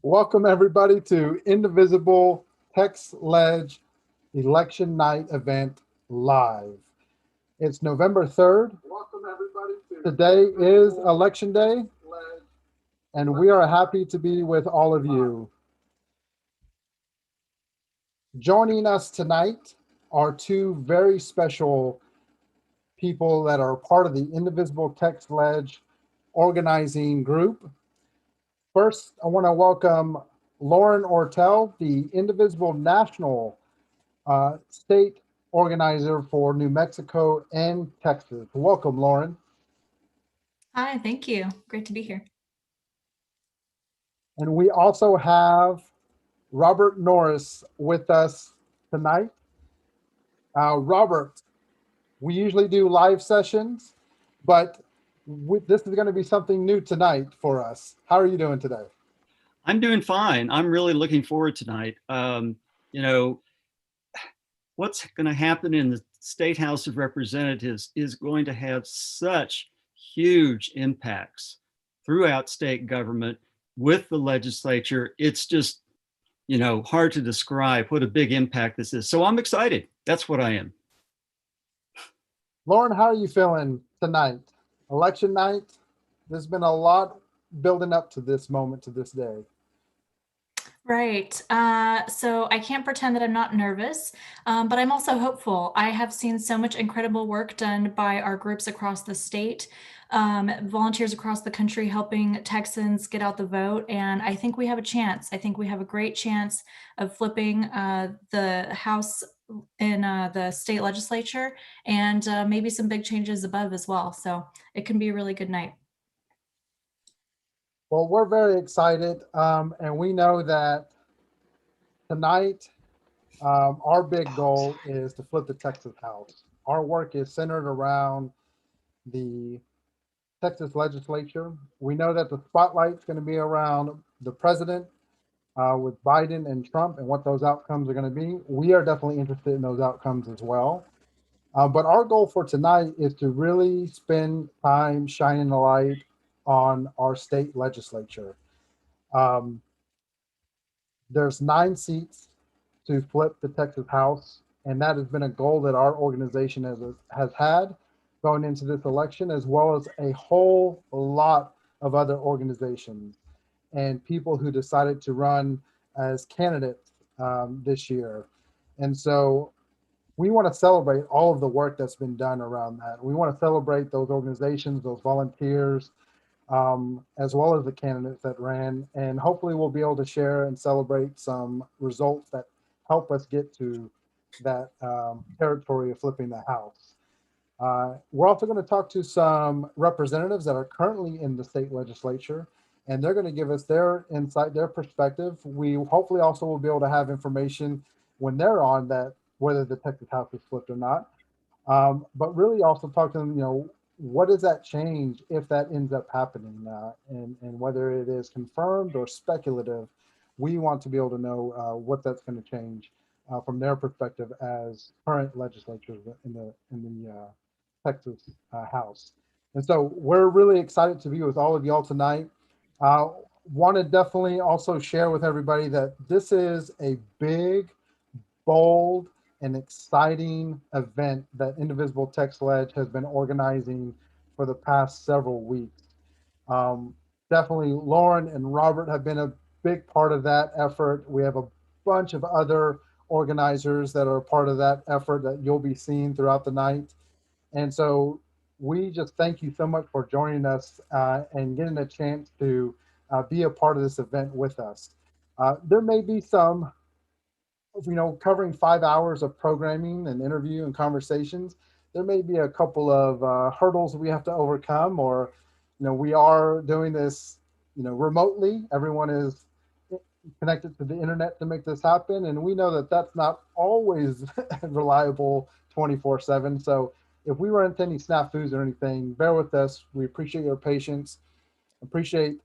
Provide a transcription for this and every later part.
Welcome everybody to Indivisible TX Lege Election Night event live. It's November 3rd. Welcome everybody to Today is Election Day, and we are happy to be with all of you. Joining us tonight are two very special people that are part of the Indivisible TX Lege organizing group. First, I want to welcome Lauren Ortel, the Indivisible National State Organizer for New Mexico and Texas. Welcome, Lauren. Hi, thank you. Great to be here. And we also have Robert Norris with us tonight. Robert, we usually do live sessions, but this is going to be something new tonight for us. How are you doing today? I'm doing fine. I'm really looking forward tonight. You know, what's going to happen in the State House of Representatives is going to have such huge impacts throughout state government with the legislature. It's just, hard to describe what a big impact this is. So I'm excited. That's what I am. Lauren, how are you feeling tonight? Election night, there's been a lot building up to this moment, to this day. Right. So I can't pretend that I'm not nervous, but I'm also hopeful. I have seen so much incredible work done by our groups across the state, volunteers across the country helping Texans get out the vote. And I think we have a chance. I think we have a great chance of flipping the House in the state legislature and maybe some big changes above as well. So it can be a really good night. Well, we're very excited, and we know that tonight, our big goal is to flip the Texas House. Our work is centered around the Texas legislature. We know that the spotlight's going to be around the president with Biden and Trump and what those outcomes are going to be. We are definitely interested in those outcomes as well. But our goal for tonight is to really spend time shining a light on our state legislature. Um, there's 9 seats to flip the Texas House, and that has been a goal that our organization has had going into this election, as well as a whole lot of other organizations and people who decided to run as candidates this year. And so we want to celebrate all of the work that's been done around that. We want to celebrate those organizations, those volunteers, as well as the candidates that ran. And hopefully we'll be able to share and celebrate some results that help us get to that territory of flipping the House. We're also going to talk to some representatives that are currently in the state legislature, and they're going to give us their insight, their perspective. We hopefully also will be able to have information when they're on that, whether the Texas House is flipped or not. But really also talk to them, what does that change if that ends up happening, and whether it is confirmed or speculative. We want to be able to know what that's going to change from their perspective as current legislatures in the Texas House. And so we're really excited to be with all of y'all tonight. Want to definitely also share with everybody that this is a big, bold, and exciting event that Indivisible TX Lege has been organizing for the past several weeks. Definitely Lauren and Robert have been a big part of that effort. We have a bunch of other organizers that are part of that effort that you'll be seeing throughout the night. And so we just thank you so much for joining us and getting a chance to be a part of this event with us. There may be some, covering 5 hours of programming and interview and conversations. There may be a couple of hurdles we have to overcome, or, we are doing this, remotely. Everyone is connected to the internet to make this happen. And we know that that's not always reliable 24/7. So if we run into any snafus or anything, bear with us. We appreciate your patience. Appreciate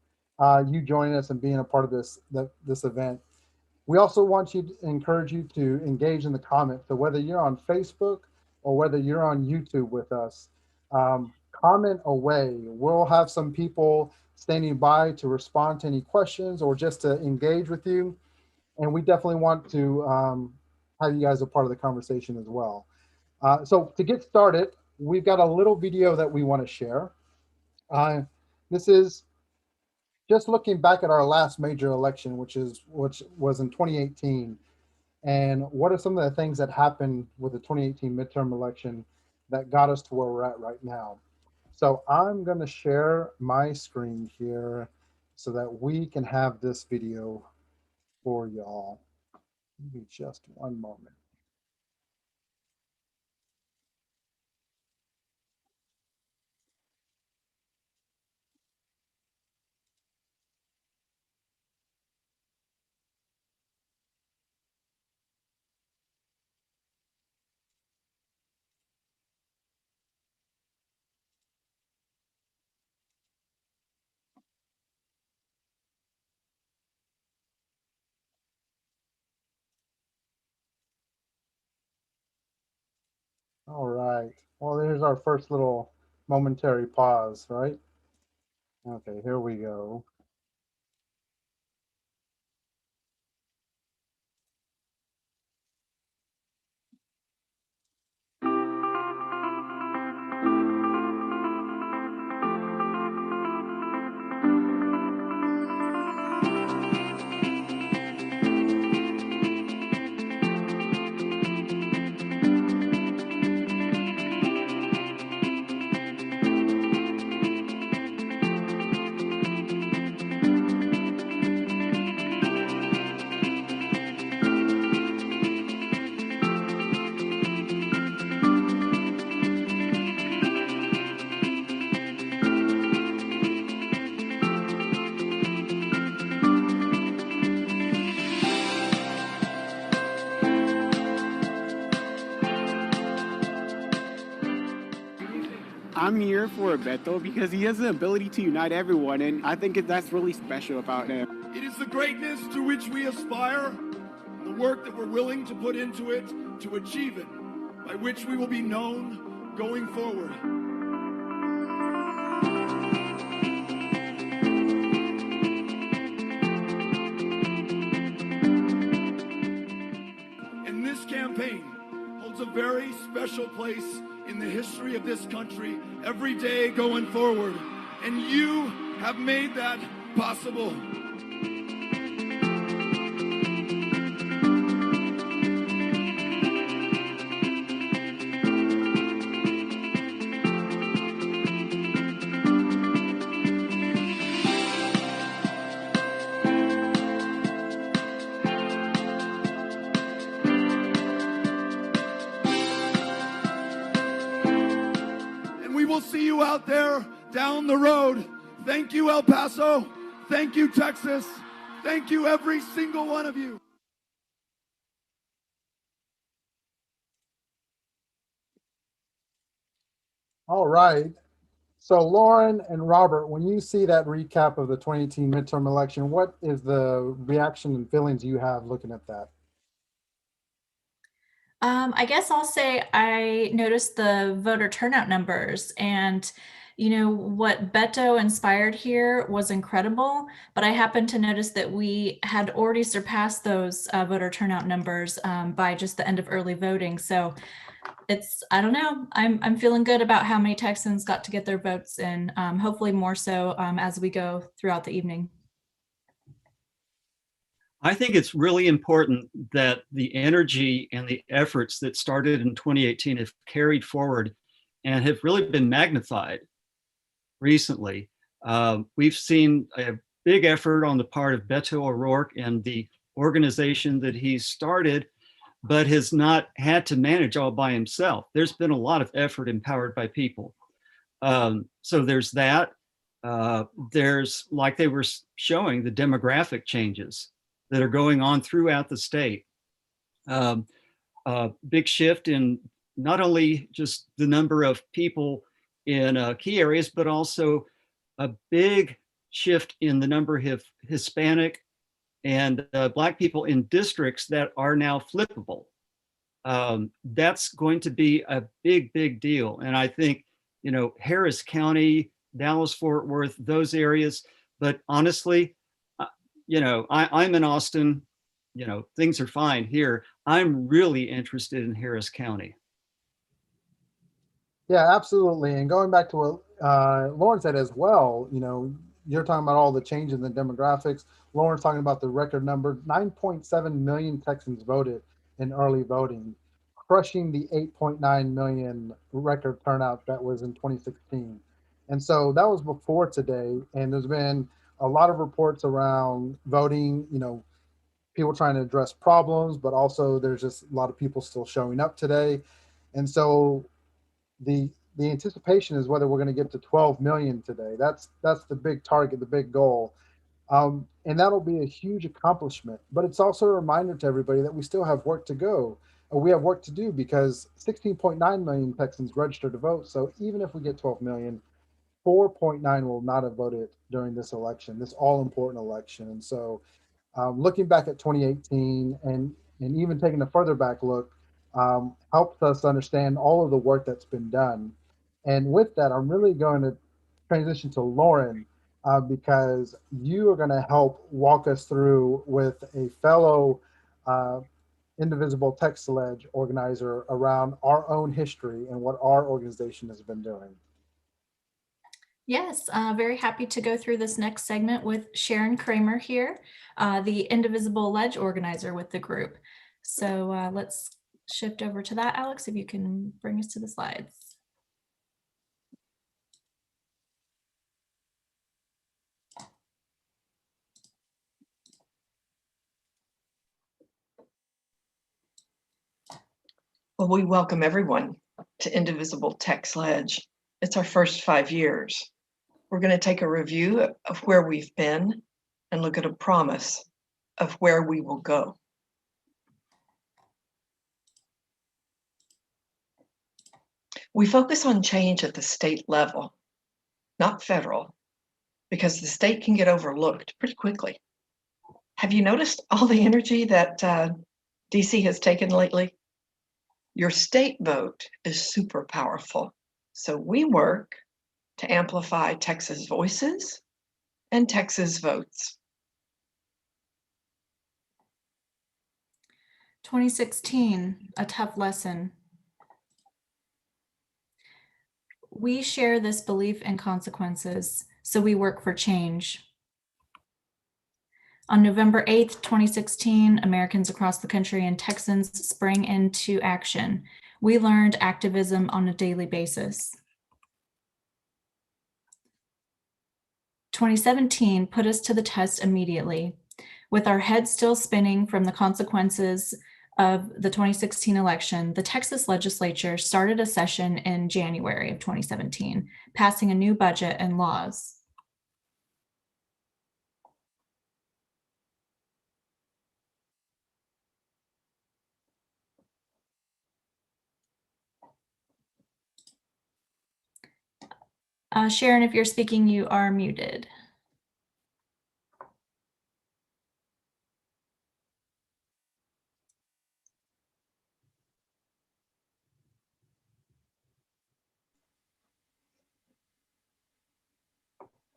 you joining us and being a part of this event. We also want to encourage you to engage in the comments. So whether you're on Facebook or whether you're on YouTube with us, comment away. We'll have some people standing by to respond to any questions or just to engage with you. And we definitely want to have you guys a part of the conversation as well. So to get started, we've got a little video that we want to share. This is just looking back at our last major election, which was in 2018. And what are some of the things that happened with the 2018 midterm election that got us to where we're at right now? So I'm going to share my screen here so that we can have this video for y'all. Give me just one moment. All right. Well, there's our first little momentary pause, right? Okay, here we go. I'm here for Beto because he has the ability to unite everyone, and I think that's really special about him. It is the greatness to which we aspire, the work that we're willing to put into it to achieve it, by which we will be known going forward. And this campaign holds a very special place in the history of this country every day going forward. And you have made that possible. We'll see you out there down the road. Thank you, El Paso. Thank you, Texas. Thank you, every single one of you. All right. So Lauren and Robert, when you see that recap of the 2018 midterm election, what is the reaction and feelings you have looking at that? I guess I'll say I noticed the voter turnout numbers, and what Beto inspired here was incredible, but I happened to notice that we had already surpassed those voter turnout numbers by just the end of early voting. So I don't know, I'm feeling good about how many Texans got to get their votes in, hopefully more so as we go throughout the evening. I think it's really important that the energy and the efforts that started in 2018 have carried forward and have really been magnified recently. We've seen a big effort on the part of Beto O'Rourke and the organization that he's started, but has not had to manage all by himself. There's been a lot of effort empowered by people. So there's that. There's, like they were showing, the demographic changes that are going on throughout the state. Big shift in not only just the number of people in key areas, but also a big shift in the number of Hispanic and Black people in districts that are now flippable. That's going to be a big, big deal. And I think, Harris County, Dallas, Fort Worth, those areas. But honestly, I'm in Austin, things are fine here. I'm really interested in Harris County. Yeah, absolutely. And going back to what Lauren said as well, you're talking about all the change in the demographics. Lauren's talking about the record number. 9.7 million Texans voted in early voting, crushing the 8.9 million record turnout that was in 2016. And so that was before today. And there's been a lot of reports around voting, people trying to address problems, but also there's just a lot of people still showing up today. And so the anticipation is whether we're going to get to 12 million today. That's the big target, the big goal, and that'll be a huge accomplishment. But it's also a reminder to everybody that we still have work to go. We have work to do because 16.9 million Texans registered to vote. So even if we get 12 million, 4.9 will not have voted during this election, this all important election. And so looking back at 2018 and even taking a further back look helps us understand all of the work that's been done. And with that, I'm really going to transition to Lauren because you are going to help walk us through with a fellow Indivisible TX Lege organizer around our own history and what our organization has been doing. Yes, very happy to go through this next segment with Sharon Kramer here, the Indivisible Lege organizer with the group. So let's shift over to that. Alex, if you can bring us to the slides. Well, we welcome everyone to Indivisible TX Lege. It's our first 5 years. We're going to take a review of where we've been and look at a promise of where we will go. We focus on change at the state level, not federal, because the state can get overlooked pretty quickly. Have you noticed all the energy that DC has taken lately? Your state vote is super powerful. So we work to amplify Texas voices and Texas votes. 2016, a tough lesson. We share this belief in consequences, so we work for change. On November 8th, 2016, Americans across the country and Texans sprang into action. We learned activism on a daily basis. 2017 put us to the test immediately. With our heads still spinning from the consequences of the 2016 election, the Texas legislature started a session in January of 2017, passing a new budget and laws. Sharon, if you're speaking, you are muted.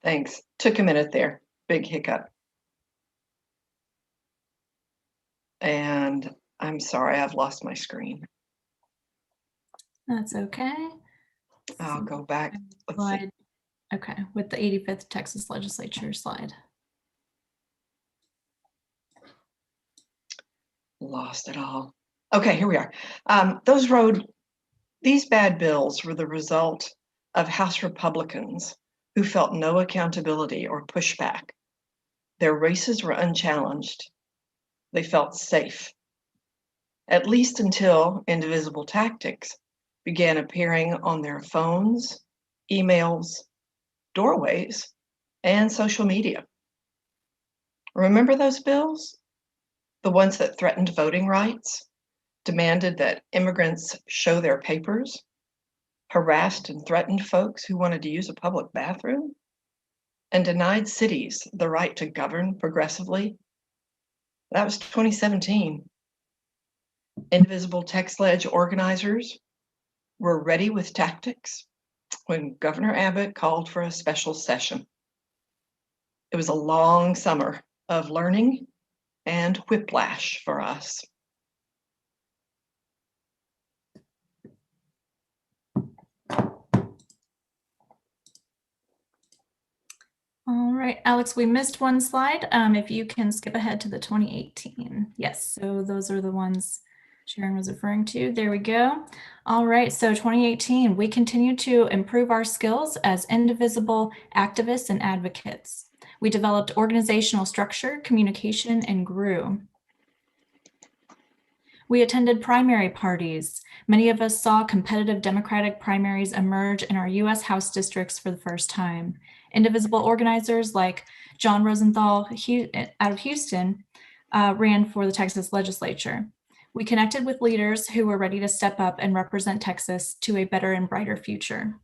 Thanks. Took a minute there. Big hiccup. And I'm sorry, I've lost my screen. That's okay. I'll go back. Let's see. Slide. Okay, with the 85th Texas legislature slide. Lost it all. Okay, here we are. These bad bills were the result of House Republicans who felt no accountability or pushback. Their races were unchallenged. They felt safe, at least until Indivisible tactics began appearing on their phones, emails, doorways, and social media. Remember those bills? The ones that threatened voting rights, demanded that immigrants show their papers, harassed and threatened folks who wanted to use a public bathroom, and denied cities the right to govern progressively? That was 2017. Indivisible TX Lege organizers were ready with tactics, when Governor Abbott called for a special session. It was a long summer of learning and whiplash for us. All right, Alex, we missed one slide. If you can skip ahead to the 2018. Yes, so those are the ones Sharon was referring to. There we go. All right, so 2018, we continue to improve our skills as indivisible activists and advocates. We developed organizational structure, communication, and grew. We attended primary parties. Many of us saw competitive Democratic primaries emerge in our US House districts for the first time. Indivisible organizers like John Rosenthal out of Houston ran for the Texas legislature. We connected with leaders who were ready to step up and represent Texas to a better and brighter future.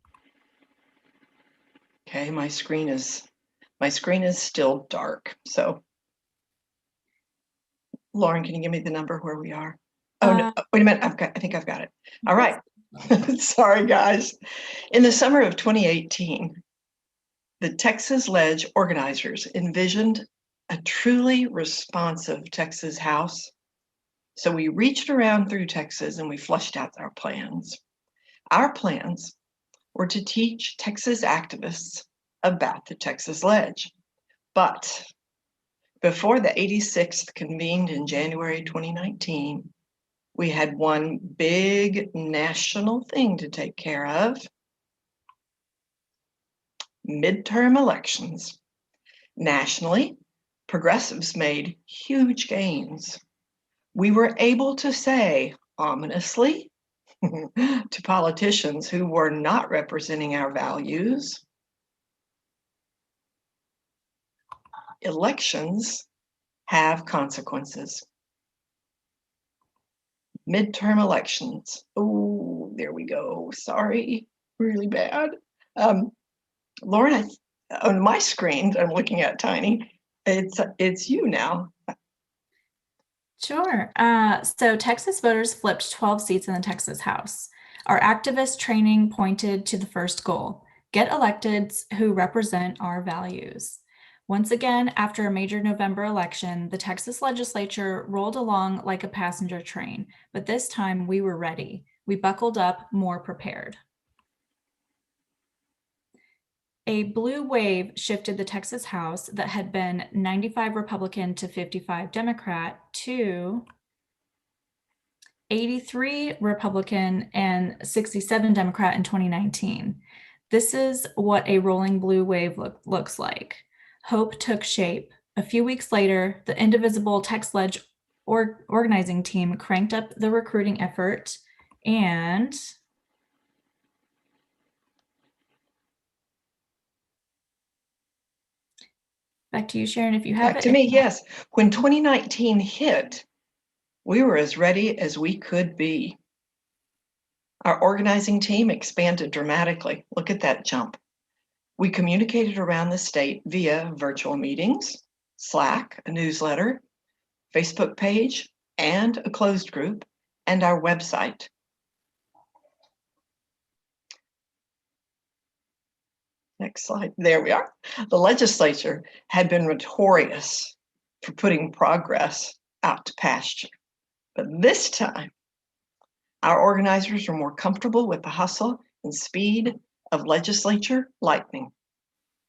Okay, my screen is still dark. So, Lauren, can you give me the number where we are? Oh, no, wait a minute. I think I've got it. All right. Sorry, guys. In the summer of 2018, the Texas Lege organizers envisioned a truly responsive Texas House. So we reached around through Texas and we fleshed out our plans. Our plans were to teach Texas activists about the Texas Lege. But before the 86th convened in January 2019, we had one big national thing to take care of: midterm elections. Nationally, progressives made huge gains. We were able to say, ominously, to politicians who were not representing our values, elections have consequences. Midterm elections. Oh, there we go. Sorry, really bad. Lauren, on my screen that I'm looking at, tiny, it's you now. Sure. So Texas voters flipped 12 seats in the Texas House. Our activist training pointed to the first goal: get electeds who represent our values. Once again, after a major November election, the Texas legislature rolled along like a passenger train, but this time we were ready. We buckled up, more prepared. A blue wave shifted the Texas House that had been 95 Republican to 55 Democrat to 83 Republican and 67 Democrat in 2019. This is what a rolling blue wave looks like. Hope took shape. A few weeks later, the Indivisible TX Lege organizing team cranked up the recruiting effort, and back to you, Sharon, if you have it. Back to me, yes. When 2019 hit, we were as ready as we could be. Our organizing team expanded dramatically. Look at that jump. We communicated around the state via virtual meetings, Slack, a newsletter, Facebook page, and a closed group, and our website. Next slide. There we are. The legislature had been notorious for putting progress out to pasture. But this time, our organizers were more comfortable with the hustle and speed of legislature lightning.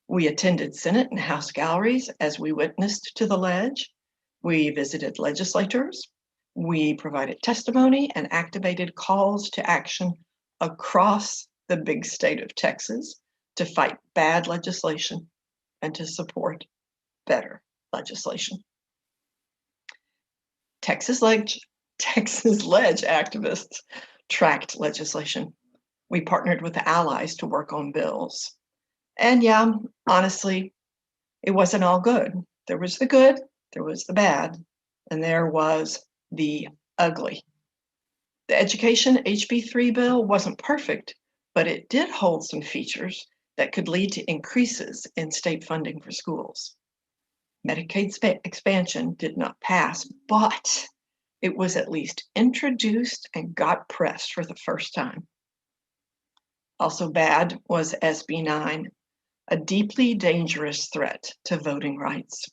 We attended Senate and House galleries as we witnessed to the Lege. We visited legislators. We provided testimony and activated calls to action across the big state of Texas to fight bad legislation and to support better legislation. Texas Lege activists tracked legislation. We partnered with the allies to work on bills. And yeah, honestly, it wasn't all good. There was the good, there was the bad, and there was the ugly. The education HB3 bill wasn't perfect, but it did hold some features that could lead to increases in state funding for schools. Medicaid expansion did not pass, but it was at least introduced and got pressed for the first time. Also bad was SB 9, a deeply dangerous threat to voting rights.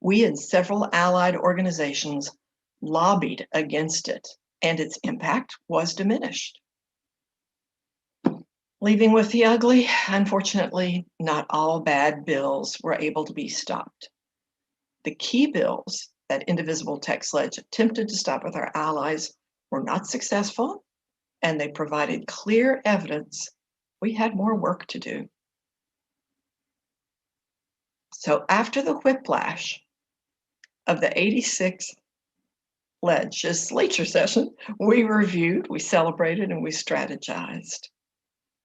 We and several allied organizations lobbied against it, and its impact was diminished. Leaving with the ugly, unfortunately, not all bad bills were able to be stopped. The key bills that Indivisible TX Lege attempted to stop with our allies were not successful, and they provided clear evidence we had more work to do. So after the whiplash of the 86th legislature session, we reviewed, we celebrated, and we strategized.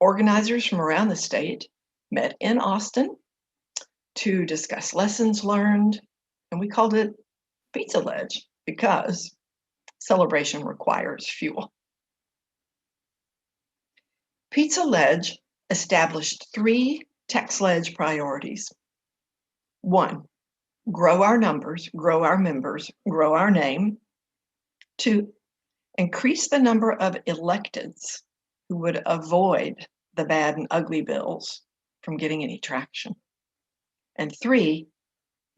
Organizers from around the state met in Austin to discuss lessons learned, and we called it Pizza Lege because celebration requires fuel. Pizza Lege established 3 TX Lege priorities. 1, grow our numbers, grow our members, grow our name. 2, increase the number of electeds who would avoid the bad and ugly bills from getting any traction. And 3,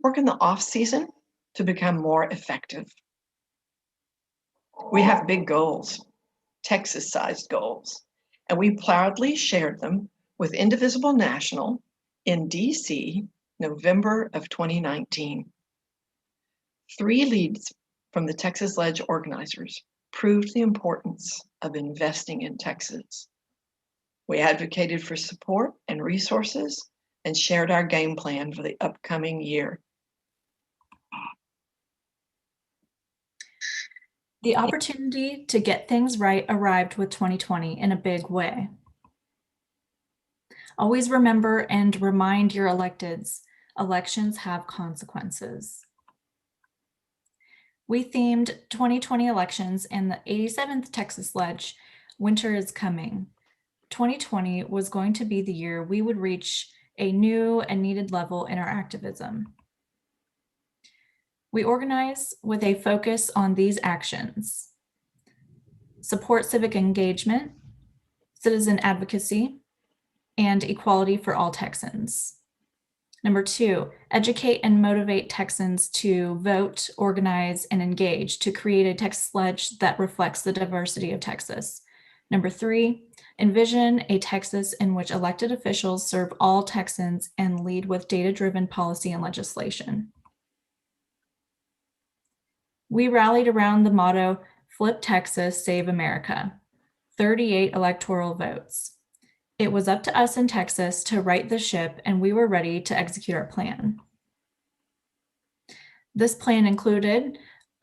work in the off season to become more effective. We have big goals, Texas-sized goals, and we proudly shared them with Indivisible National in DC, November of 2019. 3 leads from the Texas Lege organizers proved the importance of investing in Texas. We advocated for support and resources and shared our game plan for the upcoming year. The opportunity to get things right arrived with 2020 in a big way. Always remember and remind your electeds, elections have consequences. We themed 2020 elections and the 87th Texas Lege, Winter is Coming. 2020 was going to be the year we would reach a new and needed level in our activism. We organize with a focus on these actions: support civic engagement, citizen advocacy, and equality for all Texans. Number 2, educate and motivate Texans to vote, organize, and engage to create a Texas Lege that reflects the diversity of Texas. Number 3, envision a Texas in which elected officials serve all Texans and lead with data-driven policy and legislation. We rallied around the motto, Flip Texas, Save America, 38 electoral votes. It was up to us in Texas to right the ship, and we were ready to execute our plan. This plan included,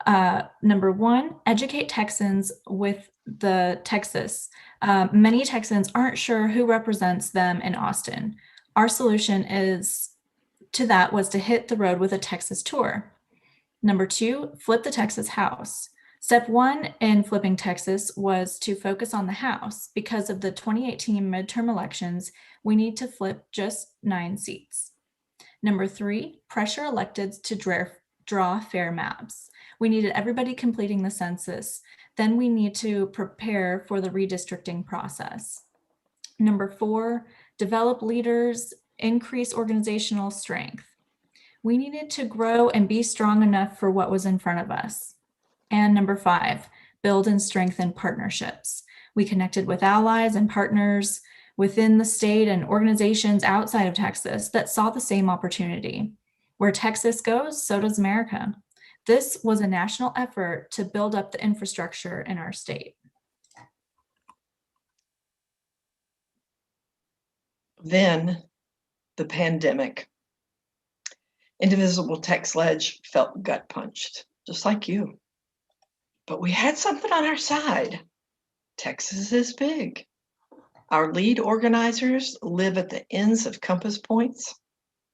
number 1, educate Texans with the Texas. Many Texans aren't sure who represents them in Austin. Our solution to that was to hit the road with a Texas tour. Number 2, flip the Texas House. Step 1 in flipping Texas was to focus on the House. Because of the 2018 midterm elections, we need to flip just 9 seats. Number 3, pressure electeds to draw fair maps. We needed everybody completing the census. Then we need to prepare for the redistricting process. Number 4, develop leaders, increase organizational strength. We needed to grow and be strong enough for what was in front of us. And number 5, build and strengthen partnerships. We connected with allies and partners within the state and organizations outside of Texas that saw the same opportunity. Where Texas goes, so does America. This was a national effort to build up the infrastructure in our state. Then the pandemic. Indivisible TX Lege felt gut punched, just like you. But we had something on our side. Texas is big. Our lead organizers live at the ends of compass points,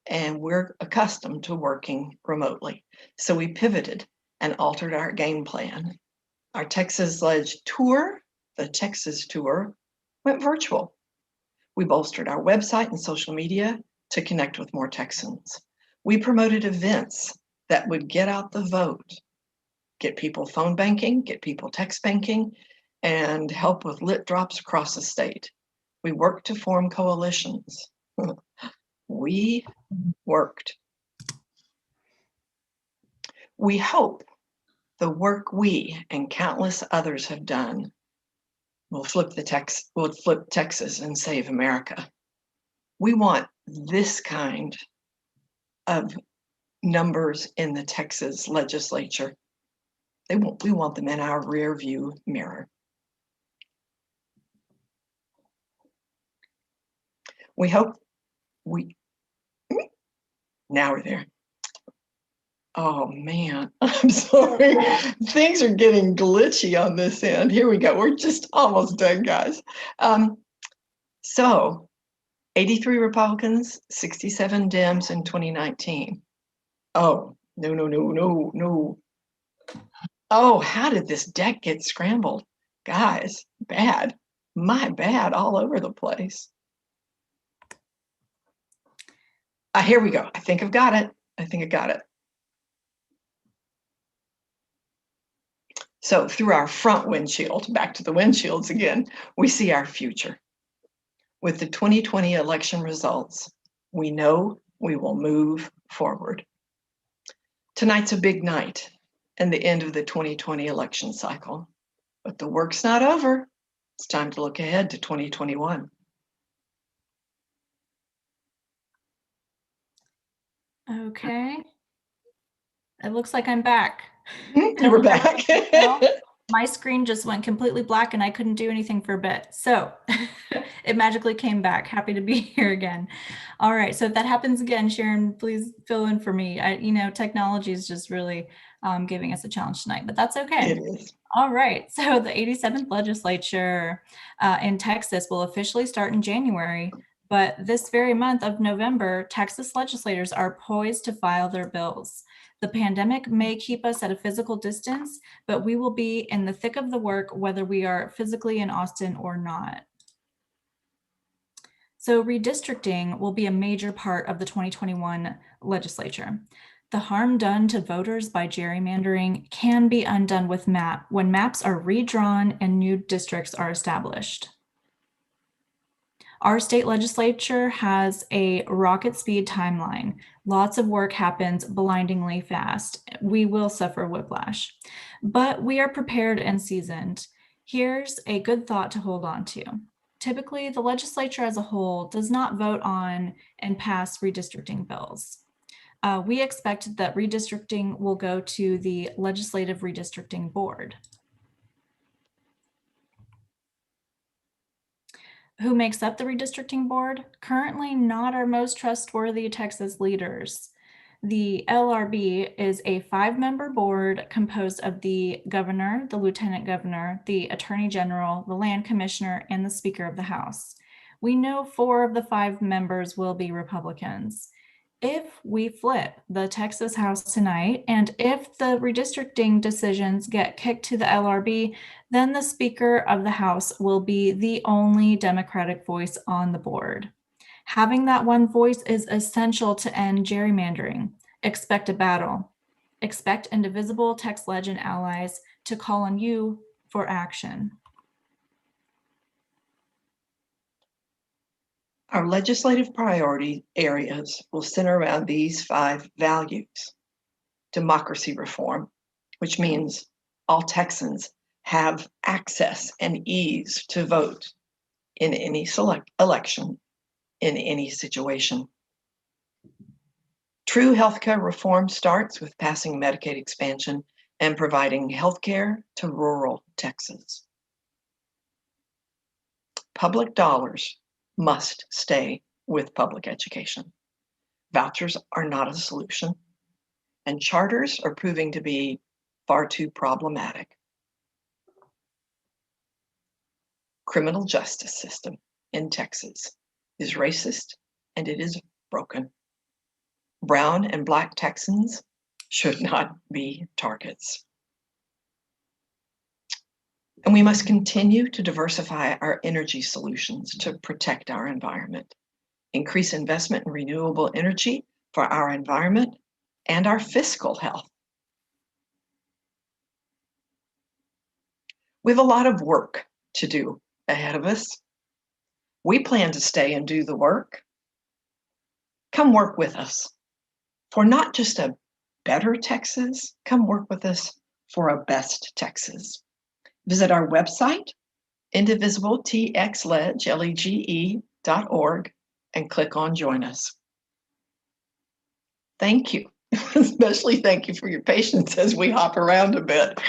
and we're accustomed to working remotely. So we pivoted and altered our game plan. Our Texas Lege tour, the Texas tour, went virtual. We bolstered our website and social media to connect with more Texans. We promoted events that would get out the vote, get people phone banking, get people text banking, and help with lit drops across the state. We worked to form coalitions. We worked. We hope the work we and countless others have done will flip Texas and save America. We want this kind of numbers in the Texas legislature. We want them in our rear view mirror. We hope now we're there. Oh man, I'm sorry. Things are getting glitchy on this end. Here we go. We're just almost done, guys. So 83 Republicans, 67 Dems in 2019. Oh, no. Oh, how did this deck get scrambled? Guys, bad. My bad all over the place. Here we go. I think I've got it. So through our front windshield, back to the windshields again, we see our future. With the 2020 election results, we know we will move forward. Tonight's a big night and the end of the 2020 election cycle, but the work's not over. It's time to look ahead to 2021. Okay. It looks like I'm back. You were back. My screen just went completely black and I couldn't do anything for a bit. So it magically came back. Happy to be here again. All right. So if that happens again, Sharon, please fill in for me. Technology is just really giving us a challenge tonight, but that's okay. It is. All right. So the 87th legislature in Texas will officially start in January. But this very month of November, Texas legislators are poised to file their bills. The pandemic may keep us at a physical distance, but we will be in the thick of the work, whether we are physically in Austin or not. So redistricting will be a major part of the 2021 legislature. The harm done to voters by gerrymandering can be undone with when maps are redrawn and new districts are established. Our state legislature has a rocket speed timeline. Lots of work happens blindingly fast. We will suffer whiplash, but we are prepared and seasoned. Here's a good thought to hold on to. Typically, the legislature as a whole does not vote on and pass redistricting bills. We expect that redistricting will go to the Legislative Redistricting Board. Who makes up the redistricting board? Currently not our most trustworthy Texas leaders. The LRB is a 5-member board composed of the governor, the lieutenant governor, the attorney general, the land commissioner, and the speaker of the House. We know 4 of the 5 members will be Republicans. If we flip the Texas House tonight, and if the redistricting decisions get kicked to the LRB, then the Speaker of the House will be the only Democratic voice on the board. Having that one voice is essential to end gerrymandering. Expect a battle. Expect Indivisible TX Lege and allies to call on you for action. Our legislative priority areas will center around these 5 values. Democracy reform, which means all Texans have access and ease to vote in any election, in any situation. True healthcare reform starts with passing Medicaid expansion and providing healthcare to rural Texas. Public dollars must stay with public education. Vouchers are not a solution, and charters are proving to be far too problematic. Criminal justice system in Texas is racist and it is broken. Brown and Black Texans should not be targets. And we must continue to diversify our energy solutions to protect our environment, increase investment in renewable energy for our environment and our fiscal health. We have a lot of work to do ahead of us. We plan to stay and do the work. Come work with us for not just a better Texas, come work with us for a best Texas. Visit our website, Indivisible TX Lege, LEGE.org, and click on Join Us. Thank you. Especially thank you for your patience as we hop around a bit.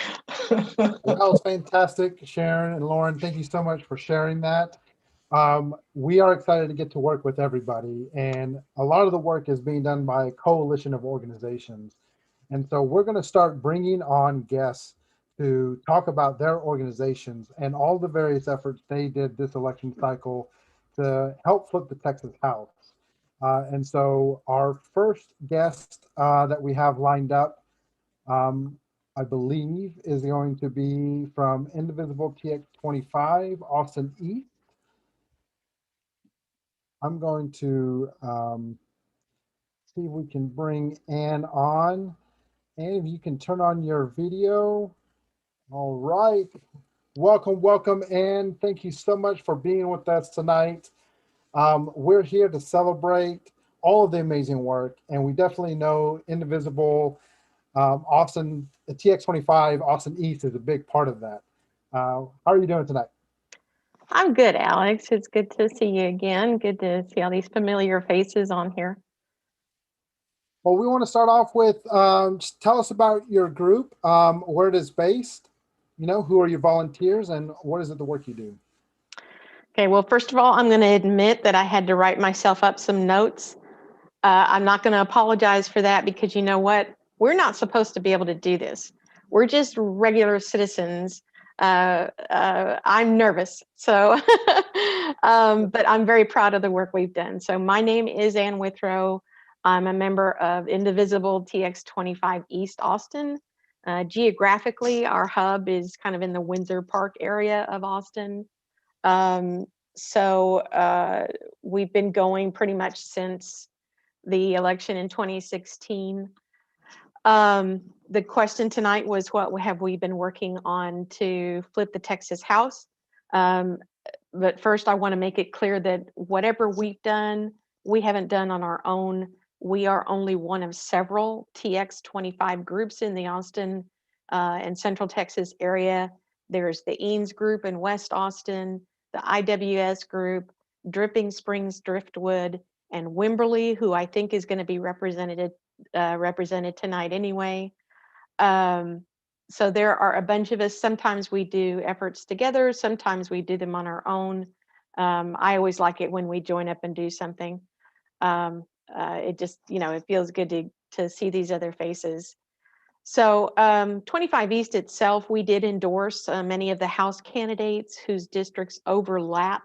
Well, that was fantastic, Sharon and Lauren. Thank you so much for sharing that. We are excited to get to work with everybody, and a lot of the work is being done by a coalition of organizations. And so we're going to start bringing on guests to talk about their organizations and all the various efforts they did this election cycle to help flip the Texas House. And so our first guest that we have lined up, I believe, is going to be from Indivisible TX 25, Austin East. I'm going to see if we can bring Ann on. Ann, if you can turn on your video. All right. Welcome, Ann. Thank you so much for being with us tonight. We're here to celebrate all of the amazing work, and we definitely know Indivisible, Austin, TX25, Austin East is a big part of that. How are you doing tonight? I'm good, Alex. It's good to see you again. Good to see all these familiar faces on here. Well, we want to start off with just tell us about your group, where it is based, who are your volunteers, and what is it the work you do? Okay, well, first of all, I'm going to admit that I had to write myself up some notes. I'm not going to apologize for that because you know what? We're not supposed to be able to do this. We're just regular citizens. I'm nervous, so but I'm very proud of the work we've done. So my name is Ann Withrow. I'm a member of Indivisible TX 25 East Austin. Geographically, our hub is kind of in the Windsor Park area of Austin. So we've been going pretty much since the election in 2016. The question tonight was, what have we been working on to flip the Texas House? But first, I want to make it clear that whatever we've done, we haven't done on our own. We are only one of several TX25 groups in the Austin and Central Texas area. There's the Eanes group in West Austin, the IWS group, Dripping Springs Driftwood, and Wimberley, who I think is going to be represented tonight anyway. So there are a bunch of us. Sometimes we do efforts together. Sometimes we do them on our own. I always like it when we join up and do something. It just, it feels good to see these other faces. So 25 East itself, we did endorse many of the House candidates whose districts overlap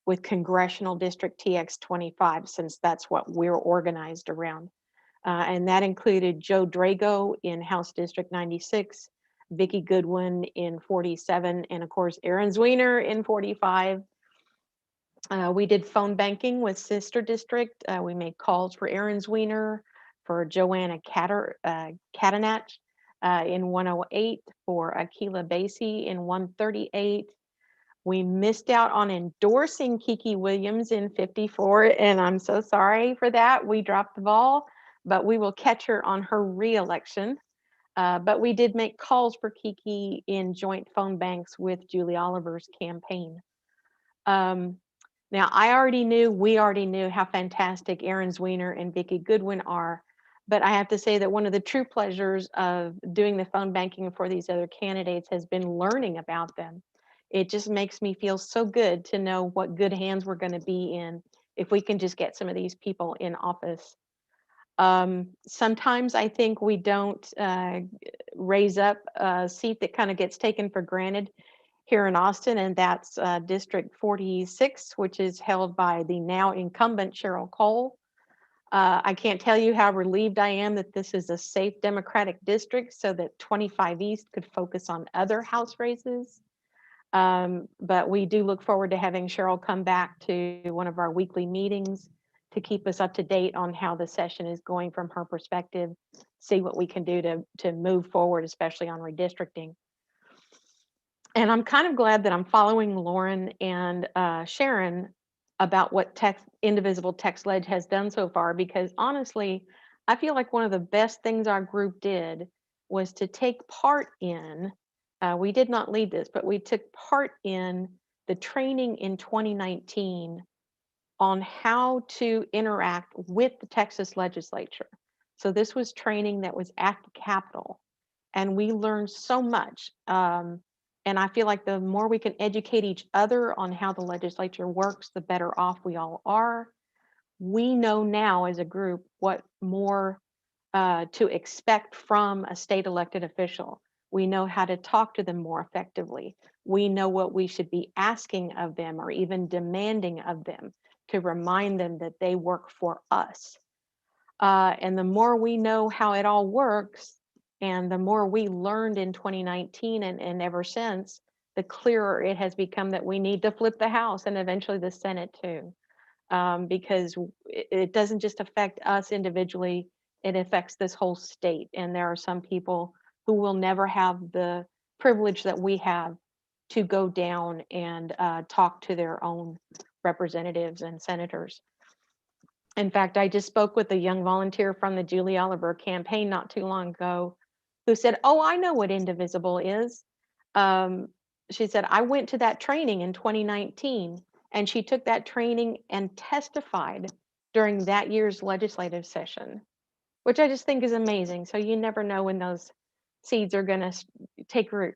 with Congressional District TX 25, since that's what we're organized around. And that included Joe Drago in House District 96, Vicki Goodwin in 47, and of course, Aaron Zwiener in 45. We did phone banking with Sister District. We made calls for Aaron Zwiener, for Joanna Catanach in 108, for Akila Basie in 138. We missed out on endorsing Kiki Williams in 54, and I'm so sorry for that. We dropped the ball, but we will catch her on her re-election. But we did make calls for Kiki in joint phone banks with Julie Oliver's campaign. Now, we already knew how fantastic Aaron Zwiener and Vicki Goodwin are, but I have to say that one of the true pleasures of doing the phone banking for these other candidates has been learning about them. It just makes me feel so good to know what good hands we're going to be in if we can just get some of these people in office. Sometimes I think we don't raise up a seat that kind of gets taken for granted here in Austin, and that's District 46, which is held by the now incumbent Cheryl Cole. I can't tell you how relieved I am that this is a safe Democratic district so that 25 East could focus on other House races. But we do look forward to having Cheryl come back to one of our weekly meetings to keep us up to date on how the session is going from her perspective, see what we can do to move forward, especially on redistricting. And I'm kind of glad that I'm following Lauren and Sharon about what Indivisible TX Lege has done so far, because honestly, I feel like one of the best things our group did was to take part in, we did not lead this, but we took part in the training in 2019 on how to interact with the Texas legislature. So this was training that was at the Capitol, and we learned so much. And I feel like the more we can educate each other on how the legislature works, the better off we all are. We know now as a group what more to expect from a state elected official. We know how to talk to them more effectively. We know what we should be asking of them or even demanding of them to remind them that they work for us. And the more we know how it all works, and the more we learned in 2019 and ever since, the clearer it has become that we need to flip the House and eventually the Senate too. Because it doesn't just affect us individually, it affects this whole state. And there are some people who will never have the privilege that we have to go down and talk to their own representatives and senators. In fact, I just spoke with a young volunteer from the Julie Oliver campaign not too long ago who said, "Oh, I know what Indivisible is." She said, "I went to that training in 2019, and she took that training and testified during that year's legislative session," which I just think is amazing. So you never know when those seeds are going to take root.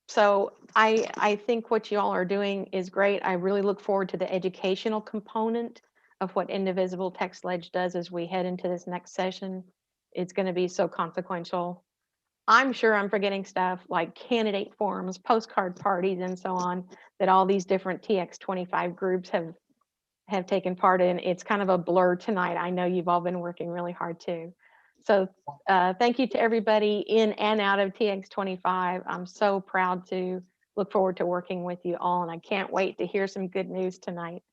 So I think what you all are doing is great. I really look forward to the educational component of what Indivisible TX Lege does as we head into this next session. It's going to be so consequential. I'm sure I'm forgetting stuff like candidate forums, postcard parties, and so on that all these different TX25 groups have taken part in. It's kind of a blur tonight. I know you've all been working really hard too. So thank you to everybody in and out of TX25. I'm so proud to look forward to working with you all, and I can't wait to hear some good news tonight.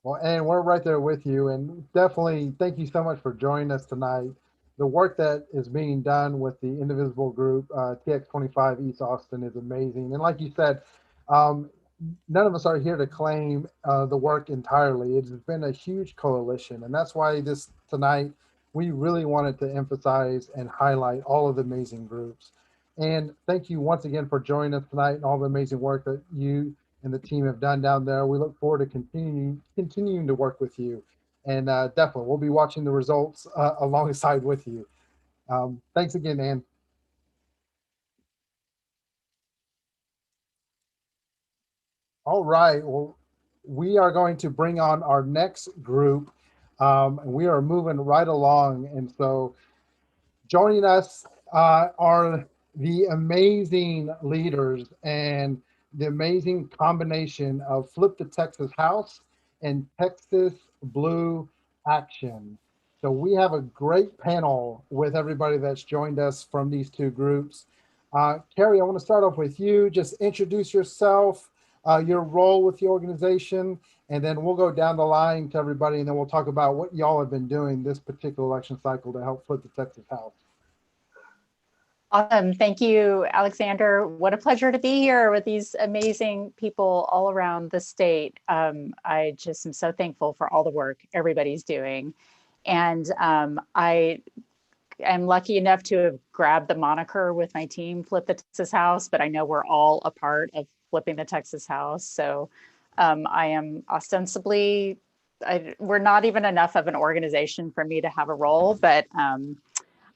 Well, and we're right there with you, and definitely thank you so much for joining us tonight. The work that is being done with the Indivisible group, TX25 East Austin, is amazing. And like you said, none of us are here to claim the work entirely. It's been a huge coalition, and that's why tonight we really wanted to emphasize and highlight all of the amazing groups. And thank you once again for joining us tonight and all the amazing work that you and the team have done down there. We look forward to continuing to work with you. And definitely, we'll be watching the results alongside with you. Thanks again, Ann. All right. Well, we are going to bring on our next group. And we are moving right along. And so joining us are the amazing leaders and the amazing combination of Flip the Texas House and Texas Blue Action. So we have a great panel with everybody that's joined us from these two groups. Carrie, I want to start off with you. Just introduce yourself, your role with the organization, and then we'll go down the line to everybody, and then we'll talk about what y'all have been doing this particular election cycle to help flip the Texas House. Awesome. Thank you, Alexander. What a pleasure to be here with these amazing people all around the state. I just am so thankful for all the work everybody's doing. And I am lucky enough to have grabbed the moniker with my team, Flip the Texas House, but I know we're all a part of flipping the Texas House. So I am ostensibly, we're not even enough of an organization for me to have a role, but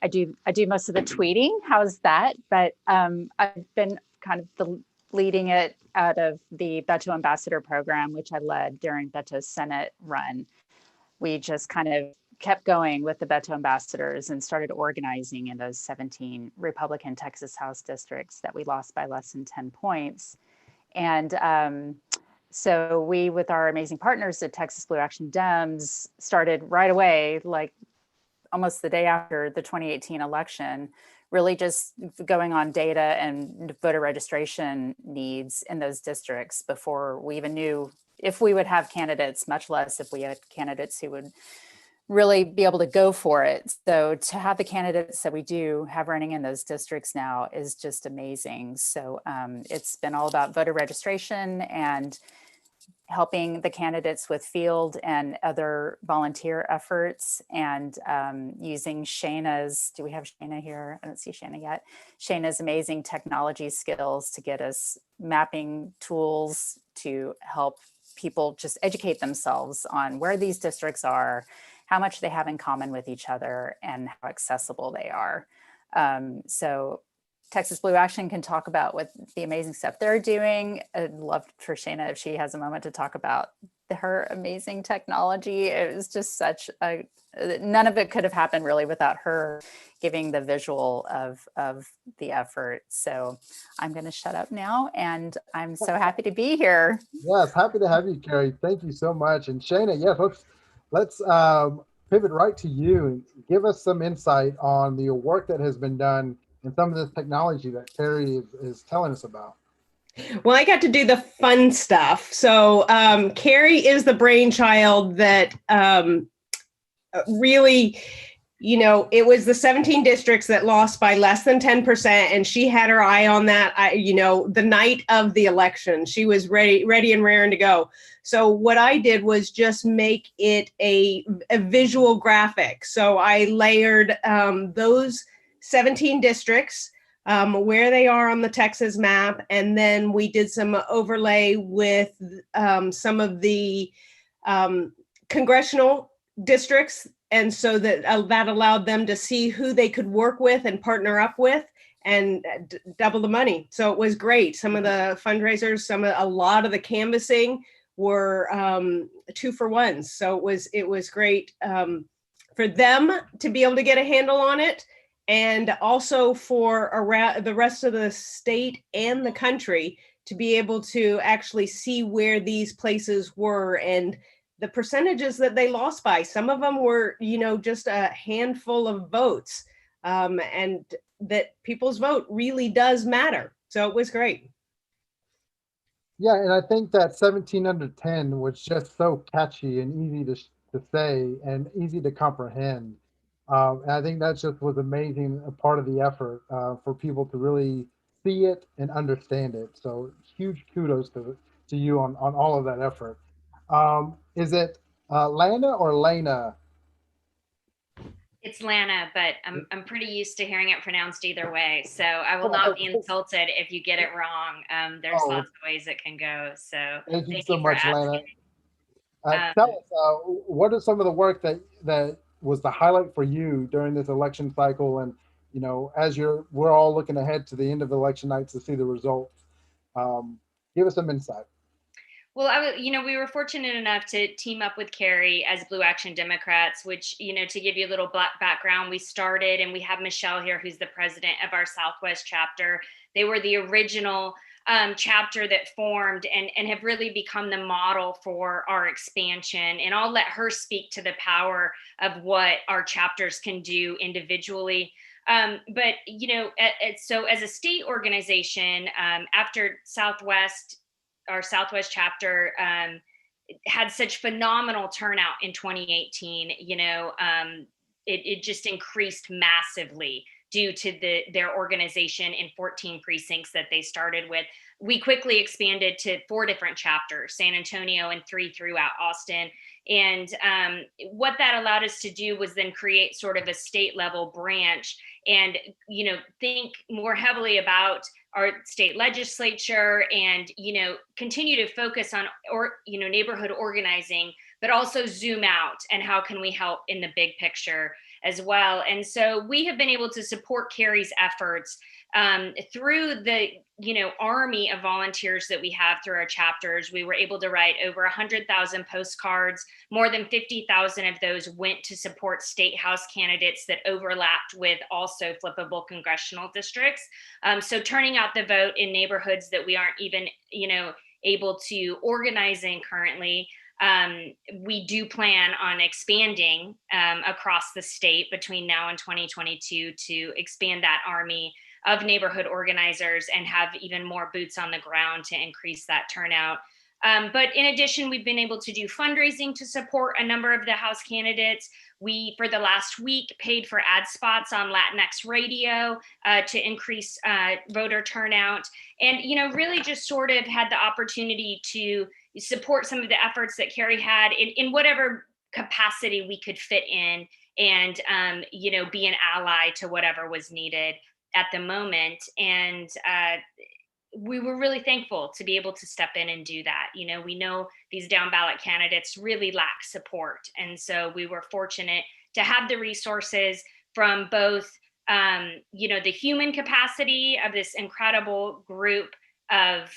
I do most of the tweeting. How's that? But I've been kind of leading it out of the Beto Ambassador program, which I led during Beto's Senate run. We just kind of kept going with the Beto ambassadors and started organizing in those 17 Republican Texas House districts that we lost by less than 10 points. And so we, with our amazing partners at Texas Blue Action Dems, started right away, like almost the day after the 2018 election, really just going on data and voter registration needs in those districts before we even knew if we would have candidates, much less if we had candidates who would really be able to go for it. So to have the candidates that we do have running in those districts now is just amazing. So it's been all about voter registration and helping the candidates with field and other volunteer efforts, and using Shayna's, do we have Shayna here? I don't see Shayna yet. Shayna's amazing technology skills to get us mapping tools to help people just educate themselves on where these districts are, how much they have in common with each other, and how accessible they are. So Texas Blue Action can talk about what the amazing stuff they're doing. I'd love for Shayna, if she has a moment, to talk about her amazing technology. It was just such a, none of it could have happened really without her giving the visual of the effort. So I'm going to shut up now, and I'm so happy to be here. Yes, happy to have you, Carrie. Thank you so much. And Shayna, yes, let's pivot right to you and give us some insight on the work that has been done and some of this technology that Carrie is telling us about. Well, I got to do the fun stuff. So Carrie is the brainchild that really, it was the 17 districts that lost by less than 10%. And she had her eye on that, the night of the election. She was ready and raring to go. So what I did was just make it a visual graphic. So I layered those 17 districts, where they are on the Texas map. And then we did some overlay with some of the congressional districts. And so that allowed them to see who they could work with and partner up with and double the money. So it was great. Some of the fundraisers, a lot of the canvassing were 2-for-1s. So it was great for them to be able to get a handle on it, and also for around the rest of the state and the country to be able to actually see where these places were and the percentages that they lost by. Some of them were, just a handful of votes, and that people's vote really does matter. So it was great. Yeah, and I think that 17 under 10 was just so catchy and easy to say and easy to comprehend. And I think that just was amazing, a part of the effort for people to really see it and understand it. So huge kudos to you on all of that effort. Is it Lana or Lena? It's Lana, but I'm pretty used to hearing it pronounced either way. So I will not be insulted if you get it wrong. There's lots of ways it can go. So Thank you so much, Lana. asking. Tell us, what are some of the work that was the highlight for you during this election cycle? And, as we're all looking ahead to the end of election nights to see the results, give us some insight. Well, we were fortunate enough to team up with Carrie as Blue Action Democrats, which, to give you a little background, we started, and we have Michelle here, who's the president of our Southwest chapter. They were the original chapter that formed and have really become the model for our expansion. And I'll let her speak to the power of what our chapters can do individually. But, so as a state organization, after our Southwest chapter had such phenomenal turnout in 2018, it just increased massively due to their organization in 14 precincts that they started with. We quickly expanded to 4 different chapters, San Antonio, and 3 throughout Austin. And what that allowed us to do was then create sort of a state level branch and, think more heavily about our state legislature and, continue to focus on, neighborhood organizing, but also zoom out and how can we help in the big picture as well. And so we have been able to support Carrie's efforts through the, army of volunteers that we have through our chapters. We were able to write over 100,000 postcards. More than 50,000 of those went to support state house candidates that overlapped with also flippable congressional districts. So turning out the vote in neighborhoods that we aren't even, able to organize in currently. We do plan on expanding across the state between now and 2022 to expand that army of neighborhood organizers and have even more boots on the ground to increase that turnout. But in addition, we've been able to do fundraising to support a number of the House candidates. We, for the last week, paid for ad spots on Latinx radio to increase voter turnout. And, really just sort of had the opportunity to support some of the efforts that Carrie had in whatever capacity we could fit in, and be an ally to whatever was needed at the moment. And we were really thankful to be able to step in and do that. We know these down ballot candidates really lack support, and so we were fortunate to have the resources from both the human capacity of this incredible group of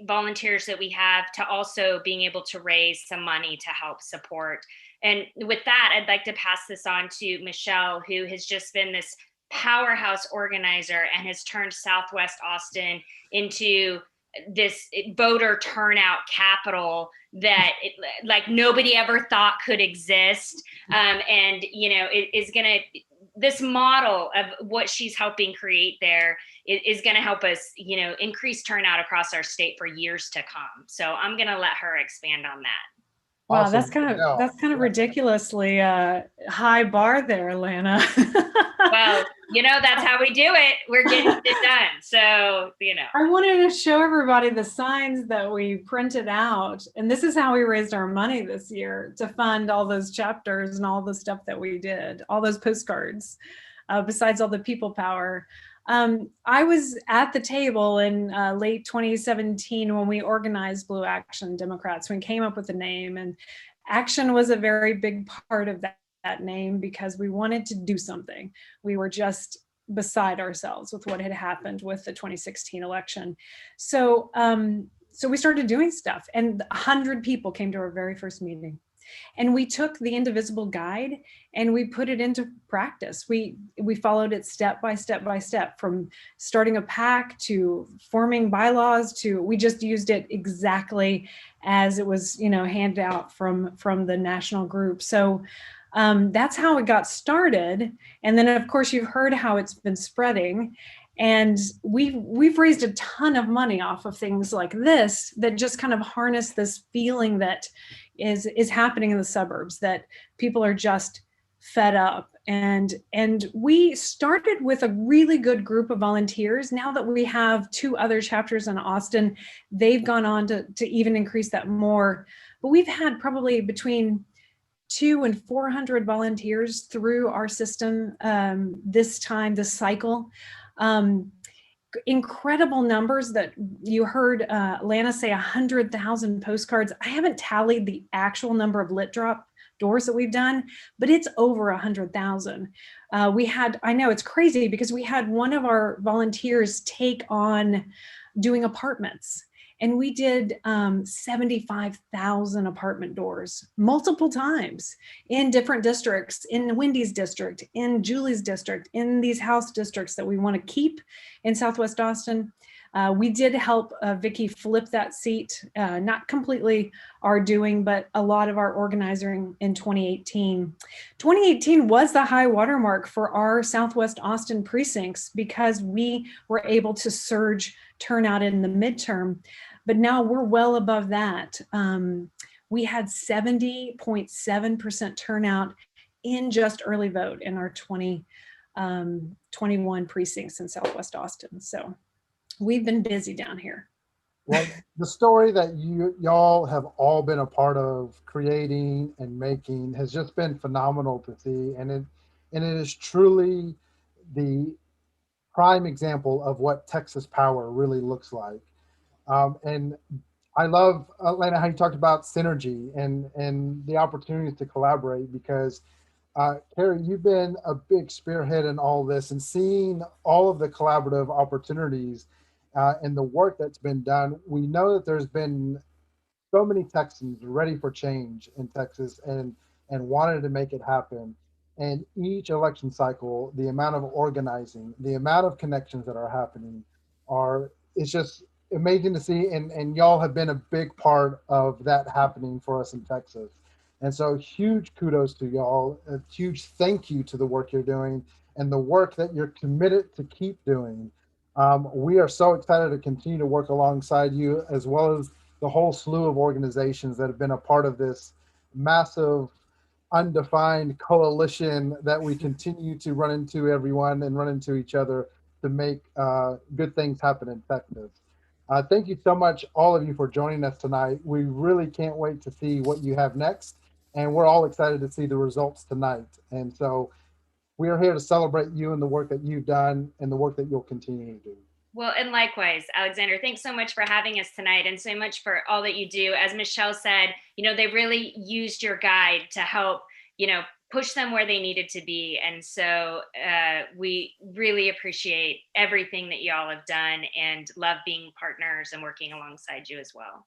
volunteers that we have, to also being able to raise some money to help support. And with that, I'd like to pass this on to Michelle, who has just been this powerhouse organizer and has turned Southwest Austin into this voter turnout capital that like nobody ever thought could exist. And it is gonna, this model of what she's helping create there is going to help us, increase turnout across our state for years to come. So I'm going to let her expand on that. Wow, Awesome. that's kind of ridiculously high bar there, Lana. Well, that's how we do it. We're getting it done. So, I wanted to show everybody the signs that we printed out. And this is how we raised our money this year to fund all those chapters and all the stuff that we did, all those postcards, besides all the people power. I was at the table in late 2017 when we organized Blue Action Democrats. We came up with the name, and action was a very big part of that name because we wanted to do something. We were just beside ourselves with what had happened with the 2016 election. So we started doing stuff, and 100 people came to our very first meeting. And we took the Indivisible guide and we put it into practice. We followed it step by step by step, from starting a PAC to forming bylaws to, we just used it exactly as it was, handed out from the national group. So that's how it got started. And then of course you've heard how it's been spreading. And we've raised a ton of money off of things like this that just kind of harness this feeling that is happening in the suburbs, that people are just fed up. And we started with a really good group of volunteers. Now that we have 2 other chapters in Austin, they've gone on to even increase that more. But we've had probably between 200 and 400 volunteers through our system this cycle. Incredible numbers that you heard Lana say 100,000 postcards. I haven't tallied the actual number of lit drop doors that we've done, but it's over 100,000. I know it's crazy because we had one of our volunteers take on doing apartments. And we did 75,000 apartment doors multiple times in different districts, in Wendy's district, in Julie's district, in these house districts that we want to keep in Southwest Austin. We did help Vicki flip that seat, not completely our doing, but a lot of our organizing in 2018. 2018 was the high watermark for our Southwest Austin precincts because we were able to surge turnout in the midterm, but now we're well above that. We had 70.7% turnout in just early vote in our 2021 precincts in Southwest Austin. So we've been busy down here. Well, the story that y'all have all been a part of creating and making has just been phenomenal to see, and it is truly the prime example of what Texas power really looks like. And I love, Atlanta, how you talked about synergy and the opportunities to collaborate, because Carrie, you've been a big spearhead in all this, and seeing all of the collaborative opportunities and the work that's been done. We know that there's been so many Texans ready for change in Texas and wanted to make it happen. And each election cycle, the amount of organizing, the amount of connections that are happening it's just amazing to see. And y'all have been a big part of that happening for us in Texas. And so huge kudos to y'all, a huge thank you to the work you're doing and the work that you're committed to keep doing. We are so excited to continue to work alongside you, as well as the whole slew of organizations that have been a part of this massive, undefined coalition that we continue to run into everyone and run into each other to make good things happen in Texas. Thank you so much, all of you, for joining us tonight. We really can't wait to see what you have next, and we're all excited to see the results tonight. And so we are here to celebrate you and the work that you've done and the work that you'll continue to do. Well, and likewise, Alexander, thanks so much for having us tonight and so much for all that you do. As Michelle said, they really used your guide to help, push them where they needed to be. And so we really appreciate everything that y'all have done and love being partners and working alongside you as well.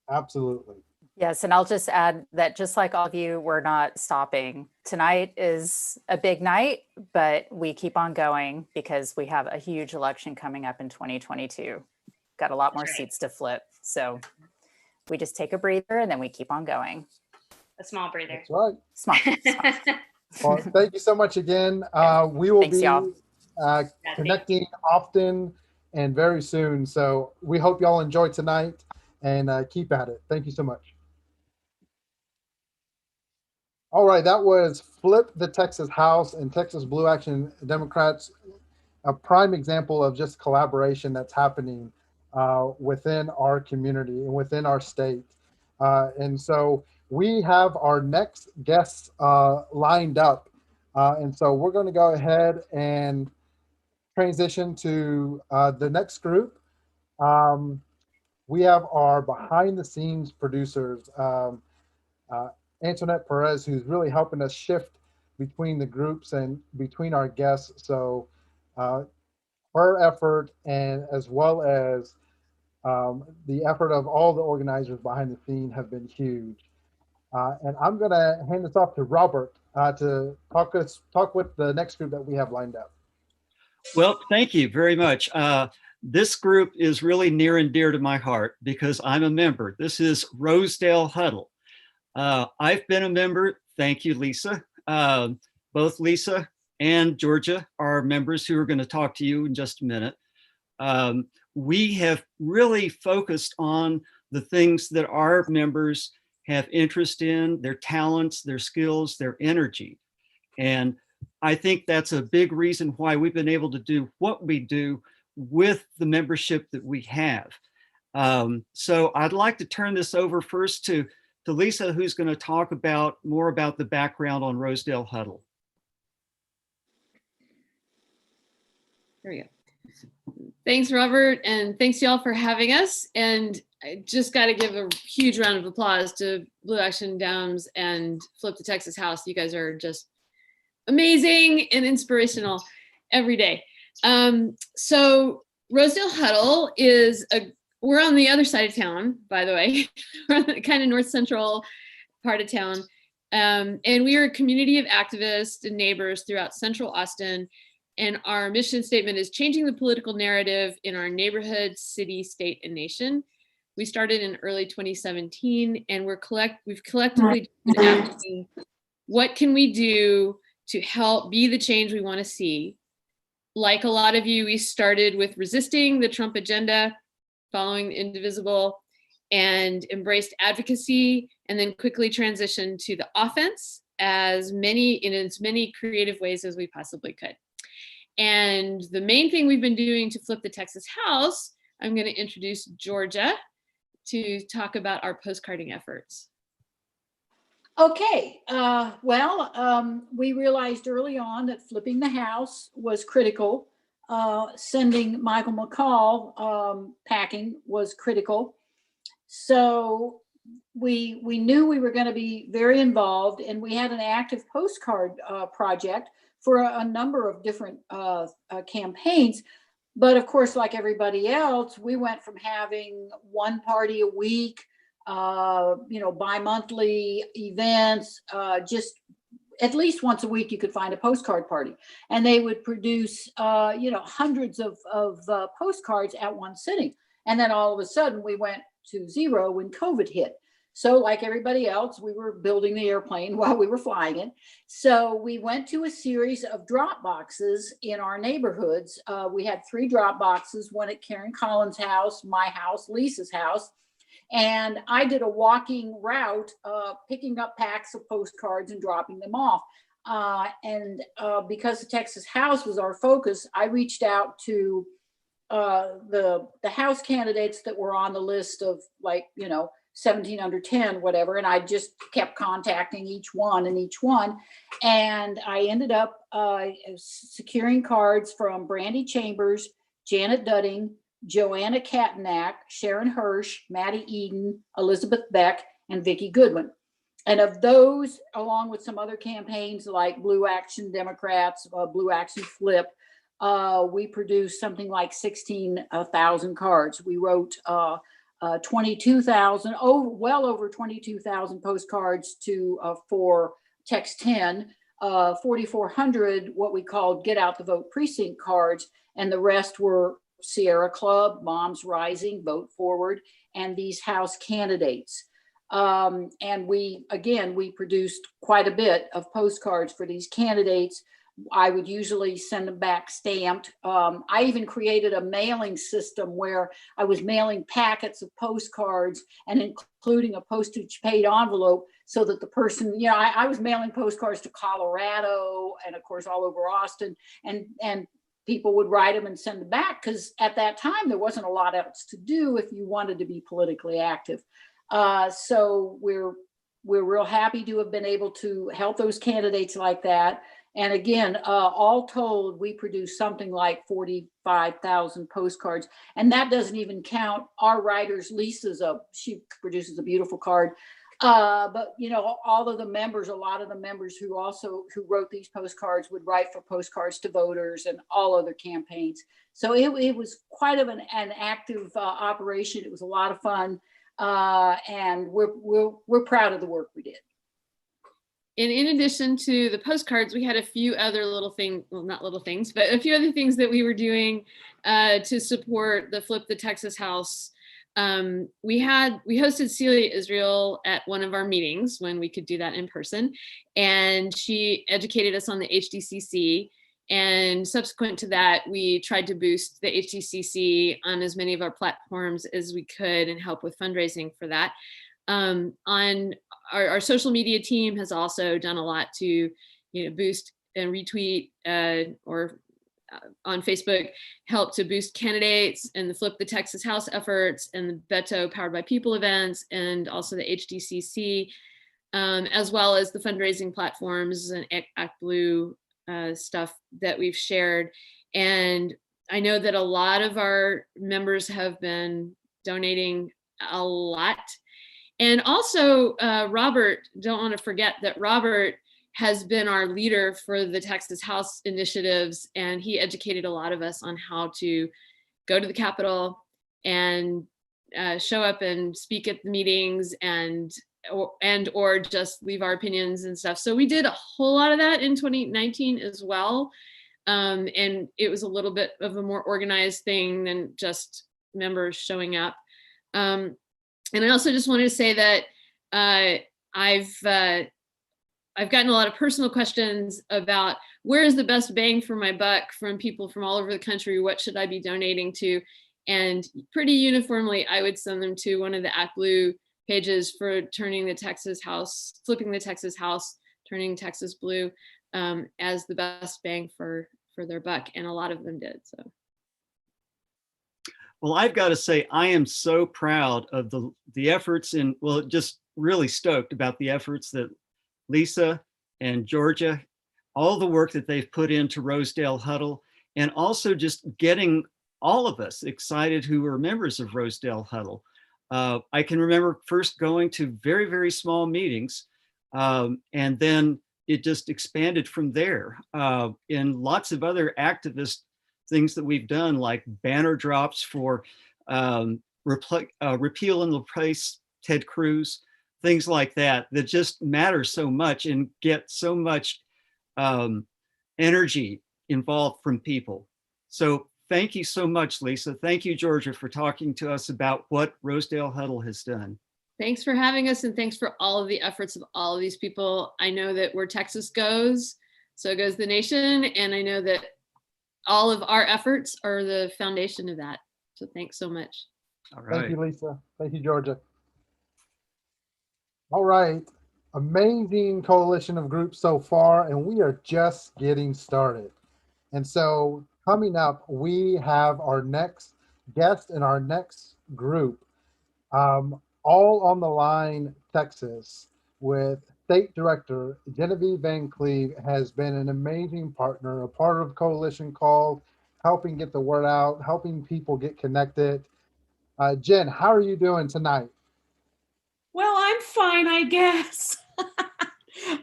Absolutely. Yes, and I'll just add that just like all of you, we're not stopping. Tonight is a big night, but we keep on going because we have a huge election coming up in 2022. Got a lot more seats to flip. So we just take a breather and then we keep on going. A small breather. That's right. Small. Well, thank you so much again. We will Thanks, y'all. Connecting often and very soon. So we hope y'all enjoy tonight and keep at it. Thank you so much. All right, that was Flip the Texas House and Texas Blue Action Democrats, a prime example of just collaboration that's happening within our community and within our state. And so we have our next guests lined up. And so we're going to go ahead and transition to the next group. We have our behind the scenes producers, Antoinette Perez, who's really helping us shift between the groups and between our guests. So her effort, and as well as the effort of all the organizers behind the scene, have been huge. And I'm going to hand this off to Robert to talk with the next group that we have lined up. Well, thank you very much. This group is really near and dear to my heart because I'm a member. This is Rosedale Huddle. I've been a member. Thank you, Lisa. Both Lisa and Georgia are members who are going to talk to you in just a minute. We have really focused on the things that our members have interest in, their talents, their skills, their energy. And I think that's a big reason why we've been able to do what we do with the membership that we have. So I'd like to turn this over first to Lisa, who's going to talk more about the background on Rosedale Huddle. There we go. Thanks, Robert, and thanks y'all for having us. And I just got to give a huge round of applause to Blue Action Dems and Flip the Texas House. You guys are just amazing and inspirational every day. So Rosedale Huddle is we're on the other side of town, by the way. We're on the kind of north central part of town. And we are a community of activists and neighbors throughout central Austin. And our mission statement is changing the political narrative in our neighborhood, city, state, and nation. We started in early 2017, and we've collectively been asking, what can we do to help be the change we want to see? Like a lot of you, we started with resisting the Trump agenda, following the Indivisible, and embraced advocacy, and then quickly transitioned to the offense in as many creative ways as we possibly could. And the main thing we've been doing to flip the Texas House, I'm going to introduce Georgia to talk about our postcarding efforts. Okay, we realized early on that flipping the house was critical. Sending Michael McCall packing was critical. So we knew we were going to be very involved, and we had an active postcard project for a number of different campaigns. But of course, like everybody else, we went from having one party a week, bi-monthly events, just at least once a week you could find a postcard party, and they would produce hundreds of postcards at one sitting. And then all of a sudden we went to zero when COVID hit. So like everybody else, we were building the airplane while we were flying it. So we went to a series of drop boxes in our neighborhoods. We had 3 drop boxes, one at Karen Collins' house, my house, Lisa's house. And I did a walking route, picking up packs of postcards and dropping them off. Because the Texas House was our focus, I reached out to the House candidates that were on the list of, like, 17 under 10, whatever. And I just kept contacting each one. And I ended up securing cards from Brandy Chambers, Janet Dudding, Joanna Katnack, Sharon Hirsch, Maddie Eden, Elizabeth Beck, and Vicki Goodwin. And of those, along with some other campaigns like Blue Action Democrats, Blue Action Flip, we produced something like 16,000 cards. We wrote 22,000, well over 22,000 postcards for Text 10, 4,400 what we called Get Out the Vote precinct cards, and the rest were Sierra Club, Moms Rising, Vote Forward, and these House candidates. And we produced quite a bit of postcards for these candidates. I would usually send them back stamped. I even created a mailing system where I was mailing packets of postcards and including a postage paid envelope so that the person, I was mailing postcards to Colorado and of course all over Austin, and people would write them and send them back, because at that time there wasn't a lot else to do if you wanted to be politically active. So we're real happy to have been able to help those candidates like that. And again, all told, we produced something like 45,000 postcards. And that doesn't even count our writers. She produces a beautiful card. But all of the members, a lot of the members who wrote these postcards would write for Postcards to Voters and all other campaigns. So it was quite of an active operation. It was a lot of fun. And we're proud of the work we did. And in addition to the postcards, we had a few other little things, well, not little things, but a few other things that we were doing to support the Flip the Texas House. We hosted Celia Israel at one of our meetings when we could do that in person, and she educated us on the HDCC. And subsequent to that, we tried to boost the HDCC on as many of our platforms as we could and help with fundraising for that. On our social media team has also done a lot to boost and retweet or on Facebook, help to boost candidates and the Flip the Texas House efforts and the Beto Powered by People events, and also the HDCC, as well as the fundraising platforms and Act Blue stuff that we've shared. And I know that a lot of our members have been donating a lot. And also, Robert, don't want to forget that Robert has been our leader for the Texas House initiatives, and he educated a lot of us on how to go to the Capitol and show up and speak at the meetings or just leave our opinions and stuff. So we did a whole lot of that in 2019 as well. And it was a little bit of a more organized thing than just members showing up. And I also just wanted to say that I've gotten a lot of personal questions about where is the best bang for my buck from people from all over the country. What should I be donating to? And pretty uniformly, I would send them to one of the Act Blue pages for turning the Texas House, flipping the Texas House, turning Texas blue as the best bang for their buck. And a lot of them did. So. Well, I've got to say, I am so proud of the efforts just really stoked about the efforts that Lisa and Georgia, all the work that they've put into Rosedale Huddle, and also just getting all of us excited who are members of Rosedale Huddle. I can remember first going to very, very small meetings, and then it just expanded from there in lots of other activist things that we've done, like banner drops for repeal and replace Ted Cruz, things like that just matter so much and get so much energy involved from people. So thank you so much, Lisa. Thank you, Georgia, for talking to us about what Rosedale Huddle has done. Thanks for having us, and thanks for all of the efforts of all of these people. I know that where Texas goes, so goes the nation, and I know that all of our efforts are the foundation of that. So thanks so much. All right. Thank you, Lisa. Thank you, Georgia. All right. Amazing coalition of groups so far, and we are just getting started. And so coming up, we have our next guest in our next group, all on the line, Texas, with State Director Genevieve Van Cleve has been an amazing partner, a part of Coalition Call, helping get the word out, helping people get connected. Jen, how are you doing tonight? Well, I'm fine, I guess.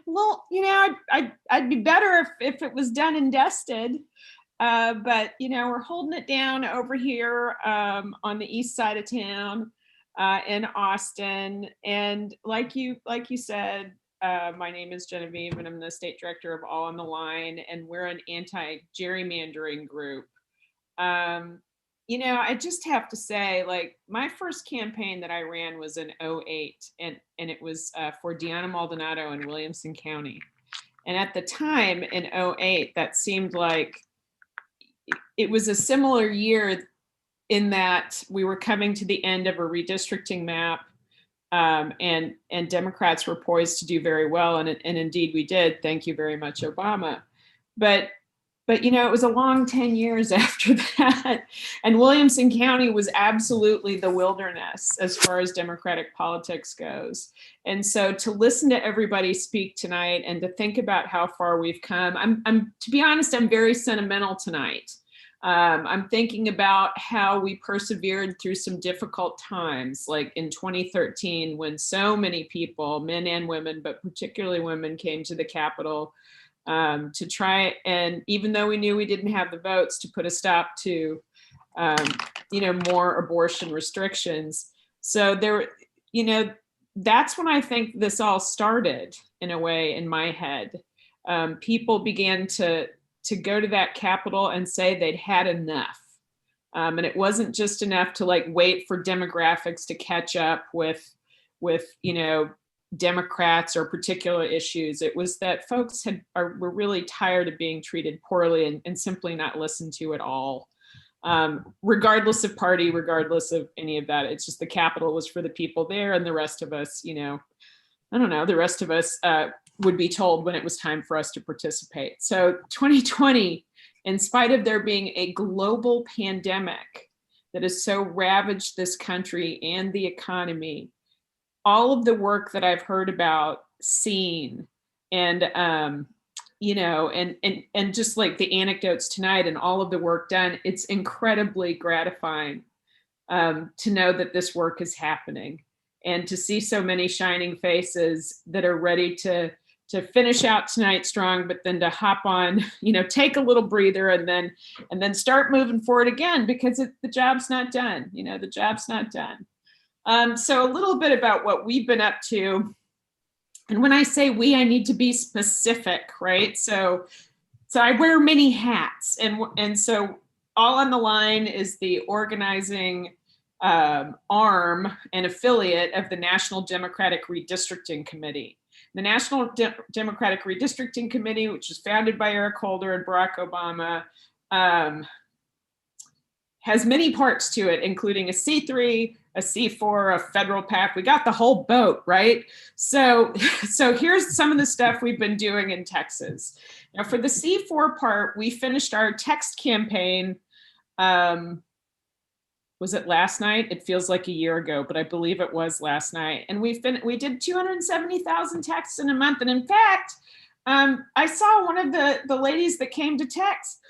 Well, I'd be better if it was done and dusted. But we're holding it down over here on the east side of town in Austin. And like you said, my name is Genevieve, and I'm the state director of All on the Line, and we're an anti-gerrymandering group. I just have to say, like, my first campaign that I ran was in 2008, and it was for Deanna Maldonado in Williamson County. And at the time in 2008, that seemed like it was a similar year in that we were coming to the end of a redistricting map, and Democrats were poised to do very well, and indeed we did. Thank you very much, Obama. But it was a long 10 years after that, and Williamson County was absolutely the wilderness as far as Democratic politics goes. And so to listen to everybody speak tonight and to think about how far we've come, I'm to be honest, I'm very sentimental tonight. I'm thinking about how we persevered through some difficult times, like in 2013, when so many people, men and women, but particularly women, came to the Capitol to try, and even though we knew we didn't have the votes, to put a stop to, more abortion restrictions. So there, that's when I think this all started, in a way, in my head. People began to go to that Capitol and say they'd had enough. And it wasn't just enough to wait for demographics to catch up with Democrats or particular issues. It was that folks were really tired of being treated poorly and simply not listened to at all. Regardless of party, regardless of any of that. It's just the Capitol was for the people there, and the rest of us, the rest of us would be told when it was time for us to participate. So 2020, in spite of there being a global pandemic that has so ravaged this country and the economy, all of the work that I've heard about, seen, and and just like the anecdotes tonight and all of the work done, it's incredibly gratifying to know that this work is happening, and to see so many shining faces that are ready to finish out tonight strong, but then to hop on, take a little breather and then start moving forward again, because the job's not done. The job's not done. So a little bit about what we've been up to. And when I say we, I need to be specific, right? So I wear many hats. And so All on the Line is the organizing arm and affiliate of the National Democratic Redistricting Committee. The National Democratic Redistricting Committee, which was founded by Eric Holder and Barack Obama, has many parts to it, including a C3, a C4, a federal PAC. We got the whole boat, right? So here's some of the stuff we've been doing in Texas. Now, for the C4 part, we finished our text campaign. Was it last night? It feels like a year ago, but I believe it was last night. And we did 270,000 texts in a month. And in fact, I saw one of the ladies that came to text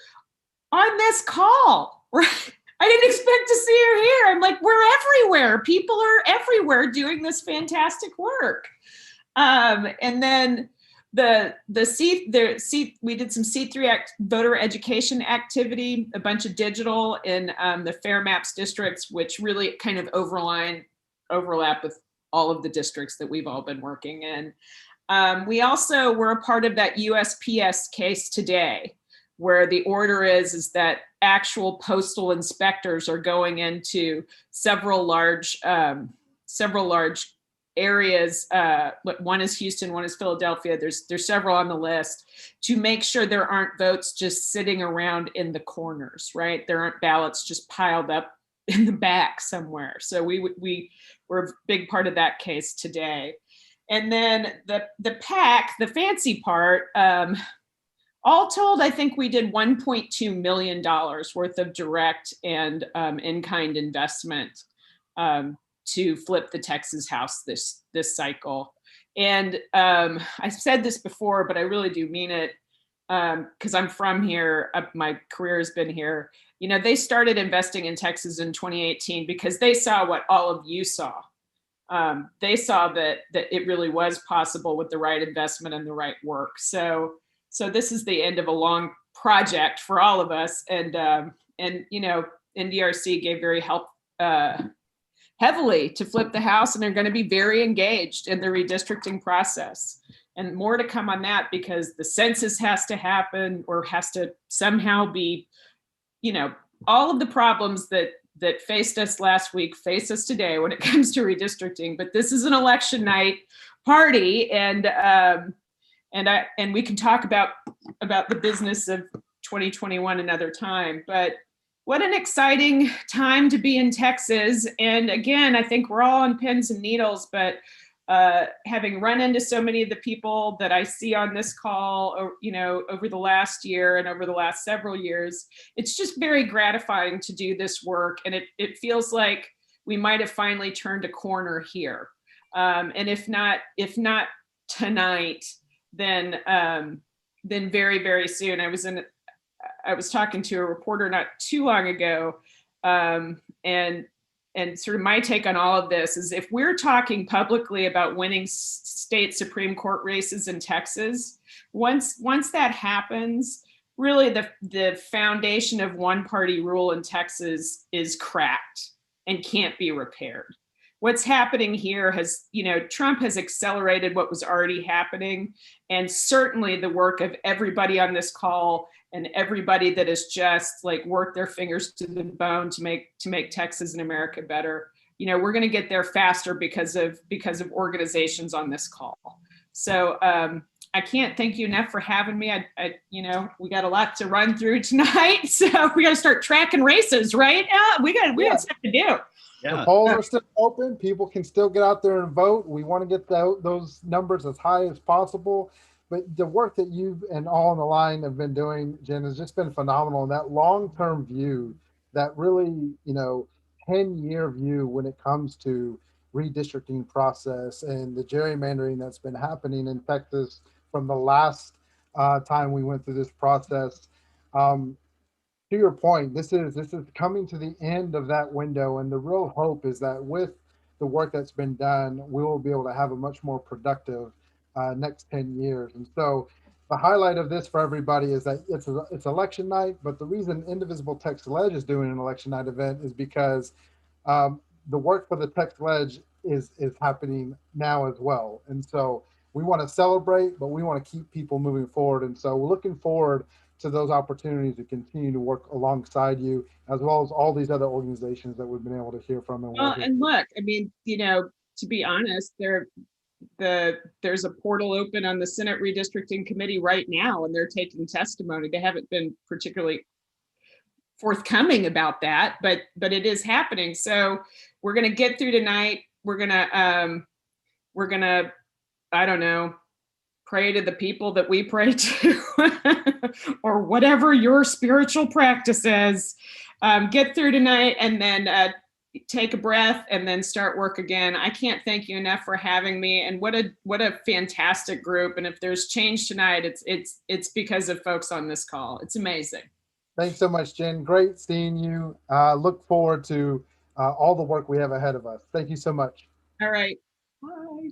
on this call, right? I didn't expect to see her here. I'm like, we're everywhere. People are everywhere doing this fantastic work. And then we did some C3 voter education activity, a bunch of digital in the Fair Maps districts, which really kind of overlap with all of the districts that we've all been working in. We also were a part of that USPS case today, where the order is that actual postal inspectors are going into several large areas. One is Houston, one is Philadelphia. There's several on the list, to make sure there aren't votes just sitting around in the corners, right? There aren't ballots just piled up in the back somewhere. So we were a big part of that case today. And then the PAC, the fancy part, all told, I think we did $1.2 million worth of direct and in-kind investment to flip the Texas house this cycle. And I've said this before, but I really do mean it, because I'm from here. My career has been here. You know, they started investing in Texas in 2018 because they saw what all of you saw. They saw that it really was possible with the right investment and the right work. So this is the end of a long project for all of us. And you know, NDRC gave very heavily to flip the house, and they're going to be very engaged in the redistricting process. And more to come on that, because the census has to happen, or has to somehow be, you know, all of the problems that faced us last week face us today when it comes to redistricting. But this is an election night party, and we can talk about the business of 2021 another time. But what an exciting time to be in Texas. And again, I think we're all on pins and needles, but having run into so many of the people that I see on this call, or, you know, over the last year and over the last several years, it's just very gratifying to do this work. And it feels like we might have finally turned a corner here. And if not tonight, then very, very soon. I was talking to a reporter not too long ago, and sort of my take on all of this is, if we're talking publicly about winning state Supreme Court races in Texas, once that happens, really the foundation of one-party rule in Texas is cracked and can't be repaired. What's happening here has, you know, Trump has accelerated what was already happening, and certainly the work of everybody on this call and everybody that has just like worked their fingers to the bone to make Texas and America better. You know, we're going to get there faster because of organizations on this call. So I can't thank you enough for having me. I you know, we got a lot to run through tonight, so we got to start tracking races, right? We got stuff to do. Yeah. The polls are still open. People can still get out there and vote. We want to get those numbers as high as possible. But the work that you and all on the line have been doing, Jen, has just been phenomenal. And that long-term view, that really, you know, 10-year view when it comes to redistricting process and the gerrymandering that's been happening in Texas from the last time we went through this process. To your point, this is coming to the end of that window, and the real hope is that with the work that's been done, we will be able to have a much more productive next 10 years. And so the highlight of this for everybody is that it's election night, but the reason Indivisible TX Lege is doing an election night event is because the work for the TX Lege is happening now as well. And so we want to celebrate, but we want to keep people moving forward. And so we're looking forward to those opportunities to continue to work alongside you, as well as all these other organizations that we've been able to hear from. And look, I mean, you know, to be honest, there's a portal open on the Senate Redistricting Committee right now, and they're taking testimony. They haven't been particularly forthcoming about that, but it is happening. So we're going to get through tonight. We're going to, I don't know, pray to the people that we pray to, or whatever your spiritual practice is. Get through tonight, and then take a breath, and then start work again. I can't thank you enough for having me, and what a fantastic group. And if there's change tonight, it's because of folks on this call. It's amazing. Thanks so much, Jen. Great seeing you. Look forward to all the work we have ahead of us. Thank you so much. All right. Bye.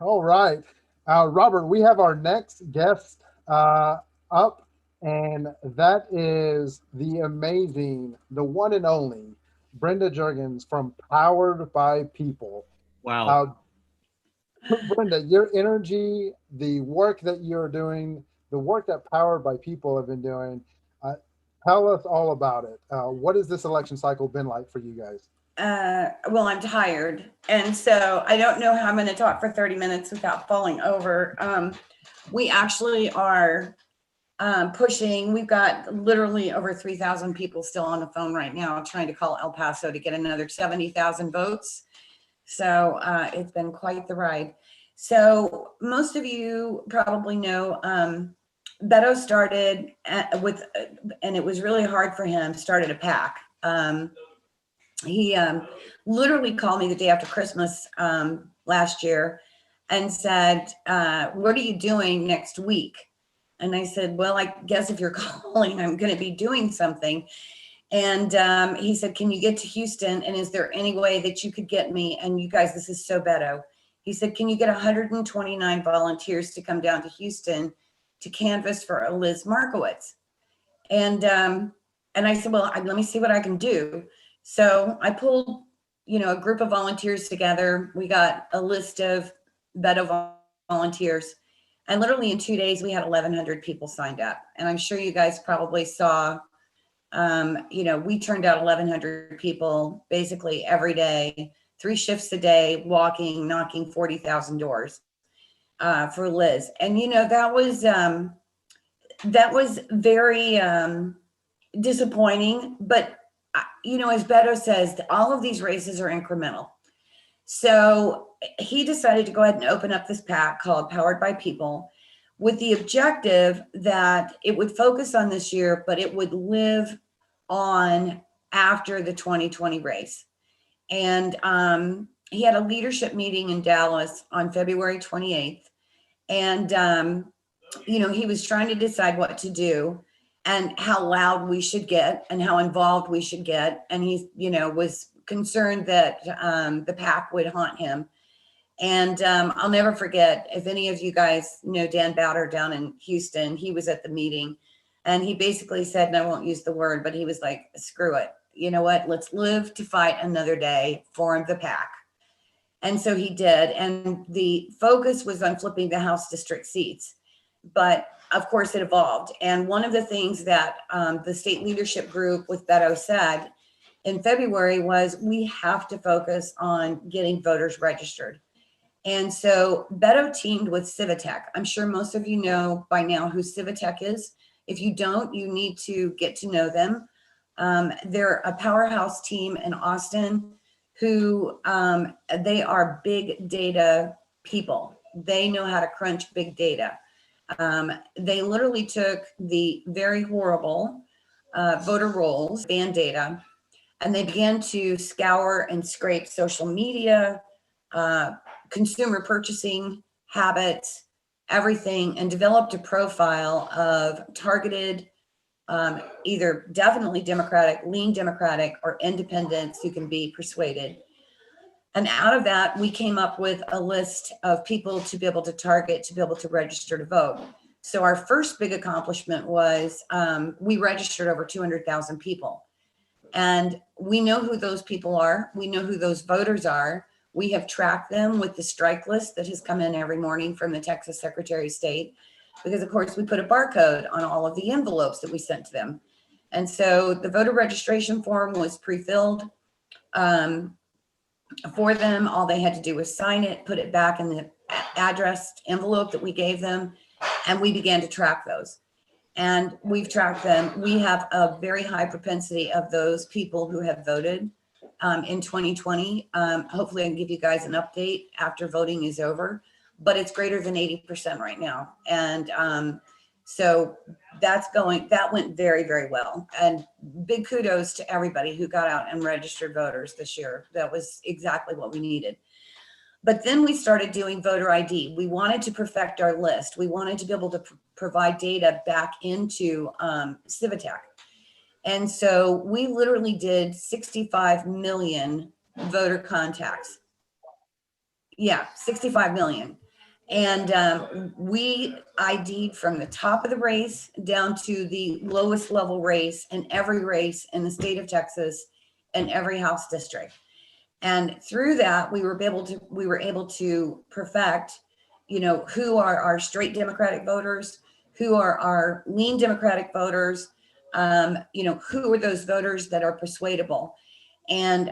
All right. Robert, we have our next guest up, and that is the amazing, the one and only Brenda Juergens from Powered by People. Wow. Brenda, your energy, the work that you're doing, the work that Powered by People have been doing, tell us all about it. What has this election cycle been like for you guys? Well, I'm tired, and so I don't know how I'm going to talk for 30 minutes without falling over. We actually are pushing. We've got literally over 3,000 people still on the phone right now trying to call El Paso to get another 70,000 votes. So it's been quite the ride. So most of you probably know Beto started and it was really hard for him, started a PAC. He literally called me the day after Christmas last year and said, what are you doing next week? And I said, well, I guess if you're calling, I'm going to be doing something. And he said, can you get to Houston? And is there any way that you could get me? And you guys, this is so Beto. He said, can you get 129 volunteers to come down to Houston to canvass for Liz Markowitz? And I said, well, let me see what I can do. So I pulled, a group of volunteers together. We got a list of Beto volunteers. And literally in 2 days, we had 1,100 people signed up. And I'm sure you guys probably saw, we turned out 1,100 people basically every day, 3 shifts a day, walking, knocking 40,000 doors for Liz. And, that was very disappointing. But, as Beto says, all of these races are incremental. So he decided to go ahead and open up this PAC called Powered by People with the objective that it would focus on this year, but it would live on after the 2020 race. And he had a leadership meeting in Dallas on February 28th. And, he was trying to decide what to do and how loud we should get and how involved we should get. And he, was concerned that the PAC would haunt him. And I'll never forget, if any of you guys know Dan Bowder down in Houston, he was at the meeting and he basically said, and I won't use the word, but he was like, screw it. You know what? Let's live to fight another day for the PAC. And so he did. And the focus was on flipping the House district seats. But of course it evolved. And one of the things that the state leadership group with Beto said in February was, we have to focus on getting voters registered. And so Beto teamed with Civitech. I'm sure most of you know by now who Civitech is. If you don't, you need to get to know them. They're a powerhouse team in Austin who they are big data people. They know how to crunch big data. They literally took the very horrible voter rolls, band data, and they began to scour and scrape social media, consumer purchasing habits, everything, and developed a profile of targeted, either definitely Democratic, lean Democratic, or independents who can be persuaded. And out of that, we came up with a list of people to be able to target, to be able to register to vote. So our first big accomplishment was we registered over 200,000 people. And we know who those people are. We know who those voters are. We have tracked them with the strike list that has come in every morning from the Texas Secretary of State, because of course we put a barcode on all of the envelopes that we sent to them. And so the voter registration form was pre-filled for them. All they had to do was sign it, put it back in the addressed envelope that we gave them, and we began to track those. And we've tracked them. We have a very high propensity of those people who have voted in 2020. Hopefully I can give you guys an update after voting is over, but it's greater than 80% right now. And so that went very, very well. And big kudos to everybody who got out and registered voters this year. That was exactly what we needed. But then we started doing voter ID. We wanted to perfect our list. We wanted to be able to provide data back into Civitech. And so we literally did 65 million voter contacts. Yeah, 65 million. And we ID'd from the top of the race down to the lowest level race in every race in the state of Texas and every House district. And through that, we were able to perfect, who are our straight Democratic voters, who are our lean Democratic voters, who are those voters that are persuadable. And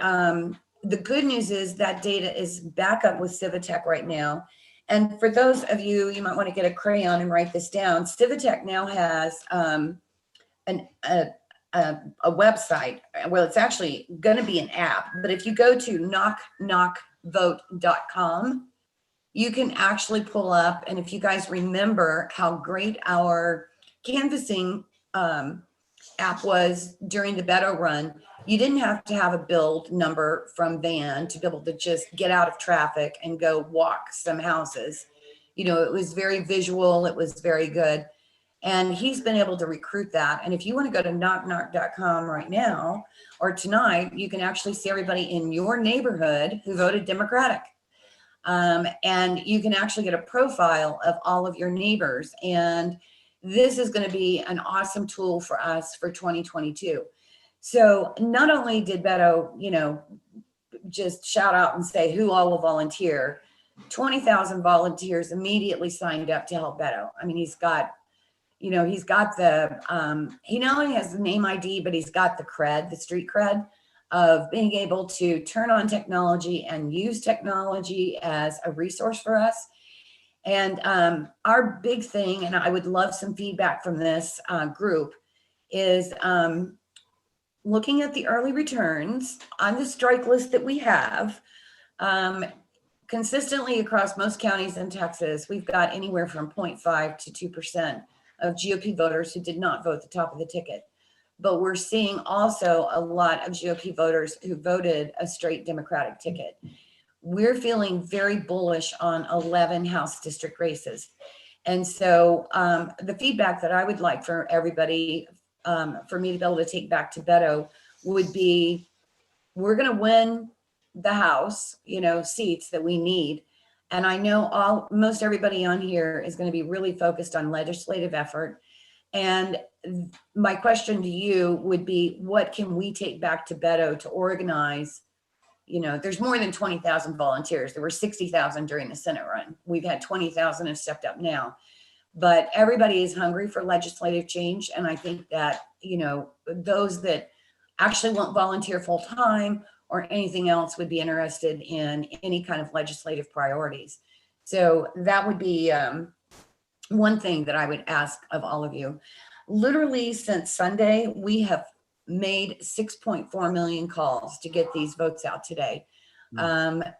the good news is that data is back up with Civitech right now. And for those of you, you might want to get a crayon and write this down. Civitech now has a website. Well, it's actually going to be an app, but if you go to knockknockvote.com, you can actually pull up. And if you guys remember how great our canvassing app was during the Beto run, you didn't have to have a build number from van to be able to just get out of traffic and go walk some houses. You know, it was very visual. It was very good. And he's been able to recruit that. And if you want to go to knockknock.com right now or tonight, you can actually see everybody in your neighborhood who voted Democratic. And you can actually get a profile of all of your neighbors. And this is going to be an awesome tool for us for 2022. So not only did Beto, you know, just shout out and say who all will volunteer, 20,000 volunteers immediately signed up to help Beto. I mean, he's got, you know, he's got the, he not only has the name ID, but he's got the cred, the street cred of being able to turn on technology and use technology as a resource for us. And our big thing, and I would love some feedback from this group, is looking at the early returns on the strike list that we have. Consistently across most counties in Texas, we've got anywhere from 0.5 to 2% of GOP voters who did not vote the top of the ticket. But we're seeing also a lot of GOP voters who voted a straight Democratic ticket. We're feeling very bullish on 11 House district races. And so the feedback that I would like for everybody, for me to be able to take back to Beto would be, we're going to win the House, you know, seats that we need. And I know most everybody on here is going to be really focused on legislative effort. And my question to you would be, what can we take back to Beto to organize? You know, there's more than 20,000 volunteers. There were 60,000 during the Senate run. We've had 20,000 have stepped up now. But everybody is hungry for legislative change. And I think that, you know, those that actually won't volunteer full time or anything else would be interested in any kind of legislative priorities. So that would be one thing that I would ask of all of you. Literally since Sunday, we have made 6.4 million calls to get these votes out today.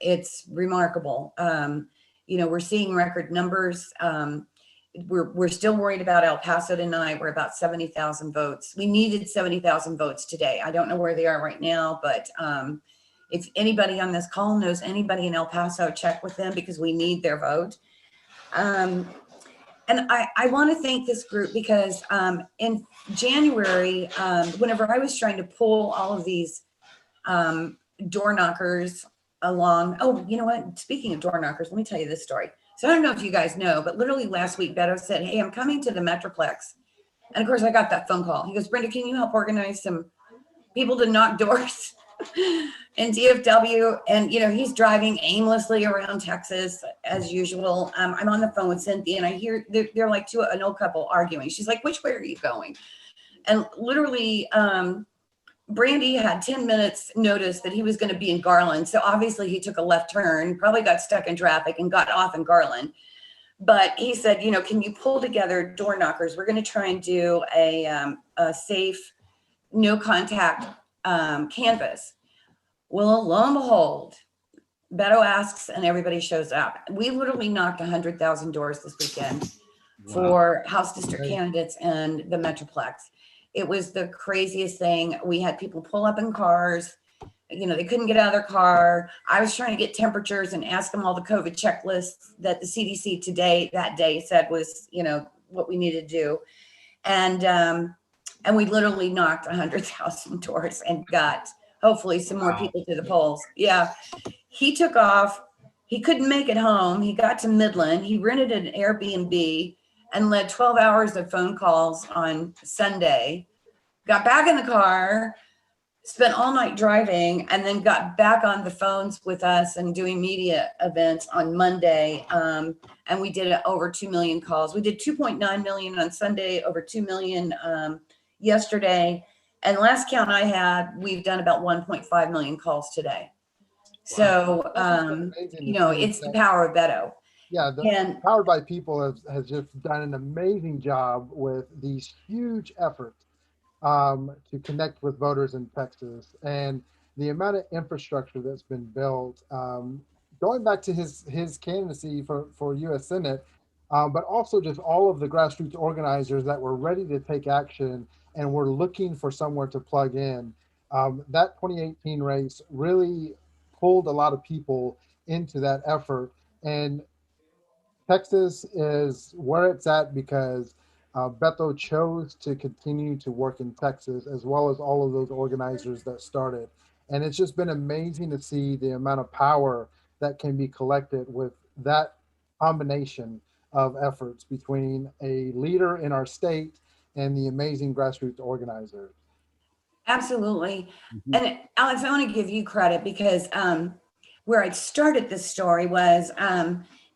It's remarkable. You know, we're seeing record numbers. We're still worried about El Paso tonight. We're about 70,000 votes. We needed 70,000 votes today. I don't know where they are right now, but if anybody on this call knows anybody in El Paso, check with them because we need their vote. And I want to thank this group because in January, whenever I was trying to pull all of these door knockers along, oh, you know what? Speaking of door knockers, let me tell you this story. So I don't know if you guys know, but literally last week, Beto said, hey, I'm coming to the Metroplex. And of course, I got that phone call. He goes, Brenda, can you help organize some people to knock doors in DFW? And, you know, he's driving aimlessly around Texas as usual. I'm on the phone with Cynthia and I hear they're like an old couple arguing. She's like, which way are you going? And literally, Brandy had 10 minutes notice that he was going to be in Garland. So obviously he took a left turn, probably got stuck in traffic and got off in Garland. But he said, you know, can you pull together door knockers? We're going to try and do a safe, no contact canvas. Well, lo and behold, Beto asks and everybody shows up. We literally knocked 100,000 doors this weekend for House district candidates and the Metroplex. It was the craziest thing. We had people pull up in cars. You know, they couldn't get out of their car. I was trying to get temperatures and ask them all the COVID checklists that the CDC that day said was, you know, what we needed to do. And we literally knocked 100,000 doors and got hopefully some more people to the polls. Yeah. He took off. He couldn't make it home. He got to Midland. He rented an Airbnb and led 12 hours of phone calls on Sunday, got back in the car, spent all night driving, and then got back on the phones with us and doing media events on Monday. And we did over 2 million calls. We did 2.9 million on Sunday, over 2 million yesterday. And last count I had, we've done about 1.5 million calls today. So, you know, it's the power of Beto. Yeah, Powered by People has just done an amazing job with these huge efforts to connect with voters in Texas, and the amount of infrastructure that's been built. Going back to his candidacy for U.S. Senate, but also just all of the grassroots organizers that were ready to take action and were looking for somewhere to plug in. That 2018 race really pulled a lot of people into that effort. And Texas is where it's at because Beto chose to continue to work in Texas, as well as all of those organizers that started. And it's just been amazing to see the amount of power that can be collected with that combination of efforts between a leader in our state and the amazing grassroots organizers. Absolutely. And Alex, I want to give you credit because where I started this story was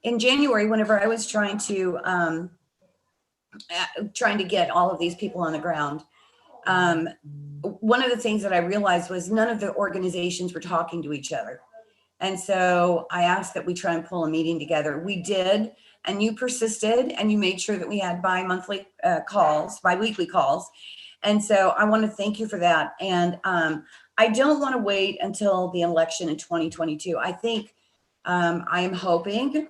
in January, whenever I was trying to get all of these people on the ground. One of the things that I realized was none of the organizations were talking to each other. And so I asked that we try and pull a meeting together. We did, and you persisted, and you made sure that we had bi-weekly calls. And so I want to thank you for that. And I don't want to wait until the election in 2022. I think I am hoping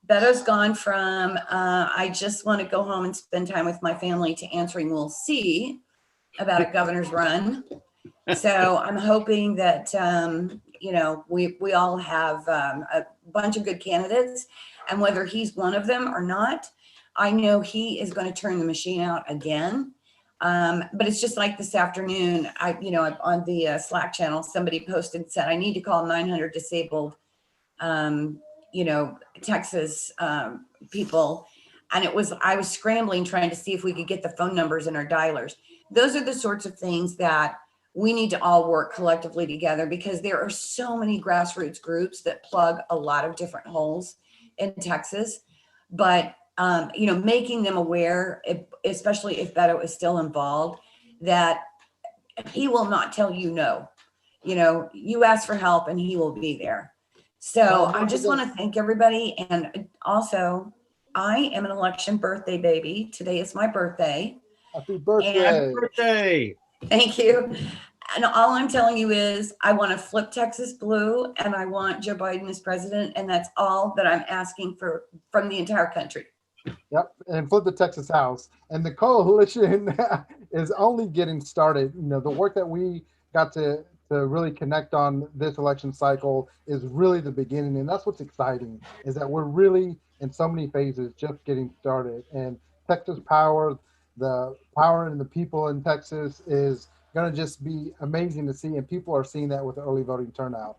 Beto's gone from I just want to go home and spend time with my family to answering we'll see about a governor's run. So I'm hoping that we all have a bunch of good candidates, and whether he's one of them or not, I know he is going to turn the machine out again. But it's just like this afternoon, on the Slack channel, somebody posted and said, I need to call 900 disabled, Texas people. And I was scrambling, trying to see if we could get the phone numbers in our dialers. Those are the sorts of things that we need to all work collectively together, because there are so many grassroots groups that plug a lot of different holes in Texas. But making them aware, especially if Beto is still involved, that he will not tell you no. You ask for help and he will be there. So I just want to thank everybody. And also, I am an election birthday baby. Today is my birthday. Happy birthday. Happy birthday. Thank you. And all I'm telling you is I want to flip Texas blue, and I want Joe Biden as president. And that's all that I'm asking for from the entire country. Yep, and flip the Texas House. And the coalition is only getting started. The work that we got to really connect on this election cycle is really the beginning. And that's what's exciting, is that we're really in so many phases just getting started. And Texas Power, the power in the people in Texas is going to just be amazing to see. And people are seeing that with the early voting turnout.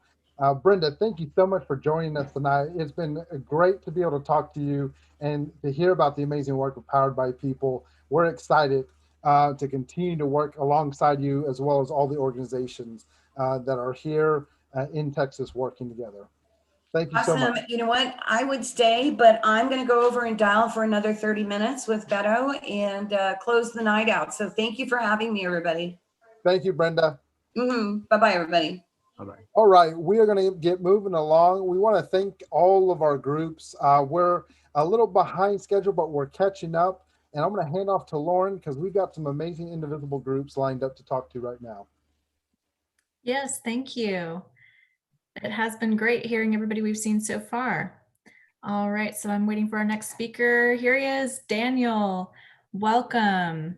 Brenda, thank you so much for joining us tonight. It's been great to be able to talk to you and to hear about the amazing work of Powered by People. We're excited to continue to work alongside you, as well as all the organizations that are here in Texas working together. Thank you so much. Awesome. You know what? I would stay, but I'm going to go over and dial for another 30 minutes with Beto and close the night out. So thank you for having me, everybody. Thank you, Brenda. Bye-bye, everybody. Bye-bye. All right, we are going to get moving along. We want to thank all of our groups. We're a little behind schedule, but we're catching up. And I'm going to hand off to Lauren, because we've got some amazing Indivisible groups lined up to talk to right now. Yes, thank you. It has been great hearing everybody we've seen so far. All right, so I'm waiting for our next speaker. Here he is, Daniel. Welcome.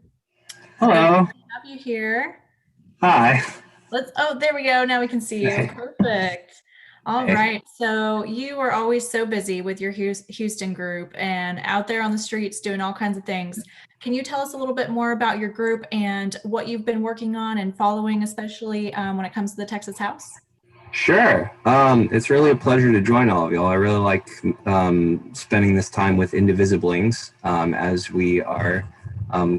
Hello. So have you here? Hi. There we go. Now we can see you. Perfect. All right. So you are always so busy with your Houston group and out there on the streets doing all kinds of things. Can you tell us a little bit more about your group and what you've been working on and following, especially when it comes to the Texas House? Sure. It's really a pleasure to join all of y'all. I really like spending this time with Indivisiblings as we are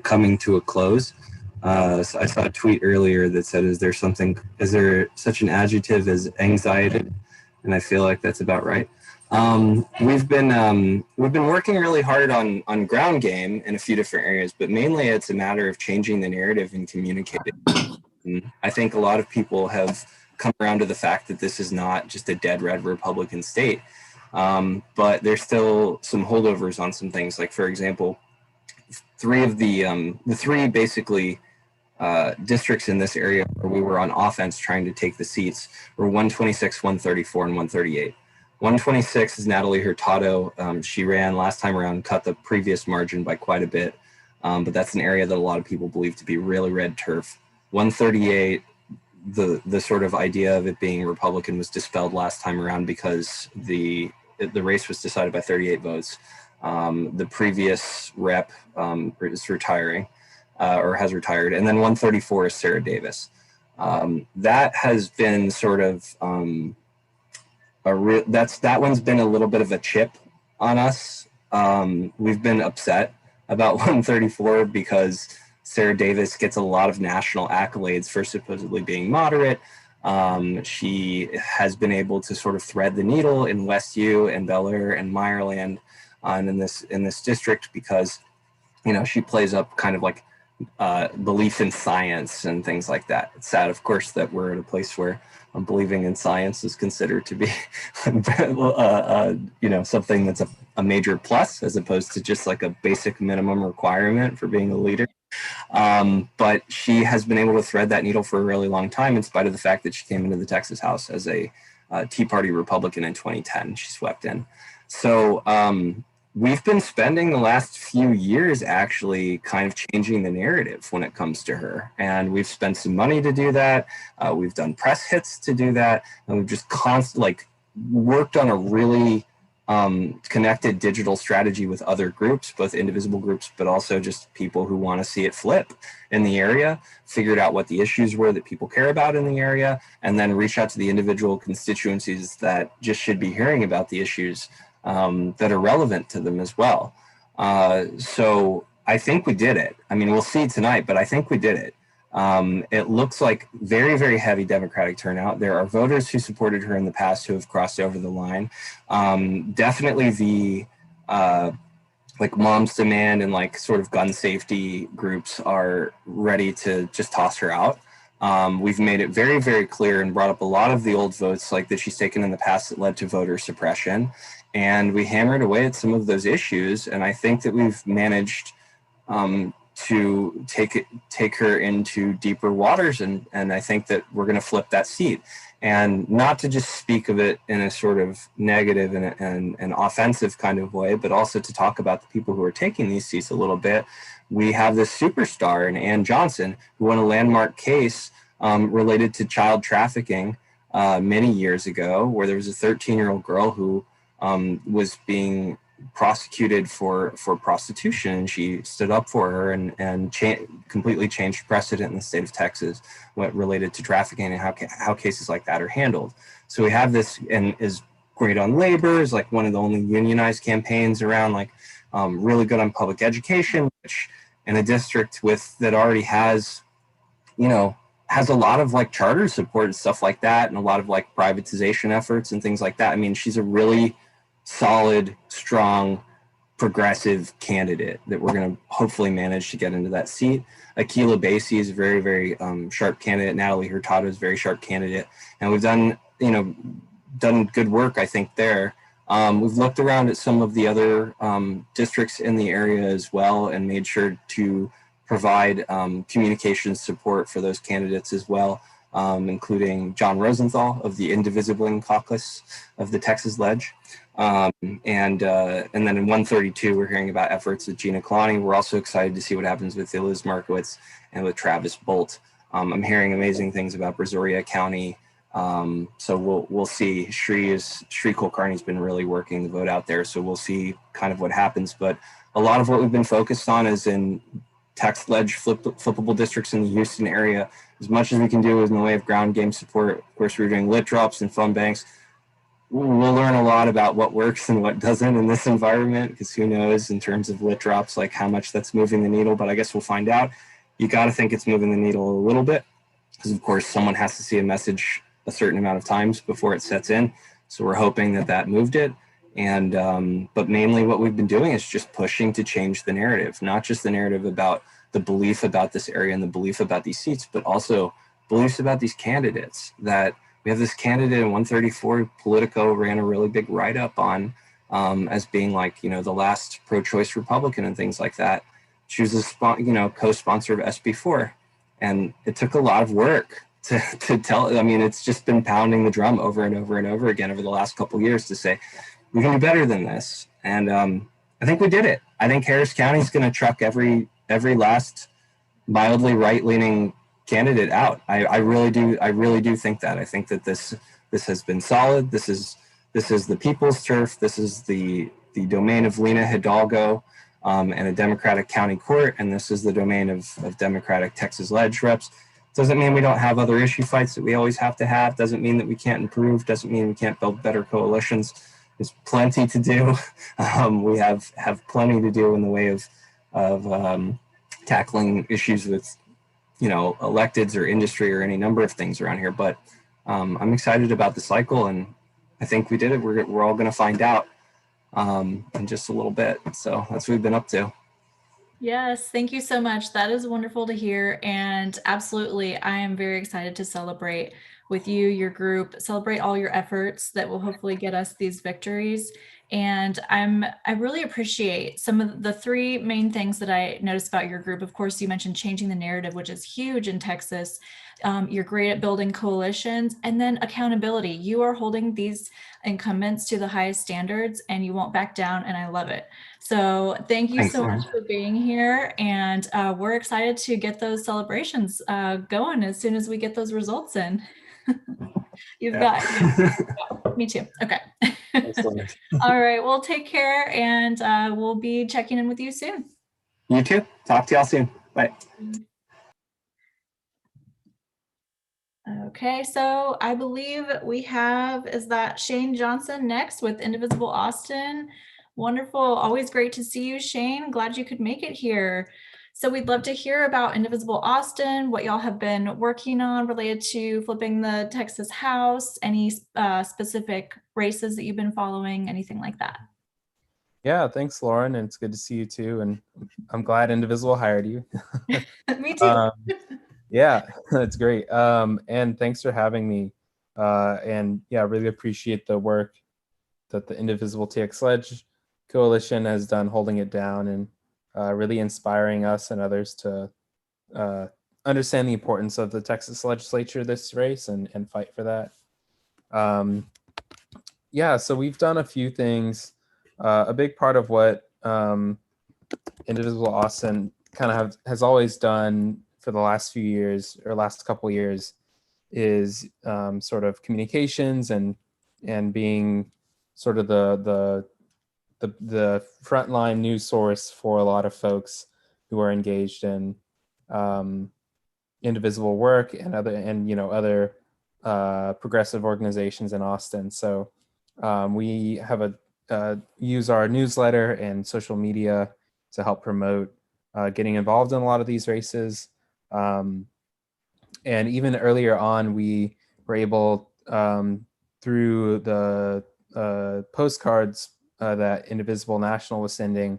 coming to a close. So I saw a tweet earlier that said, is there such an adjective as anxiety? And I feel like that's about right. We've been working really hard on ground game in a few different areas, but mainly it's a matter of changing the narrative and communicating. I think a lot of people have come around to the fact that this is not just a dead red Republican state, but there's still some holdovers on some things. Like, for example, three of the three basically districts in this area where we were on offense trying to take the seats were 126, 134, and 138. 126 is Natalie Hurtado. She ran last time around, cut the previous margin by quite a bit, but that's an area that a lot of people believe to be really red turf. 138, the sort of idea of it being Republican was dispelled last time around because the race was decided by 38 votes. The previous rep is retiring or has retired, and then 134 is Sarah Davis. That has been sort of that one's been a little bit of a chip on us. We've been upset about 134 because Sarah Davis gets a lot of national accolades for supposedly being moderate. She has been able to sort of thread the needle in West U and Bel Air and Meyerland and in this district because, you know, she plays up kind of like belief in science and things like that. It's sad, of course, that we're at a place where believing in science is considered to be, you know, something that's a major plus as opposed to just like a basic minimum requirement for being a leader. But she has been able to thread that needle for a really long time in spite of the fact that she came into the Texas House as a Tea Party Republican in 2010. She swept in. So we've been spending the last few years actually kind of changing the narrative when it comes to her. And we've spent some money to do that. We've done press hits to do that. And we've just constantly worked on a really connected digital strategy with other groups, both Indivisible groups, but also just people who want to see it flip in the area, figured out what the issues were that people care about in the area, and then reach out to the individual constituencies that just should be hearing about the issues that are relevant to them as well. So I think we did it. I mean, we'll see tonight, but I think we did it. It looks like very, very heavy Democratic turnout. There are voters who supported her in the past who have crossed over the line. Definitely the like Moms Demand and like sort of gun safety groups are ready to just toss her out. We've made it very, very clear and brought up a lot of the old votes like that she's taken in the past that led to voter suppression. And we hammered away at some of those issues. And I think that we've managed to take her into deeper waters. And I think that we're going to flip that seat. And not to just speak of it in a sort of negative and an offensive kind of way, but also to talk about the people who are taking these seats a little bit. We have this superstar in Ann Johnson who won a landmark case related to child trafficking many years ago, where there was a 13-year-old girl who was being prosecuted for prostitution, and she stood up for her and completely changed precedent in the state of Texas what related to trafficking and how cases like that are handled. So we have this, and is great on labor, is like one of the only unionized campaigns around, like really good on public education, which in a district that already has, you know, has a lot of like charter support and stuff like that, and a lot of like privatization efforts and things like that. I mean, she's a really solid, strong, progressive candidate that we're going to hopefully manage to get into that seat. Akila Basie is a very, very sharp candidate. Natalie Hurtado is a very sharp candidate. And we've done good work, I think, there. We've looked around at some of the other districts in the area as well and made sure to provide communications support for those candidates as well, including John Rosenthal of the Indivisible Caucus of the Texas Lege. And then in 132, we're hearing about efforts with Gina Kalani. We're also excited to see what happens with Liz Markowitz and with Travis Bolt. I'm hearing amazing things about Brazoria County. So we'll see. Shri Kulkarni's been really working the vote out there. So we'll see kind of what happens. But a lot of what we've been focused on is in tax ledge flippable districts in the Houston area. As much as we can do in the way of ground game support. Of course, we're doing lit drops and fund banks. We'll learn a lot about what works and what doesn't in this environment, because who knows in terms of lit drops, like how much that's moving the needle, but I guess we'll find out. You got to think it's moving the needle a little bit, because of course someone has to see a message a certain amount of times before it sets in. So we're hoping that moved it. And, but mainly what we've been doing is just pushing to change the narrative, not just the narrative about the belief about this area and the belief about these seats, but also beliefs about these candidates. That we have this candidate in 134, Politico ran a really big write-up on as being like, you know, the last pro-choice Republican and things like that. She was a co-sponsor of SB4. And it took a lot of work to tell. I mean, it's just been pounding the drum over and over and over again over the last couple of years to say we can do better than this. And I think we did it. I think Harris County is going to truck every last mildly right-leaning candidate out. I really do think that. I think that this has been solid. This is the people's turf. This is the domain of Lena Hidalgo and a Democratic county court, and this is the domain of Democratic Texas Lege reps. Doesn't mean we don't have other issue fights that we always have to have. Doesn't mean that we can't improve. Doesn't mean we can't build better coalitions. There's plenty to do. We have plenty to do in the way of tackling issues with, electeds or industry or any number of things around here. But I'm excited about the cycle, and I think we did it. We're all going to find out in just a little bit. So that's what we've been up to. Yes, thank you so much. That is wonderful to hear. And absolutely, I am very excited to celebrate with you, your group, celebrate all your efforts that will hopefully get us these victories. And I really appreciate some of the three main things that I noticed about your group. Of course, you mentioned changing the narrative, which is huge in Texas. You're great at building coalitions, and then accountability. You are holding these incumbents to the highest standards, and you won't back down, and I love it. So thank you Thanks, so Lauren. much for being here, and we're excited to get those celebrations going as soon as we get those results in. You've got me too. Okay. All right. Well, take care, and we'll be checking in with you soon. You too. Talk to y'all soon. Bye. Okay, so I believe we have, is that Shane Johnson next with Indivisible Austin? Wonderful. Always great to see you, Shane. Glad you could make it here. So we'd love to hear about Indivisible Austin, what y'all have been working on related to flipping the Texas House, any specific races that you've been following, anything like that. Yeah, thanks, Lauren. And it's good to see you too. And I'm glad Indivisible hired you. Me too. Yeah, that's great. And thanks for having me. And yeah, I really appreciate the work that the Indivisible TX Lege Coalition has done holding it down and really inspiring us and others to understand the importance of the Texas legislature this race and fight for that. Yeah, so we've done a few things. A big part of what Indivisible Austin kind of has always done for the last few years or last couple of years is sort of communications and being sort of the frontline news source for a lot of folks who are engaged in indivisible work and other progressive organizations in Austin. So we have use our newsletter and social media to help promote getting involved in a lot of these races. And even earlier on, we were able, through the postcards that Indivisible National was sending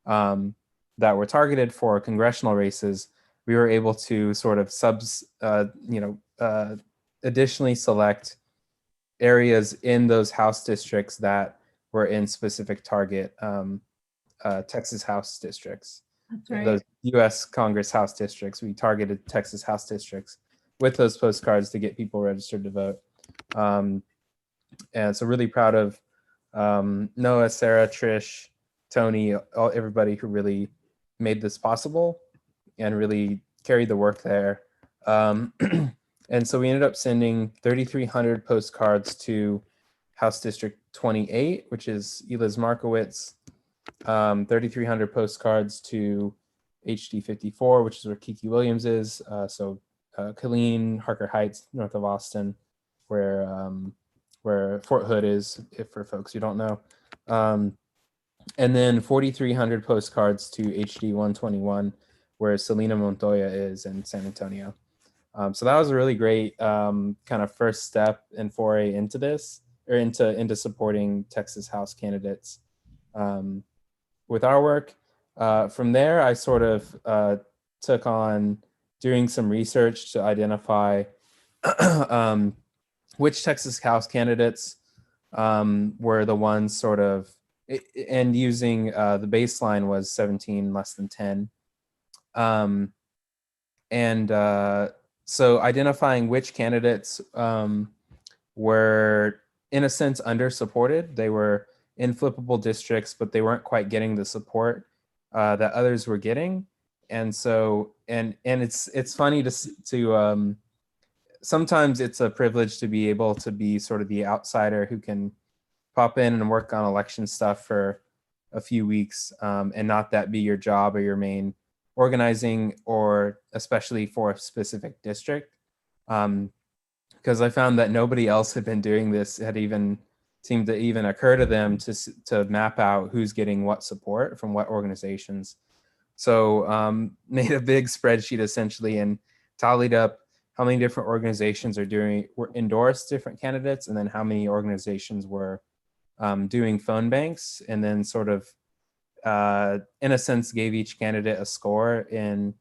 that were targeted for congressional races, we were able to sort of additionally select areas in those House districts that were in specific target Texas House districts. That's right. Those U.S. Congress House districts, we targeted Texas House districts with those postcards to get people registered to vote. And so really proud of Noah, Sarah, Trish, Tony, everybody who really made this possible and really carried the work there. And so we ended up sending 3,300 postcards to House District 28, which is Eliz Markowitz, 3,300 postcards to HD 54, which is where Kiki Williams is. Killeen, Harker Heights, north of Austin, where Fort Hood is, if for folks who don't know. And then 4,300 postcards to HD 121, where Selena Montoya is in San Antonio. So that was a really great kind of first step and foray into this, or into supporting Texas House candidates with our work. From there, I sort of took on doing some research to identify which Texas House candidates were the ones sort of, and using the baseline was 17 less than 10. So identifying which candidates were, in a sense, under-supported. They were in flippable districts, but they weren't quite getting the support that others were getting. And so, and it's funny to sometimes it's a privilege to be able to be sort of the outsider who can pop in and work on election stuff for a few weeks, and not that be your job or your main organizing, or especially for a specific district. Because I found that nobody else had been doing this, had even seemed to even occur to them to map out who's getting what support from what organizations. So made a big spreadsheet essentially and tallied up how many different organizations were endorsed different candidates, and then how many organizations were doing phone banks, and then sort of in a sense gave each candidate a score in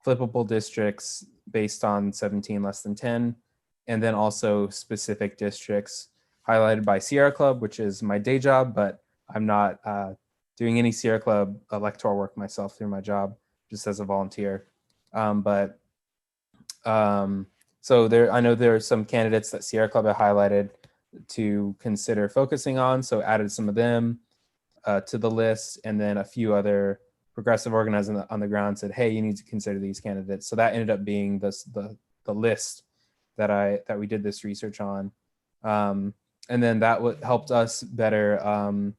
flippable districts based on 17 less than 10, and then also specific districts highlighted by Sierra Club, which is my day job, but I'm not doing any Sierra Club electoral work myself through my job, just as a volunteer. So I know there are some candidates that Sierra Club had highlighted to consider focusing on, so added some of them to the list, and then a few other progressive organizers on the ground said, hey, you need to consider these candidates. So that ended up being the list that we did this research on. And then that helped us better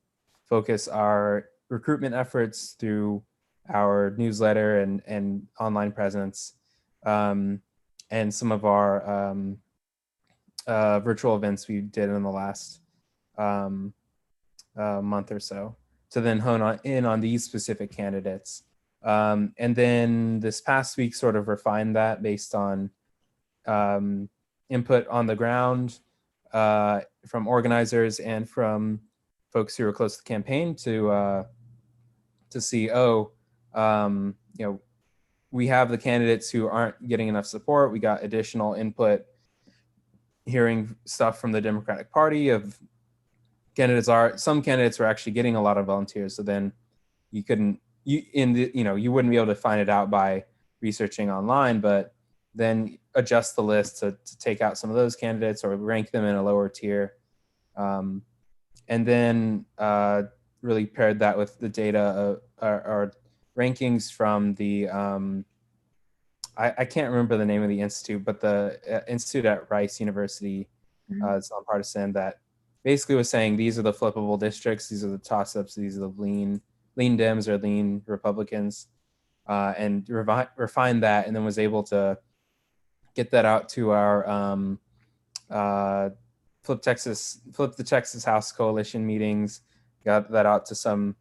focus our recruitment efforts through our newsletter and online presence, and some of our virtual events we did in the last month or so, to then hone in on these specific candidates. And then this past week sort of refined that based on input on the ground from organizers and from folks who were close to the campaign to see, we have the candidates who aren't getting enough support. We got additional input, hearing stuff from the Democratic Party of some candidates were actually getting a lot of volunteers. So then you wouldn't be able to find it out by researching online, but then adjust the list to take out some of those candidates or rank them in a lower tier. And then really paired that with the data or rankings from the, I can't remember the name of the institute, but the institute at Rice University, it's nonpartisan, that basically was saying these are the flippable districts, these are the toss-ups, these are the lean Dems or lean Republicans, and refine that, and then was able to get that out to our Flip the Texas House Coalition meetings, got that out to some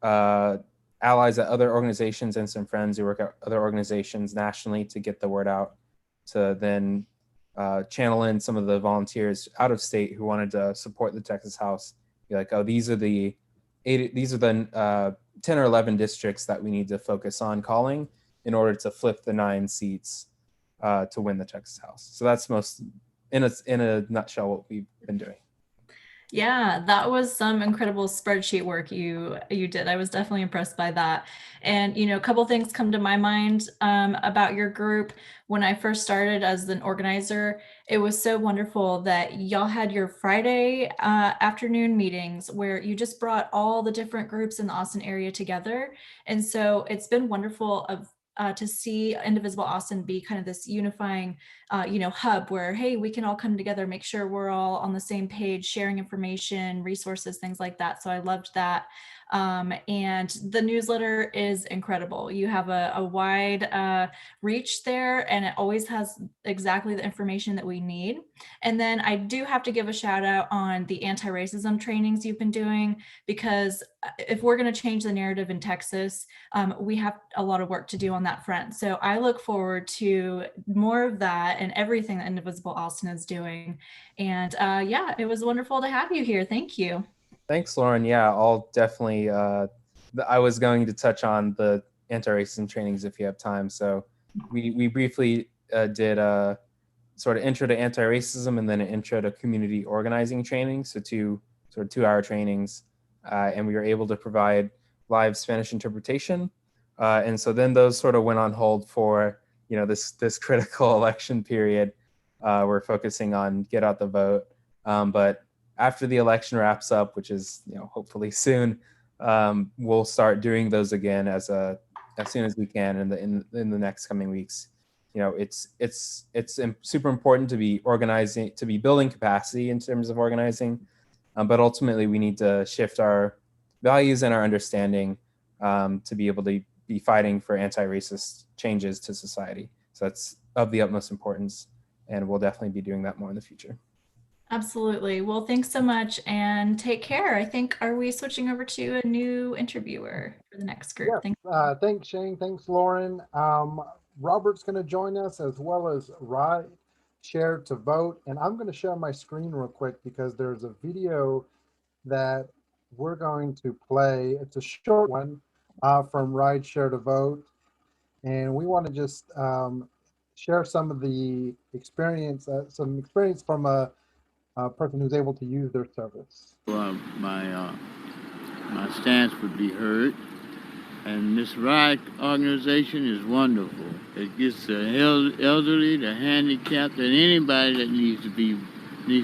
allies at other organizations and some friends who work at other organizations nationally to get the word out, to then channel in some of the volunteers out of state who wanted to support the Texas House. Be like, oh, these are the 10 or 11 districts that we need to focus on calling in order to flip the 9 seats to win the Texas House. So that's in a nutshell what we've been doing. Yeah, that was some incredible spreadsheet work you did. I was definitely impressed by that. And, a couple things come to my mind about your group. When I first started as an organizer, it was so wonderful that y'all had your Friday afternoon meetings where you just brought all the different groups in the Austin area together. And so it's been wonderful to see Indivisible Austin be kind of this unifying, hub where, hey, we can all come together, make sure we're all on the same page, sharing information, resources, things like that. So I loved that. And the newsletter is incredible. You have a wide reach there, and it always has exactly the information that we need. And then I do have to give a shout out on the anti-racism trainings you've been doing, because if we're going to change the narrative in Texas, we have a lot of work to do on that front. So I look forward to more of that and everything that Indivisible Austin is doing. And yeah, it was wonderful to have you here. Thank you. Thanks, Lauren. Yeah, I'll definitely, I was going to touch on the anti-racism trainings if you have time. So we briefly did a sort of intro to anti-racism and then an intro to community organizing training. So 2 sort of 2-hour trainings. And we were able to provide live Spanish interpretation. And so then those sort of went on hold for this critical election period. We're focusing on get out the vote. But after the election wraps up, which is hopefully soon, we'll start doing those again as soon as we can in the next coming weeks. It's super important to be organizing, to be building capacity in terms of organizing, but ultimately we need to shift our values and our understanding to be able to be fighting for anti-racist changes to society. So that's of the utmost importance, and we'll definitely be doing that more in the future. Absolutely. Well, thanks so much and take care. I think, are we switching over to a new interviewer for the next group? Yes. Thanks, Shane. Thanks, Lauren. Robert's going to join us, as well as Ride Share to Vote. And I'm going to share my screen real quick because there's a video that we're going to play. It's a short one from Ride Share to Vote. And we want to just share some of the experience, from a person who's able to use their service. My stance would be heard, and this RIDE organization is wonderful. It gets the elderly, the handicapped, and anybody that needs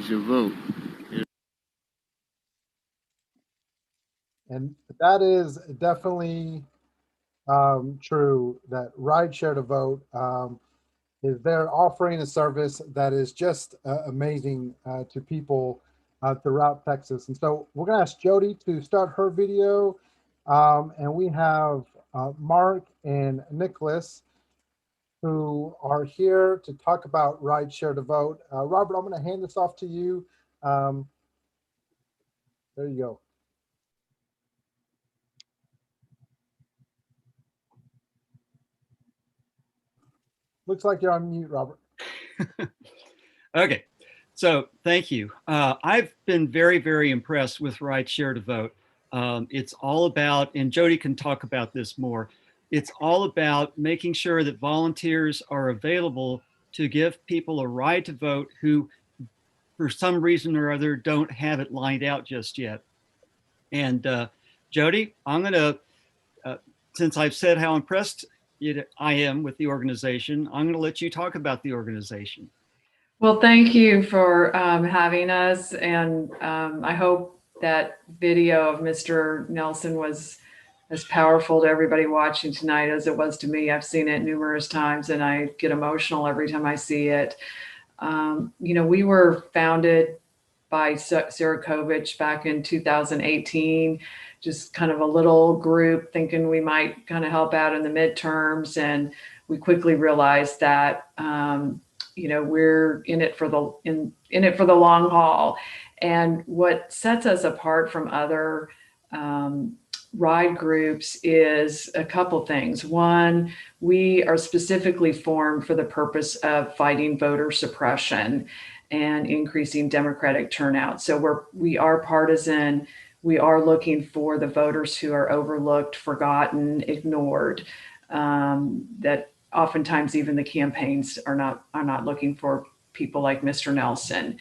to vote. And that is definitely true, that Ride Share to Vote is they're offering a service that is just amazing to people throughout Texas. And so we're going to ask Jody to start her video. And we have Mark and Nicholas who are here to talk about Ride Share to Vote. Robert, I'm going to hand this off to you. There you go. Looks like you're on mute, Robert. Okay, so thank you. I've been very, very impressed with Ride Share to Vote. It's all about, and Jody can talk about this more, it's all about making sure that volunteers are available to give people a right to vote who, for some reason or other, don't have it lined out just yet. And Jody, I'm going to, since I've said how impressed I am with the organization, I'm going to let you talk about the organization. Well, thank you for having us. And I hope that video of Mr. Nelson was as powerful to everybody watching tonight as it was to me. I've seen it numerous times and I get emotional every time I see it. We were founded by Sarah Kovich back in 2018, just kind of a little group thinking we might kind of help out in the midterms. And we quickly realized that, we're in it for the long haul. And what sets us apart from other ride groups is a couple things. One, we are specifically formed for the purpose of fighting voter suppression and increasing Democratic turnout. So we are partisan. We are looking for the voters who are overlooked, forgotten, ignored, that oftentimes even the campaigns are not looking for people like Mr. Nelson.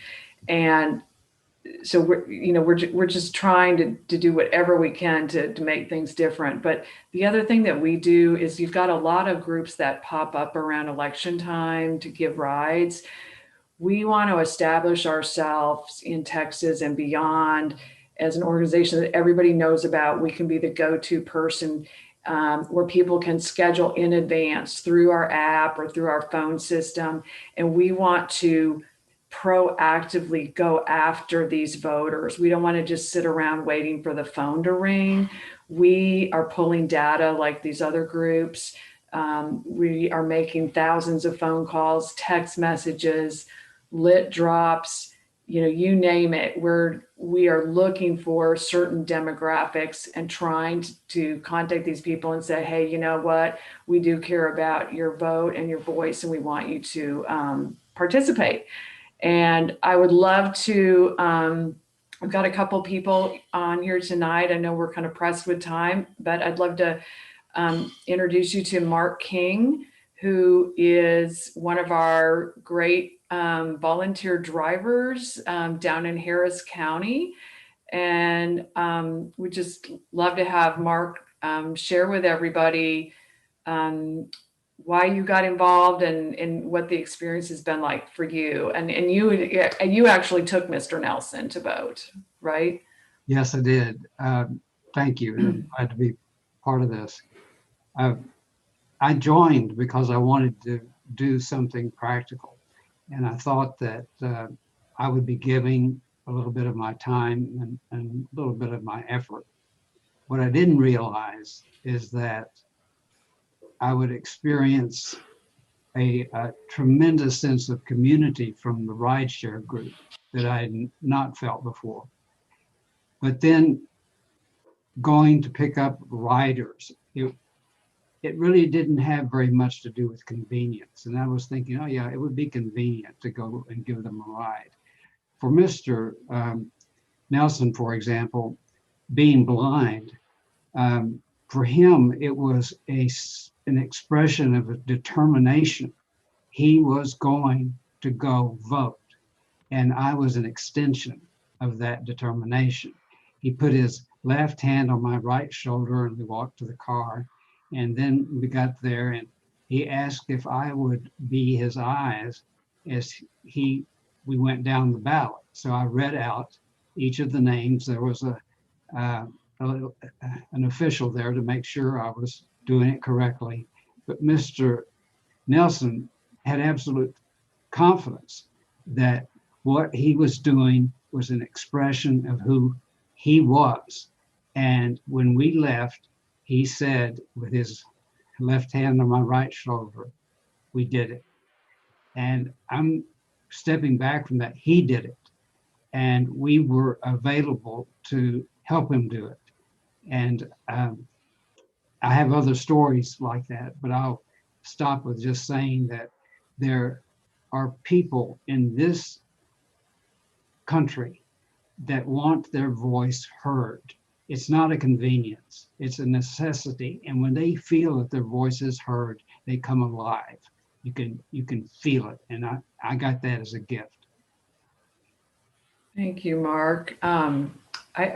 And so we're just trying to do whatever we can to make things different. But the other thing that we do is you've got a lot of groups that pop up around election time to give rides. We want to establish ourselves in Texas and beyond as an organization that everybody knows about. We can be the go-to person where people can schedule in advance through our app or through our phone system. And we want to proactively go after these voters. We don't want to just sit around waiting for the phone to ring. We are pulling data like these other groups. We are making thousands of phone calls, text messages, lit drops, you name it. We are looking for certain demographics and trying to contact these people and say, hey, you know what? We do care about your vote and your voice, and we want you to participate. And I would love to, I've got a couple people on here tonight. I know we're kind of pressed with time, but I'd love to introduce you to Mark King, who is one of our great volunteer drivers down in Harris County. And we just love to have Mark share with everybody why you got involved and what the experience has been like for you. And you actually took Mr. Nelson to vote, right? Yes, I did. Thank you. I'm glad to be part of this. I joined because I wanted to do something practical. And I thought that I would be giving a little bit of my time and a little bit of my effort. What I didn't realize is that I would experience a tremendous sense of community from the rideshare group that I had not felt before. But then going to pick up riders, it really didn't have very much to do with convenience. And I was thinking, oh yeah, it would be convenient to go and give them a ride. For Mr. Nelson, for example, being blind, for him, it was an expression of a determination. He was going to go vote. And I was an extension of that determination. He put his left hand on my right shoulder and we walked to the car. And then we got there and he asked if I would be his eyes as we went down the ballot. So I read out each of the names. There was an official there to make sure I was doing it correctly. But Mr. Nelson had absolute confidence that what he was doing was an expression of who he was. And when we left, he said with his left hand on my right shoulder, we did it. And I'm stepping back from that. He did it. And we were available to help him do it. And I have other stories like that, but I'll stop with just saying that there are people in this country that want their voice heard. It's not a convenience, it's a necessity. And when they feel that their voice is heard, they come alive. You can feel it. And I got that as a gift. Thank you, Mark.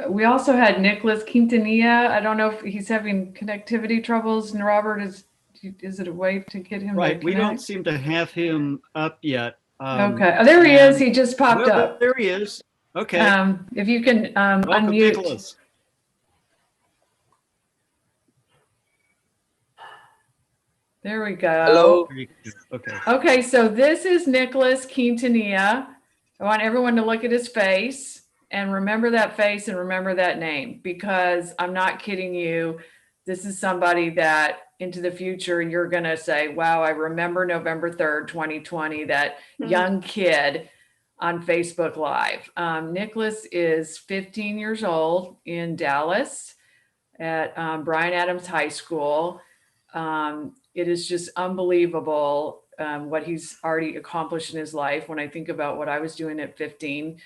We also had Nicholas Quintanilla. I don't know if he's having connectivity troubles. And Robert, is it a way to get him Right. to We don't connect? seem to have him up yet. Okay. Oh, there he is. He just popped well, up. There he is. Okay. If you can Welcome, unmute. Nicholas. There we go. Hello. Okay. Okay, so this is Nicholas Quintanilla. I want everyone to look at his face and remember that face and remember that name, because I'm not kidding you. This is somebody that into the future, you're going to say, wow, I remember November 3rd, 2020, that young kid on Facebook Live. Nicholas is 15 years old in Dallas at Bryan Adams High School. It is just unbelievable what he's already accomplished in his life. When I think about what I was doing at 15,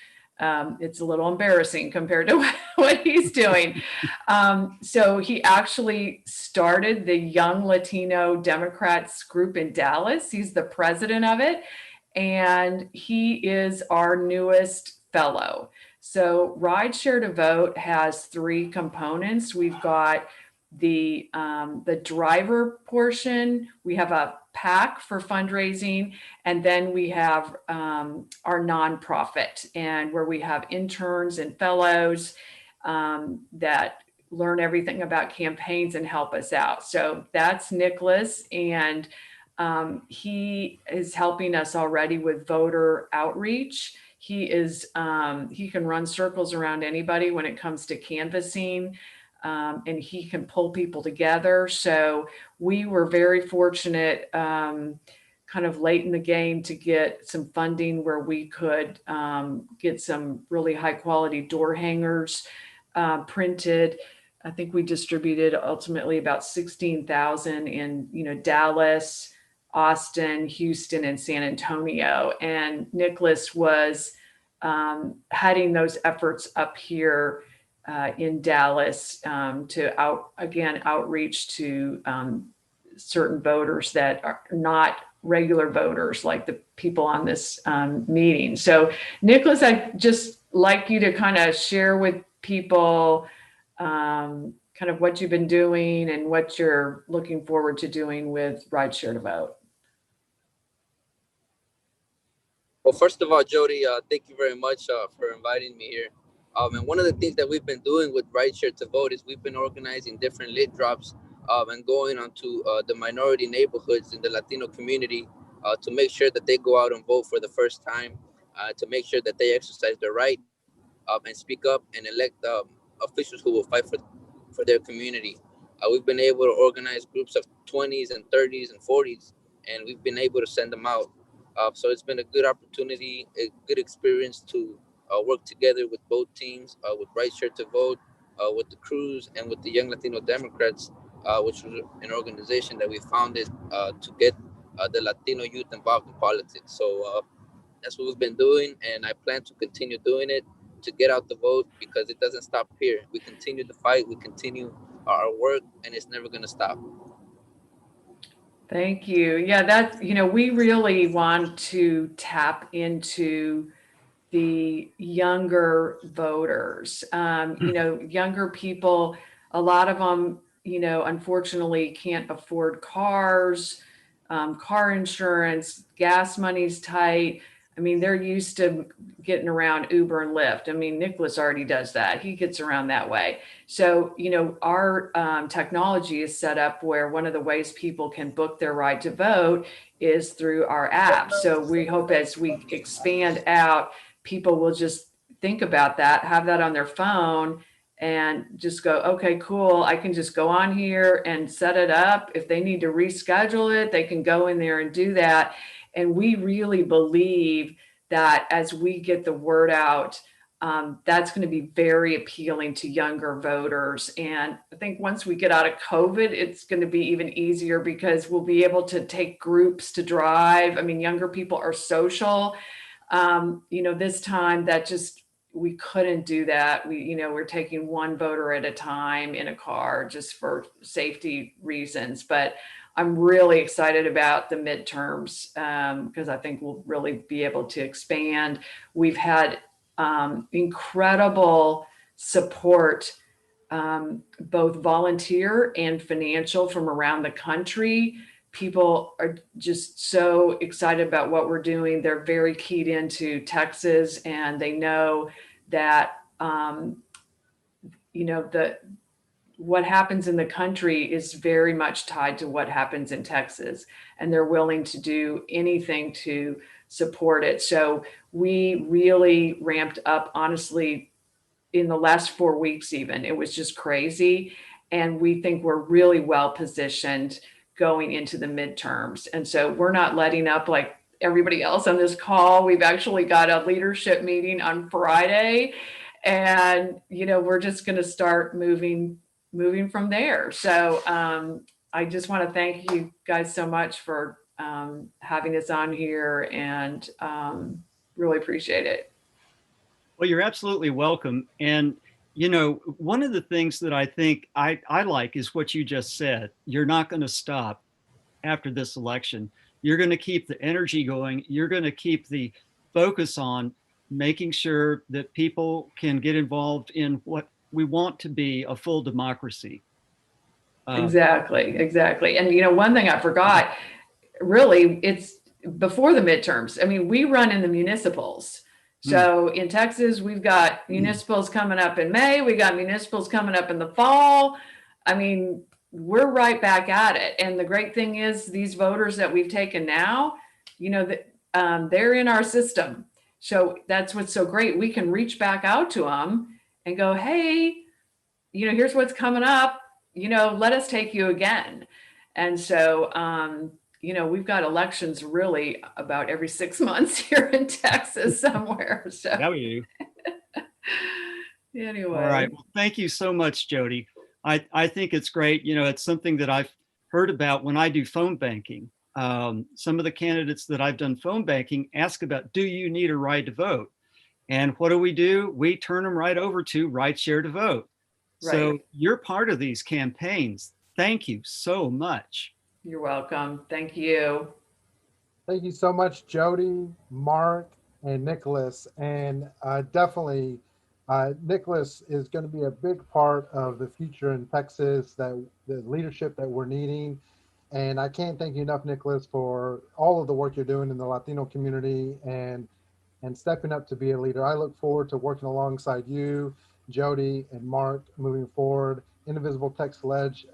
it's a little embarrassing compared to what he's doing. So he actually started the Young Latino Democrats group in Dallas. He's the president of it, and he is our newest fellow. So Rideshare to Vote has three components. We've got the driver portion, we have a PAC for fundraising, and then we have our nonprofit, and where we have interns and fellows that learn everything about campaigns and help us out. So that's Nicholas, and he is helping us already with voter outreach. He can run circles around anybody when it comes to canvassing. And he can pull people together. So we were very fortunate kind of late in the game to get some funding where we could get some really high quality door hangers printed. I think we distributed ultimately about 16,000 in Dallas, Austin, Houston, and San Antonio. And Nicholas was heading those efforts up here in Dallas to outreach to certain voters that are not regular voters like the people on this meeting. So Nicholas, I'd just like you to kind of share with people kind kind of what you've been doing and what you're looking forward to doing with Rideshare to Vote. Well, first of all, Jody, thank you very much for inviting me here. And one of the things that we've been doing with Rideshare to Vote is we've been organizing different lit drops and going onto the minority neighborhoods in the Latino community to make sure that they go out and vote for the first time, to make sure that they exercise their right and speak up and elect officials who will fight for their community. We've been able to organize groups of 20s and 30s and 40s, and we've been able to send them out. So it's been a good opportunity, a good experience to work together with both teams, with Rideshare to Vote, with the Crews, and with the Young Latino Democrats, which was an organization that we founded to get the Latino youth involved in politics. So that's what we've been doing, and I plan to continue doing it to get out the vote, because it doesn't stop here. We continue to fight, we continue our work, and it's never going to stop. Thank you. Yeah, that's, we really want to tap into the younger voters. Younger people, a lot of them, unfortunately can't afford cars, car insurance, gas money's tight. I mean, they're used to getting around Uber and Lyft. I mean, Nicholas already does that. He gets around that way. So, our technology is set up where one of the ways people can book their right to vote is through our app. So we hope as we expand out, people will just think about that, have that on their phone, and just go, okay, cool. I can just go on here and set it up. If they need to reschedule it, they can go in there and do that. And we really believe that as we get the word out, that's going to be very appealing to younger voters. And I think once we get out of COVID, it's going to be even easier because we'll be able to take groups to drive. I mean, younger people are social. This time we couldn't do that. We're taking one voter at a time in a car just for safety reasons. But I'm really excited about the midterms because I think we'll really be able to expand. We've had incredible support, both volunteer and financial, from around the country. People are just so excited about what we're doing. They're very keyed into Texas, and they know that what happens in the country is very much tied to what happens in Texas, and they're willing to do anything to support it. So we really ramped up, honestly, in the last 4 weeks even. It was just crazy. And we think we're really well positioned going into the midterms. And so we're not letting up like everybody else on this call. We've actually got a leadership meeting on Friday, and we're just going to start moving from there. So I just want to thank you guys so much for having us on here, and really appreciate it. Well, you're absolutely welcome. And one of the things that I think I like is what you just said. You're not going to stop after this election. You're going to keep the energy going. You're going to keep the focus on making sure that people can get involved in what we want to be a full democracy. Exactly. And one thing I forgot, really, it's before the midterms. I mean, we run in the municipals. So in Texas, we've got municipals coming up in May. We got municipals coming up in the fall. I mean, we're right back at it. And the great thing is these voters that we've taken now, they're in our system. So that's what's so great. We can reach back out to them and go, hey, here's what's coming up. Let us take you again. And so, we've got elections really about every 6 months here in Texas somewhere. So yeah, we do. Anyway. All right. Well, thank you so much, Jody. I think it's great. It's something that I've heard about when I do phone banking. Some of the candidates that I've done phone banking ask about, do you need a right to vote? And what do? We turn them right over to Rideshare to Vote. Right. So you're part of these campaigns. Thank you so much. You're welcome. Thank you. Thank you so much, Jody, Mark, and Nicholas. And definitely Nicholas is going to be a big part of the future in Texas, that the leadership that we're needing. And I can't thank you enough, Nicholas, for all of the work you're doing in the Latino community and stepping up to be a leader. I look forward to working alongside you, Jody, and Mark moving forward. Indivisible TX Lege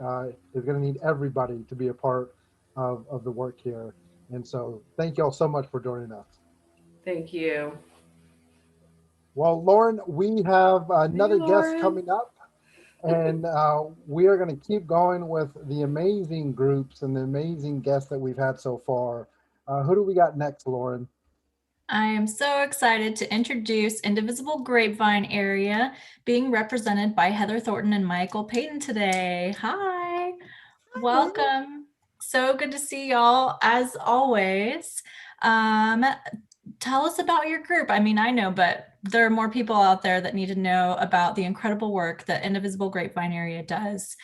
is going to need everybody to be a part of the work here. And so thank you all so much for joining us. Thank you. Well, Lauren, we have another guest coming up, and we are going to keep going with the amazing groups and the amazing guests that we've had so far. Who do we got next, Lauren? I am so excited to introduce Indivisible Grapevine area being represented by Heather Thornton and Michael Payton today. Hi. Welcome. So good to see y'all as always. Tell us about your group. I mean, I know, but there are more people out there that need to know about the incredible work that Indivisible Grapevine area does.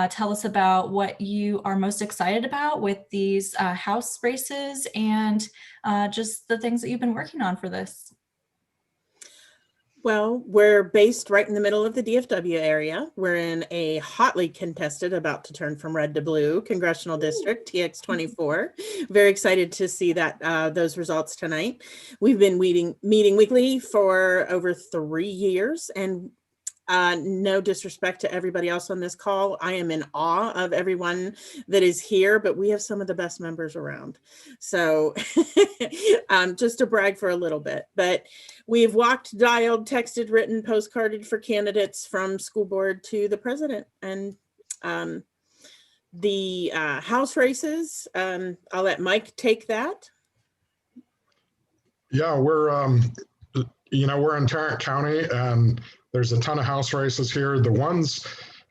Tell us about what you are most excited about with these house races and just the things that you've been working on for this. Well, we're based right in the middle of the DFW area. We're in a hotly contested, about to turn from red to blue, congressional district, TX 24. Very excited to see that those results tonight. We've been meeting weekly for over 3 years, and no disrespect to everybody else on this call, I am in awe of everyone that is here, but we have some of the best members around. So just to brag for a little bit, but we've walked, dialed, texted, written, postcarded for candidates from school board to the president. And the house races, I'll let Mike take that. Yeah, we're in Tarrant County, and there's a ton of house races here. The ones,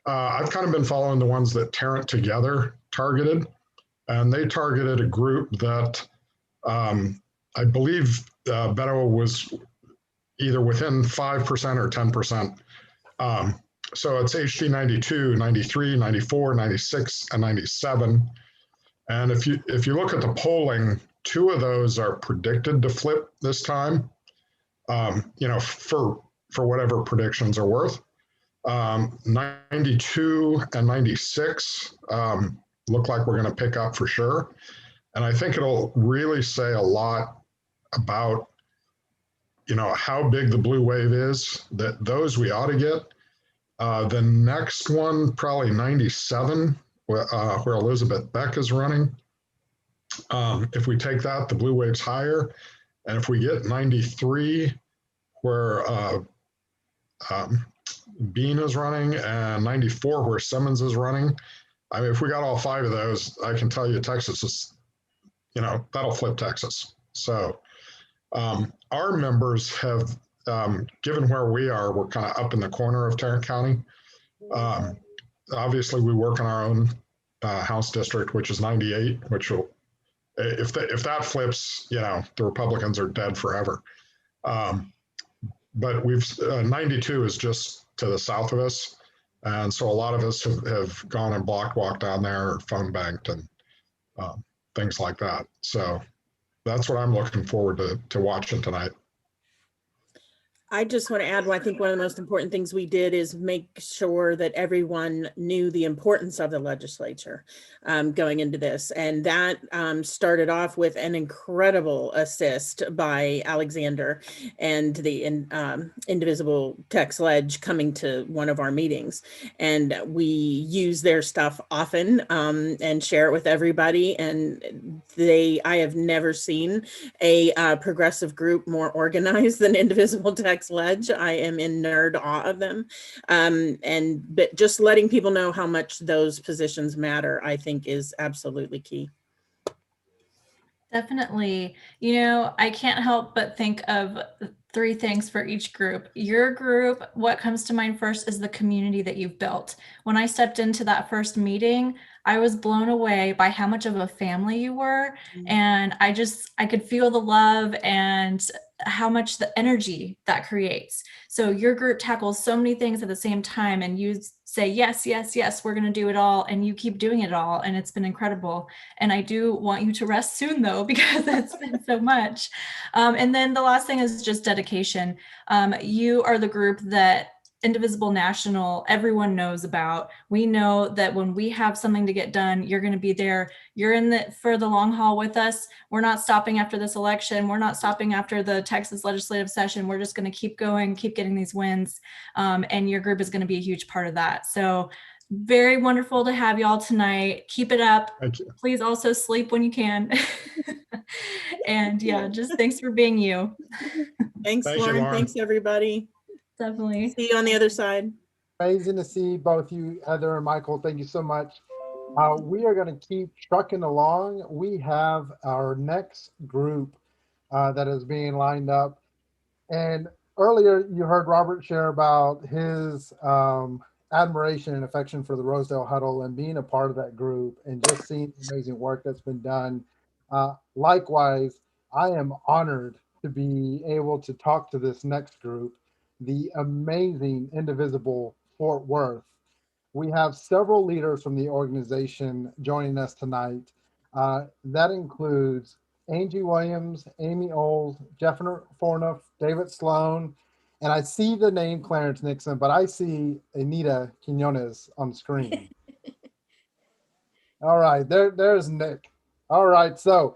I've kind of been following the ones that Tarrant Together targeted, and they targeted a group that I believe Beto was either within 5% or 10%. So it's HD 92, 93, 94, 96, and 97. And if you look at the polling, 2 of those are predicted to flip this time, for whatever predictions are worth. 92 and 96 look like we're going to pick up for sure. And I think it'll really say a lot about, how big the blue wave is, that those we ought to get. The next one, probably 97, where Elizabeth Beck is running. If we take that, the blue wave's higher. And if we get 93, where Bean is running, and 94 where Simmons is running. I mean, if we got all 5 of those, I can tell you Texas is, that'll flip Texas. So our members have, given where we are, we're kind of up in the corner of Tarrant County. Obviously, we work in our own House district, which is 98, which will, if that flips, the Republicans are dead forever. But 92 is just to the south of us. And so a lot of us have gone and walked down there, or phone banked, and things like that. So that's what I'm looking forward to watching tonight. I just want to add, I think one of the most important things we did is make sure that everyone knew the importance of the legislature going into this. And that started off with an incredible assist by Alexander and the Indivisible TX Lege coming to one of our meetings. And we use their stuff often and share it with everybody. And I have never seen a progressive group more organized than Indivisible TX Lege. I am in nerd awe of them. But just letting people know how much those positions matter, I think, is absolutely key. Definitely. I can't help but think of 3 things for each group. Your group, what comes to mind first is the community that you've built. When I stepped into that first meeting, I was blown away by how much of a family you were. And I could feel the love and how much the energy that creates. So your group tackles so many things at the same time, and you say, yes, yes, yes, we're going to do it all. And you keep doing it all. And it's been incredible. And I do want you to rest soon, though, because it's been so much. And then the last thing is just dedication. You are the group that Indivisible National, everyone knows about. We know that when we have something to get done, you're going to be there. You're in the for the long haul with us. We're not stopping after this election. We're not stopping after the Texas legislative session. We're just going to keep going, keep getting these wins. And your group is going to be a huge part of that. So very wonderful to have y'all tonight. Keep it up. Thank you. Please also sleep when you can. And yeah, just thanks for being you. Thanks, Thank you, Lauren. Lauren. Thanks, everybody. Definitely. See you on the other side. Amazing to see both you, Heather and Michael. Thank you so much. We are going to keep trucking along. We have our next group that is being lined up. And earlier you heard Robert share about his admiration and affection for the Rosedale Huddle and being a part of that group and just seeing the amazing work that's been done. Likewise, I am honored to be able to talk to this next group, the amazing Indivisible Fort Worth. We have several leaders from the organization joining us tonight. That includes Angie Williams, Amy Oles, Jeffner Forniff, David Sloan, and I see the name Clarence Nixon, but I see Anita Quinones on the screen. All right, there's Nick. All right, so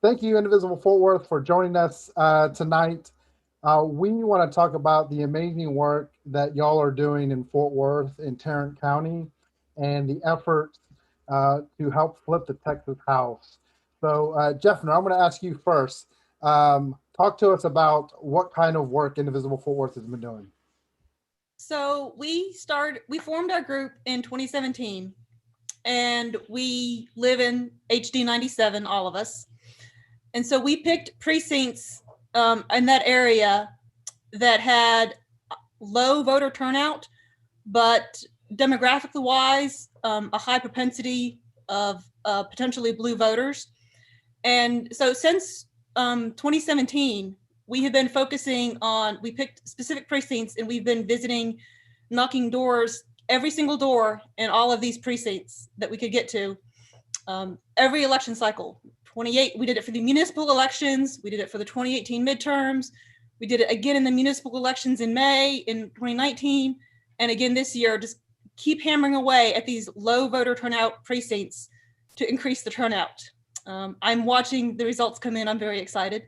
thank you, Indivisible Fort Worth, for joining us tonight. We want to talk about the amazing work that y'all are doing in Fort Worth in Tarrant County and the efforts to help flip the Texas House. So Jeffner, I'm going to ask you first. Talk to us about what kind of work Indivisible Fort Worth has been doing. So we formed our group in 2017, and we live in HD 97, all of us. And so we picked precincts in that area that had low voter turnout, but demographically wise, a high propensity of potentially blue voters. And so since 2017, we have been focusing on, we picked specific precincts and we've been visiting, knocking doors, every single door in all of these precincts that we could get to. Every election cycle, 28, we did it for the municipal elections, we did it for the 2018 midterms, we did it again in the municipal elections in May in 2019, and again this year, just keep hammering away at these low voter turnout precincts to increase the turnout. I'm watching the results come in. I'm very excited.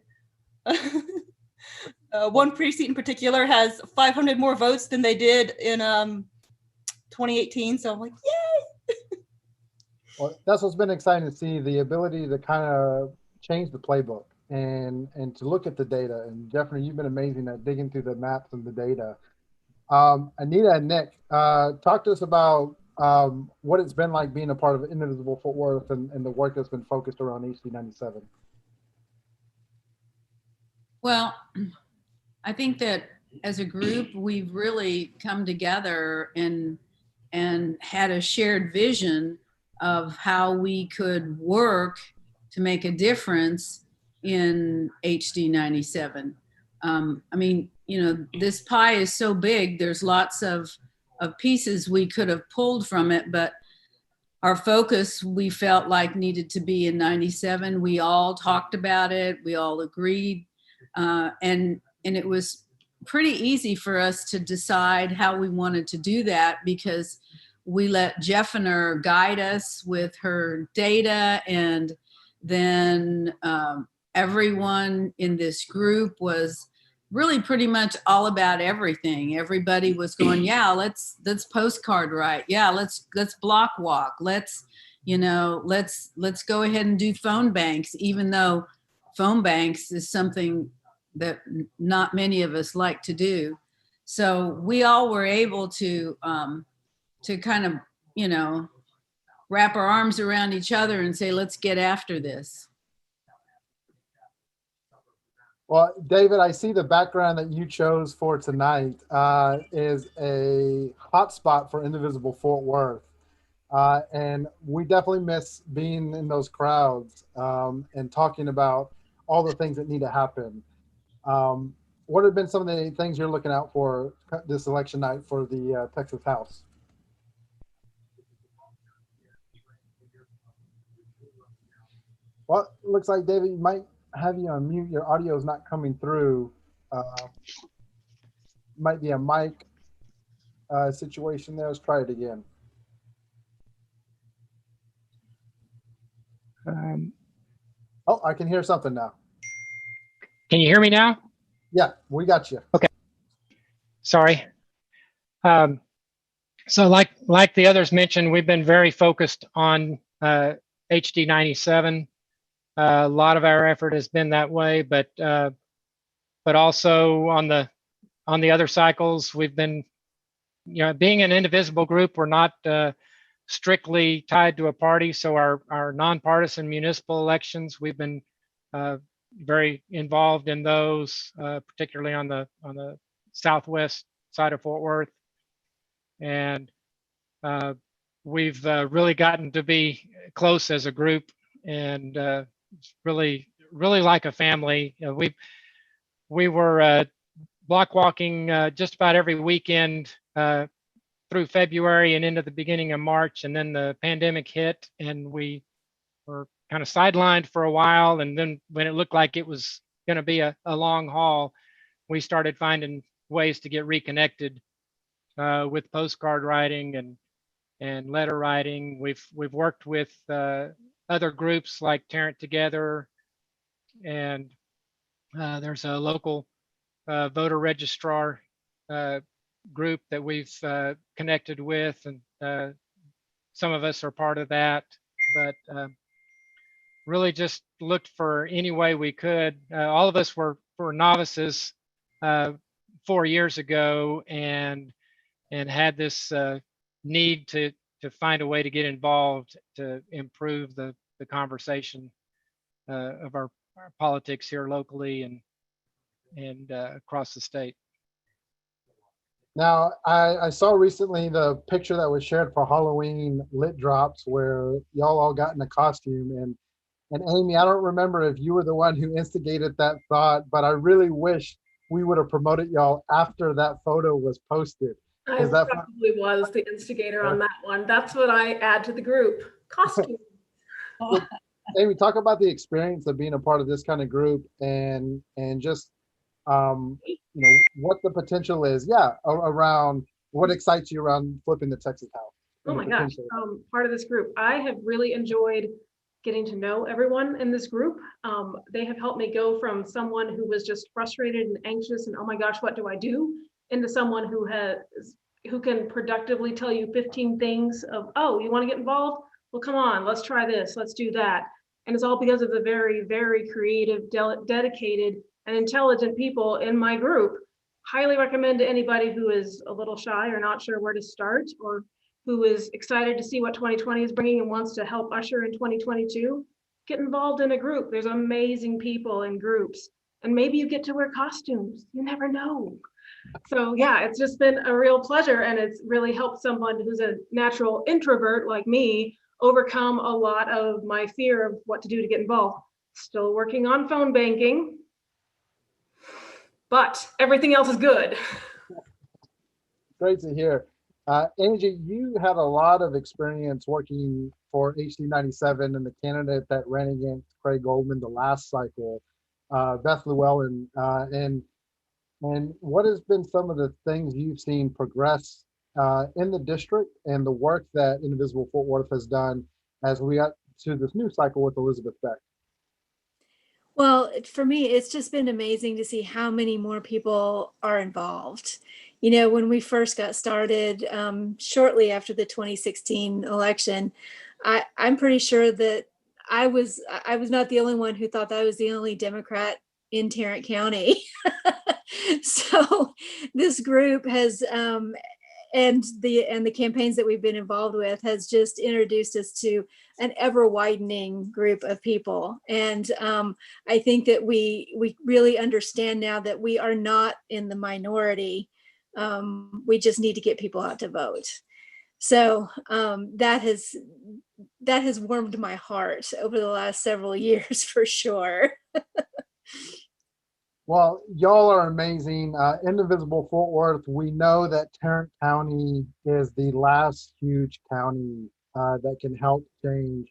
One precinct in particular has 500 more votes than they did in 2018. So I'm like, yay! Well, that's what's been exciting to see, the ability to kind of change the playbook and to look at the data. And Jeffrey, you've been amazing at digging through the maps and the data. Anita and Nick, talk to us about what it's been like being a part of Indivisible Fort Worth and the work that's been focused around HD 97. Well, I think that as a group, we've really come together and had a shared vision of how we could work to make a difference in HD 97. I mean, you know, this pie is so big, there's lots of pieces we could have pulled from it, but our focus, we felt like, needed to be in 97. We all talked about it, we all agreed, and it was pretty easy for us to decide how we wanted to do that because we let Jeffner guide us with her data, and then everyone in this group was really pretty much all about everything. Everybody was going, yeah, let's postcard write. Yeah, let's block walk. Let's go ahead and do phone banks, even though phone banks is something that not many of us like to do. So we all were able to kind of, you know, wrap our arms around each other and say, let's get after this. Well, David, I see the background that you chose for tonight is a hotspot for Indivisible Fort Worth. And we definitely miss being in those crowds and talking about all the things that need to happen. What have been some of the things you're looking out for this election night for the Texas House? Well, it looks like, David, you might have you on mute. Your audio is not coming through. Might be a mic situation there. Let's try it again. Oh, I can hear something now. Can you hear me now? Yeah, we got you. Okay. Sorry. So like the others mentioned, we've been very focused on HD 97. A lot of our effort has been that way, but also on the other cycles, we've been, being an indivisible group, we're not strictly tied to a party. So our nonpartisan municipal elections, we've been very involved in those, particularly on the southwest side of Fort Worth, and we've really gotten to be close as a group, and really like a family. We were block walking just about every weekend through February and into the beginning of March, and then the pandemic hit, and we were kind of sidelined for a while. And then when it looked like it was going to be a long haul, we started finding ways to get reconnected with postcard writing and letter writing. We've worked with other groups like Tarrant Together, and there's a local voter registrar group that we've connected with, and some of us are part of that, but really just looked for any way we could. All of us were novices 4 years ago, and had this need to find a way to get involved to improve the conversation of our politics here locally and across the state. Now, I saw recently the picture that was shared for Halloween lit drops where y'all all got in a costume, and Amy, I don't remember if you were the one who instigated that thought, but I really wish we would have promoted y'all after that photo was posted. I probably was the instigator on that one. That's what I add to the group. Costume. Amy, talk about the experience of being a part of this kind of group and just what the potential is, around what excites you around flipping the Texas House. Oh my gosh, part of this group. I have really enjoyed getting to know everyone in this group. They have helped me go from someone who was just frustrated and anxious and, oh my gosh, what do I do? Into someone who can productively tell you 15 things of, oh, you want to get involved? Well, come on, let's try this, let's do that. And it's all because of the very, very creative, dedicated, and intelligent people in my group. Highly recommend to anybody who is a little shy or not sure where to start, or who is excited to see what 2020 is bringing and wants to help usher in 2022. Get involved in a group. There's amazing people in groups, and maybe you get to wear costumes. You never know. So yeah, it's just been a real pleasure, and it's really helped someone who's a natural introvert like me overcome a lot of my fear of what to do to get involved. Still working on phone banking, but everything else is good. Great to hear. Angie, you had a lot of experience working for HD 97 and the candidate that ran against Craig Goldman the last cycle, Beth Llewellyn, and what has been some of the things you've seen progress in the district and the work that Indivisible Fort Worth has done as we got to this new cycle with Elizabeth Beck? Well, for me, it's just been amazing to see how many more people are involved. You know, when we first got started, shortly after the 2016 election, I'm pretty sure that I was not the only one who thought that I was the only Democrat in Tarrant County. So this group has, and the campaigns that we've been involved with has just introduced us to an ever widening group of people. And I think that we really understand now that we are not in the minority. We just need to get people out to vote. So that has warmed my heart over the last several years for sure. Well, y'all are amazing. Indivisible Fort Worth, we know that Tarrant County is the last huge county that can help change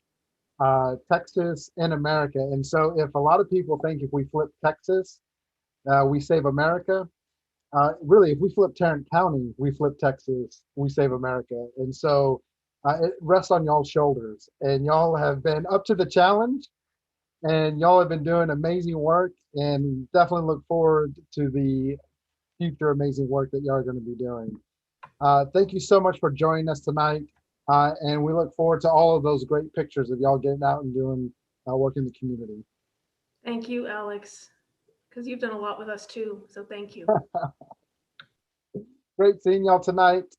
Texas and America. And so if a lot of people think if we flip Texas, we save America, really, if we flip Tarrant County, we flip Texas, we save America. And so it rests on y'all's shoulders. And y'all have been up to the challenge, and y'all have been doing amazing work, and definitely look forward to the future amazing work that y'all are going to be doing. Thank you so much for joining us tonight. And we look forward to all of those great pictures of y'all getting out and doing work in the community. Thank you, Alex, because you've done a lot with us too. So thank you. Great seeing y'all tonight.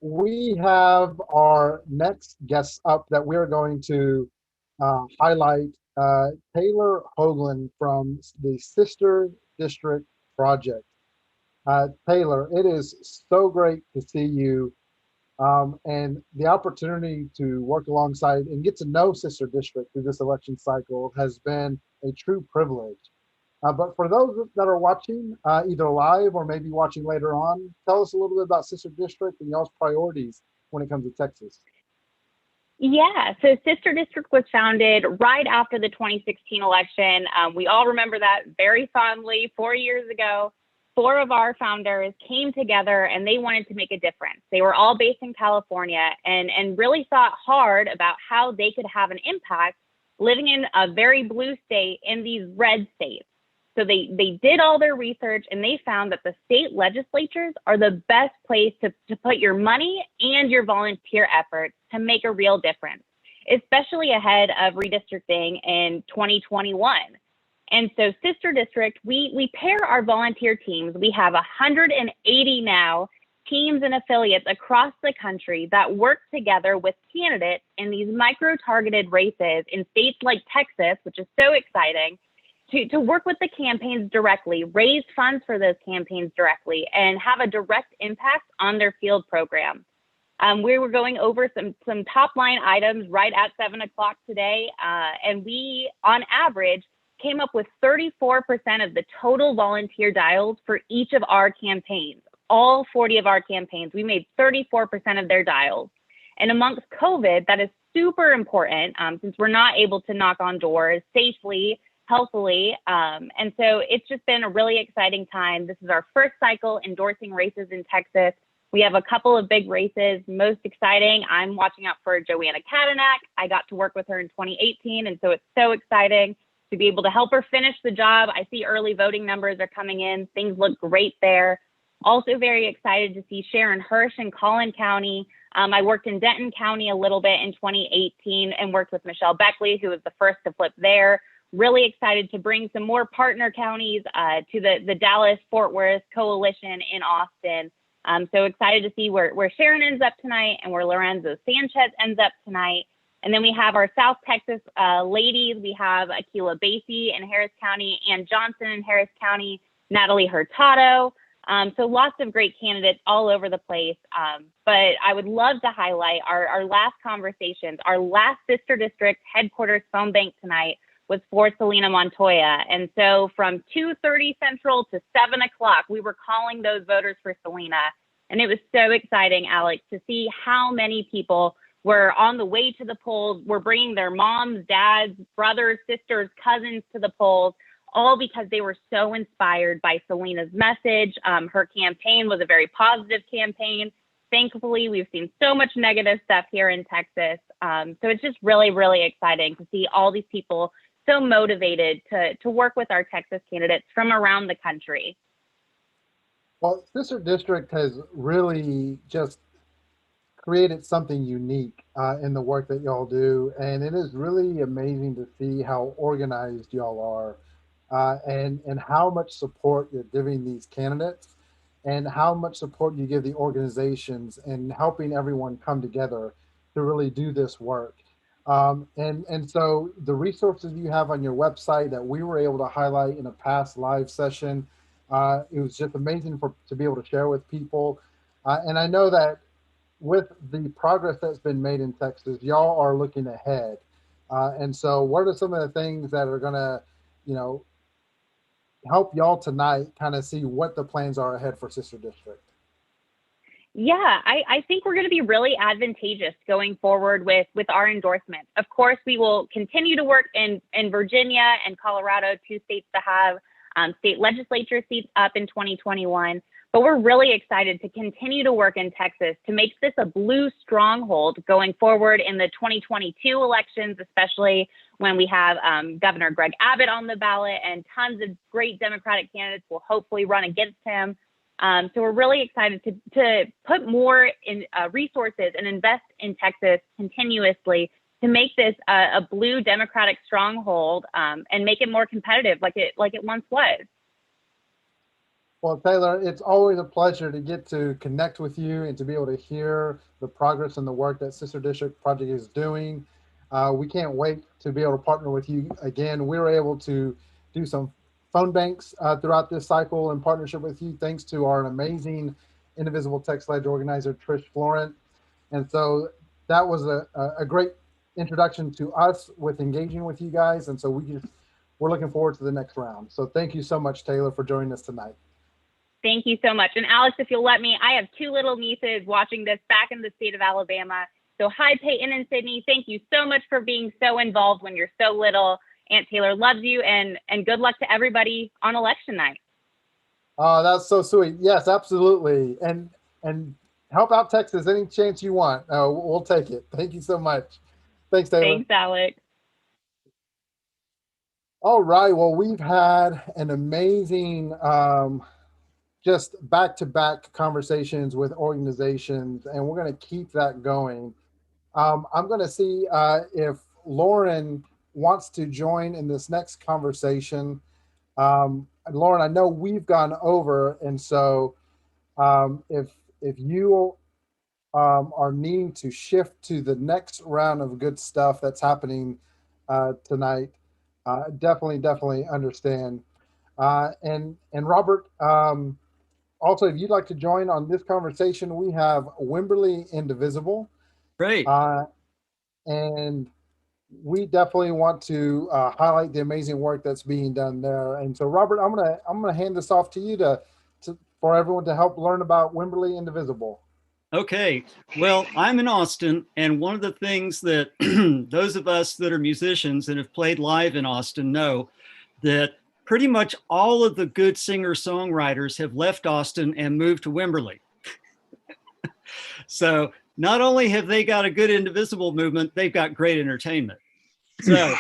We have our next guests up that we're going to highlight. Taylor Hoagland from the Sister District Project. Taylor, it is so great to see you, and the opportunity to work alongside and get to know Sister District through this election cycle has been a true privilege. But for those that are watching either live or maybe watching later on, tell us a little bit about Sister District and y'all's priorities when it comes to Texas. Yeah, so Sister District was founded right after the 2016 election. We all remember that very fondly. 4 years ago, 4 of our founders came together and they wanted to make a difference. They were all based in California and really thought hard about how they could have an impact living in a very blue state in these red states. So they did all their research and they found that the state legislatures are the best place to put your money and your volunteer efforts to make a real difference, especially ahead of redistricting in 2021. And so Sister District, we pair our volunteer teams. We have 180 now teams and affiliates across the country that work together with candidates in these micro-targeted races in states like Texas, which is so exciting, to work with the campaigns directly, raise funds for those campaigns directly, and have a direct impact on their field program. We were going over some top line items right at 7 o'clock today, and we, on average, came up with 34% of the total volunteer dials for each of our campaigns. All 40 of our campaigns, we made 34% of their dials. And amongst COVID, that is super important since we're not able to knock on doors safely, healthily. And so it's just been a really exciting time. This is our first cycle endorsing races in Texas. We have a couple of big races. Most exciting, I'm watching out for Joanna Kadanak. I got to work with her in 2018, and so it's so exciting to be able to help her finish the job. I see early voting numbers are coming in. Things look great there. Also very excited to see Sharon Hirsch in Collin County. I worked in Denton County a little bit in 2018 and worked with Michelle Beckley, who was the first to flip there. Really excited to bring some more partner counties to the Dallas-Fort Worth coalition in Austin. So excited to see where Sharon ends up tonight and where Lorenzo Sanchez ends up tonight. And then we have our South Texas ladies. We have Akila Basie in Harris County, Ann Johnson in Harris County, Natalie Hurtado. So lots of great candidates all over the place. But I would love to highlight our last conversations. Our last Sister District headquarters phone bank tonight was for Selena Montoya. And so from 2:30 Central to 7 o'clock, we were calling those voters for Selena. And it was so exciting, Alex, to see how many people were on the way to the polls, were bringing their moms, dads, brothers, sisters, cousins to the polls, all because they were so inspired by Selena's message. Her campaign was a very positive campaign. Thankfully, we've seen so much negative stuff here in Texas. So it's just really, really exciting to see all these people so motivated to work with our Texas candidates from around the country. Well, Sister District has really just created something unique in the work that y'all do. And it is really amazing to see how organized y'all are and how much support you're giving these candidates and how much support you give the organizations in helping everyone come together to really do this work. And so the resources you have on your website that we were able to highlight in a past live session, it was just amazing to be able to share with people. And I know that with the progress that's been made in Texas, y'all are looking ahead. And so what are some of the things that are going to, you know, help y'all tonight kind of see what the plans are ahead for Sister District? Yeah, I think we're going to be really advantageous going forward with our endorsements. Of course, we will continue to work in Virginia and Colorado, 2 states that have state legislature seats up in 2021. But we're really excited to continue to work in Texas to make this a blue stronghold going forward in the 2022 elections, especially when we have Governor Greg Abbott on the ballot, and tons of great Democratic candidates will hopefully run against him. So we're really excited to put more in resources and invest in Texas continuously to make this a blue Democratic stronghold and make it more competitive like it once was. Well, Taylor, it's always a pleasure to get to connect with you and to be able to hear the progress and the work that Sister District Project is doing. We can't wait to be able to partner with you again. We were able to do some phone banks throughout this cycle in partnership with you, thanks to our amazing Indivisible TX Lege organizer, Trish Florent. And so that was a great introduction to us with engaging with you guys. And so we're looking forward to the next round. So thank you so much, Taylor, for joining us tonight. Thank you so much. And Alex, if you'll let me, I have 2 little nieces watching this back in the state of Alabama. So hi, Peyton and Sydney. Thank you so much for being so involved when you're so little. Aunt Taylor loves you, and good luck to everybody on election night. Oh, that's so sweet. Yes, absolutely. And help out Texas any chance you want. We'll take it. Thank you so much. Thanks, Taylor. Thanks, Alex. All right. Well, we've had an amazing just back-to-back conversations with organizations, and we're going to keep that going. I'm going to see if Lauren wants to join in this next conversation. Lauren, I know we've gone over, and so if you are needing to shift to the next round of good stuff that's happening tonight, definitely understand. And Robert, also, if you'd like to join on this conversation, we have Wimberley Indivisible. Great. And we definitely want to highlight the amazing work that's being done there. And so, Robert, I'm gonna hand this off to you for everyone to help learn about Wimberley Indivisible. Okay. Well, I'm in Austin, and one of the things that those of us that are musicians and have played live in Austin know that pretty much all of the good singer-songwriters have left Austin and moved to Wimberley. So not only have they got a good Indivisible movement, they've got great entertainment. So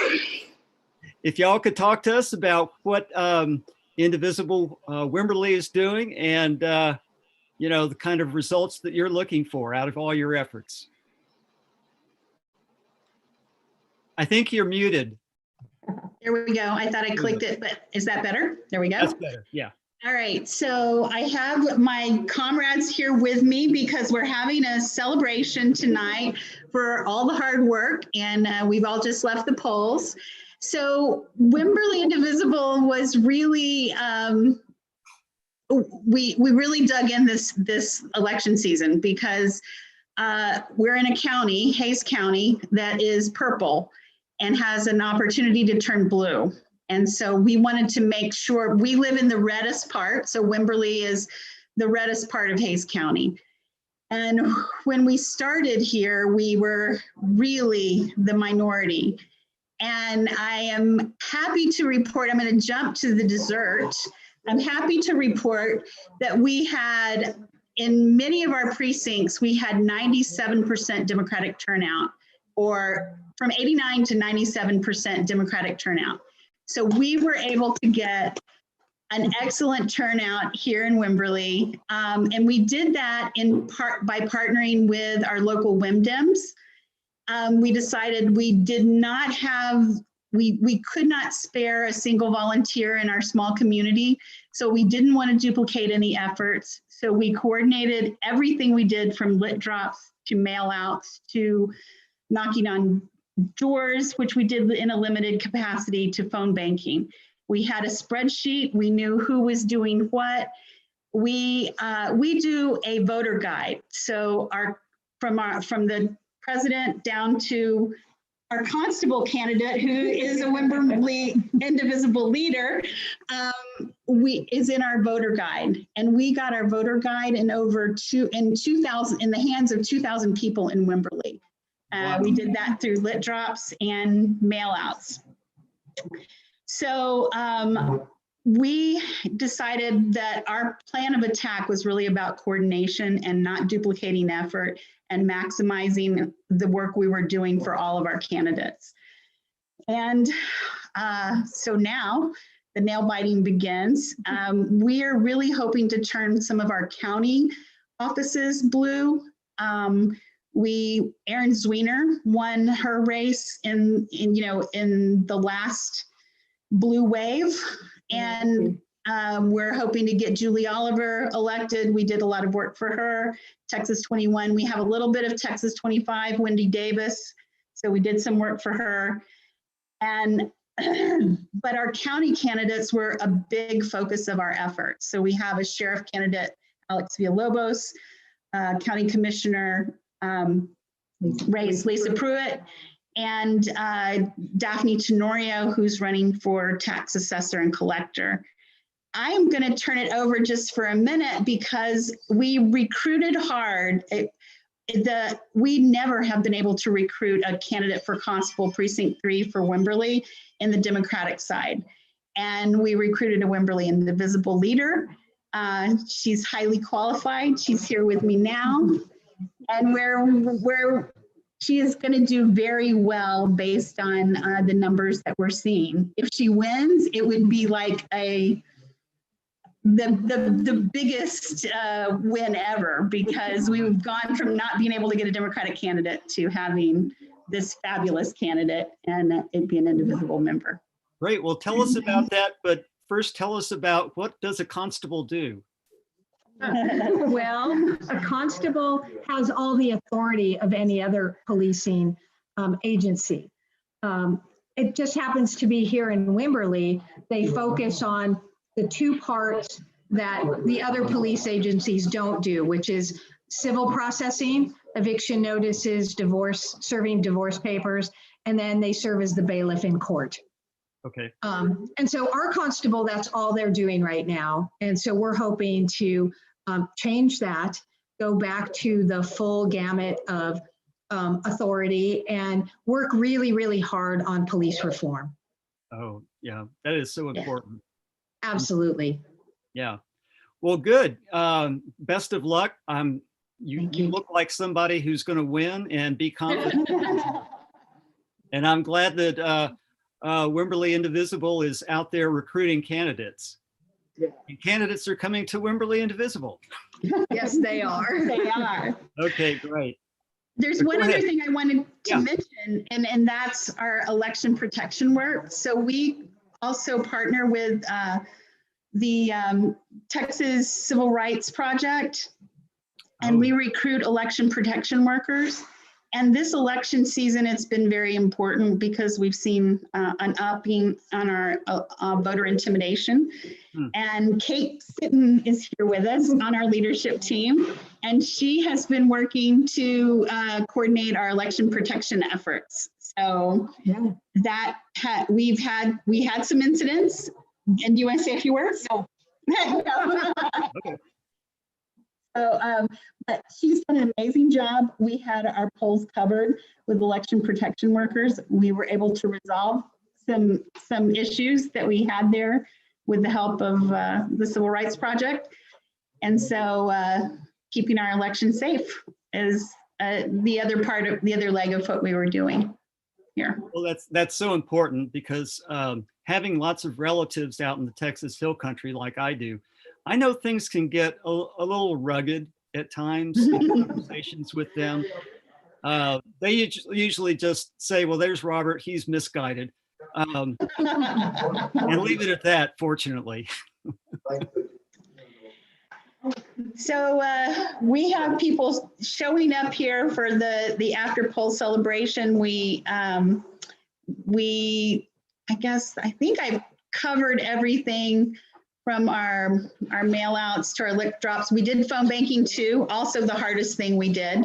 if y'all could talk to us about what Indivisible Wimberley is doing and you know, the kind of results that you're looking for out of all your efforts. I think you're muted. There we go. I thought I clicked it, but is that better? There we go. That's better, yeah. All right, so I have my comrades here with me because we're having a celebration tonight for all the hard work, and we've all just left the polls. So Wimberley Indivisible was really, we really dug in this election season because we're in a county, Hayes County, that is purple and has an opportunity to turn blue. And so we wanted to make sure, we live in the reddest part, so Wimberley is the reddest part of Hayes County. And when we started here, we were really the minority. And I am happy to report, I'm going to jump to the dessert. I'm happy to report that we had, in many of our precincts, we had 97% Democratic turnout, or from 89 to 97% Democratic turnout. So we were able to get an excellent turnout here in Wimberley. And we did that in part by partnering with our local WIMDEMs. We decided we did not have, we could not spare a single volunteer in our small community. So we didn't want to duplicate any efforts. So we coordinated everything we did, from lit drops to mail outs to knocking on doors, which we did in a limited capacity, to phone banking. We had a spreadsheet. We knew who was doing what. We do a voter guide. So our from the president down to our constable candidate, who is a Wimberley Indivisible leader, is in our voter guide, and we got our voter guide in in the hands of 2,000 people in Wimberley. We did that through lit drops and mail outs. So we decided that our plan of attack was really about coordination and not duplicating effort and maximizing the work we were doing for all of our candidates. And so now the nail biting begins. We are really hoping to turn some of our county offices blue. Erin Zwiener won her race in the last blue wave, and we're hoping to get Julie Oliver elected. We did a lot of work for her. Texas 21, we have a little bit of Texas 25, Wendy Davis, so we did some work for her. And but our county candidates were a big focus of our efforts. So we have a sheriff candidate, Alex Villalobos, county commissioner Lisa Pruitt, and Daphne Tenorio, who's running for tax assessor and collector. I'm going to turn it over just for a minute because we recruited hard. We never have been able to recruit a candidate for Constable Precinct 3 for Wimberley in the Democratic side. And we recruited a Wimberley Indivisible leader. She's highly qualified. She's here with me now. And she is going to do very well based on the numbers that we're seeing. If she wins, it would be like the biggest win ever, because we've gone from not being able to get a Democratic candidate to having this fabulous candidate and it be an Indivisible member. Great. Well, tell us about that, but first tell us about what does a constable do? Well, a constable has all the authority of any other policing agency. It just happens to be here in Wimberley, they focus on the two parts that the other police agencies don't do, which is civil processing, eviction notices, serving divorce papers, and then they serve as the bailiff in court. Okay. And so our constable, that's all they're doing right now. And so we're hoping to change that, go back to the full gamut of authority and work really, really hard on police reform. Oh, yeah, that is so important. Absolutely. Yeah. Well, good. Best of luck. You look like somebody who's going to win and be confident. And I'm glad that Wimberley Indivisible is out there recruiting candidates. Yeah. And candidates are coming to Wimberley Indivisible. Yes, they are. They are. Okay, great. There's one other thing I wanted to mention, and that's our election protection work. So we also partner with the Texas Civil Rights Project, and we recruit election protection workers. And this election season, it's been very important because we've seen an upping on our voter intimidation. And Kate Sitton is here with us on our leadership team, and she has been working to coordinate our election protection efforts. So that we had some incidents. And do you want to say a few words? No. Okay. So, but she's done an amazing job. We had our polls covered with election protection workers. We were able to resolve some issues that we had there with the help of the Civil Rights Project. And so keeping our election safe is the other leg of what we were doing here. Well, that's so important because having lots of relatives out in the Texas Hill Country like I do, I know things can get a little rugged at times in conversations with them. They usually just say, well, there's Robert, he's misguided. And leave it at that, fortunately. So we have people showing up here for the after poll celebration. I think I've covered everything from our mail outs to our lick drops. We did phone banking too, also the hardest thing we did.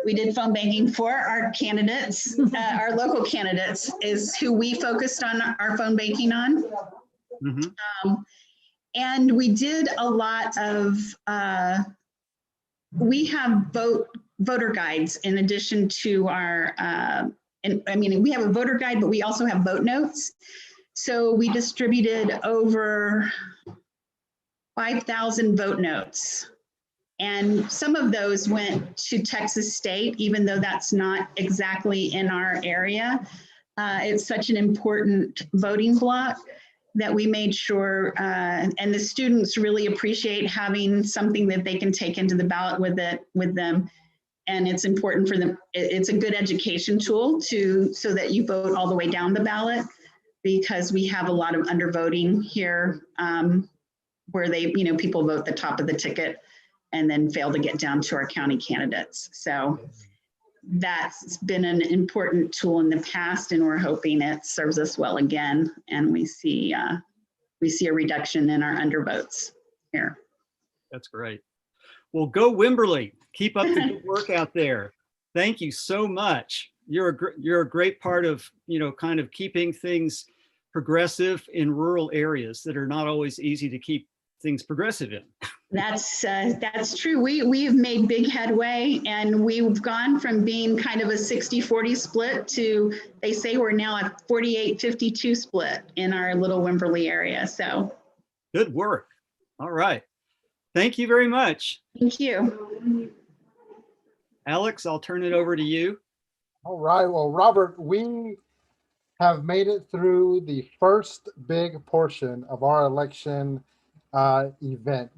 We did phone banking for our candidates. Our local candidates is who we focused on our phone banking on. And we did a lot of, we have voter guides in addition to our, and I mean, we have a voter guide, but we also have vote notes. So we distributed over 5,000 vote notes. And some of those went to Texas State, even though that's not exactly in our area. It's such an important voting block that we made sure, and the students really appreciate having something that they can take into the ballot with them. And it's important for them. It's a good education tool so that you vote all the way down the ballot, because we have a lot of undervoting here, where people vote the top of the ticket and then fail to get down to our county candidates. So that's been an important tool in the past, and we're hoping it serves us well again. And we see a reduction in our undervotes here. That's great. Well, go Wimberley. Keep up the good work out there. Thank you so much. You're a great part of, kind of keeping things progressive in rural areas that are not always easy to keep things progressive in. That's true. We have made big headway, and we've gone from being kind of a 60-40 split to, they say we're now a 48-52 split in our little Wimberley area. So good work. All right. Thank you very much. Thank you. Alex, I'll turn it over to you. All right. Well, Robert, we have made it through the first big portion of our election event.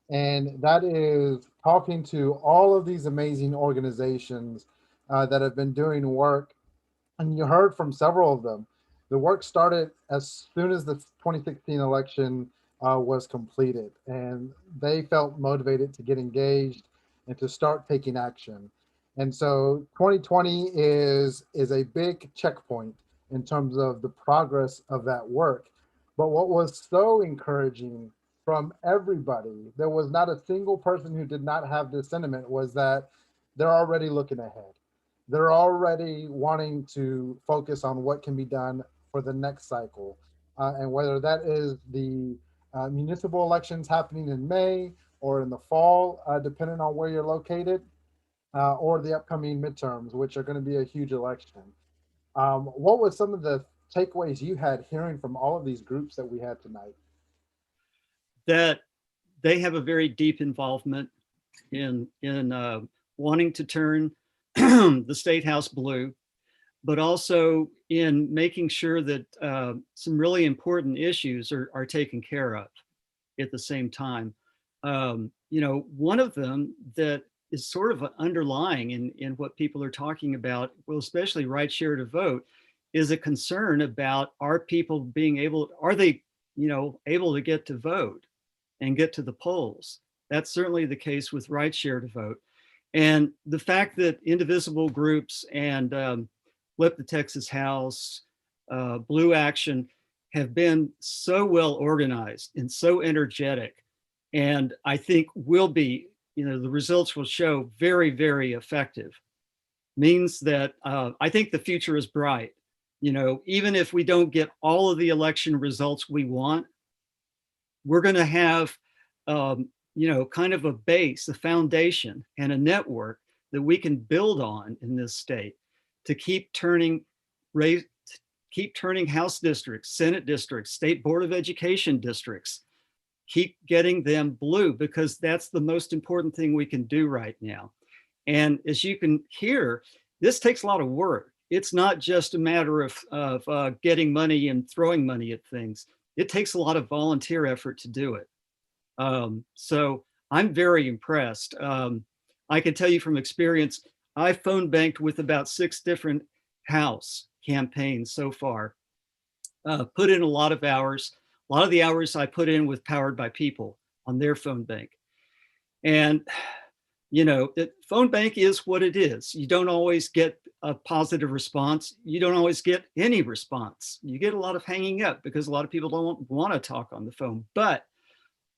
And that is talking to all of these amazing organizations that have been doing work. And you heard from several of them. The work started as soon as the 2016 election was completed, and they felt motivated to get engaged and to start taking action. And so 2020 is a big checkpoint in terms of the progress of that work. But what was so encouraging from everybody, there was not a single person who did not have this sentiment, was that they're already looking ahead. They're already wanting to focus on what can be done for the next cycle. And whether that is the municipal elections happening in May or in the fall, depending on where you're located, or the upcoming midterms, which are going to be a huge election. What was some of the takeaways you had hearing from all of these groups that we had tonight? That they have a very deep involvement in wanting to turn the State House blue, but also in making sure that some really important issues are taken care of at the same time. One of them that is sort of underlying in what people are talking about, well, especially right share to vote, is a concern about are people being able, are they, able to get to vote and get to the polls? That's certainly the case with right share to vote. And the fact that Indivisible groups and Flip the Texas House, Blue Action have been so well organized and so energetic, and I think will be, the results will show very, very effective, means that I think the future is bright. Even if we don't get all of the election results we want, we're going to have, kind of a base, a foundation, and a network that we can build on in this state to keep turning House districts, Senate districts, State Board of Education districts, keep getting them blue, because that's the most important thing we can do right now. And as you can hear, this takes a lot of work. It's not just a matter of getting money and throwing money at things. It takes a lot of volunteer effort to do it. So I'm very impressed. I can tell you from experience, I phone banked with about 6 different House campaigns so far, put in a lot of hours. A lot of the hours I put in with Powered by People on their phone bank. And, phone bank is what it is. You don't always get a positive response. You don't always get any response. You get a lot of hanging up because a lot of people don't want to talk on the phone. But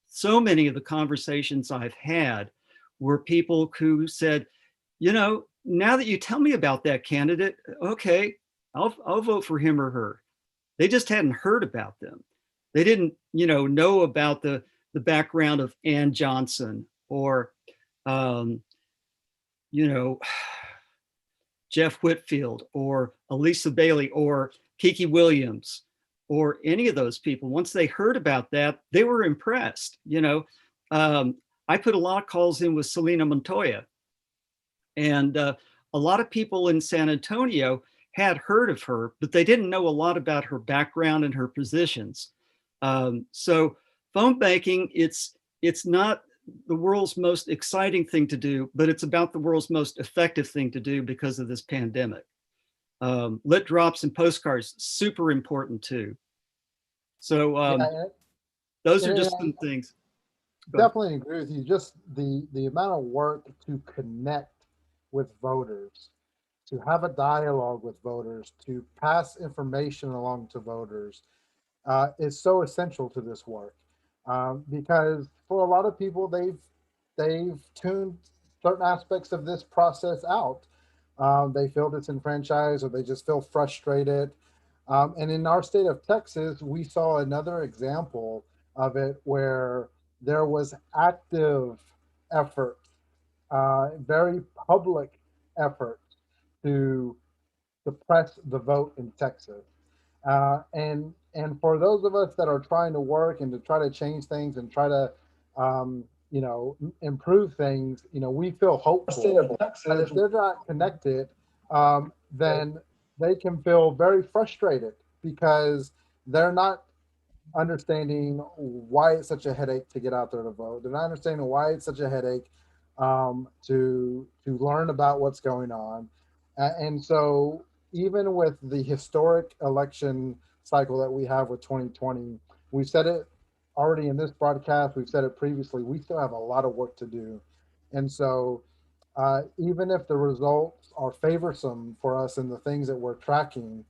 so many of the conversations I've had were people who said, you know, now that you tell me about that candidate, okay, I'll vote for him or her. They just hadn't heard about them. They didn't, you know about the background of Ann Johnson or, you know, Jeff Whitfield or Elisa Bailey or Kiki Williams or any of those people. Once they heard about that, they were impressed. You know, I put a lot of calls in with Selena Montoya, and a lot of people in San Antonio had heard of her, but they didn't know a lot about her background and her positions. So phone banking, it's not the world's most exciting thing to do, but it's about the world's most effective thing to do because of this pandemic. Lit drops and postcards, super important too. So those are just some things. Definitely agree with you. Just the amount of work to connect with voters, to have a dialogue with voters, to pass information along to voters is so essential to this work. Because for a lot of people, they've tuned certain aspects of this process out. They feel disenfranchised or they just feel frustrated. And in our state of Texas, we saw another example of it where there was active effort, very public effort to suppress the vote in Texas. And for those of us that are trying to work and to try to change things and try to improve things, we feel hopeful. But if they're not connected, then they can feel very frustrated because they're not understanding why it's such a headache to get out there to vote. They're not understanding why it's such a headache to learn about what's going on. And so even with the historic election cycle that we have with 2020, we've said it already in this broadcast, we've said it previously, we still have a lot of work to do. And so even if the results are favorsome for us in the things that we're tracking,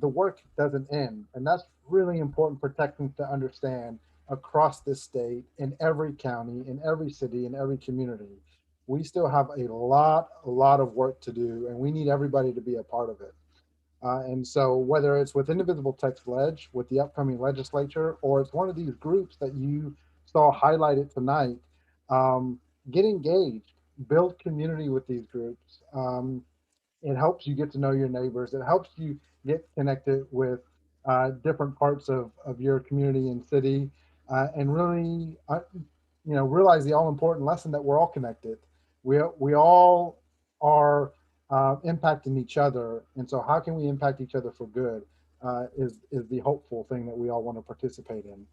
the work doesn't end. And that's really important for Texans to understand across this state, in every county, in every city, in every community. We still have a lot of work to do, and we need everybody to be a part of it. And so whether it's with Indivisible TX Lege, with the upcoming legislature, or it's one of these groups that you saw highlighted tonight, get engaged, build community with these groups. It helps you get to know your neighbors. It helps you get connected with different parts of your community and city, and really, realize the all-important lesson that we're all connected. We all are impacting each other, and so how can we impact each other for good is the hopeful thing that we all want to participate in.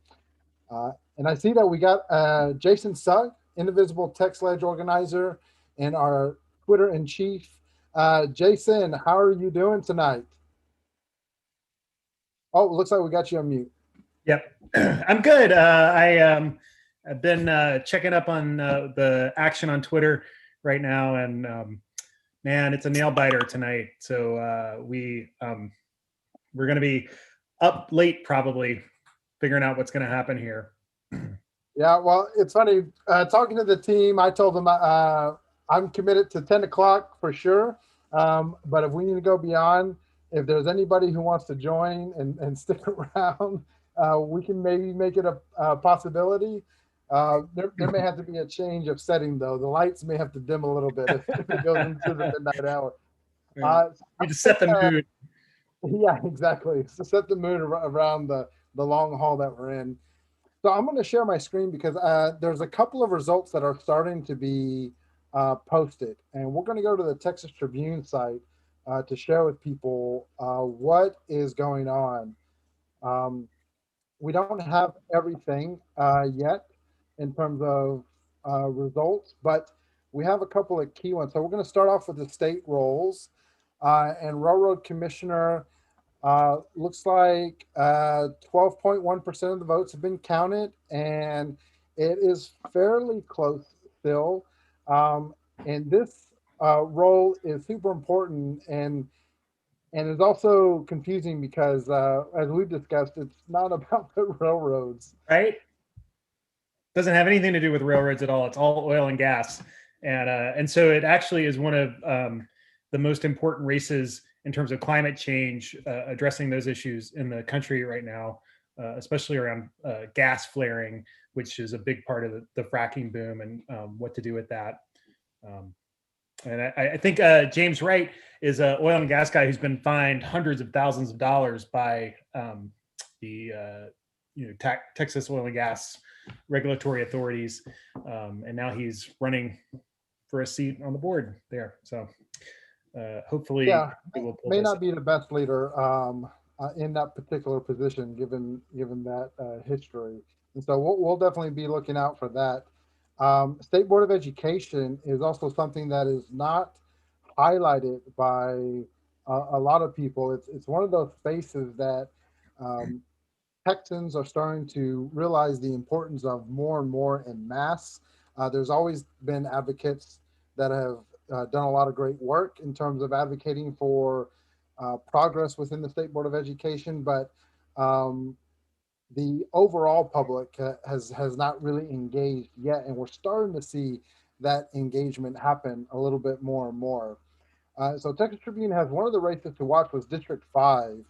And I see that we got Jason Sugg, Indivisible TX Lege organizer, and our Twitter in chief. Jason, how are you doing tonight? Oh, it looks like we got you on mute. Yep, I'm good. I've been checking up on the action on Twitter right now, and man, it's a nail biter tonight. So we're going to be up late probably figuring out what's going to happen here. Yeah, well, it's funny. Talking to the team, I told them I'm committed to 10 o'clock for sure. But if we need to go beyond, if there's anybody who wants to join and stick around, we can maybe make it a possibility. There may have to be a change of setting though. The lights may have to dim a little bit if it goes into the midnight hour. You just set the mood. Yeah, exactly. So set the mood around the long haul that we're in. So I'm going to share my screen because there's a couple of results that are starting to be posted, and we're going to go to the Texas Tribune site to share with people what is going on. We don't have everything yet in terms of results, but we have a couple of key ones. So we're going to start off with the state rolls, and Railroad Commissioner looks like 12.1% of the votes have been counted, and it is fairly close still. And this role is super important and is also confusing because, as we've discussed, it's not about the railroads. Right? Doesn't have anything to do with railroads at all. It's all oil and gas. And so it actually is one of the most important races in terms of climate change, addressing those issues in the country right now, especially around gas flaring, which is a big part of the fracking boom, and what to do with that. And I think James Wright is an oil and gas guy who's been fined hundreds of thousands of dollars by the Texas oil and gas regulatory authorities, and now he's running for a seat on the board there. So hopefully, Yeah, he will pull may this not off. be the best leader in that particular position, given that history. And so we'll definitely be looking out for that. State Board of Education is also something that is not highlighted by a lot of people. It's one of those spaces that Texans are starting to realize the importance of more and more en masse. There's always been advocates that have done a lot of great work in terms of advocating for progress within the State Board of Education, but the overall public has not really engaged yet, and we're starting to see that engagement happen a little bit more and more. So Texas Tribune has one of the races to watch was District 5,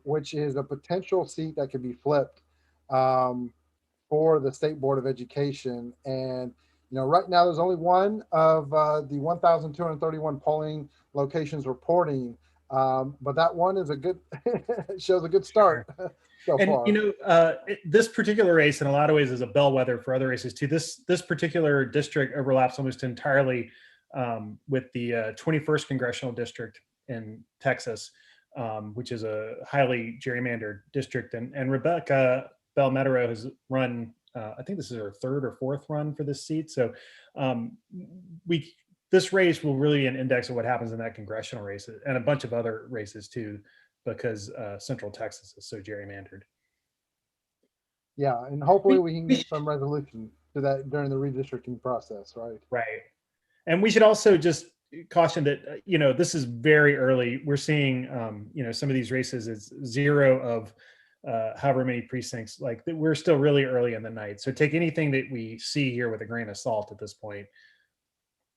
which is a potential seat that could be flipped for the State Board of Education. And right now there's only one of the 1,231 polling locations reporting, but that one is a good shows a good start so And far. this particular race, in a lot of ways, is a bellwether for other races too. This particular district overlaps almost entirely with the 21st congressional district in Texas, which is a highly gerrymandered district. And Rebecca Belmetero has run, I think this is her third or fourth run for this seat. So this race will really be an index of what happens in that congressional race and a bunch of other races too, because Central Texas is so gerrymandered. Yeah, and hopefully we can get some resolution to that during the redistricting process, right? Right. And we should also just caution that, this is very early. We're seeing, some of these races is 0 of however many precincts. Like we're still really early in the night. So take anything that we see here with a grain of salt at this point.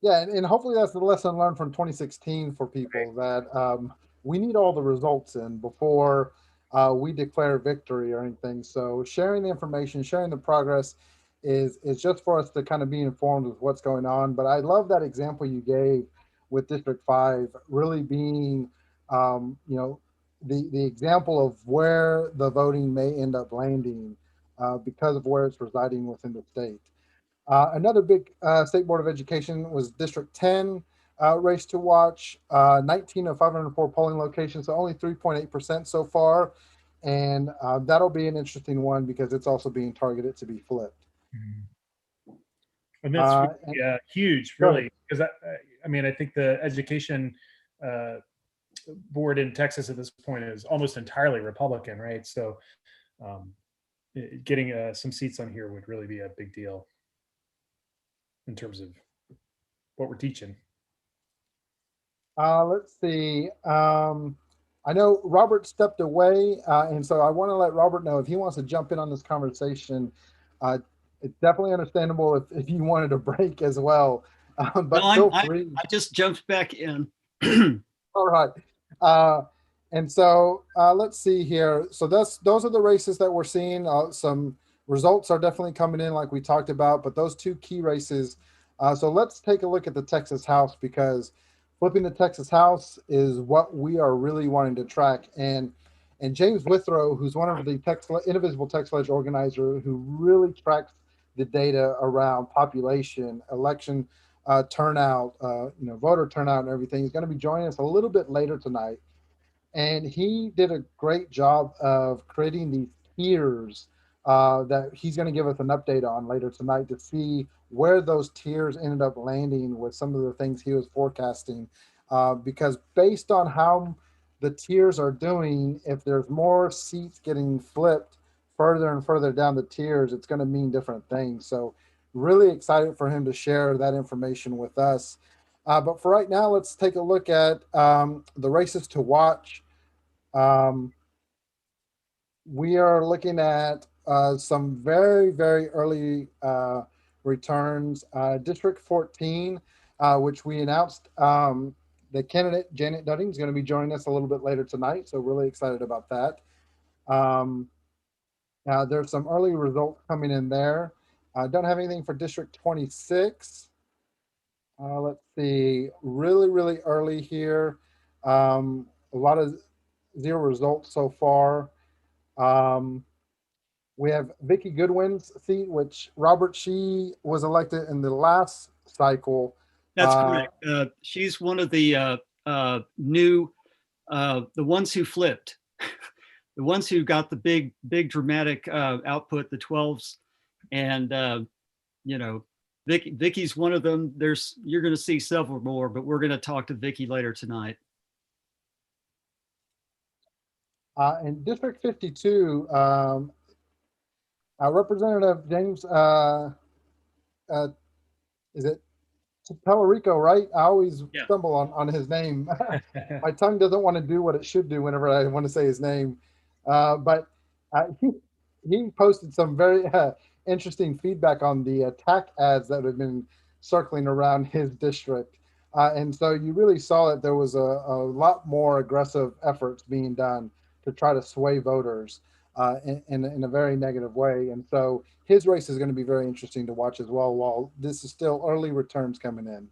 Yeah, and hopefully that's the lesson learned from 2016 for people, that we need all the results in before we declare victory or anything. So sharing the information, sharing the progress is just for us to kind of be informed with what's going on. But I love that example you gave with District 5 really being, the example of where the voting may end up landing because of where it's residing within the state. Another big State Board of Education was District 10 race to watch, 19 of 504 polling locations, so only 3.8% so far. And that'll be an interesting one because it's also being targeted to be flipped. And that's huge, really, because I think the education board in Texas at this point is almost entirely Republican, right? So getting some seats on here would really be a big deal in terms of what we're teaching. Let's see. I know Robert stepped away, and so I want to let Robert know if he wants to jump in on this conversation. It's definitely understandable if you wanted a break as well. But feel free. I just jumped back in. All right. And so let's see here. So those are the races that we're seeing. Some results are definitely coming in like we talked about, but those two key races. So let's take a look at the Texas House, because flipping the Texas House is what we are really wanting to track. And James Withrow, who's one of the Indivisible TX Lege organizer, who really tracks the data around population, election turnout, voter turnout and everything, is going to be joining us a little bit later tonight. And he did a great job of creating these tiers that he's going to give us an update on later tonight to see where those tiers ended up landing with some of the things he was forecasting. Because based on how the tiers are doing, if there's more seats getting flipped further and further down the tiers, it's going to mean different things. So really excited for him to share that information with us. But for right now, let's take a look at the races to watch. We are looking at some very, very early returns. District 14, which we announced the candidate Janet Dudding is going to be joining us a little bit later tonight. So really excited about that. Now there's some early results coming in there. I don't have anything for District 26. Let's see, really early here. A lot of 0 results so far. We have Vicki Goodwin's seat, which Robert, she was elected in the last cycle. That's correct. She's one of the new, the ones who flipped, the ones who got the big dramatic output, the 12s, and you know, Vicki's one of them. You're going to see several more, but we're going to talk to Vicki later tonight. In District 52, Representative James, is it Tellerico, right? I always stumble on his name. My tongue doesn't want to do what it should do whenever I want to say his name. But he posted some very interesting feedback on the attack ads that have been circling around his district. And so you really saw that there was a lot more aggressive efforts being done to try to sway voters in a very negative way. And so his race is going to be very interesting to watch as well, while this is still early returns coming in.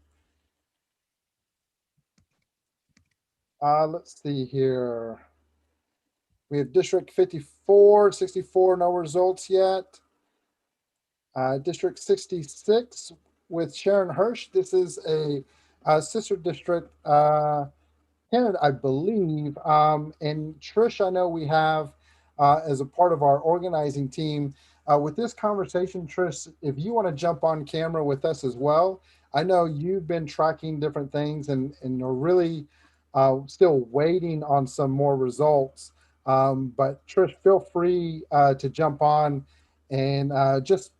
Let's see here. We have District 54, 64, no results yet. District 66 with Sharon Hirsch. This is a sister district candidate, I believe. And Trish, I know we have as a part of our organizing team. With this conversation, Trish, if you want to jump on camera with us as well, I know you've been tracking different things and are really still waiting on some more results. But Trish, feel free to jump on and just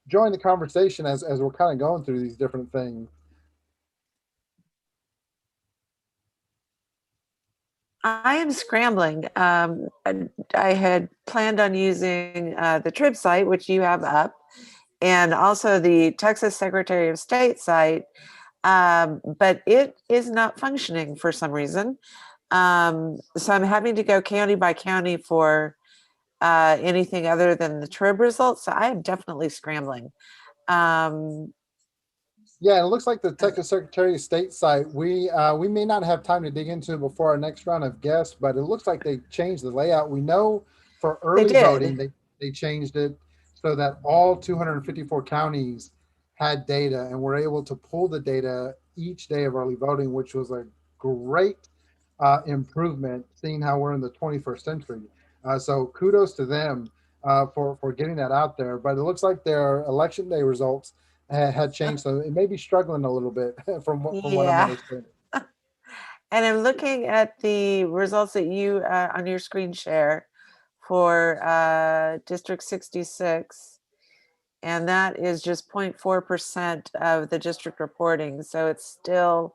join the conversation as we're kind of going through these different things. I am scrambling. I had planned on using the Trib site, which you have up, and also the Texas Secretary of State site, but it is not functioning for some reason. So I'm having to go county by county for anything other than the Trib results. So I am definitely scrambling. Yeah, it looks like the Texas Secretary of State site, we may not have time to dig into it before our next round of guests, but it looks like they changed the layout. We know for early voting, they changed it so that all 254 counties had data and were able to pull the data each day of early voting, which was a great improvement, seeing how we're in the 21st century. So kudos to them for getting that out there. But it looks like their election day results had changed, so it may be struggling a little bit from what I'm understanding. And I'm looking at the results that you on your screen share for District 66, and that is just 0.4% of the district reporting. So it's still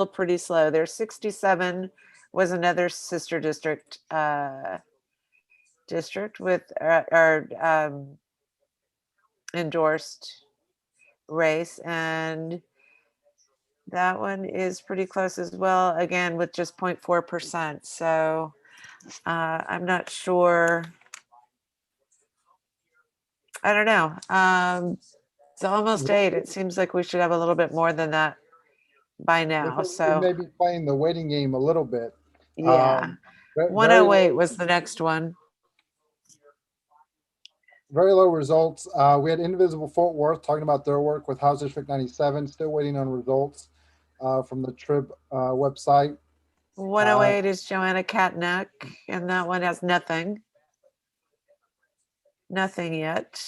pretty slow. There's 67 was another sister district with our endorsed race, and that one is pretty close as well, again with just 0.4%. So I'm not sure. I don't know. It's almost 8. It seems like we should have a little bit more than that by now. So we may be playing the waiting game a little bit. Yeah. 108 was the next one. Very low results. We had Indivisible Fort Worth talking about their work with House District 97, still waiting on results from the Trib website. 108 is Joanna Katnack, and that one has nothing. Nothing yet.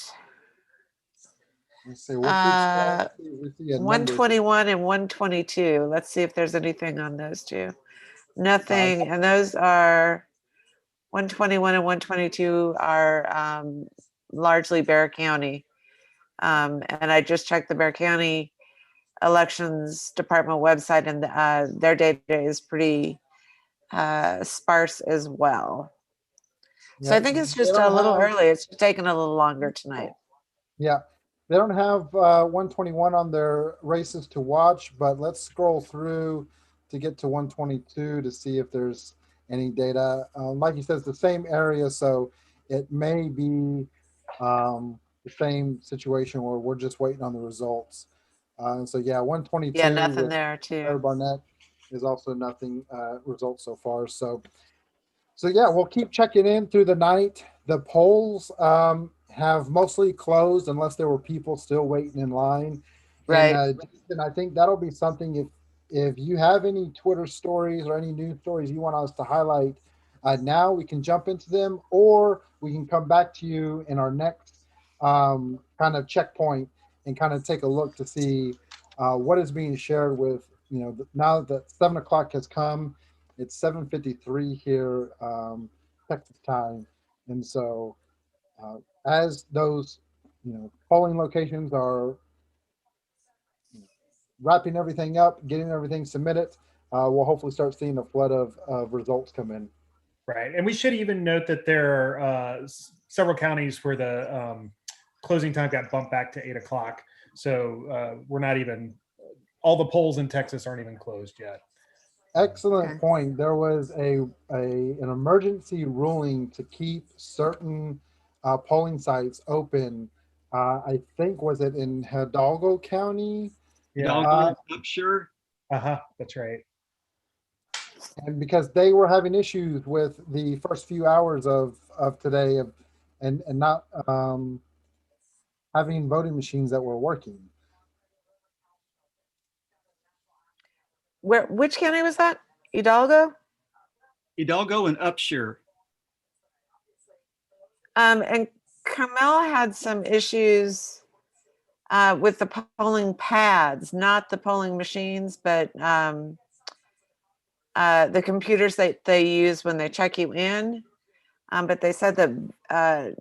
Let's see. We'll see 121 and 122. Let's see if there's anything on those two. Nothing, and those are 121 and 122 are largely Bexar County. And I just checked the Bexar County Elections Department website, and their data is pretty sparse as well. So I Yeah, think it's they just don't a little have. early. It's taking a little longer tonight. Yeah, they don't have 121 on their races to watch, but let's scroll through to get to 122 to see if there's any data. Like you said, it's the same area, so it may be the same situation where we're just waiting on the results. And so yeah, 122 Yeah, nothing with there too. Sarah Barnett is also nothing results so far. So yeah, we'll keep checking in through the night. The polls have mostly closed unless there were people still waiting in line. Right. And Jason, I think that'll be something if you have any Twitter stories or any news stories you want us to highlight now, we can jump into them, or we can come back to you in our next kind of checkpoint and kind of take a look to see what is being shared with, now that 7 o'clock has come. It's 7:53 here, Texas time, and so as those polling locations are wrapping everything up, getting everything submitted, we'll hopefully start seeing a flood of results come in. Right, and we should even note that there are several counties where the closing time got bumped back to 8 o'clock. So we're not even, all the polls in Texas aren't even closed yet. Excellent point. There was an emergency ruling to keep certain polling sites open. I think, was it in Hidalgo County? Hidalgo, I'm sure. That's right. And because they were having issues with the first few hours of today and not having voting machines that were working. Which county was that? Hidalgo? Hidalgo and Upshur. And Carmel had some issues with the polling pads, not the polling machines, but the computers that they use when they check you in. But they said that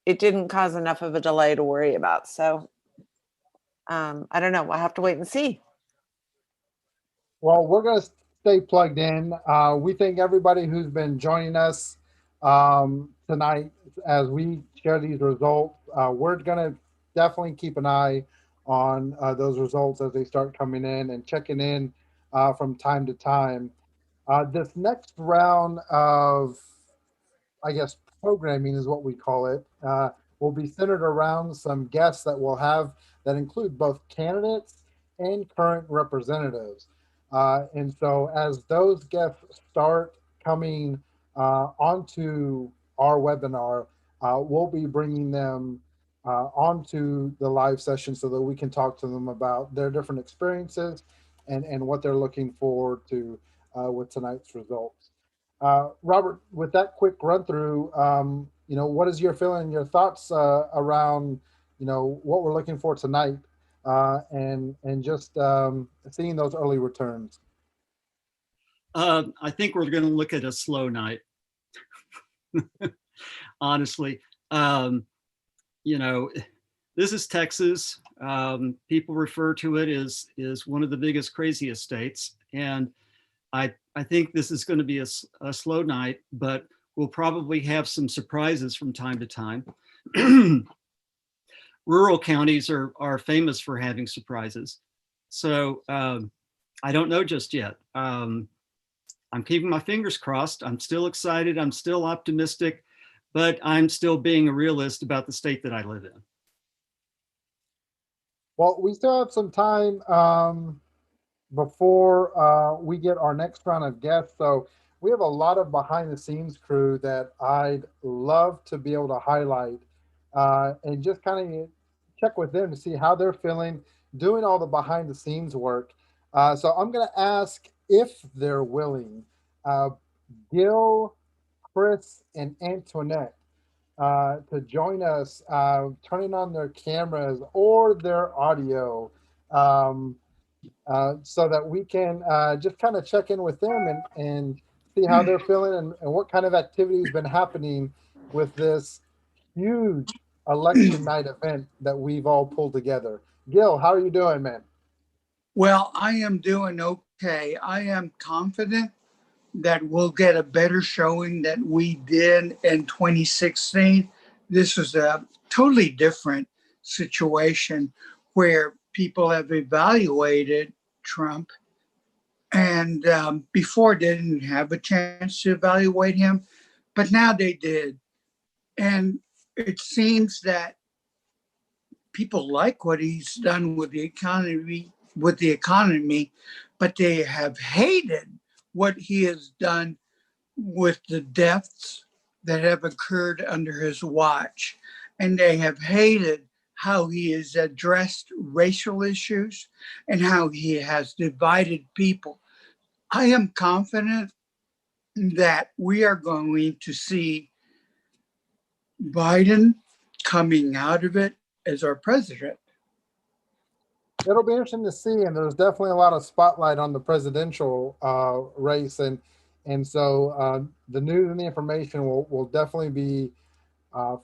it didn't cause enough of a delay to worry about. So I don't know. We'll have to wait and see. Well, we're going to stay plugged in. We thank everybody who's been joining us tonight as we share these results. We're going to definitely keep an eye on those results as they start coming in and checking in from time to time. This next round of, I guess, programming is what we call it, will be centered around some guests that we'll have that include both candidates and current representatives. And so as those guests start coming onto our webinar, we'll be bringing them onto the live session so that we can talk to them about their different experiences and what they're looking forward to with tonight's results. Robert, with that quick run through, what is your feeling, your thoughts around, what we're looking for tonight and just seeing those early returns? I think we're going to look at a slow night. Honestly, this is Texas. People refer to it as one of the biggest, craziest states, and I think this is going to be a slow night, but we'll probably have some surprises from time to time. Rural counties are famous for having surprises. So I don't know just yet. I'm keeping my fingers crossed. I'm still excited. I'm still optimistic, but I'm still being a realist about the state that I live in. Well, we still have some time before we get our next round of guests. So we have a lot of behind the scenes crew that I'd love to be able to highlight and just kind of check with them to see how they're feeling, doing all the behind the scenes work. So I'm going to ask, if they're willing, Gil, Chris, and Antoinette to join us, turning on their cameras or their audio, so that we can just kind of check in with them and see how they're feeling and what kind of activity has been happening with this huge election night event that we've all pulled together. Gil, how are you doing, man? Well, I am doing okay. I am confident that we'll get a better showing than we did in 2016. This is a totally different situation where people have evaluated Trump and before didn't have a chance to evaluate him, but now they did. And it seems that people like what he's done with the economy, but they have hated what he has done with the deaths that have occurred under his watch. And they have hated how he has addressed racial issues and how he has divided people. I am confident that we are going to see Biden coming out of it as our president. It'll be interesting to see, and there's definitely a lot of spotlight on the presidential race, and so the news and the information will definitely be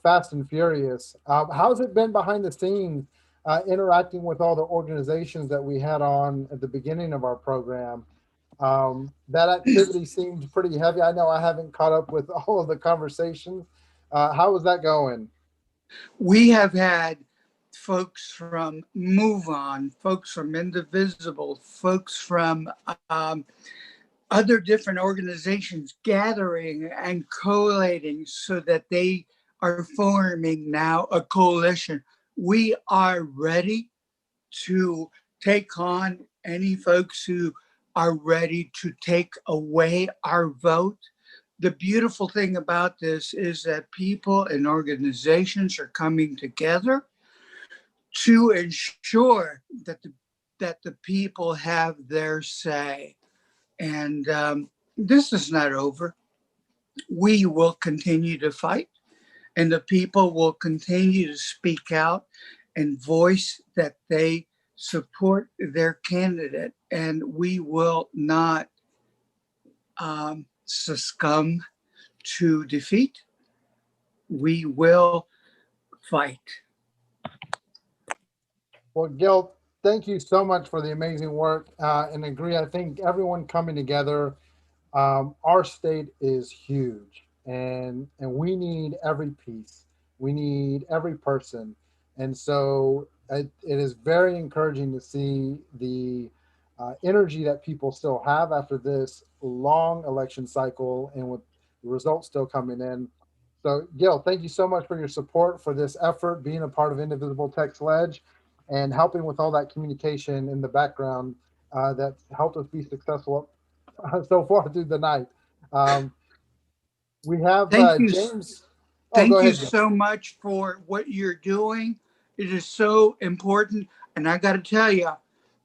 fast and furious. How's it been behind the scenes, interacting with all the organizations that we had on at the beginning of our program? That activity seemed pretty heavy. I know I haven't caught up with all of the conversations. How is that going? We have had folks from Move On, folks from Indivisible, folks from other different organizations gathering and collating so that they are forming now a coalition. We are ready to take on any folks who are ready to take away our vote. The beautiful thing about this is that people and organizations are coming together to ensure that the people have their say. And this is not over. We will continue to fight, and the people will continue to speak out and voice that they support their candidate. And we will not succumb to defeat. We will fight. Well, Gil, thank you so much for the amazing work, and agree. I think everyone coming together, our state is huge, and we need every piece. We need every person, and so it is very encouraging to see the energy that people still have after this long election cycle, and with the results still coming in. So, Gil, thank you so much for your support for this effort, being a part of Indivisible TX Lege, and helping with all that communication in the background that helped us be successful so far through the night. We have James. Thank go you ahead, James. so much for what you're doing. It is so important. And I got to tell you,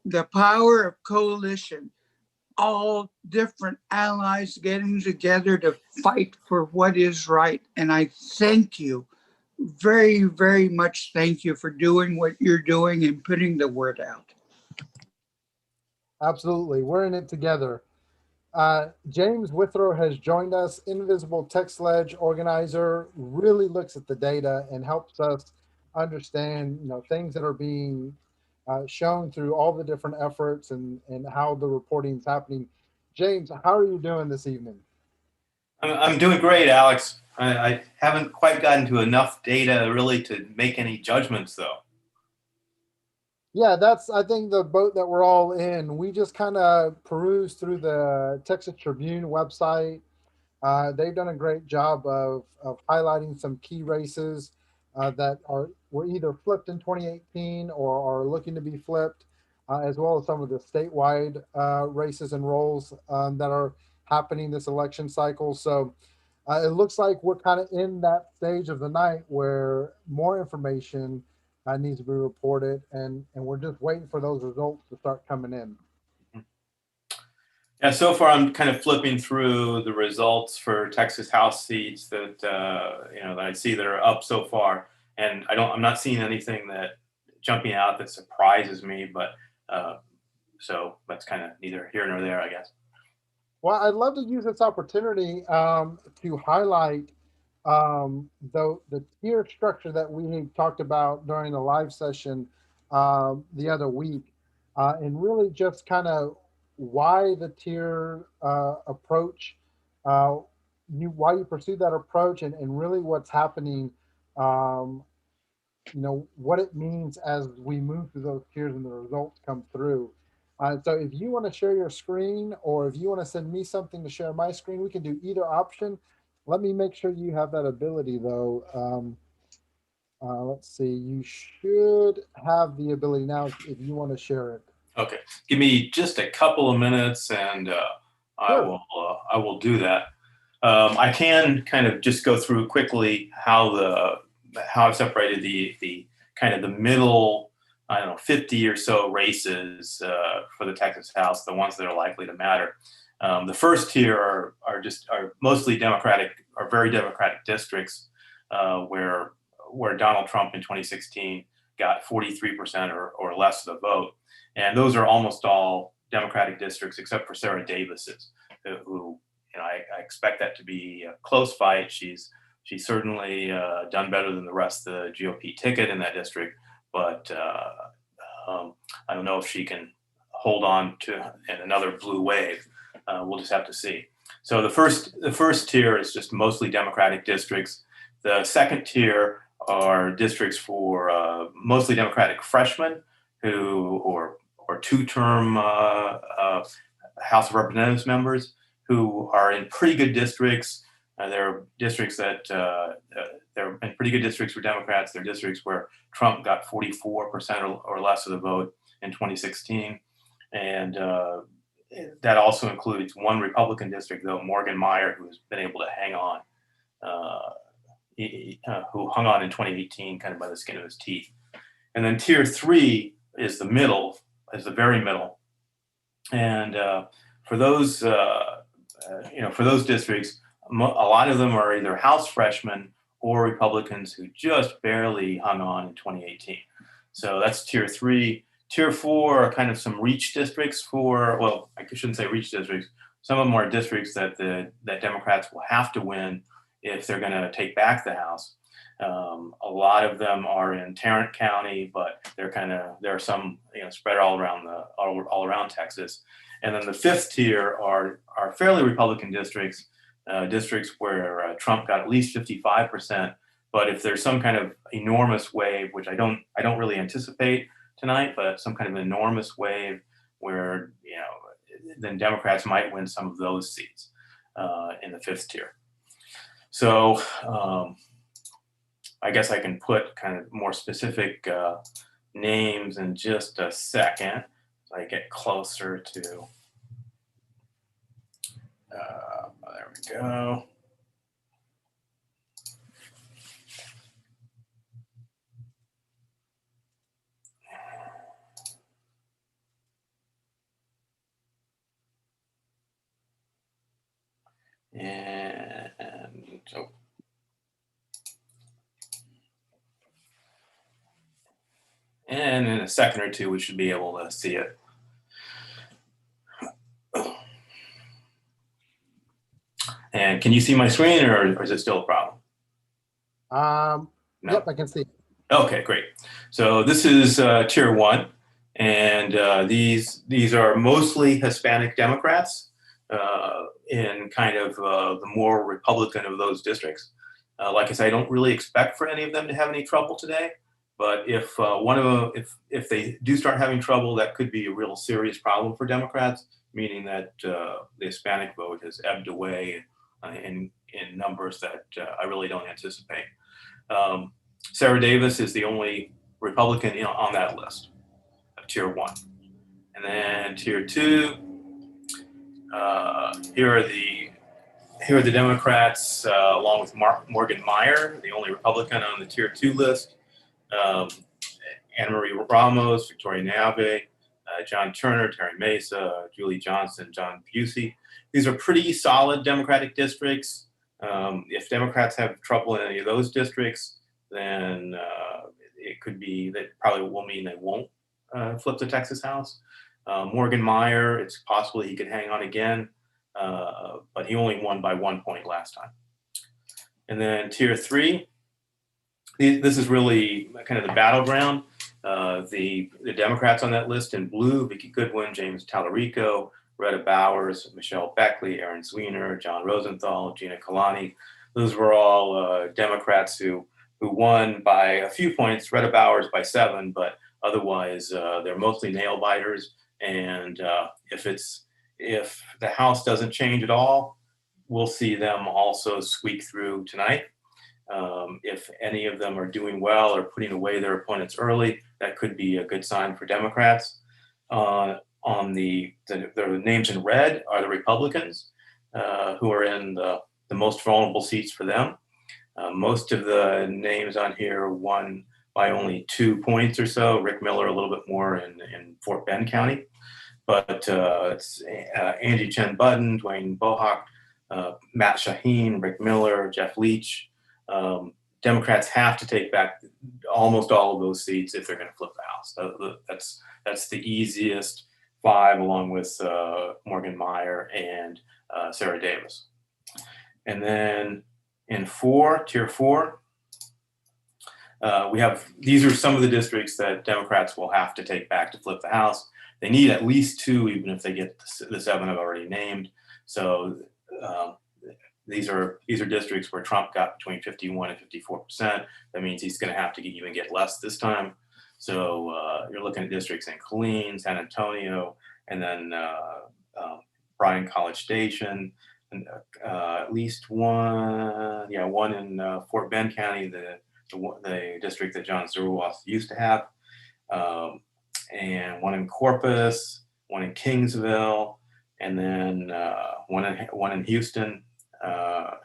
the power of coalition, all different allies getting together to fight for what is right. And I thank you very, very much. Thank you for doing what you're doing and putting the word out. Absolutely. We're in it together. James Withrow has joined us, Indivisible TX Lege organizer, really looks at the data and helps us understand, things that are being shown through all the different efforts and how the reporting is happening. James, how are you doing this evening? I'm doing great, Alex. I haven't quite gotten to enough data really to make any judgments, though. Yeah, that's, I think, the boat that we're all in. We just kind of peruse through the Texas Tribune website. They've done a great job of highlighting some key races that were either flipped in 2018 or are looking to be flipped, as well as some of the statewide races and roles that are happening this election cycle. So it looks like we're kind of in that stage of the night where more information needs to be reported, and we're just waiting for those results to start coming in. Yeah, so far I'm kind of flipping through the results for Texas House seats that that I see that are up so far, and I'm not seeing anything that jumping out that surprises me, but so that's kind of neither here nor there, I guess. Well, I'd love to use this opportunity to highlight the tier structure that we talked about during the live session the other week, and really just kind of why the tier approach why you pursue that approach, and really what's happening, what it means as we move through those tiers and the results come through. So if you want to share your screen, or if you want to send me something to share my screen, we can do either option. Let me make sure you have that ability though. Let's see, you should have the ability now if you want to share it. Okay, give me just a couple of minutes, and I will do that. I can kind of just go through quickly how I've separated the kind of the middle, I don't know, 50 or so races for the Texas House, the ones that are likely to matter. The first tier are mostly Democratic, are very Democratic districts where Donald Trump in 2016 got 43% or less of the vote. And those are almost all Democratic districts except for Sarah Davis's, who I expect that to be a close fight. She's certainly done better than the rest of the GOP ticket in that district, but I don't know if she can hold on to another blue wave. We'll just have to see. So the first tier is just mostly Democratic districts. The second tier are districts for mostly Democratic freshmen or two-term House of Representatives members who are in pretty good districts. There are districts that they're in pretty good districts for Democrats. They're districts where Trump got 44% or less of the vote in 2016. And that also includes one Republican district, though, Morgan Meyer, who's been able to hang on, who hung on in 2018 kind of by the skin of his teeth. And then tier 3 is the middle, is the very middle. And for those districts, a lot of them are either House freshmen or Republicans who just barely hung on in 2018. So that's tier 3. Tier 4 are kind of some reach districts well, I shouldn't say reach districts. Some of them are districts that Democrats will have to win if they're going to take back the House. A lot of them are in Tarrant County, but there are some spread all around Texas. And then the fifth tier are fairly Republican districts, districts where Trump got at least 55%. But if there's some kind of enormous wave, which I don't really anticipate tonight, but some kind of enormous wave where then Democrats might win some of those seats in the fifth tier. So I guess I can put kind of more specific names in just a second as I get closer to. There we go. And so. And in a second or two, we should be able to see it. And can you see my screen, or is it still a problem? No. Yep, I can see. Okay, great. So this is tier 1, and these are mostly Hispanic Democrats in kind of the more Republican of those districts. Like I said, I don't really expect for any of them to have any trouble today. But if one of them, if they do start having trouble, that could be a real serious problem for Democrats, meaning that the Hispanic vote has ebbed away in numbers that I really don't anticipate. Sarah Davis is the only Republican on that list of tier 1. And then tier 2, here are the Democrats along with Morgan Meyer, the only Republican on the tier 2 list. Anna Marie Ramos, Victoria Nave, John Turner, Terry Mesa, Julie Johnson, John Busey. These are pretty solid Democratic districts. If Democrats have trouble in any of those districts, then it could be that probably will mean they won't flip the Texas House. Morgan Meyer, it's possible he could hang on again, but he only won by 1 point last time. And then tier 3, this is really kind of the battleground. The Democrats on that list in blue: Vicki Goodwin, James Tallarico, Retta Bowers, Michelle Beckley, Aaron Zwiener, John Rosenthal, Gina Kalani. Those were all Democrats who won by a few points, Retta Bowers by 7, but otherwise they're mostly nail biters. And if the House doesn't change at all, we'll see them also squeak through tonight. If any of them are doing well or putting away their opponents early, that could be a good sign for Democrats. On the names in red are the Republicans who are in the most vulnerable seats for them. Most of the names on here won by only 2 points or so. Rick Miller a little bit more in Fort Bend County. But it's Angie Chen Budden, Dwayne Bohawk, Matt Shaheen, Rick Miller, Jeff Leach. Democrats have to take back almost all of those seats if they're going to flip the House. That's the easiest 5, along with Morgan Meyer and Sarah Davis. And then in Tier 4, these are some of the districts that Democrats will have to take back to flip the House. They need at least 2, even if they get the 7 I've already named. So these are districts where Trump got between 51 and 54%. That means he's going to have to even get less this time. So you're looking at districts in Killeen, San Antonio, and then Bryan College Station, and at least one in Fort Bend County, the district that John Zerwas used to have, and one in Corpus, one in Kingsville, and then one in Houston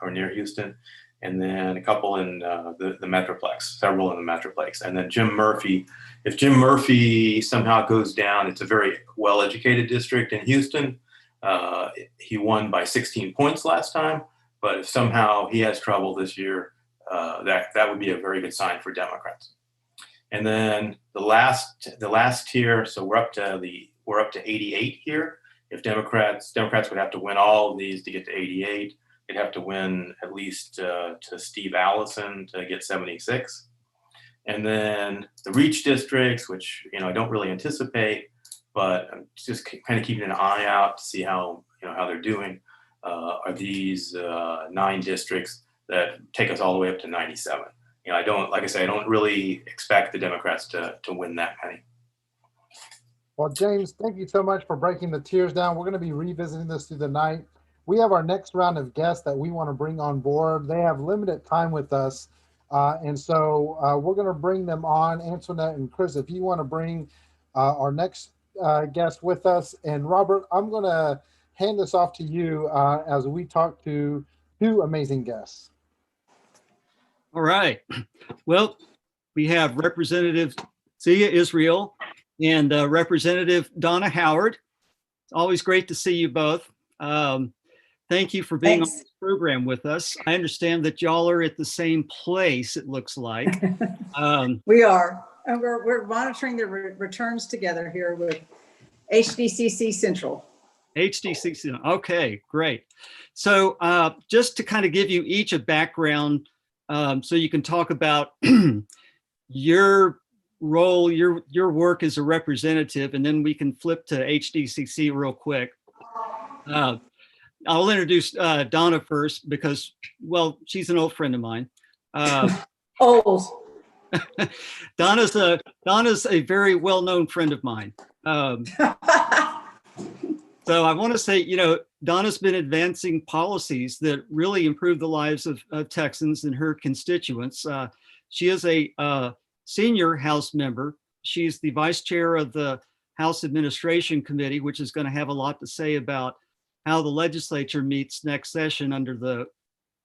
or near Houston, and then a couple in the Metroplex, several in the Metroplex, and then Jim Murphy. If Jim Murphy somehow goes down, it's a very well-educated district in Houston. He won by 16 points last time, but if somehow he has trouble this year, that would be a very good sign for Democrats. And then the last tier, so we're up to 88 here. If Democrats would have to win all of these to get to 88. They'd have to win at least to Steve Allison to get 76. And then the reach districts, which I don't really anticipate, but I'm just kind of keeping an eye out to see how they're doing. Are these 9 districts that take us all the way up to 97? I don't really expect the Democrats to win that many. Well, James, thank you so much for breaking the tiers down. We're going to be revisiting this through the night. We have our next round of guests that we want to bring on board. They have limited time with us. And so we're going to bring them on. Antoinette and Chris, if you want to bring our next guest with us. And Robert, I'm going to hand this off to you as we talk to 2 amazing guests. All right. Well, we have Representative Zia Israel and Representative Donna Howard. It's always great to see you both. Thank you for being on this program with us. I understand that y'all are at the same place, it looks like. We are. And we're monitoring the returns together here with HDCC Central. HDCC, okay, great. So just to kind of give you each a background so you can talk about your role, your work as a representative, and then we can flip to HDCC real quick. I'll introduce Donna first because, well, she's an old friend of mine. Old. Donna's a very well-known friend of mine. So I want to say, Donna's been advancing policies that really improve the lives of Texans and her constituents. She is a senior House member. She's the vice chair of the House Administration Committee, which is going to have a lot to say about how the legislature meets next session under the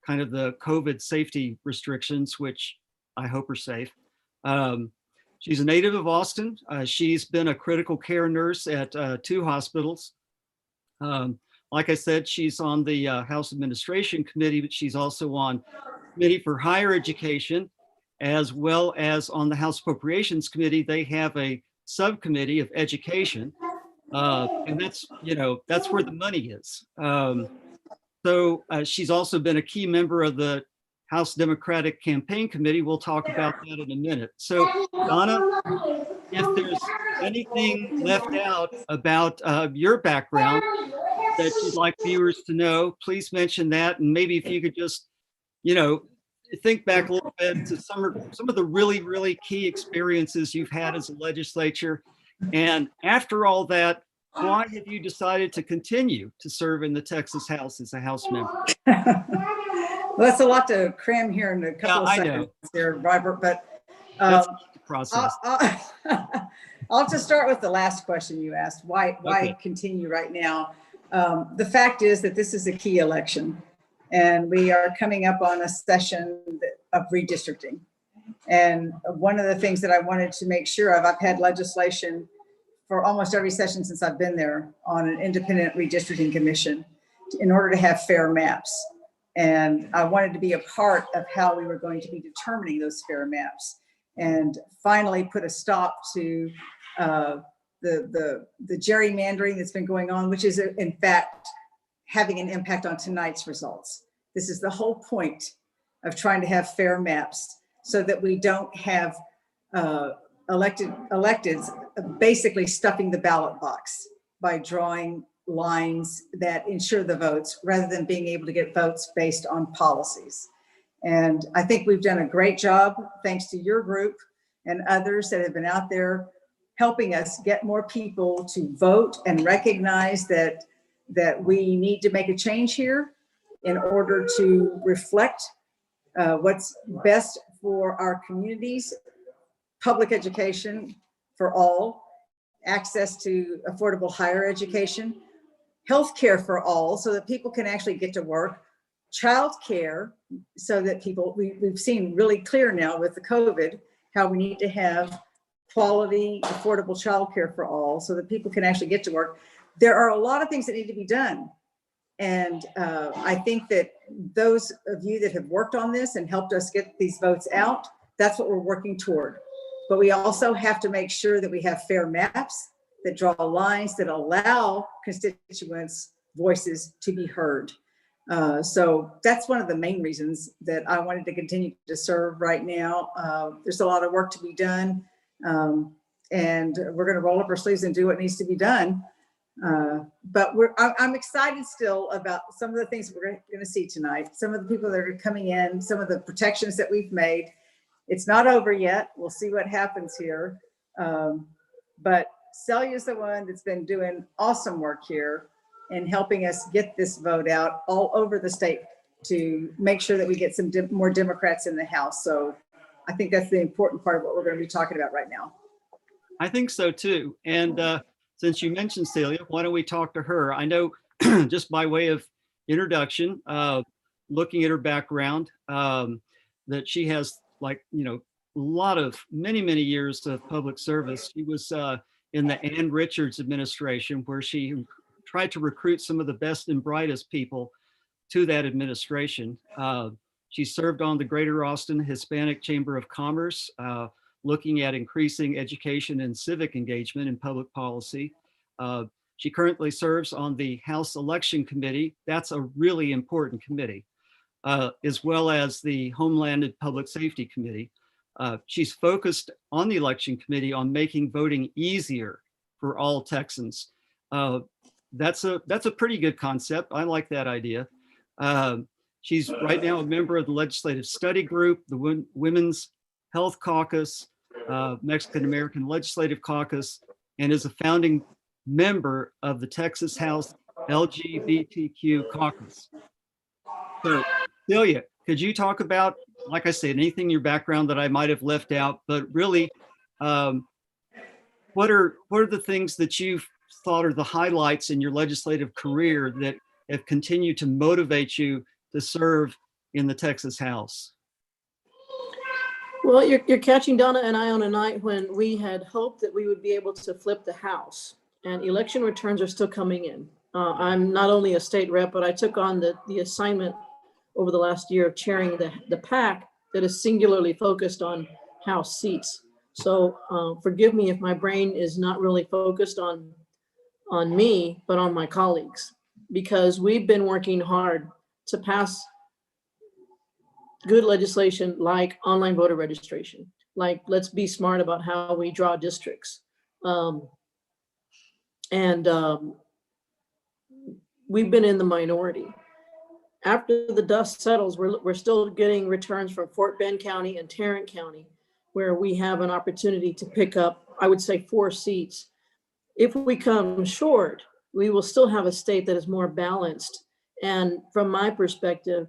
kind of the COVID safety restrictions, which I hope are safe. She's a native of Austin. She's been a critical care nurse at 2 hospitals. Like I said, she's on the House Administration Committee, but she's also on Committee for Higher Education, as well as on the House Appropriations Committee. They have a subcommittee of education. And that's where the money is. So she's also been a key member of the House Democratic Campaign Committee. We'll talk about that in a minute. So Donna, if there's anything left out about your background, that you'd like viewers to know, please mention that. And maybe if you could just, think back a little bit to some of the really, really key experiences you've had as a legislature. And after all that, why have you decided to continue to serve in the Texas House as a House member? Well, that's a lot to cram here in a couple of seconds there, Robert, but that's the process. I'll just start with the last question you asked. Why continue right now? The fact is that this is a key election, and we are coming up on a session of redistricting. And one of the things that I wanted to make sure of, I've had legislation for almost every session since I've been there on an independent redistricting commission in order to have fair maps. And I wanted to be a part of how we were going to be determining those fair maps, and finally put a stop to the gerrymandering that's been going on, which is in fact having an impact on tonight's results. This is the whole point of trying to have fair maps, so that we don't have electeds basically stuffing the ballot box by drawing lines that ensure the votes rather than being able to get votes based on policies. And I think we've done a great job, thanks to your group and others that have been out there helping us get more people to vote and recognize that we need to make a change here in order to reflect what's best for our communities, public education for all, access to affordable higher education, healthcare for all so that people can actually get to work, childcare so that we've seen really clear now with the COVID how we need to have quality, affordable childcare for all so that people can actually get to work. There are a lot of things that need to be done. And I think that those of you that have worked on this and helped us get these votes out, that's what we're working toward. But we also have to make sure that we have fair maps that draw lines that allow constituents' voices to be heard. So that's one of the main reasons that I wanted to continue to serve right now. There's a lot of work to be done, and we're going to roll up our sleeves and do what needs to be done. But I'm excited still about some of the things we're going to see tonight, some of the people that are coming in, some of the protections that we've made. It's not over yet. We'll see what happens here. But Celia is the one that's been doing awesome work here and helping us get this vote out all over the state to make sure that we get some more Democrats in the House. So I think that's the important part of what we're going to be talking about right now. I think so too. And since you mentioned Celia, why don't we talk to her? I know just by way of introduction, looking at her background, that she has many years of public service. She was in the Ann Richards administration, where she tried to recruit some of the best and brightest people to that administration. She served on the Greater Austin Hispanic Chamber of Commerce, looking at increasing education and civic engagement in public policy. She currently serves on the House Election Committee. That's a really important committee, as well as the Homeland and Public Safety Committee. She's focused on the Election Committee on making voting easier for all Texans. That's a pretty good concept. I like that idea. She's right now a member of the Legislative Study Group, the Women's Health Caucus, Mexican American Legislative Caucus, and is a founding member of the Texas House LGBTQ Caucus. So, Celia, could you talk about, like I said, anything in your background that I might have left out, but really, what are the things that you've thought are the highlights in your legislative career that have continued to motivate you to serve in the Texas House? Well, you're catching Donna and I on a night when we had hoped that we would be able to flip the House, and election returns are still coming in. I'm not only a state rep, but I took on the assignment over the last year of chairing the PAC that is singularly focused on House seats. So forgive me if my brain is not really focused on me, but on my colleagues, because we've been working hard to pass good legislation like online voter registration, like let's be smart about how we draw districts. we've been in the minority. After the dust settles, we're still getting returns from Fort Bend County and Tarrant County, where we have an opportunity to pick up, I would say, 4 seats. If we come short, we will still have a state that is more balanced. And from my perspective,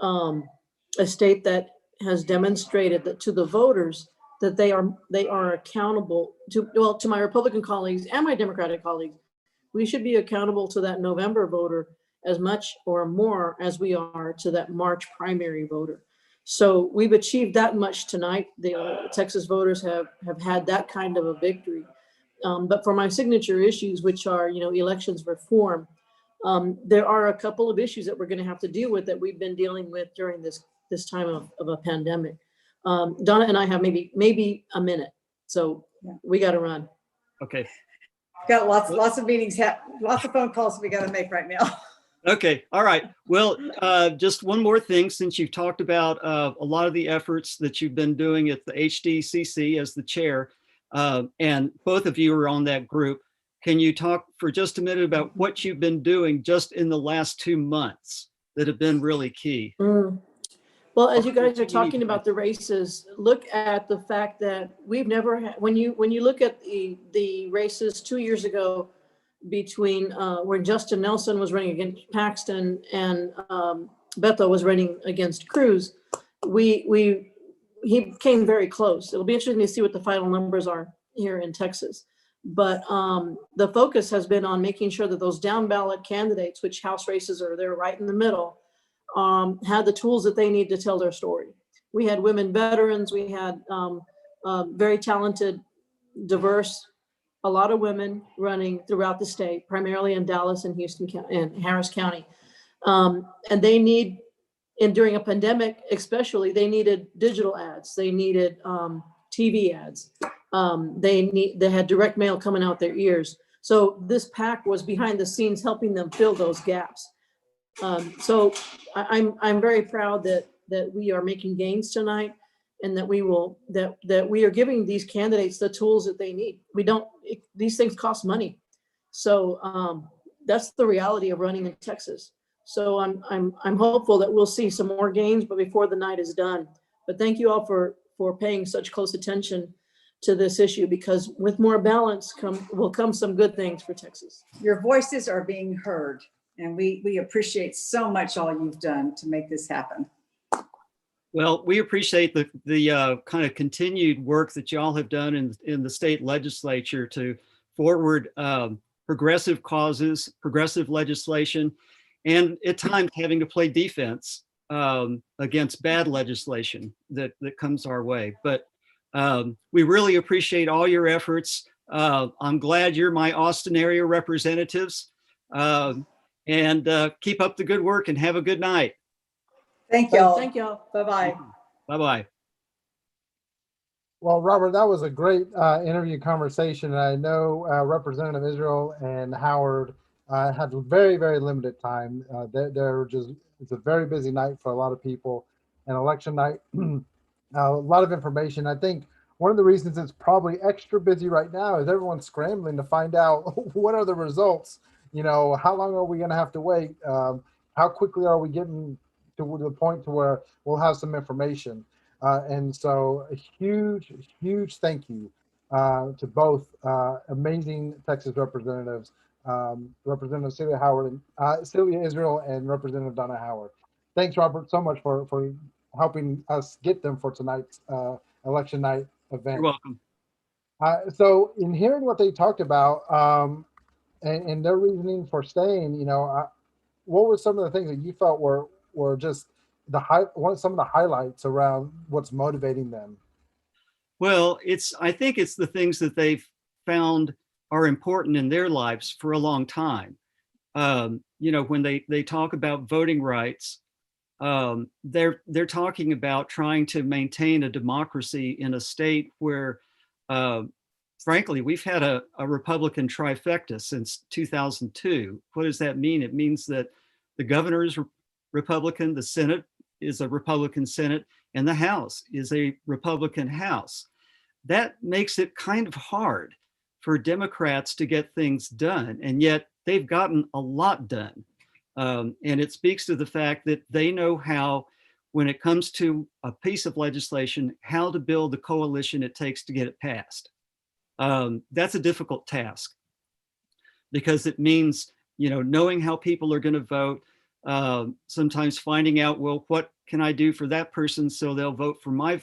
a state that has demonstrated that to the voters that they are accountable to my Republican colleagues and my Democratic colleagues. We should be accountable to that November voter as much or more as we are to that March primary voter. So we've achieved that much tonight. The Texas voters have had that kind of a victory. But for my signature issues, which are, elections reform, there are a couple of issues that we're going to have to deal with that we've been dealing with during this time of a pandemic. Donna and I have maybe a minute, so we got to run. Okay. Got lots of meetings, lots of phone calls we got to make right now. Okay. All right. Well, just one more thing, since you've talked about a lot of the efforts that you've been doing at the HDCC as the chair, and both of you are on that group. Can you talk for just a minute about what you've been doing just in the last 2 months that have been really key? Well, as you guys are talking about the races, look at the fact that we've never had, when you look at the races 2 years ago between where Justin Nelson was running against Paxton and Beto was running against Cruz, he came very close. It'll be interesting to see what the final numbers are here in Texas. But the focus has been on making sure that those down ballot candidates, which House races are there right in the middle, had the tools that they need to tell their story. We had women veterans, we had very talented, diverse, a lot of women running throughout the state, primarily in Dallas and Houston and Harris County. And they need, and during a pandemic especially, they needed digital ads, they needed TV ads, they had direct mail coming out their ears. So this PAC was behind the scenes helping them fill those gaps. So I'm very proud that we are making gains tonight, and that we are giving these candidates the tools that they need. These things cost money. So that's the reality of running in Texas. So I'm hopeful that we'll see some more gains, but before the night is done. But thank you all for paying such close attention to this issue, because with more balance will come some good things for Texas. Your voices are being heard, and we appreciate so much all you've done to make this happen. Well, we appreciate the kind of continued work that y'all have done in the state legislature to forward progressive causes, progressive legislation, and at times having to play defense against bad legislation that comes our way. But we really appreciate all your efforts. I'm glad you're my Austin area representatives, and keep up the good work and have a good night. Thank y'all. Thank y'all. Bye-bye. Bye-bye. Well, Robert, that was a great interview conversation. I know Representative Israel and Howard had very, very limited time. It's a very busy night for a lot of people, and election night, a lot of information. I think one of the reasons it's probably extra busy right now is everyone's scrambling to find out what are the results. How long are we going to have to wait? How quickly are we getting to the point to where we'll have some information? And so a huge, huge thank you to both amazing Texas representatives, Representative Sylvia Israel and Representative Donna Howard. Thanks, Robert, so much for helping us get them for tonight's election night event. You're welcome. So in hearing what they talked about and their reasoning for staying, what were some of the things that you felt were just some of the highlights around what's motivating them? Well, I think it's the things that they've found are important in their lives for a long time. When they talk about voting rights, they're talking about trying to maintain a democracy in a state where, frankly, we've had a Republican trifecta since 2002. What does that mean? It means that the governor is Republican, the Senate is a Republican Senate, and the House is a Republican House. That makes it kind of hard for Democrats to get things done, and yet they've gotten a lot done. And it speaks to the fact that they know how, when it comes to a piece of legislation, how to build the coalition it takes to get it passed. That's a difficult task because it means, knowing how people are going to vote, sometimes finding out, well, what can I do for that person so they'll vote for my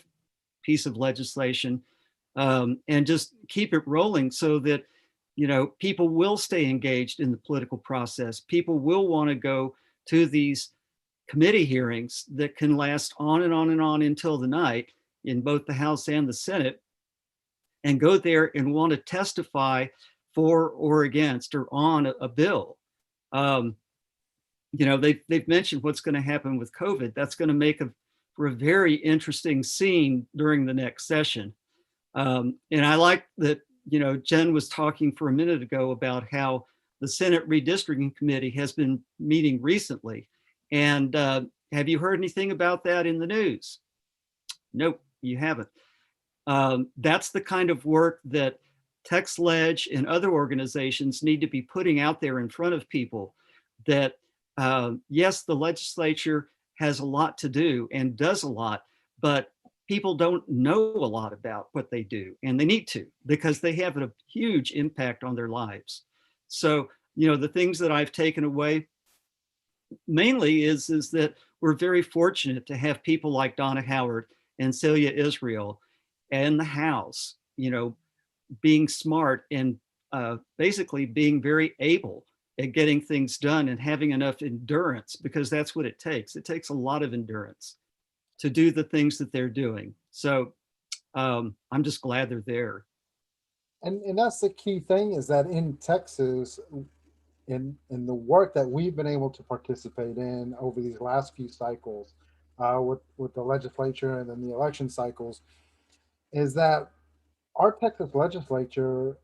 piece of legislation, and just keep it rolling so that, people will stay engaged in the political process. People will want to go to these committee hearings that can last on and on and on until the night in both the House and the Senate, and go there and want to testify for or against or on a bill. They've mentioned what's going to happen with COVID. That's going to make for a very interesting scene during the next session. And I like that, Jen was talking for a minute ago about how the Senate Redistricting Committee has been meeting recently. And have you heard anything about that in the news? Nope, you haven't. That's the kind of work that TX Lege and other organizations need to be putting out there in front of people, that yes, the legislature has a lot to do and does a lot, but people don't know a lot about what they do, and they need to, because they have a huge impact on their lives. So, the things that I've taken away mainly is that we're very fortunate to have people like Donna Howard and Celia Israel and the House, being smart and basically being very able at getting things done and having enough endurance, because that's what it takes. It takes a lot of endurance to do the things that they're doing. So I'm just glad they're there. And that's the key thing, is that in Texas, in the work that we've been able to participate in over these last few cycles, with the legislature and then the election cycles, is that our Texas legislature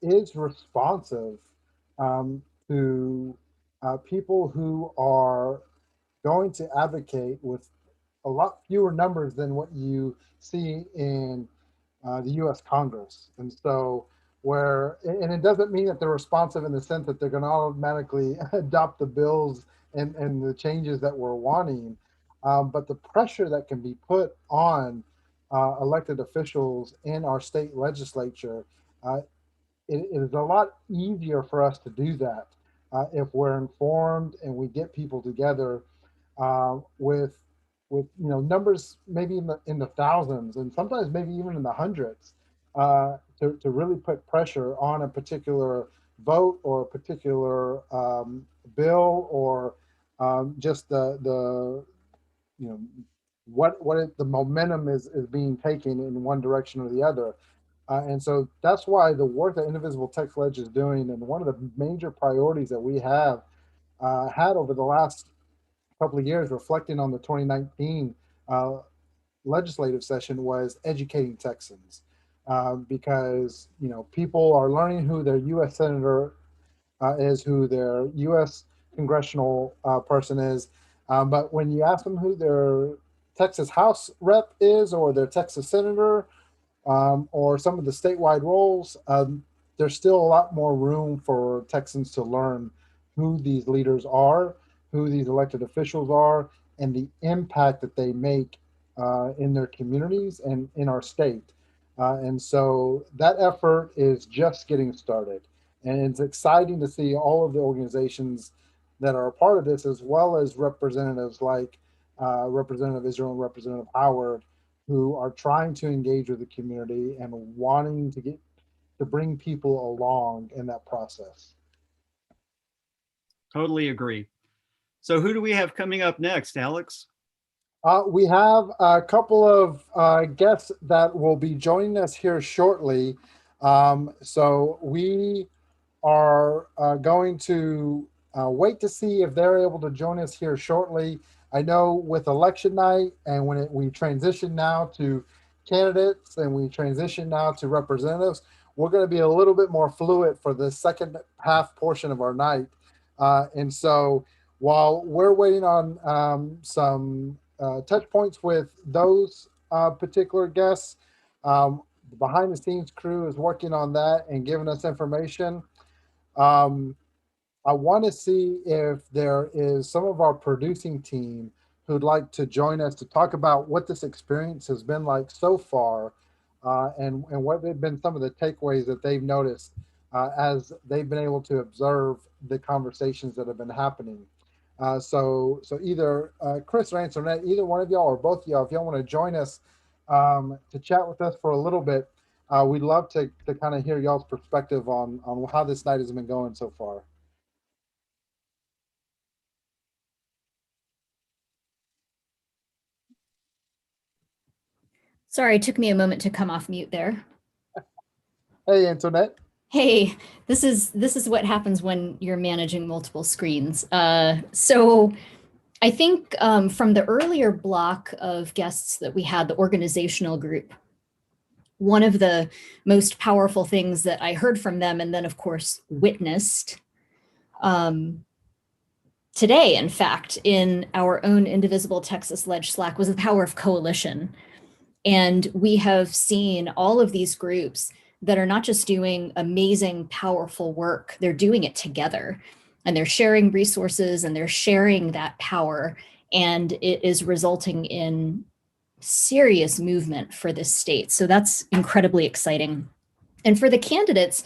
is responsive to people who are going to advocate with a lot fewer numbers than what you see in the U.S. Congress. And so and it doesn't mean that they're responsive in the sense that they're going to automatically adopt the bills and the changes that we're wanting, but the pressure that can be put on elected officials in our state legislature, it is a lot easier for us to do that if we're informed and we get people together with numbers maybe in the thousands, and sometimes maybe even in the hundreds, to really put pressure on a particular vote or a particular bill, or just the the momentum is being taken in one direction or the other. And so that's why the work that Indivisible TX Lege is doing, and one of the major priorities that we have had over the last couple of years, reflecting on the 2019 legislative session, was educating Texans, because people are learning who their U.S. senator is, who their U.S. congressional person is, but when you ask them who their Texas House rep is, or their Texas senator, or some of the statewide roles, there's still a lot more room for Texans to learn who these leaders are, who these elected officials are, and the impact that they make in their communities and in our state. And so that effort is just getting started. And it's exciting to see all of the organizations that are a part of this, as well as representatives like Representative Israel and Representative Howard, who are trying to engage with the community and wanting to bring people along in that process. Totally agree. So who do we have coming up next, Alex? We have a couple of guests that will be joining us here shortly. So we are going to wait to see if they're able to join us here shortly. I know with election night, and when we transition now to candidates and we transition now to representatives, we're going to be a little bit more fluid for the second half portion of our night. And so while we're waiting on some touch points with those particular guests, the behind the scenes crew is working on that and giving us information. I want to see if there is some of our producing team who'd like to join us to talk about what this experience has been like so far, and what have been some of the takeaways that they've noticed as they've been able to observe the conversations that have been happening. So either Chris or Antoinette, either one of y'all or both of y'all, if y'all want to join us to chat with us for a little bit, we'd love to kind of hear y'all's perspective on how this night has been going so far. Sorry, it took me a moment to come off mute there. Hey, Antoinette. Hey, this is what happens when you're managing multiple screens. So I think from the earlier block of guests that we had, the organizational group, one of the most powerful things that I heard from them, and then of course witnessed today, in fact, in our own Indivisible TX Lege Slack, was the power of coalition. And we have seen all of these groups that are not just doing amazing, powerful work, they're doing it together. And they're sharing resources and they're sharing that power. And it is resulting in serious movement for this state. So that's incredibly exciting. And for the candidates,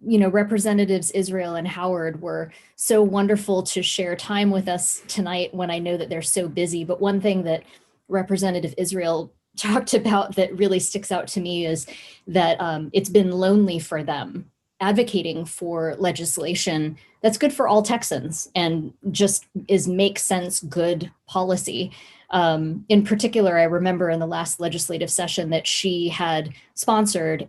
Representatives Israel and Howard were so wonderful to share time with us tonight when I know that they're so busy. But one thing that Representative Israel talked about that really sticks out to me is that it's been lonely for them advocating for legislation that's good for all Texans and just makes sense, good policy. In particular, I remember in the last legislative session that she had authored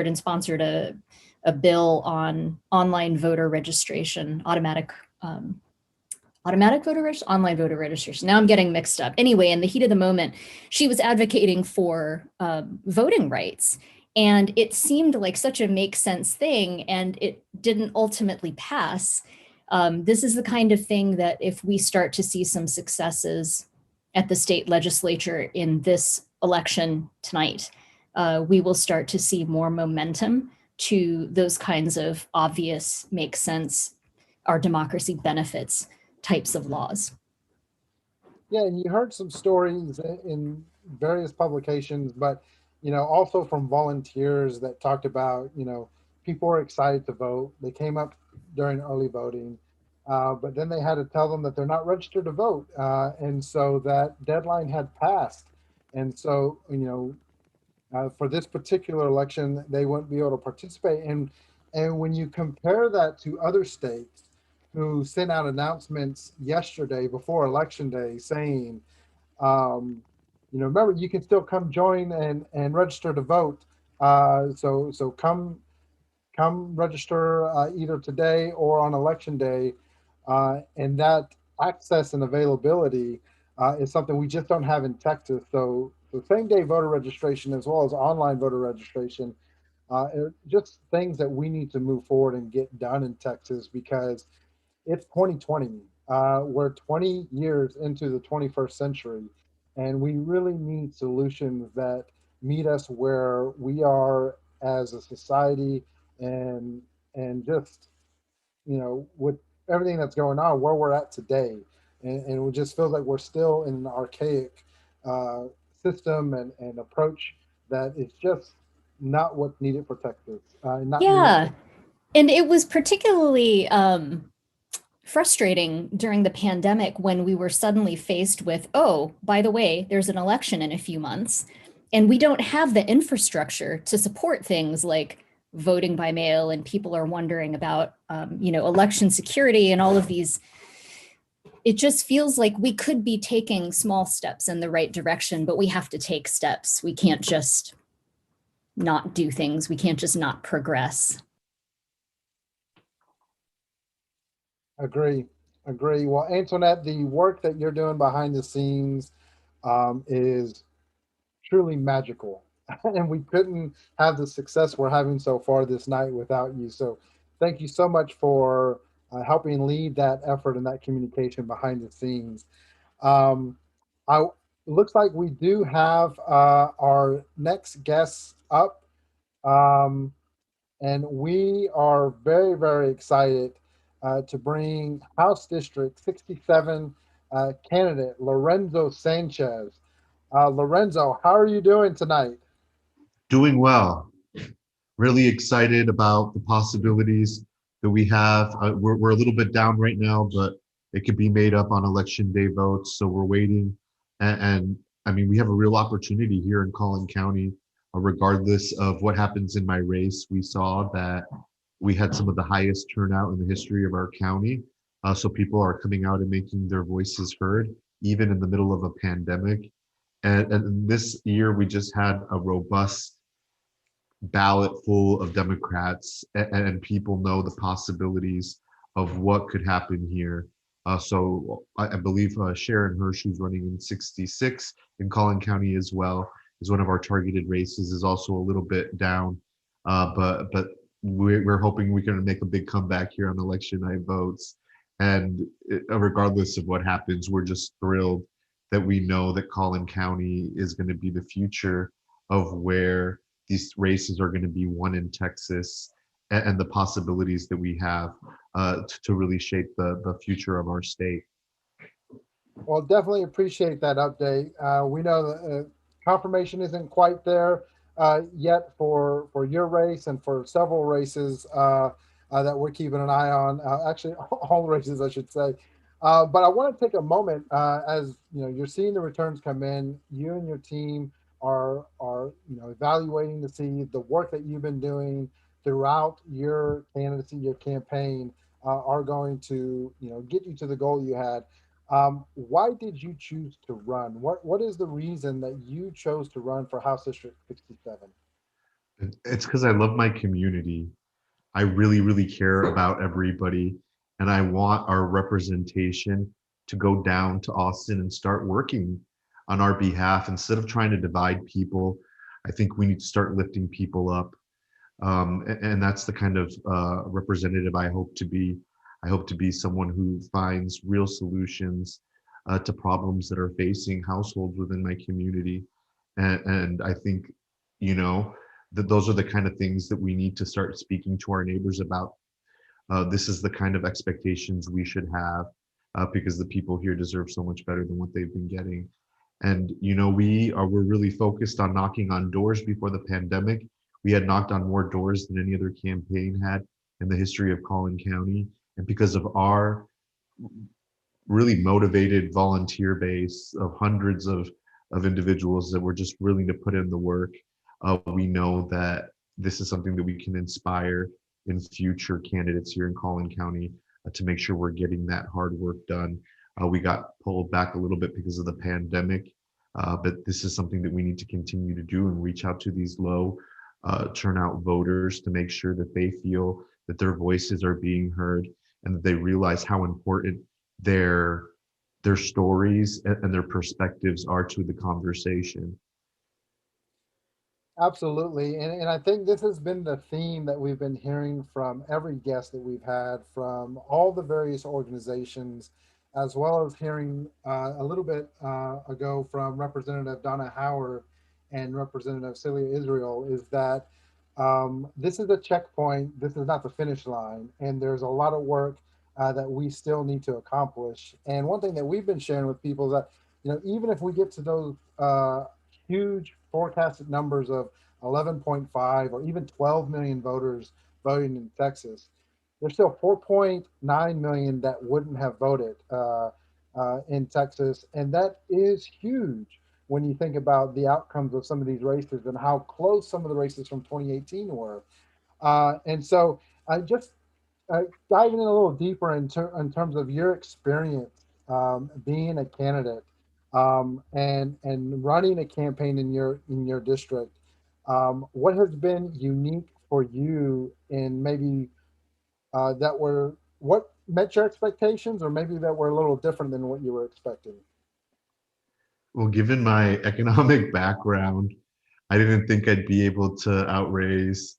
and sponsored a bill on online voter registration, online voter registration. Now I'm getting mixed up. Anyway, in the heat of the moment, she was advocating for voting rights. And it seemed like such a make sense thing, and it didn't ultimately pass. This is the kind of thing that if we start to see some successes at the state legislature in this election tonight, we will start to see more momentum to those kinds of obvious, make sense, our democracy benefits types of laws. Yeah, and you heard some stories in various publications, but also from volunteers that talked about, people were excited to vote. They came up during early voting, but then they had to tell them that they're not registered to vote, and so that deadline had passed, and so for this particular election, they wouldn't be able to participate. And when you compare that to other states who sent out announcements yesterday before election day saying, remember, you can still come join and register to vote. So come register either today or on election day. And that access and availability is something we just don't have in Texas. So same day voter registration as well as online voter registration, just things that we need to move forward and get done in Texas, because it's 2020. We're 20 years into the 21st century, and we really need solutions that meet us where we are as a society, and just with everything that's going on, where we're at today, and it just feels like we're still in an archaic system and approach that is just not what's needed for Texas. Yeah, and it was particularly frustrating during the pandemic when we were suddenly faced with, oh, by the way, there's an election in a few months, and we don't have the infrastructure to support things like voting by mail, and people are wondering about, election security and all of these. It just feels like we could be taking small steps in the right direction, but we have to take steps. We can't just not do things. We can't just not progress. Agree. Well, Antoinette, the work that you're doing behind the scenes is truly magical. And we couldn't have the success we're having so far this night without you. So thank you so much for helping lead that effort and that communication behind the scenes. It looks like we do have our next guests up. And we are very, very excited to bring House District 67 candidate Lorenzo Sanchez. Lorenzo, how are you doing tonight? Doing well. Really excited about the possibilities that we have. We're a little bit down right now, but it could be made up on election day votes. So we're waiting. And I mean, we have a real opportunity here in Collin County, regardless of what happens in my race. We saw that we had some of the highest turnout in the history of our county. So people are coming out and making their voices heard, even in the middle of a pandemic. And this year, we just had a robust ballot full of Democrats, and people know the possibilities of what could happen here. So I believe Sharon Hirsch, who's running in 66 in Collin County as well, is one of our targeted races, is also a little bit down. But we're hoping we can make a big comeback here on election night votes. And regardless of what happens, we're just thrilled that we know that Collin County is going to be the future of where these races are going to be won in Texas, and the possibilities that we have to really shape the future of our state. Well, definitely appreciate that update. We know that confirmation isn't quite there yet for your race and for several races that we're keeping an eye on. Actually, all races, I should say. But I want to take a moment as you're seeing the returns come in. You and your team are evaluating to see the work that you've been doing throughout your candidacy, your campaign, are going to get you to the goal you had. Why did you choose to run? What is the reason that you chose to run for House District 67? It's because I love my community. I really, really care about everybody, and I want our representation to go down to Austin and start working on our behalf. Instead of trying to divide people, I think we need to start lifting people up. And that's the kind of representative I hope to be. I hope to be someone who finds real solutions to problems that are facing households within my community. And I think, that those are the kind of things that we need to start speaking to our neighbors about. This is the kind of expectations we should have because the people here deserve so much better than what they've been getting. And we're really focused on knocking on doors before the pandemic. We had knocked on more doors than any other campaign had in the history of Collin County. And because of our really motivated volunteer base of hundreds of individuals that were just willing to put in the work, we know that this is something that we can inspire in future candidates here in Collin County to make sure we're getting that hard work done. We got pulled back a little bit because of the pandemic, but this is something that we need to continue to do and reach out to these low turnout voters to make sure that they feel that their voices are being heard and that they realize how important their stories and their perspectives are to the conversation. Absolutely. And I think this has been the theme that we've been hearing from every guest that we've had from all the various organizations, as well as hearing a little bit ago from Representative Donna Howard and Representative Celia Israel, is that this is a checkpoint. This is not the finish line. And there's a lot of work that we still need to accomplish. And one thing that we've been sharing with people is that, even if we get to those huge forecasted numbers of 11.5 or even 12 million voters voting in Texas, there's still 4.9 million that wouldn't have voted in Texas. And that is huge when you think about the outcomes of some of these races and how close some of the races from 2018 were. And so I just diving in a little deeper in terms of your experience being a candidate and running a campaign in your district. What has been unique for you in maybe what met your expectations, or maybe that were a little different than what you were expecting? Well, given my economic background, I didn't think I'd be able to outraise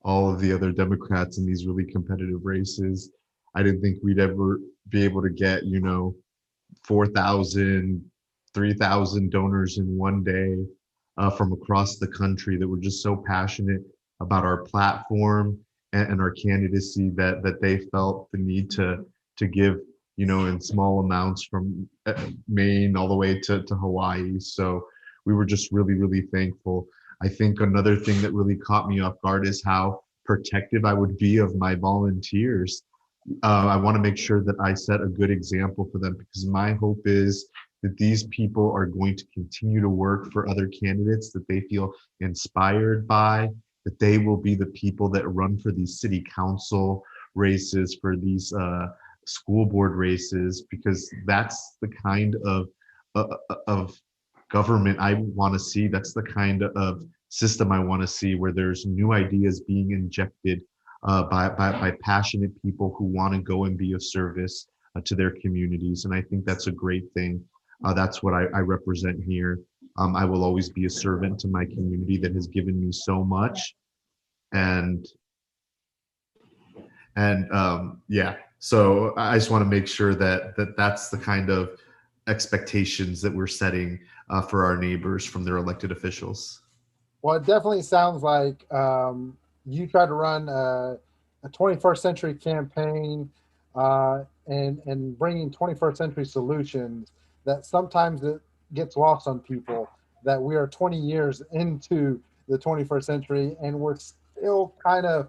all of the other Democrats in these really competitive races. I didn't think we'd ever be able to get, 4,000, 3,000 donors in one day from across the country that were just so passionate about our platform and our candidacy that they felt the need to give, in small amounts from Maine all the way to Hawaii. So we were just really, really thankful. I think another thing that really caught me off guard is how protective I would be of my volunteers. I want to make sure that I set a good example for them, because my hope is that these people are going to continue to work for other candidates that they feel inspired by, that they will be the people that run for these city council races, for these school board races, because that's the kind of government I want to see. That's the kind of system I want to see, where there's new ideas being injected by passionate people who want to go and be of service to their communities. And I think that's a great thing. That's what I represent here. I will always be a servant to my community that has given me so much. And yeah, so I just want to make sure that's the kind of expectations that we're setting for our neighbors from their elected officials. Well, it definitely sounds like you try to run a 21st century campaign and bringing 21st century solutions that sometimes it gets lost on people, that we are 20 years into the 21st century and we're still kind of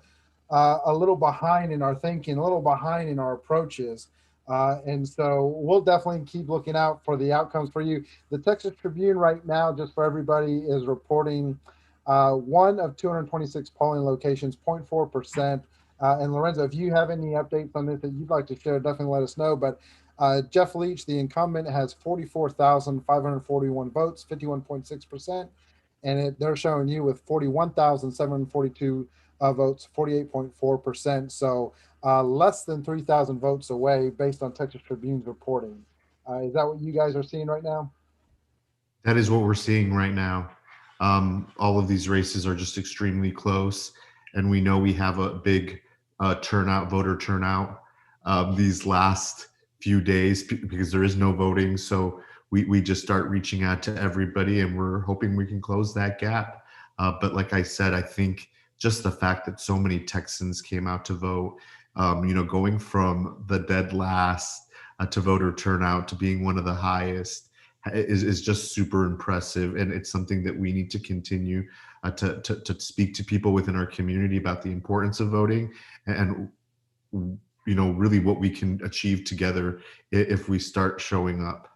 a little behind in our thinking, a little behind in our approaches. And so we'll definitely keep looking out for the outcomes for you. The Texas Tribune right now, just for everybody, is reporting one of 226 polling locations, 0.4%. And Lorenzo, if you have any updates on this that you'd like to share, definitely let us know. But Jeff Leach, the incumbent, has 44,541 votes, 51.6%. And they're showing you with 41,742 votes, 48.4%. So less than 3,000 votes away based on Texas Tribune's reporting. Is that what you guys are seeing right now? That is what we're seeing right now. All of these races are just extremely close, and we know we have a big voter turnout these last few days because there is no voting. So we just start reaching out to everybody, and we're hoping we can close that gap. But like I said, I think just the fact that so many Texans came out to vote, going from the dead last to voter turnout to being one of the highest is just super impressive. And it's something that we need to continue to speak to people within our community about the importance of voting and really what we can achieve together if we start showing up.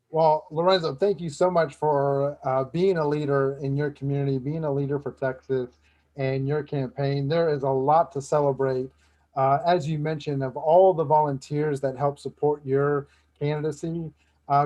Well, Lorenzo, thank you so much for being a leader in your community, being a leader for Texas and your campaign. There is a lot to celebrate. As you mentioned, of all the volunteers that help support your candidacy,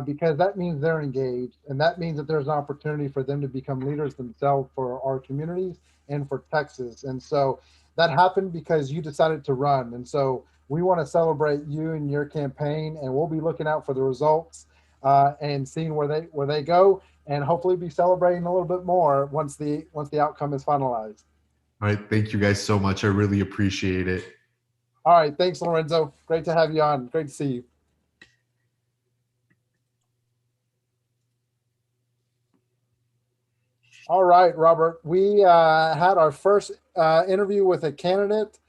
because that means they're engaged, and that means that there's an opportunity for them to become leaders themselves for our communities and for Texas. And so that happened because you decided to run. And so we want to celebrate you and your campaign, and we'll be looking out for the results and seeing where they go, and hopefully be celebrating a little bit more once the outcome is finalized. All right, thank you guys so much. I really appreciate it. All right, thanks, Lorenzo. Great to have you on. Great to see you. All right, Robert, we had our first interview with a candidate,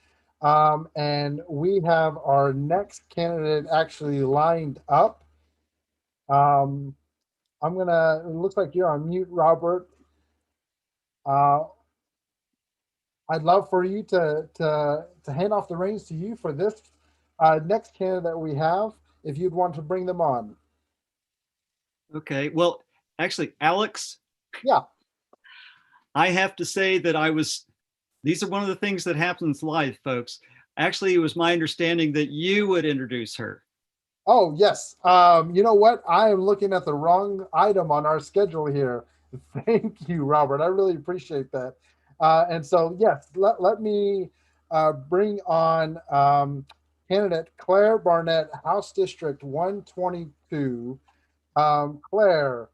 and we have our next candidate actually lined up. It looks like you're on mute, Robert. I'd love for you to hand off the reins to you for this next candidate that we have, if you'd want to bring them on. Okay, well, actually, Alex. Yeah. I have to say that these are one of the things that happens live, folks. Actually, it was my understanding that you would introduce her. Oh, yes. You know what? I am looking at the wrong item on our schedule here. Thank you, Robert. I really appreciate that. And so, yes, let me bring on candidate Claire Barnett, House District 122. Claire,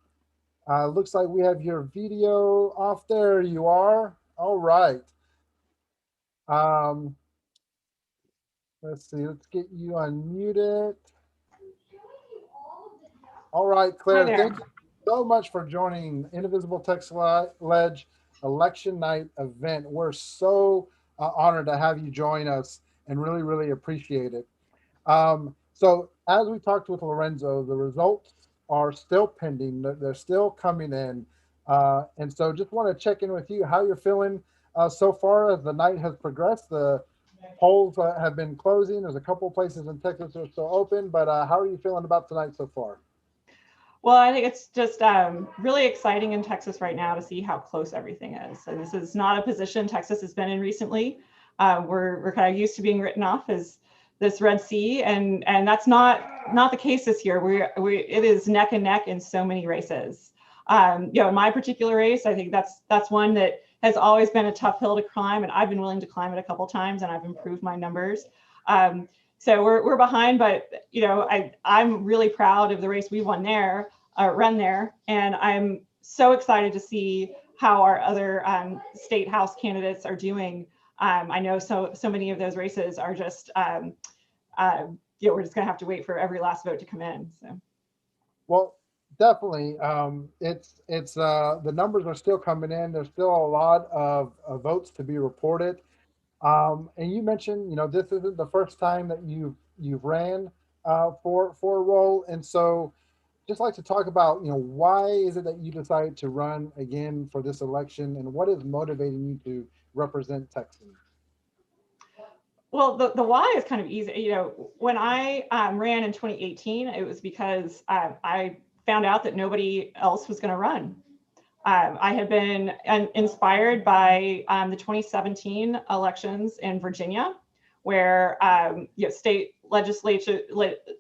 looks like we have your video off. There you are. All right. Let's see. Let's get you unmuted. All right, Claire, thank you so much for joining Indivisible TX Lege election night event. We're so honor to have you join us and really, really appreciate it. So as we talked with Lorenzo, the results are still pending. They're still coming in. And so just want to check in with you, how you're feeling so far as the night has progressed. The polls have been closing. There's a couple places in Texas that are still open, but how are you feeling about tonight so far? Well, I think it's just really exciting in Texas right now to see how close everything is. So this is not a position Texas has been in recently. We're kind of used to being written off as this Red Sea, and that's not the case this year. It is neck and neck in so many races. In my particular race, I think that's one that has always been a tough hill to climb, and I've been willing to climb it a couple times, and I've improved my numbers. So we're behind, but I'm really proud of the race we won there, run there, and I'm so excited to see how our other state house candidates are doing. I know so many of those races are just we're just gonna have to wait for every last vote to come in. So, well, definitely, it's the numbers are still coming in. There's still a lot of votes to be reported. And you mentioned, this isn't the first time that you've ran for a role, and so just like to talk about, why is it that you decided to run again for this election, and what is motivating you to represent Texans? Well, the why is kind of easy. When I ran in 2018, it was because I found out that nobody else was going to run. I had been inspired by the 2017 elections in Virginia, where state legislature,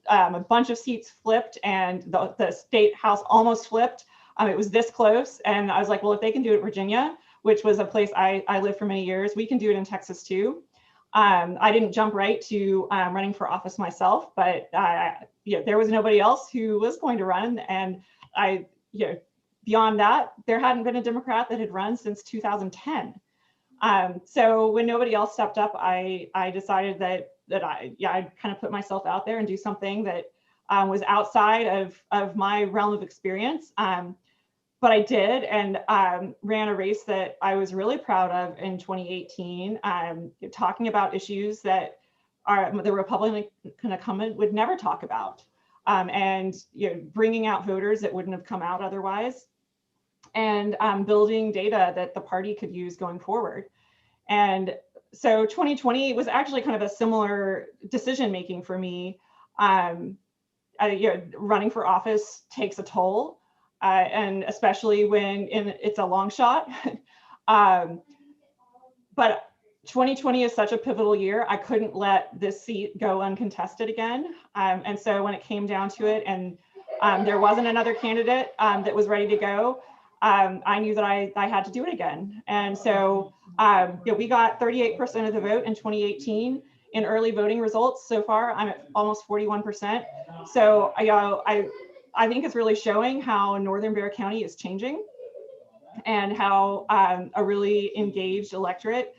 a bunch of seats flipped, and the state house almost flipped. It was this close, and I was like, well, if they can do it in Virginia, which was a place I lived for many years, we can do it in Texas too. I didn't jump right to running for office myself, but there was nobody else who was going to run, and beyond that, there hadn't been a Democrat that had run since 2010. So when nobody else stepped up, I decided that I'd kind of put myself out there and do something that was outside of my realm of experience. But I did, and ran a race that I was really proud of in 2018, talking about issues that the Republican incumbent would never talk about, and bringing out voters that wouldn't have come out otherwise, and building data that the party could use going forward. And so 2020 was actually kind of a similar decision making for me. Running for office takes a toll. And especially when it's a long shot. But 2020 is such a pivotal year. I couldn't let this seat go uncontested again. And so when it came down to it, and there wasn't another candidate that was ready to go, I knew that I had to do it again. And so we got 38% of the vote in 2018. In early voting results so far, I'm at almost 41%. So I think it's really showing how Northern Bexar County is changing, and how a really engaged electorate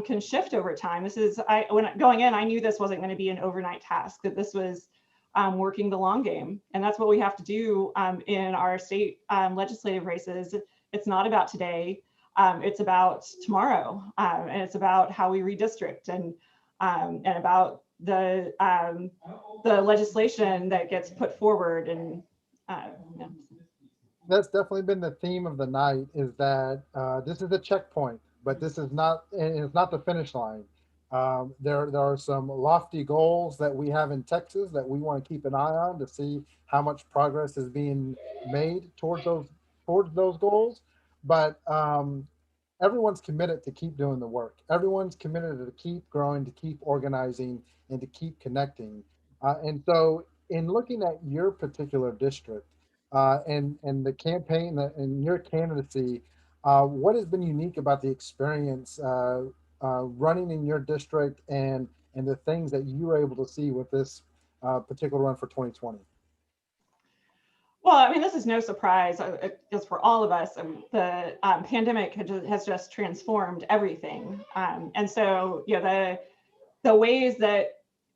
can shift over time. When going in, I knew this wasn't going to be an overnight task, that this was working the long game. And that's what we have to do in our state legislative races. It's not about today, it's about tomorrow. And it's about how we redistrict, and about the legislation that gets put forward. And that's definitely been the theme of the night, is that this is a checkpoint, but this is not, it's not the finish line. There are some lofty goals that we have in Texas that we want to keep an eye on to see how much progress is being made towards those goals. But everyone's committed to keep doing the work. Everyone's committed to keep growing, to keep organizing, and to keep connecting. And so in looking at your particular district, and the campaign and your candidacy, what has been unique about the experience running in your district, and the things that you were able to see with this particular run for 2020? Well, I mean, this is no surprise just for all of us. The pandemic has just transformed everything. And so, the ways that,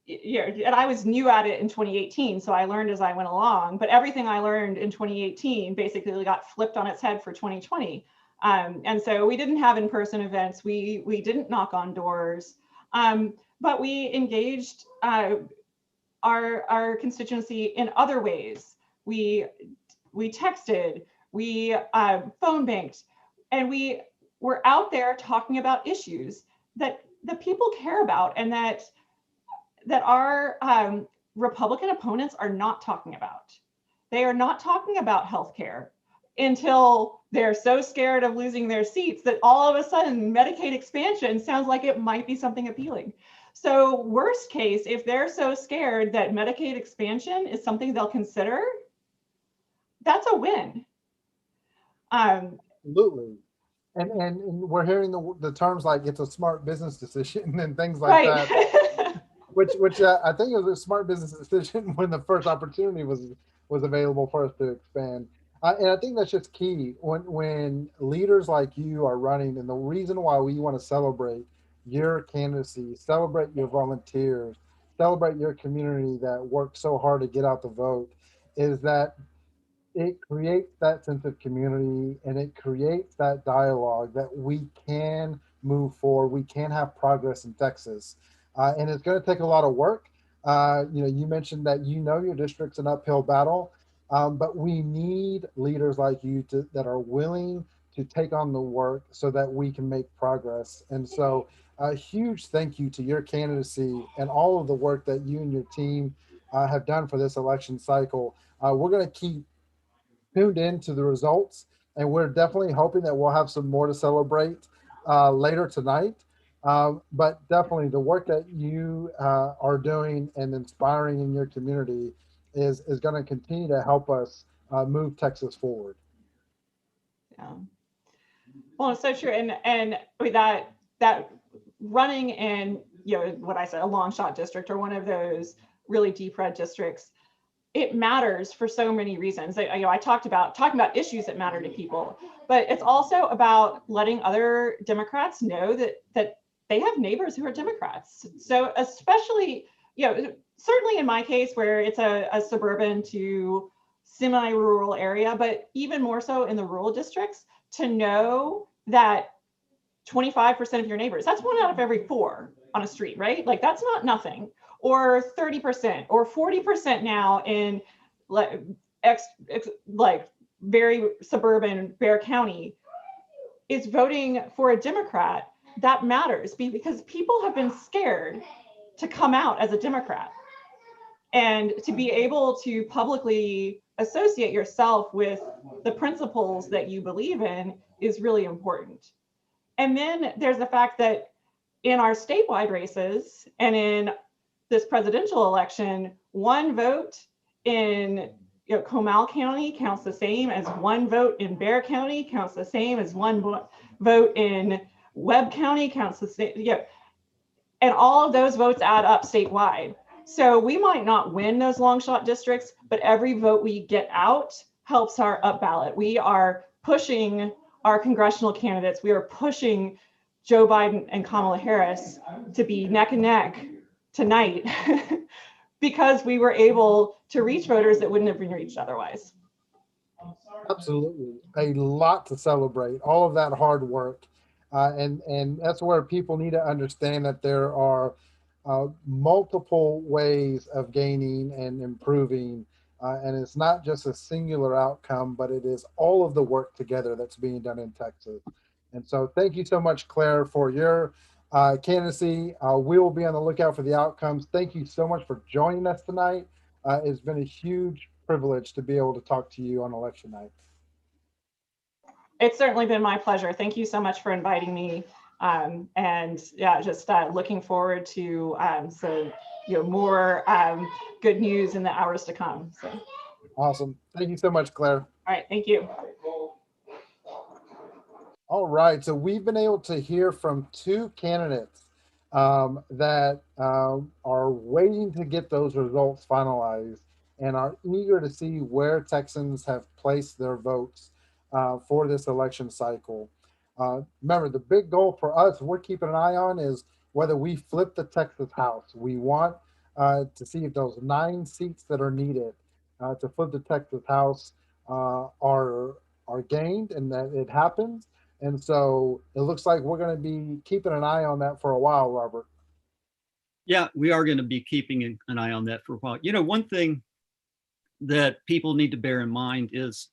and I was new at it in 2018, so I learned as I went along, but everything I learned in 2018 basically got flipped on its head for 2020. And so we didn't have in-person events. We didn't knock on doors, but we engaged our constituency in other ways. We texted, we phone banked, and we were out there talking about issues that the people care about and that our Republican opponents are not talking about. They are not talking about healthcare until they're so scared of losing their seats that all of a sudden Medicaid expansion sounds like it might be something appealing. So worst case, if they're so scared that Medicaid expansion is something they'll consider, that's a win. Absolutely. And we're hearing the terms like it's a smart business decision and things like right. that, which I think it was a smart business decision when the first opportunity was available for us to expand. And I think that's just key when leaders like you are running, and the reason why we want to celebrate your candidacy, celebrate your volunteers, celebrate your community that worked so hard to get out the vote, is that it creates that sense of community and it creates that dialogue that we can move forward. We can have progress in Texas. And it's going to take a lot of work. You mentioned that your district's an uphill battle, but we need leaders like you that are willing to take on the work so that we can make progress. And so a huge thank you to your candidacy and all of the work that you and your team have done for this election cycle. We're going to keep tuned into the results, and we're definitely hoping that we'll have some more to celebrate later tonight. But definitely the work that you are doing and inspiring in your community is going to continue to help us move Texas forward. Yeah. Well, it's so true. And with that running in, what I said, a long shot district or one of those really deep red districts, it matters for so many reasons. I talked about talking about issues that matter to people, but it's also about letting other Democrats know that they have neighbors who are Democrats. So especially, certainly in my case where it's a suburban to semi-rural area, but even more so in the rural districts, to know that 25% of your neighbors, that's 1 out of every 4 on a street, right? Like that's not nothing. Or 30% or 40% now in like very suburban Bexar County is voting for a Democrat. That matters because people have been scared to come out as a Democrat. And to be able to publicly associate yourself with the principles that you believe in is really important. And then there's the fact that in our statewide races and in this presidential election, 1 vote in Comal County counts the same as 1 vote in Bexar County, counts the same as 1 vote in Webb County, counts the same. And all of those votes add up statewide. So we might not win those long shot districts, but every vote we get out helps our up ballot. We are pushing our congressional candidates. We are pushing Joe Biden and Kamala Harris to be neck and neck tonight because we were able to reach voters that wouldn't have been reached otherwise. Absolutely. A lot to celebrate, all of that hard work. And that's where people need to understand that there are multiple ways of gaining and improving. And it's not just a singular outcome, but it is all of the work together that's being done in Texas. And so thank you so much, Claire, for your candidacy. We will be on the lookout for the outcomes. Thank you so much for joining us tonight. It's been a huge privilege to be able to talk to you on election night. It's certainly been my pleasure. Thank you so much for inviting me. And yeah, just looking forward to more good news in the hours to come. So. Awesome. Thank you so much, Claire. All right, thank you. All right, so we've been able to hear from 2 candidates that are waiting to get those results finalized and are eager to see where Texans have placed their votes for this election cycle. Remember, the big goal for us, we're keeping an eye on, is whether we flip the Texas House. We want to see if those 9 seats that are needed to flip the Texas House are gained and that it happens. And so it looks like we're going to be keeping an eye on that for a while, Robert. Yeah, we are going to be keeping an eye on that for a while. You know, one thing that people need to bear in mind is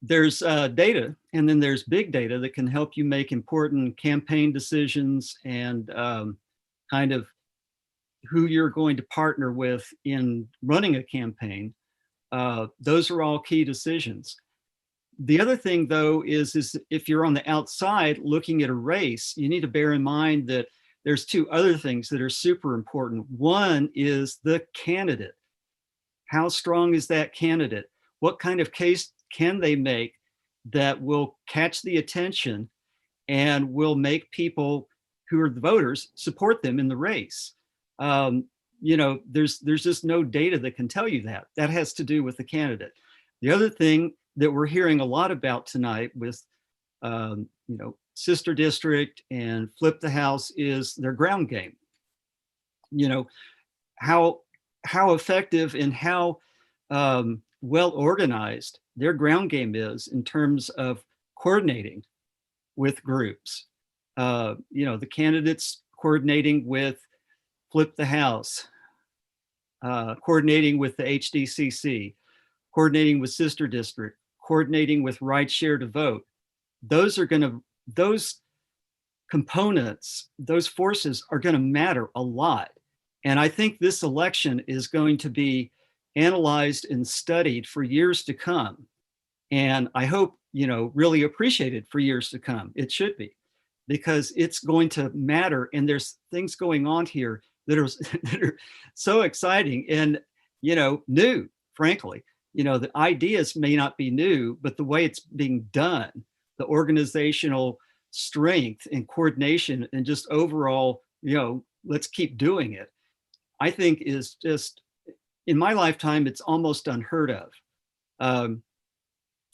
there's data, and then there's big data that can help you make important campaign decisions and kind of who you're going to partner with in running a campaign. Those are all key decisions. The other thing, though, is if you're on the outside looking at a race, you need to bear in mind that there's two other things that are super important. One is the candidate. How strong is that candidate? What kind of case can they make that will catch the attention and will make people who are the voters support them in the race? You know, there's just no data that can tell you that. That has to do with the candidate. The other thing that we're hearing a lot about tonight with, you know, Sister District and Flip the House is their ground game. You know, how effective and how well organized their ground game is in terms of coordinating with groups. You know, the candidates coordinating with Flip the House, coordinating with the HDCC, coordinating with Sister District, coordinating with Right Share to Vote. Those components, those forces are going to matter a lot. And I think this election is going to be analyzed and studied for years to come. And I hope, you know, really appreciated for years to come. It should be, because it's going to matter. And there's things going on here that are, that are so exciting and, you know, new, frankly. You know, the ideas may not be new, but the way it's being done, the organizational strength and coordination and just overall, you know, let's keep doing it, I think is just, in my lifetime, it's almost unheard of.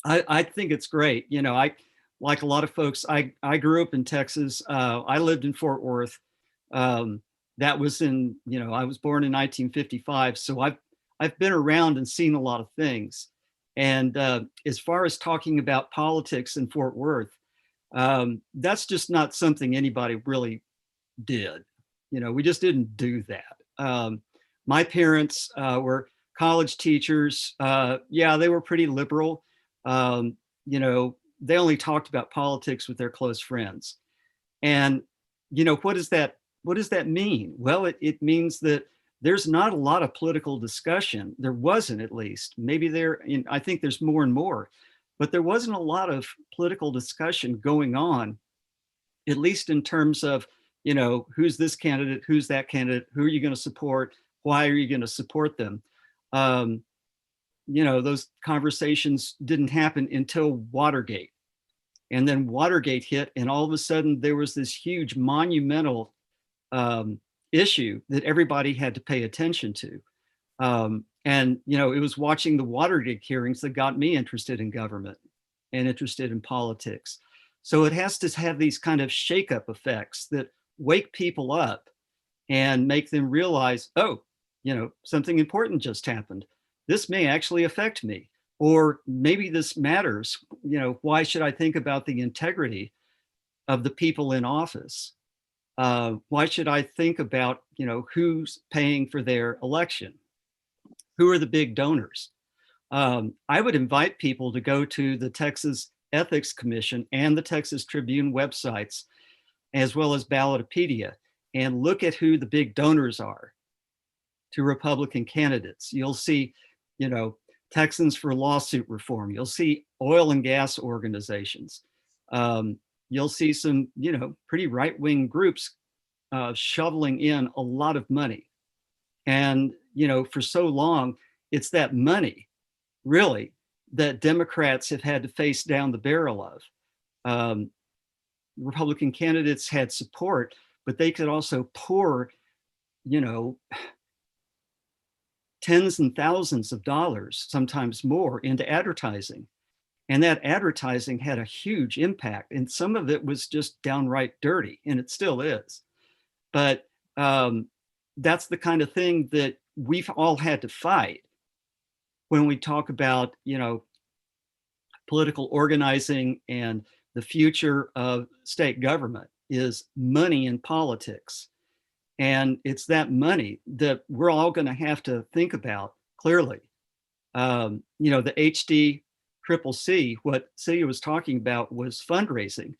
I think it's great. You know, I, like a lot of folks, I grew up in Texas. I lived in Fort Worth. That was in, you know, I was born in 1955. So I've been around and seen a lot of things. And as far as talking about politics in Fort Worth, that's just not something anybody really did. You know, we just didn't do that. My parents were college teachers. Yeah, they were pretty liberal. You know, they only talked about politics with their close friends. And, you know, what does that mean? Well, it means that there's not a lot of political discussion. There wasn't, at least. Maybe I think there's more and more, but there wasn't a lot of political discussion going on, at least in terms of, you know, who's this candidate, who's that candidate, who are you going to support, why are you going to support them? You know, those conversations didn't happen until Watergate. And then Watergate hit, and all of a sudden there was this huge monumental issue that everybody had to pay attention to. And, you know, it was watching the Watergate hearings that got me interested in government and interested in politics. So it has to have these kind of shakeup effects that wake people up and make them realize, oh, you know, something important just happened. This may actually affect me, or maybe this matters. You know, why should I think about the integrity of the people in office? Why should I think about, you know, who's paying for their election? Who are the big donors? I would invite people to go to the Texas Ethics Commission and the Texas Tribune websites, as well as Ballotopedia, and look at who the big donors are to Republican candidates. You'll see, you know, Texans for Lawsuit Reform. You'll see oil and gas organizations. You'll see some, you know, pretty right-wing groups shoveling in a lot of money. And, you know, for so long, it's that money, really, that Democrats have had to face down the barrel of. Republican candidates had support, but they could also pour, you know, tens and thousands of dollars, sometimes more, into advertising. And that advertising had a huge impact. And some of it was just downright dirty, and it still is. But that's the kind of thing that we've all had to fight when we talk about, you know, political organizing and the future of state government is money in politics. And it's that money that we're all going to have to think about clearly. You know, the HD Triple C, what Celia was talking about was fundraising,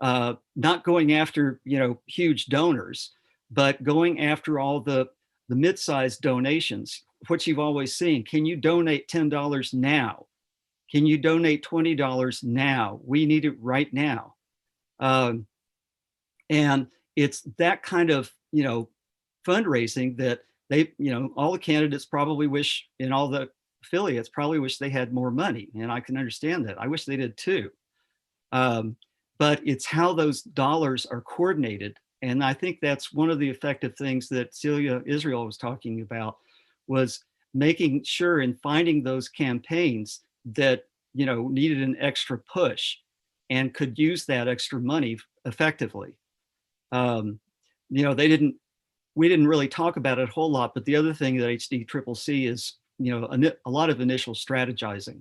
not going after, you know, huge donors, but going after all the mid-sized donations, what you've always seen. Can you donate $10 now? Can you donate $20 now? We need it right now. And it's that kind of, you know, fundraising that they, you know, all the candidates probably wish, and all the affiliates probably wish they had more money. And I can understand that. I wish they did too. But it's how those dollars are coordinated. And I think that's one of the effective things that Celia Israel was talking about, was making sure and finding those campaigns that, you know, needed an extra push and could use that extra money effectively. You know, we didn't really talk about it a whole lot, but the other thing that HD Triple C is, you know, a lot of initial strategizing.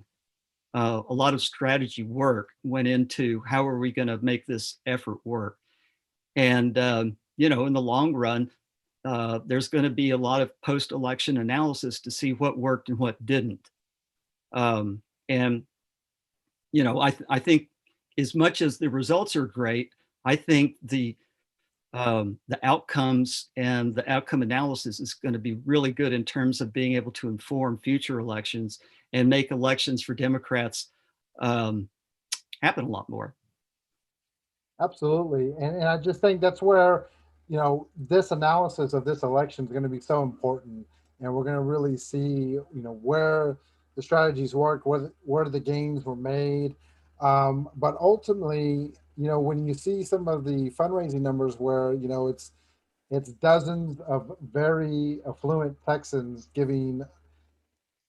A lot of strategy work went into how are we going to make this effort work. And, you know, in the long run, there's going to be a lot of post-election analysis to see what worked and what didn't. And, you know, I think as much as the results are great, I think the outcomes and the outcome analysis is going to be really good in terms of being able to inform future elections and make elections for Democrats happen a lot more. Absolutely. And I just think that's where, you know, this analysis of this election is going to be so important. And we're going to really see, you know, where the strategies work, where the gains were made. But ultimately, you know, when you see some of the fundraising numbers where, you know, it's dozens of very affluent Texans giving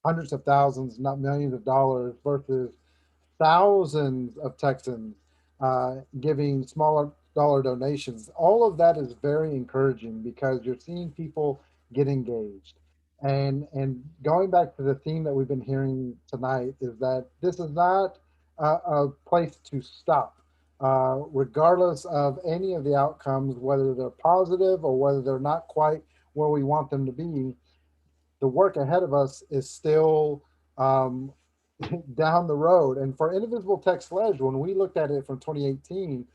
hundreds of thousands, not millions of dollars, versus thousands of Texans giving smaller dollar donations. All of that is very encouraging because you're seeing people get engaged. And going back to the theme that we've been hearing tonight is that this is not a place to stop, regardless of any of the outcomes, whether they're positive or whether they're not quite where we want them to be. The work ahead of us is still down the road. And for Indivisible TX Lege, when we looked at it from 2018,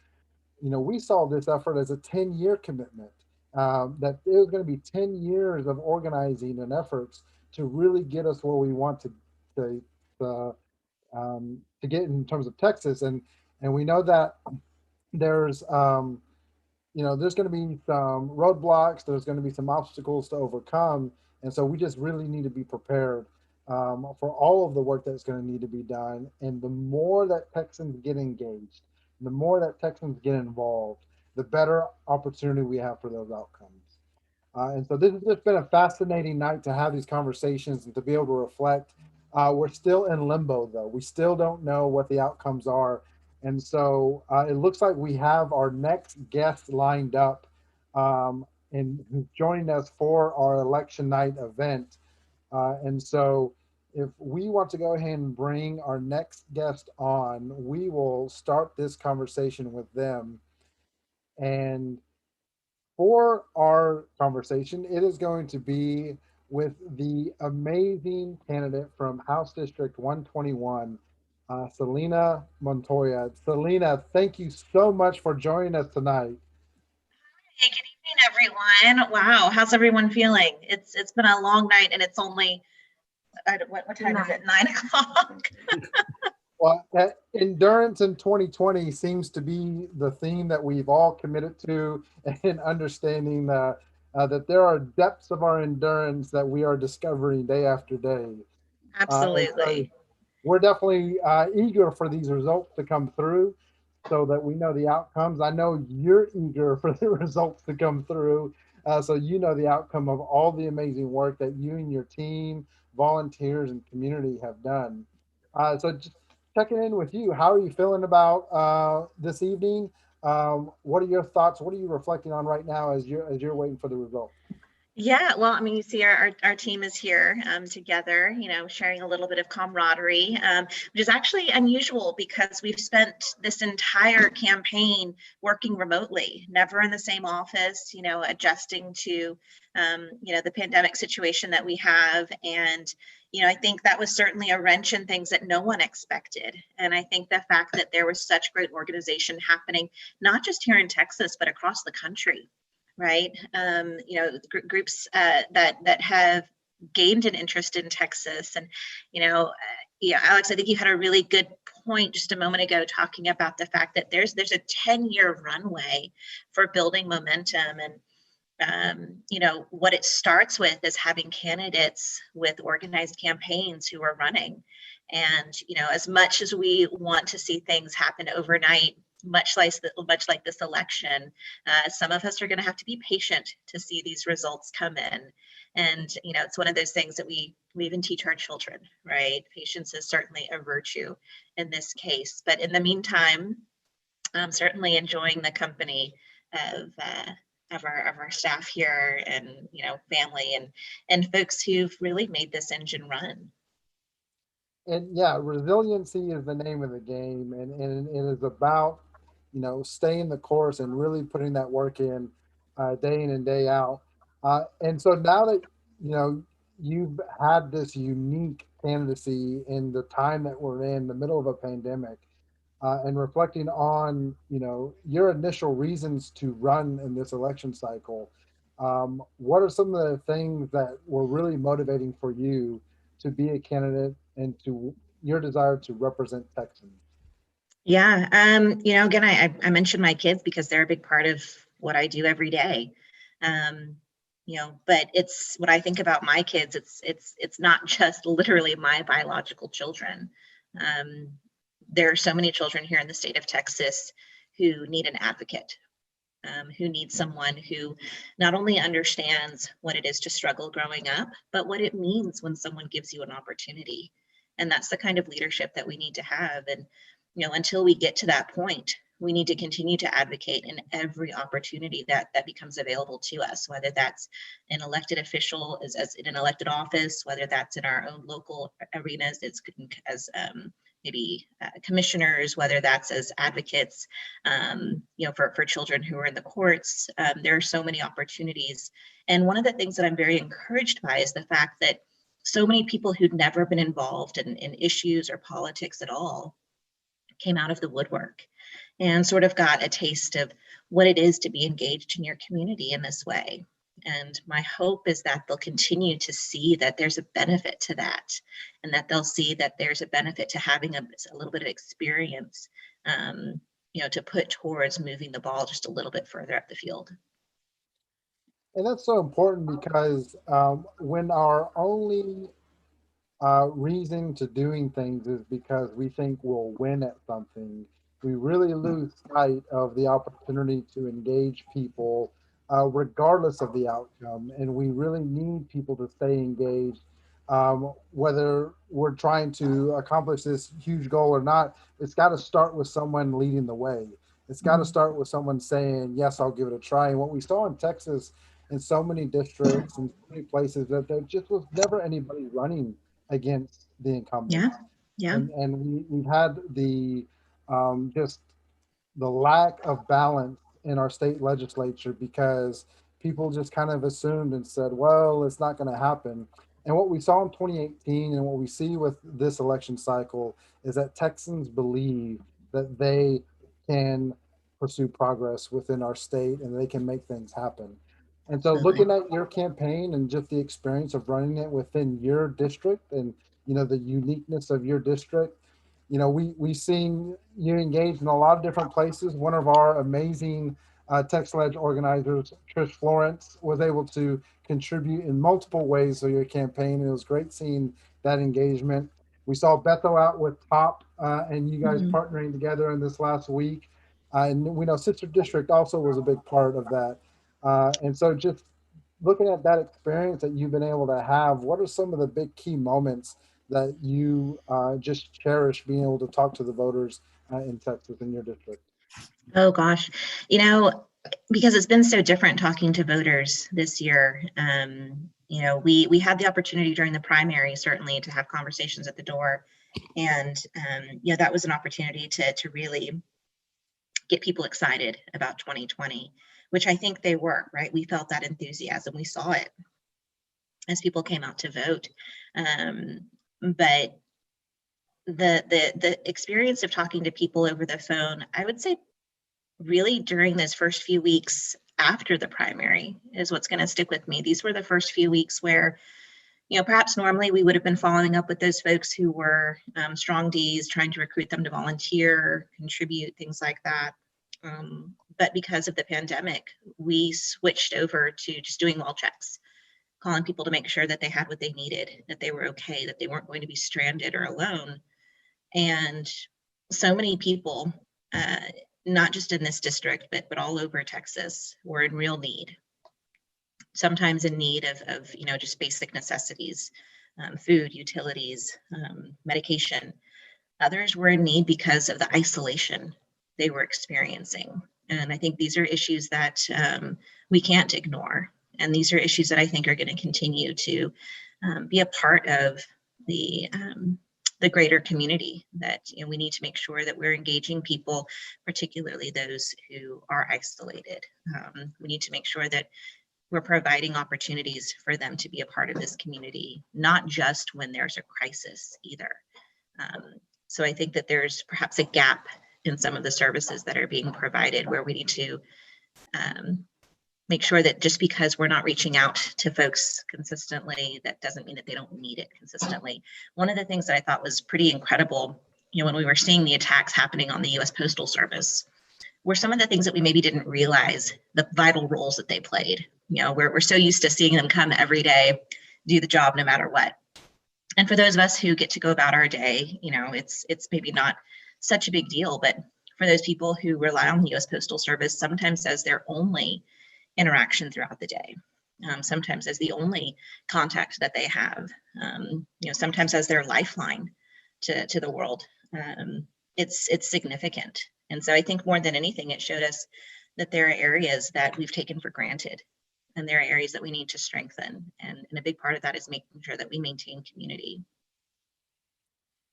you know, we saw this effort as a 10-year commitment, that it was going to be 10 years of organizing and efforts to really get us where we want to get in terms of Texas. And we know that there's, you know, there's going to be some roadblocks, there's going to be some obstacles to overcome. And so we just really need to be prepared for all of the work that's going to need to be done. And the more that Texans get engaged, the more that Texans get involved, the better opportunity we have for those outcomes. And so this has just been a fascinating night to have these conversations and to be able to reflect. We're still in limbo, though. We still don't know what the outcomes are. And so it looks like we have our next guest lined up and who's joining us for our election night event. And so if we want to go ahead and bring our next guest on, we will start this conversation with them. And for our conversation, it is going to be with the amazing candidate from House District 121, Selena Montoya. Selena, thank you so much for joining us tonight. Hey, good evening, everyone. Wow, how's everyone feeling? It's been a long night, and it's only what time is it? 9 o'clock. Well, endurance in 2020 seems to be the theme that we've all committed to, and understanding that there are depths of our endurance that we are discovering day after day. Absolutely. So we're definitely eager for these results to come through so that we know the outcomes. I know you're eager for the results to come through, so you know the outcome of all the amazing work that you and your team, volunteers, and community have done. So just checking in with you. How are you feeling about this evening? What are your thoughts? What are you reflecting on right now as you're waiting for the result? Yeah, well, I mean, you see our team is here together, you know, sharing a little bit of camaraderie, which is actually unusual because we've spent this entire campaign working remotely, never in the same office, you know, adjusting to, you know, the pandemic situation that we have. And, you know, I think that was certainly a wrench in things that no one expected. And I think the fact that there was such great organization happening, not just here in Texas, but across the country, right? You know, groups that have gained an interest in Texas, and you know, yeah, Alex, I think you had a really good point just a moment ago talking about the fact that there's a 10-year runway for building momentum, and you know, what it starts with is having candidates with organized campaigns who are running. And, you know, as much as we want to see things happen overnight, much like this election, some of us are going to have to be patient to see these results come in. And, you know, it's one of those things that we even teach our children, right? Patience is certainly a virtue in this case. But in the meantime, I'm certainly enjoying the company of our staff here, and you know, family and folks who've really made this engine run. And yeah, resiliency is the name of the game, and it is about, you know, staying the course and really putting that work in, day in and day out. And so now that, you know, you've had this unique candidacy in the time that we're in the middle of a pandemic, and reflecting on, you know, your initial reasons to run in this election cycle, what are some of the things that were really motivating for you to be a candidate and to your desire to represent Texans? Yeah, you know, again, I mentioned my kids because they're a big part of what I do every day. You know, but it's when I think about my kids, it's not just literally my biological children. There are so many children here in the state of Texas who need an advocate, who need someone who not only understands what it is to struggle growing up, but what it means when someone gives you an opportunity. And that's the kind of leadership that we need to have. And, you know, until we get to that point, we need to continue to advocate in every opportunity that becomes available to us, whether that's an elected official as in an elected office, whether that's in our own local arenas as maybe commissioners, whether that's as advocates, you know, for children who are in the courts. There are so many opportunities. And one of the things that I'm very encouraged by is the fact that so many people who'd never been involved in issues or politics at all came out of the woodwork and sort of got a taste of what it is to be engaged in your community in this way. And my hope is that they'll continue to see that there's a benefit to that, and that they'll see that there's a benefit to having a little bit of experience, you know, to put towards moving the ball just a little bit further up the field. And that's so important because when our only reason to doing things is because we think we'll win at something, we really lose sight of the opportunity to engage people, regardless of the outcome. And we really need people to stay engaged, whether we're trying to accomplish this huge goal or not. It's got to start with someone leading the way. It's got to start with someone saying, yes, I'll give it a try. And what we saw in Texas, in so many districts and so many places, that there just was never anybody running against the incumbents. Yeah. And we've had the just the lack of balance in our state legislature because people just kind of assumed and said, well, it's not going to happen. And what we saw in 2018 and what we see with this election cycle is that Texans believe that they can pursue progress within our state and they can make things happen. And so looking at your campaign and just the experience of running it within your district and, you know, the uniqueness of your district, you know, we've seen you engaged in a lot of different places. One of our amazing TX Lege organizers, Trish Florence, was able to contribute in multiple ways to your campaign. It was great seeing that engagement. We saw Bethel out with TOP and you guys partnering together in this last week. And we know Sister District also was a big part of that. And so just looking at that experience that you've been able to have, what are some of the big key moments that you just cherish being able to talk to the voters in Texas in your district? Oh gosh, you know, because it's been so different talking to voters this year. You know, we had the opportunity during the primary, certainly, to have conversations at the door. And, you know, that was an opportunity to really get people excited about 2020, which I think they were, right? We felt that enthusiasm. We saw it as people came out to vote. But the experience of talking to people over the phone, I would say really during those first few weeks after the primary is what's going to stick with me. These were the first few weeks where, you know, perhaps normally we would have been following up with those folks who were strong Ds, trying to recruit them to volunteer, contribute, things like that. But because of the pandemic, we switched over to just doing wall checks, calling people to make sure that they had what they needed, that they were okay, that they weren't going to be stranded or alone. And so many people, not just in this district, but all over Texas, were in real need. Sometimes in need of you know, just basic necessities, food, utilities, medication. Others were in need because of the isolation they were experiencing. And I think these are issues that we can't ignore. And these are issues that I think are going to continue to be a part of the greater community, that, you know, we need to make sure that we're engaging people, particularly those who are isolated. We need to make sure that we're providing opportunities for them to be a part of this community, not just when there's a crisis either. So I think that there's perhaps a gap in some of the services that are being provided where we need to make sure that just because we're not reaching out to folks consistently, that doesn't mean that they don't need it consistently. One of the things that I thought was pretty incredible, you know, when we were seeing the attacks happening on the U.S. Postal Service, were some of the things that we maybe didn't realize, the vital roles that they played. You know, we're so used to seeing them come every day, do the job no matter what. And for those of us who get to go about our day, you know, it's maybe not such a big deal, but for those people who rely on the U.S. Postal Service, sometimes as their only interaction throughout the day, sometimes as the only contact that they have, you know, sometimes as their lifeline to the world, it's significant. And so I think more than anything, it showed us that there are areas that we've taken for granted, and there are areas that we need to strengthen. And a big part of that is making sure that we maintain community.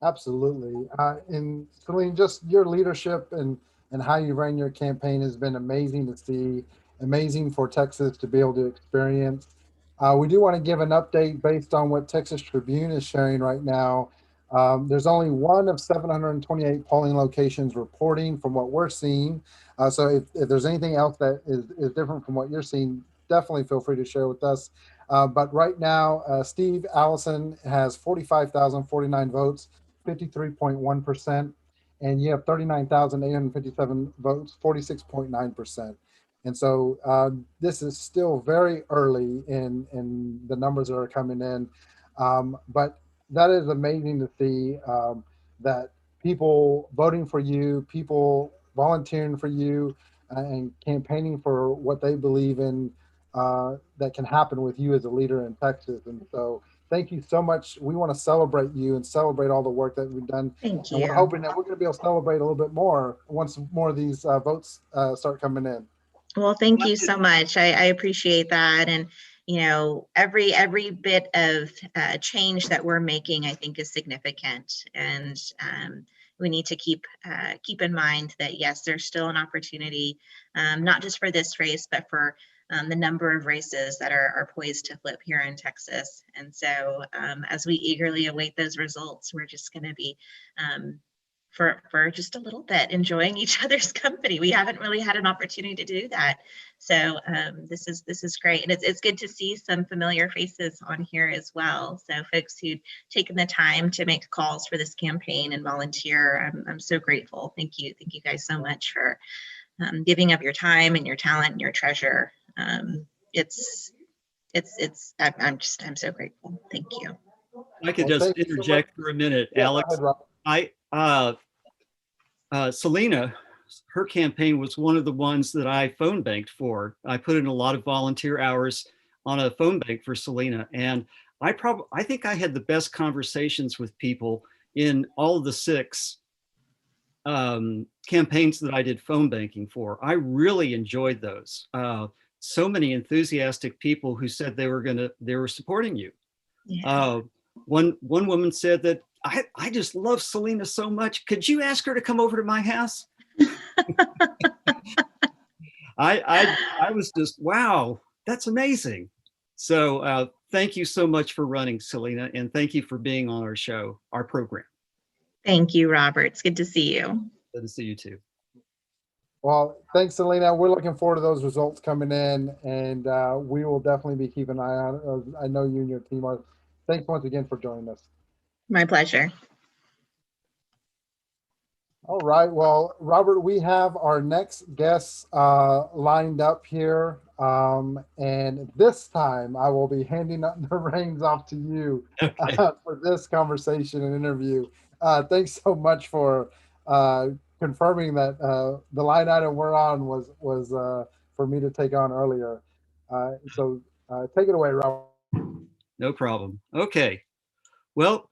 Absolutely. And Celine, just your leadership and how you ran your campaign has been amazing to see, amazing for Texas to be able to experience. We do want to give an update based on what Texas Tribune is sharing right now. There's only one of 728 polling locations reporting from what we're seeing. So if there's anything else that is different from what you're seeing, definitely feel free to share with us. But right now, Steve Allison has 45,049 votes, 53.1%, and you have 39,857 votes, 46.9%. And so this is still very early in the numbers that are coming in, but that is amazing to see, that people voting for you, people volunteering for you, and campaigning for what they believe in, that can happen with you as a leader in Texas. And so thank you so much. We want to celebrate you and celebrate all the work that we've done. Thank you. And we're hoping that we're going to be able to celebrate a little bit more once more of these votes start coming in. Well, thank you so much. I appreciate that. And, you know, every bit of change that we're making, I think, is significant. And we need to keep in mind that, yes, there's still an opportunity, not just for this race, but for the number of races that are poised to flip here in Texas. And so as we eagerly await those results, we're just going to be for just a little bit enjoying each other's company. We haven't really had an opportunity to do that. So this is great. And it's good to see some familiar faces on here as well. So folks who've taken the time to make calls for this campaign and volunteer, I'm so grateful. Thank you guys so much for giving up your time and your talent and your treasure. I'm so grateful. Thank you. I could just interject for a minute, yeah, Alex. Selena, her campaign was one of the ones that I phone banked for. I put in a lot of volunteer hours on a phone bank for Selena, and I think I had the best conversations with people in all of the 6 campaigns that I did phone banking for. I really enjoyed those. So many enthusiastic people who said they were supporting you. Yeah. One woman said that I just love Selena so much. Could you ask her to come over to my house? I was just, wow, that's amazing. So thank you so much for running, Selena, and thank you for being on our show, our program. Thank you, Robert. It's good to see you. Good to see you too. Well, thanks, Selena. We're looking forward to those results coming in, and we will definitely be keeping an eye on it. I know you and your team are. Thanks once again for joining us. My pleasure. All right. Well, Robert, we have our next guests lined up here. And this time I will be handing the reins off to you for this conversation and interview. Thanks so much for confirming that the line item we're on was for me to take on earlier. So take it away, Robert. No problem. Okay. Well,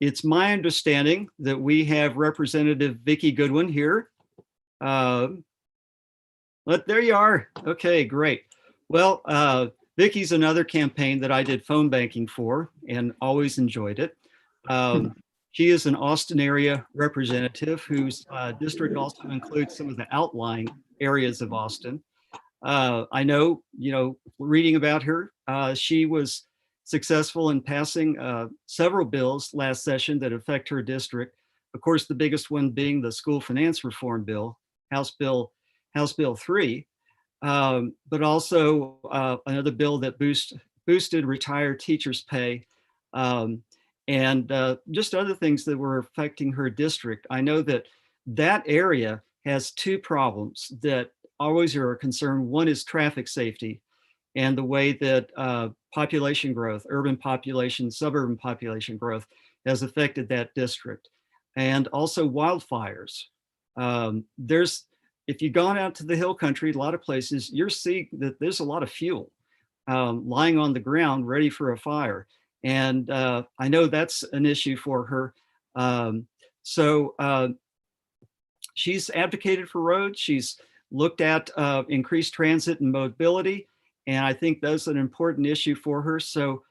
it's my understanding that we have Representative Vicki Goodwin here. But there you are. Okay, great. Well, Vicki's another campaign that I did phone banking for and always enjoyed it. She is an Austin area representative whose district also includes some of the outlying areas of Austin. I know, reading about her, she was successful in passing several bills last session that affect her district. Of course, the biggest one being the school finance reform bill, House Bill 3, but also another bill that boosted retired teachers' pay, and just other things that were affecting her district. I know that area has two problems that always are a concern. One is traffic safety and the way that population growth, urban population, suburban population growth has affected that district. And also wildfires. If you've gone out to the hill country, a lot of places, you're seeing that there's a lot of fuel lying on the ground ready for a fire. And I know that's an issue for her. She's advocated for roads. She's looked at increased transit and mobility. And I think that's an important issue for her. So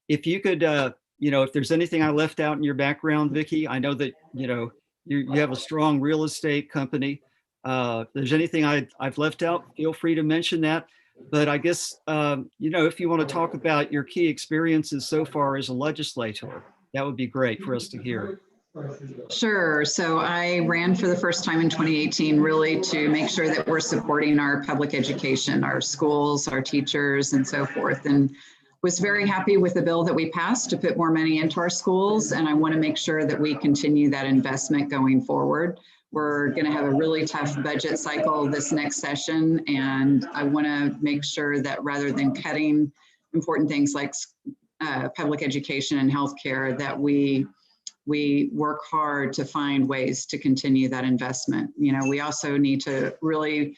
if you could, if there's anything I left out in your background, Vicki, I know that, you have a strong real estate company. If there's anything I've left out, feel free to mention that. But I guess, if you want to talk about your key experiences so far as a legislator, that would be great for us to hear. Sure. So I ran for the first time in 2018, really to make sure that we're supporting our public education, our schools, our teachers, and so forth. And was very happy with the bill that we passed to put more money into our schools. And I want to make sure that we continue that investment going forward. We're going to have a really tough budget cycle this next session. And I want to make sure that rather than cutting important things like public education and healthcare, that we work hard to find ways to continue that investment. We also need to really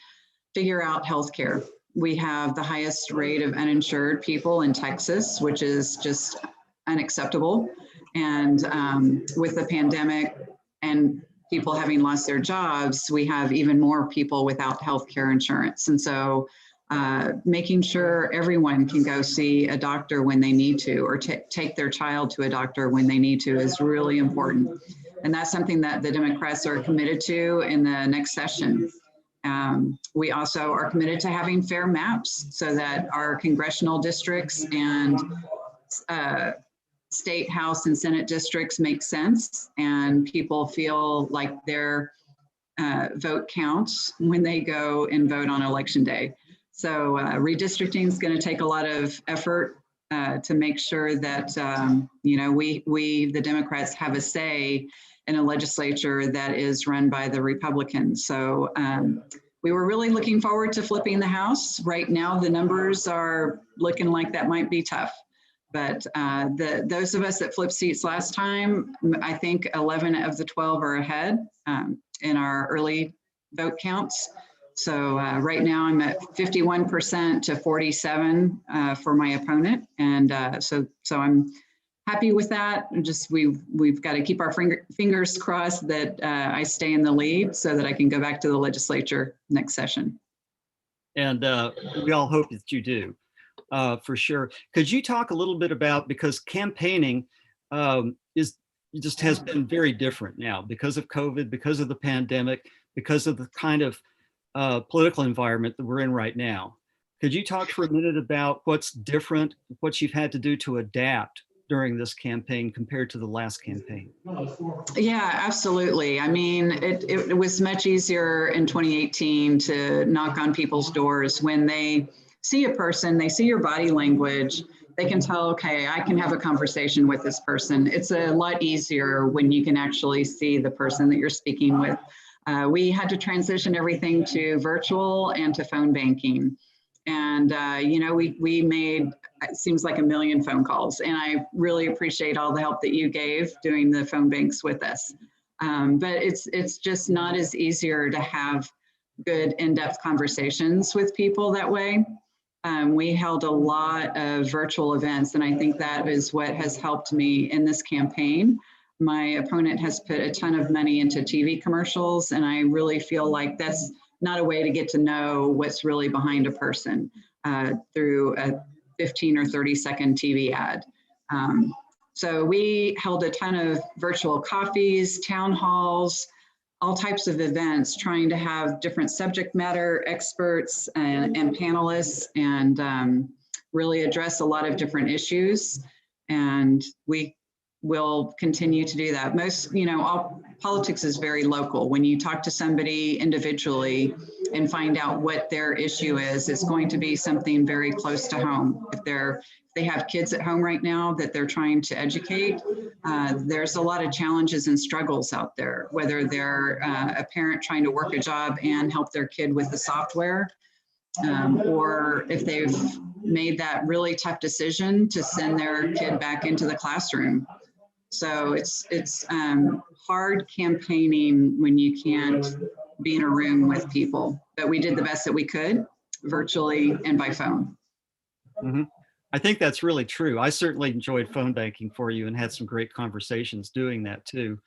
figure out healthcare. We have the highest rate of uninsured people in Texas, which is just unacceptable. And with the pandemic and people having lost their jobs, we have even more people without healthcare insurance. And so making sure everyone can go see a doctor when they need to, or take their child to a doctor when they need to, is really important. And that's something that the Democrats are committed to in the next session. We also are committed to having fair maps so that our congressional districts and state, House, and Senate districts make sense and people feel like their vote counts when they go and vote on election day. So redistricting is going to take a lot of effort to make sure that, we, the Democrats, have a say in a legislature that is run by the Republicans. So we were really looking forward to flipping the House. Right now, the numbers are looking like that might be tough. But those of us that flipped seats last time, I think 11 of the 12 are ahead in our early vote counts. So right now I'm at 51% to 47 for my opponent. And so I'm happy with that. Just we've got to keep our fingers crossed that I stay in the lead so that I can go back to the legislature next session. And we all hope that you do, for sure. Could you talk a little bit about, because campaigning just has been very different now because of COVID, because of the pandemic, because of the kind of political environment that we're in right now. Could you talk for a minute about what's different, what you've had to do to adapt during this campaign compared to the last campaign? Yeah, absolutely. I mean, it was much easier in 2018 to knock on people's doors. When they see a person, they see your body language, they can tell, okay, I can have a conversation with this person. It's a lot easier when you can actually see the person that you're speaking with. We had to transition everything to virtual and to phone banking. And, you know, we made, it seems like 1 million phone calls. And I really appreciate all the help that you gave doing the phone banks with us. But it's just not as easier to have good in-depth conversations with people that way. We held a lot of virtual events, and I think that is what has helped me in this campaign. My opponent has put a ton of money into TV commercials, and I really feel like that's not a way to get to know what's really behind a person through a 15 or 30-second TV ad. So we held a ton of virtual coffees, town halls, all types of events, trying to have different subject matter experts and panelists, and really address a lot of different issues. And we will continue to do that. Most, you know, all politics is very local. When you talk to somebody individually and find out what their issue is, it's going to be something very close to home. If they have kids at home right now that they're trying to educate, there's a lot of challenges and struggles out there, whether they're a parent trying to work a job and help their kid with the software, or if they've made that really tough decision to send their kid back into the classroom. So it's hard campaigning when you can't be in a room with people, but we did the best that we could virtually and by phone. Mm-hmm. I think that's really true. I certainly enjoyed phone banking for you and had some great conversations doing that too.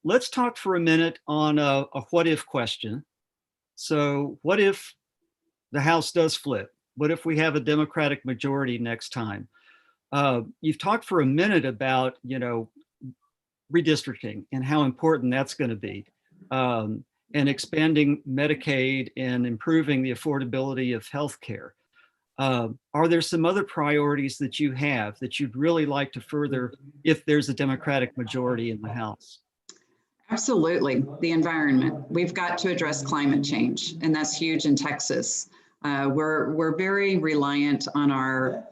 Let's talk for a minute on a what if question. So what if the House does flip? What if we have a Democratic majority next time? You've talked for a minute about, you know, redistricting and how important that's going to be, and expanding Medicaid and improving the affordability of healthcare. Are there some other priorities that you have that you'd really like to further if there's a Democratic majority in the House? Absolutely. The environment. We've got to address climate change, and that's huge in Texas. We're very reliant on our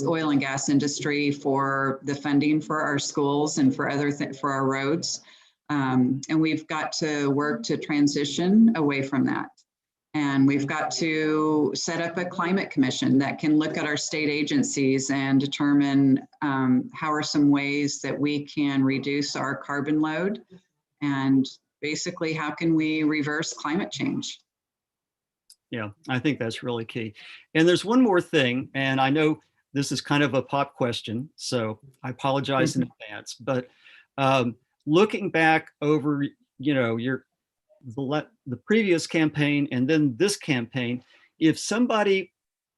oil and gas industry for the funding for our schools and for for our roads. And we've got to work to transition away from that. And we've got to set up a climate commission that can look at our state agencies and determine how are some ways that we can reduce our carbon load, and basically how can we reverse climate change. Yeah, I think that's really key. And there's one more thing, and I know this is kind of a pop question, so I apologize in advance, but looking back over, you know, the previous campaign and then this campaign, if somebody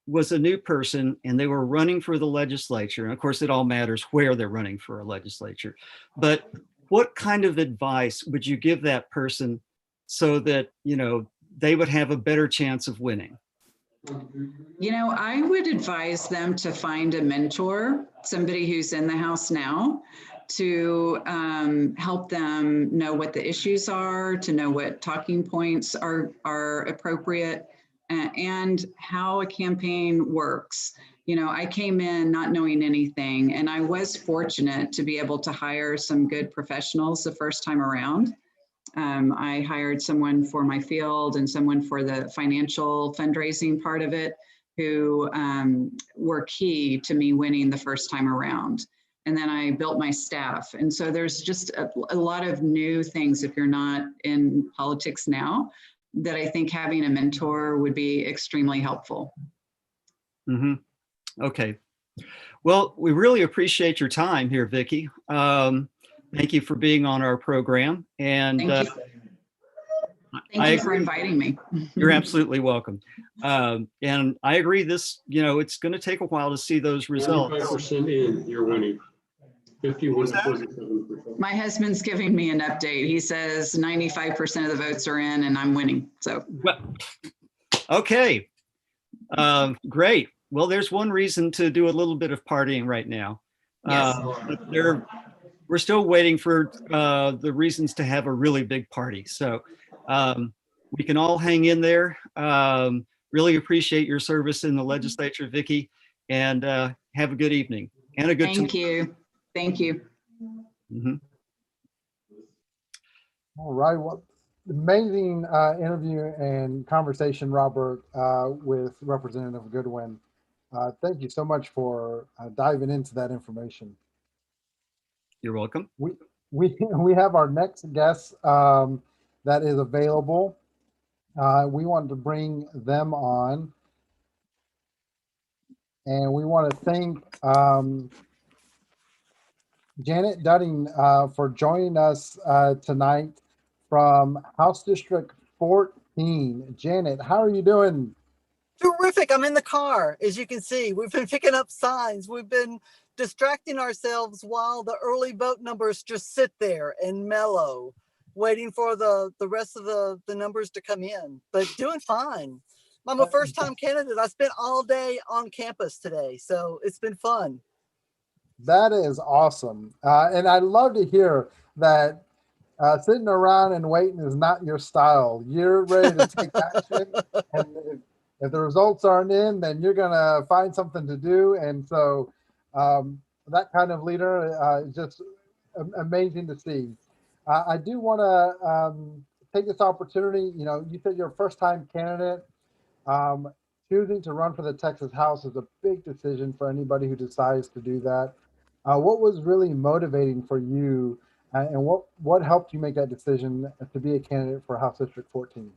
was a new person and they were running for the legislature, and of course it all matters where they're running for a legislature, but what kind of advice would you give that person so that, you know, they would have a better chance of winning? You know, I would advise them to find a mentor, somebody who's in the House now, to help them know what the issues are, to know what talking points are appropriate, and how a campaign works. You know, I came in not knowing anything, and I was fortunate to be able to hire some good professionals the first time around. I hired someone for my field and someone for the financial fundraising part of it, who were key to me winning the first time around. And then I built my staff. And so there's just a lot of new things, if you're not in politics now, that I think having a mentor would be extremely helpful. Mm-hmm. Okay, Well, we really appreciate your time here, Vicki. Thank you for being on our program. And Thank you. Thank I you for agree. inviting me. You're absolutely welcome. And I agree this, it's going to take a while to see those results. 95% in, you're winning. 51 to 47%. My husband's giving me an update. He says 95% of the votes are in and I'm winning. So, well, okay. Great. Well, there's one reason to do a little bit of partying right now. yes. But we're still waiting for the reasons to have a really big party. So we can all hang in there. Really appreciate your service in the legislature, Vicki, and have a good evening and a good Thank you. Thank you. Mm-hmm. All right. Well, amazing interview and conversation, Robert, with Representative Goodwin. Thank you so much for diving into that information. You're welcome. We have our next guest that is available. We want to bring them on, and we want to thank Janet Dudding for joining us tonight from House District 14. Janet, how are you doing? Terrific. I'm in the car. As you can see, we've been picking up signs. We've been distracting ourselves while the early vote numbers just sit there and mellow, waiting for the rest of the numbers to come in, but doing fine. I'm a first-time candidate. I spent all day on campus today, so it's been fun. That is awesome. And I love to hear that sitting around and waiting is not your style. You're ready to take action. And if the results aren't in, then you're going to find something to do. And so that kind of leader is just amazing to see. I do want to take this opportunity. You said you're a first-time candidate. Choosing to run for the Texas House is a big decision for anybody who decides to do that. What was really motivating for you, and what helped you make that decision to be a candidate for House District 14?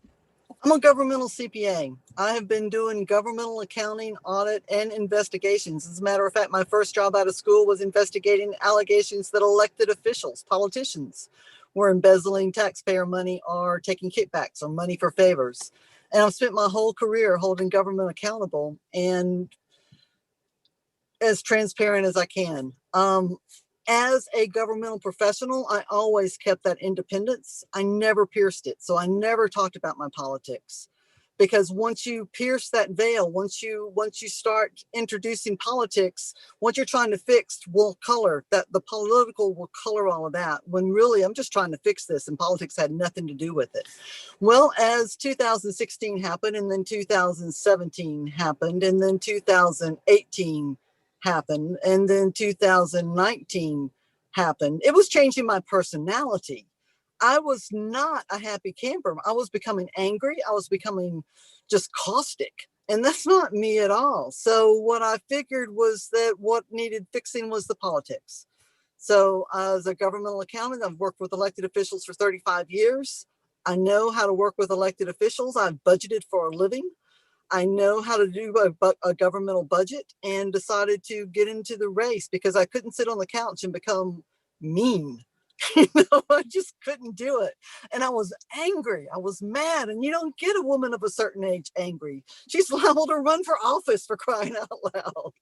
I'm a governmental CPA. I have been doing governmental accounting, audit, and investigations. As a matter of fact, my first job out of school was investigating allegations that elected officials, politicians, were embezzling taxpayer money or taking kickbacks or money for favors. And I've spent my whole career holding government accountable and as transparent as I can. As a governmental professional, I always kept that independence. I never pierced it. So I never talked about my politics, because once you pierce that veil, once you start introducing politics, what you're trying to fix will color that, the political will color all of that, when really I'm just trying to fix this and politics had nothing to do with it. Well, as 2016 happened, and then 2017 happened, and then 2018 happened, and then 2019 happened, it was changing my personality. I was not a happy camper. I was becoming angry. I was becoming just caustic. And that's not me at all. So what I figured was that what needed fixing was the politics. So as a governmental accountant, I've worked with elected officials for 35 years. I know how to work with elected officials. I've budgeted for a living. I know how to do a governmental budget, and decided to get into the race because I couldn't sit on the couch and become mean. I just couldn't do it. And I was angry. I was mad. And you don't get a woman of a certain age angry. She's liable to run for office, for crying out loud.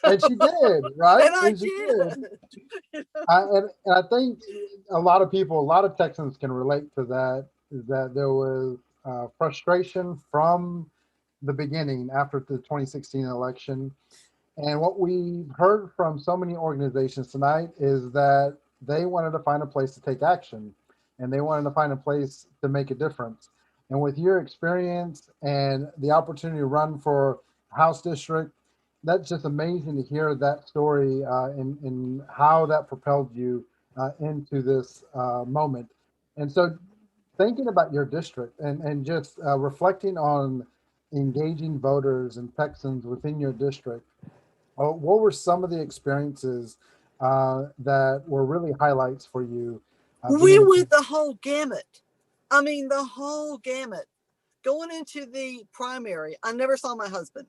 And she did, right? And I she did. And I think a lot of Texans can relate to that, is that there was frustration from the beginning after the 2016 election. And what we heard from so many organizations tonight is that they wanted to find a place to take action, and they wanted to find a place to make a difference. And with your experience and the opportunity to run for House District, that's just amazing to hear that story and how that propelled you into this moment. And so thinking about your district and just reflecting on engaging voters and Texans within your district, what were some of the experiences that were really highlights for you? We went the whole gamut. I mean, the whole gamut. Going into the primary, I never saw my husband.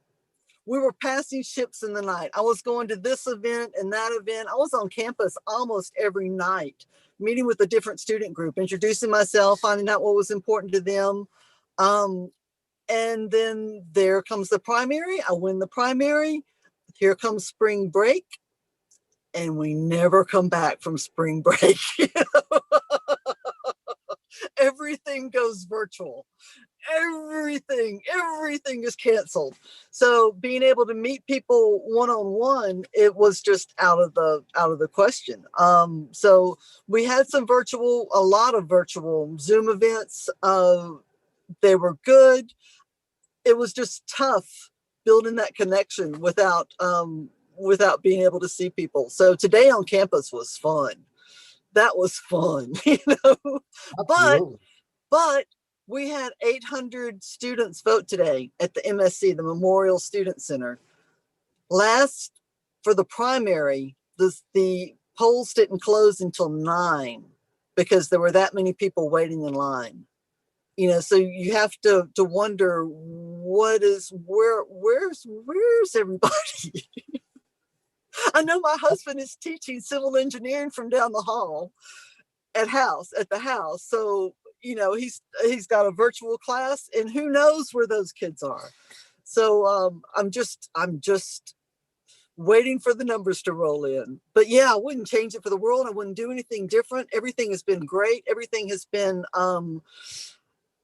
We were passing ships in the night. I was going to this event and that event. I was on campus almost every night, meeting with a different student group, introducing myself, finding out what was important to them. And then there comes the primary. I win the primary. Here comes spring break. And we never come back from spring break. Everything goes virtual. Everything is canceled. So being able to meet people one-on-one, it was just out of the question. So we had a lot of virtual Zoom events. They were good. It was just tough building that connection without being able to see people. So today on campus was fun. That was fun, but we had 800 students vote today at the MSC, the Memorial Student Center. For the primary, the polls didn't close until 9 because there were that many people waiting in line. So you have to wonder where's everybody? I know my husband is teaching civil engineering from down the hall at the house. So, he's got a virtual class and who knows where those kids are. So I'm just waiting for the numbers to roll in. But yeah, I wouldn't change it for the world. I wouldn't do anything different. Everything has been great. Everything has been, I'm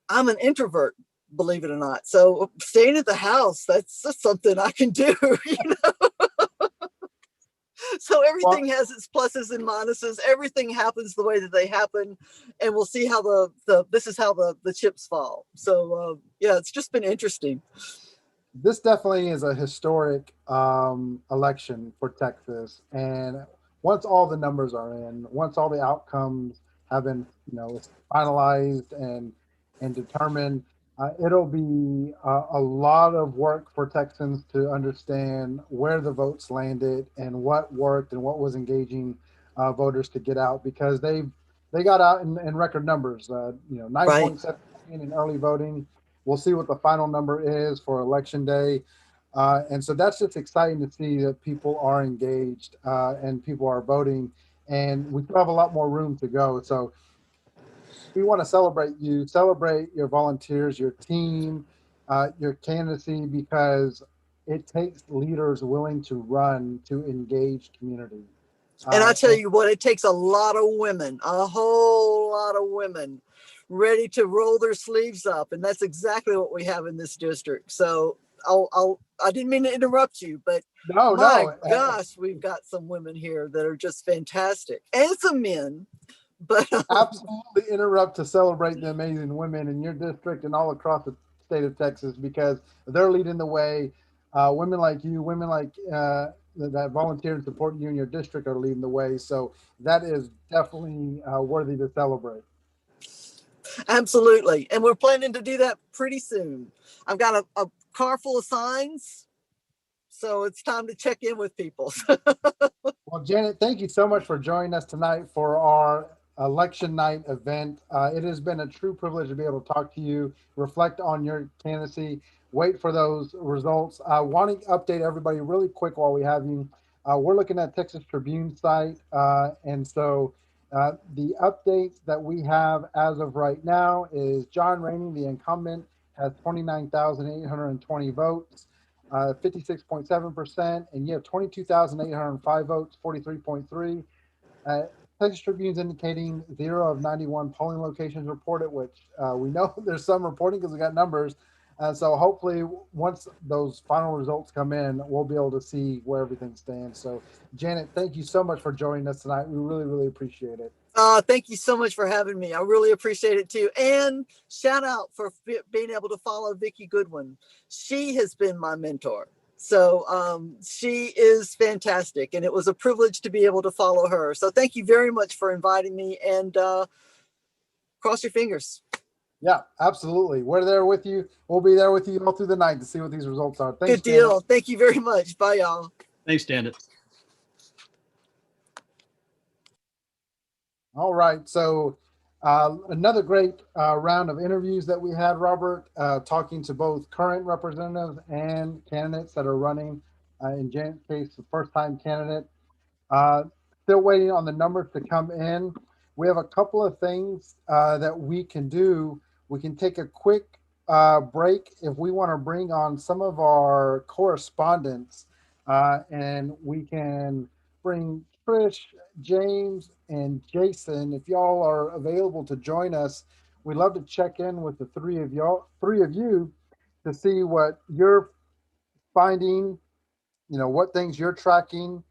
an introvert, believe it or not. So staying at the house, that's something I can do, So everything has its pluses and minuses. Everything happens the way that they happen. And we'll see how this is how the chips fall. So yeah, it's just been interesting. This definitely is a historic election for Texas. And once all the numbers are in, once all the outcomes have been, finalized and determined, it'll be a lot of work for Texans to understand where the votes landed and what worked and what was engaging voters to get out, because they got out in record numbers. 9.7 million in early voting. We'll see what the final number is for election day. And so that's just exciting to see that people are engaged and people are voting, and we still have a lot more room to go. So we want to celebrate your volunteers, your team, your candidacy, because it takes leaders willing to run to engage community. And I tell you what, it takes a lot of women, a whole lot of women ready to roll their sleeves up. And that's exactly what we have in this district. So I didn't mean to interrupt you, but my gosh, we've got some women here that are just fantastic, and some men. But absolutely interrupt to celebrate the amazing women in your district and all across the state of Texas, because they're leading the way. Women like you, women like that volunteer and support you in your district are leading the way. So that is definitely worthy to celebrate. Absolutely. And we're planning to do that pretty soon. I've got a car full of signs, so it's time to check in with people. Well, Janet, thank you so much for joining us tonight for our election night event. It has been a true privilege to be able to talk to you, reflect on your candidacy, wait for those results. I want to update everybody really quick while we have you. We're looking at Texas Tribune site, and so the updates that we have as of right now is John Rainey, the incumbent, has 29,820 votes, 56.7%, and you have 22,805 votes, 43.3. Texas Tribune's indicating 0 of 91 polling locations reported, which we know there's some reporting because we got numbers. So hopefully once those final results come in, we'll be able to see where everything stands. So Janet, thank you so much for joining us tonight. We really, really appreciate it. Thank you so much for having me. I really appreciate it too. And shout out for being able to follow Vicki Goodwin. She has been my mentor. So she is fantastic, and it was a privilege to be able to follow her. So thank you very much for inviting me, and cross your fingers. Yeah, absolutely. We're there with you. We'll be there with you all through the night to see what these results are. Thanks, good deal. Janet. Thank you very much. Bye, y'all. Thanks, Janet. All right. So Another great round of interviews that we had, Robert, talking to both current representatives and candidates that are running. In Janet's case, the first-time candidate. Still waiting on the numbers to come in. We have a couple of things that we can do. We can take a quick break if we want to bring on some of our correspondents, and we can bring Trish, James, and Jason. If y'all are available to join us, we'd love to check in with the three of you, to see what you're finding, what things you're tracking.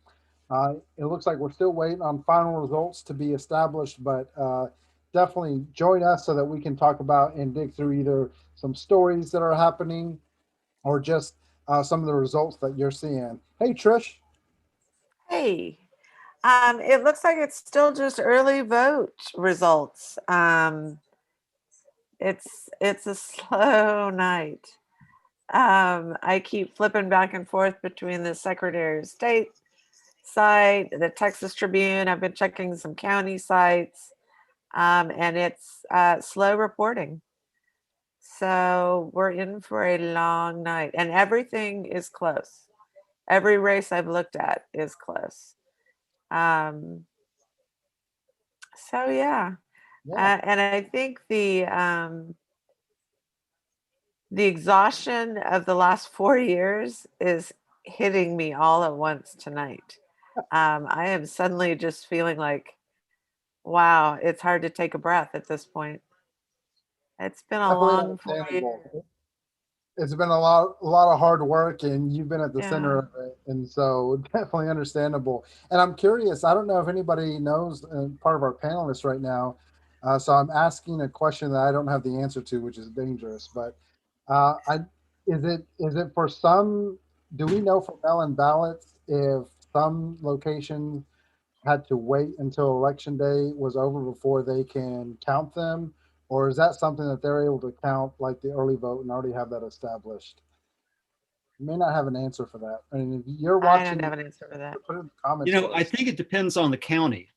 It looks like we're still waiting on final results to be established, but definitely join us so that we can talk about and dig through either some stories that are happening or just some of the results that you're seeing. Hey, Trish. Hey, it looks like it's still just early vote results. It's a slow night. I keep flipping back and forth between the Secretary of State site, the Texas Tribune. I've been checking some county sites, and it's slow reporting. So we're in for a long night, and everything is close. Every race I've looked at is close. So yeah. And I think the exhaustion of the last 4 years is hitting me all at once tonight. I am suddenly just feeling like, wow, it's hard to take a breath at this point. It's been a Definitely long 4 years. understandable. It's been a lot of hard work, and you've been at the center of it, and so definitely understandable. And I'm curious, I don't know if anybody knows, part of our panelists right now, so I'm asking a question that I don't have the answer to, which is dangerous. But is it for some? Do we know for mail-in ballots if some locations had to wait until election day was over before they can count them? Or is that something that they're able to count like the early vote and already have that established? You may not have an answer for that. I mean, if you're watching, I don't have an answer for that. Put it in the comments. I think it depends on the county.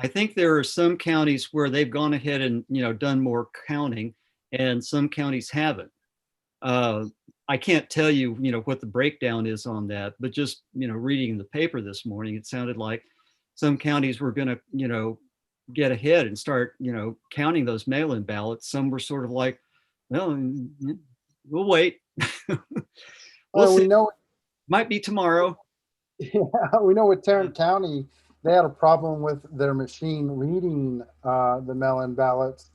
I think there are some counties where they've gone ahead and, done more counting, and some counties haven't. I can't tell you, what the breakdown is on that, but just, reading the paper this morning, it sounded like some counties were going to, get ahead and start, counting those mail-in ballots. Some were sort of like, well, we'll wait. Well, we know might be tomorrow. Yeah, we know with Tarrant County, they had a problem with their machine reading the mail-in ballots.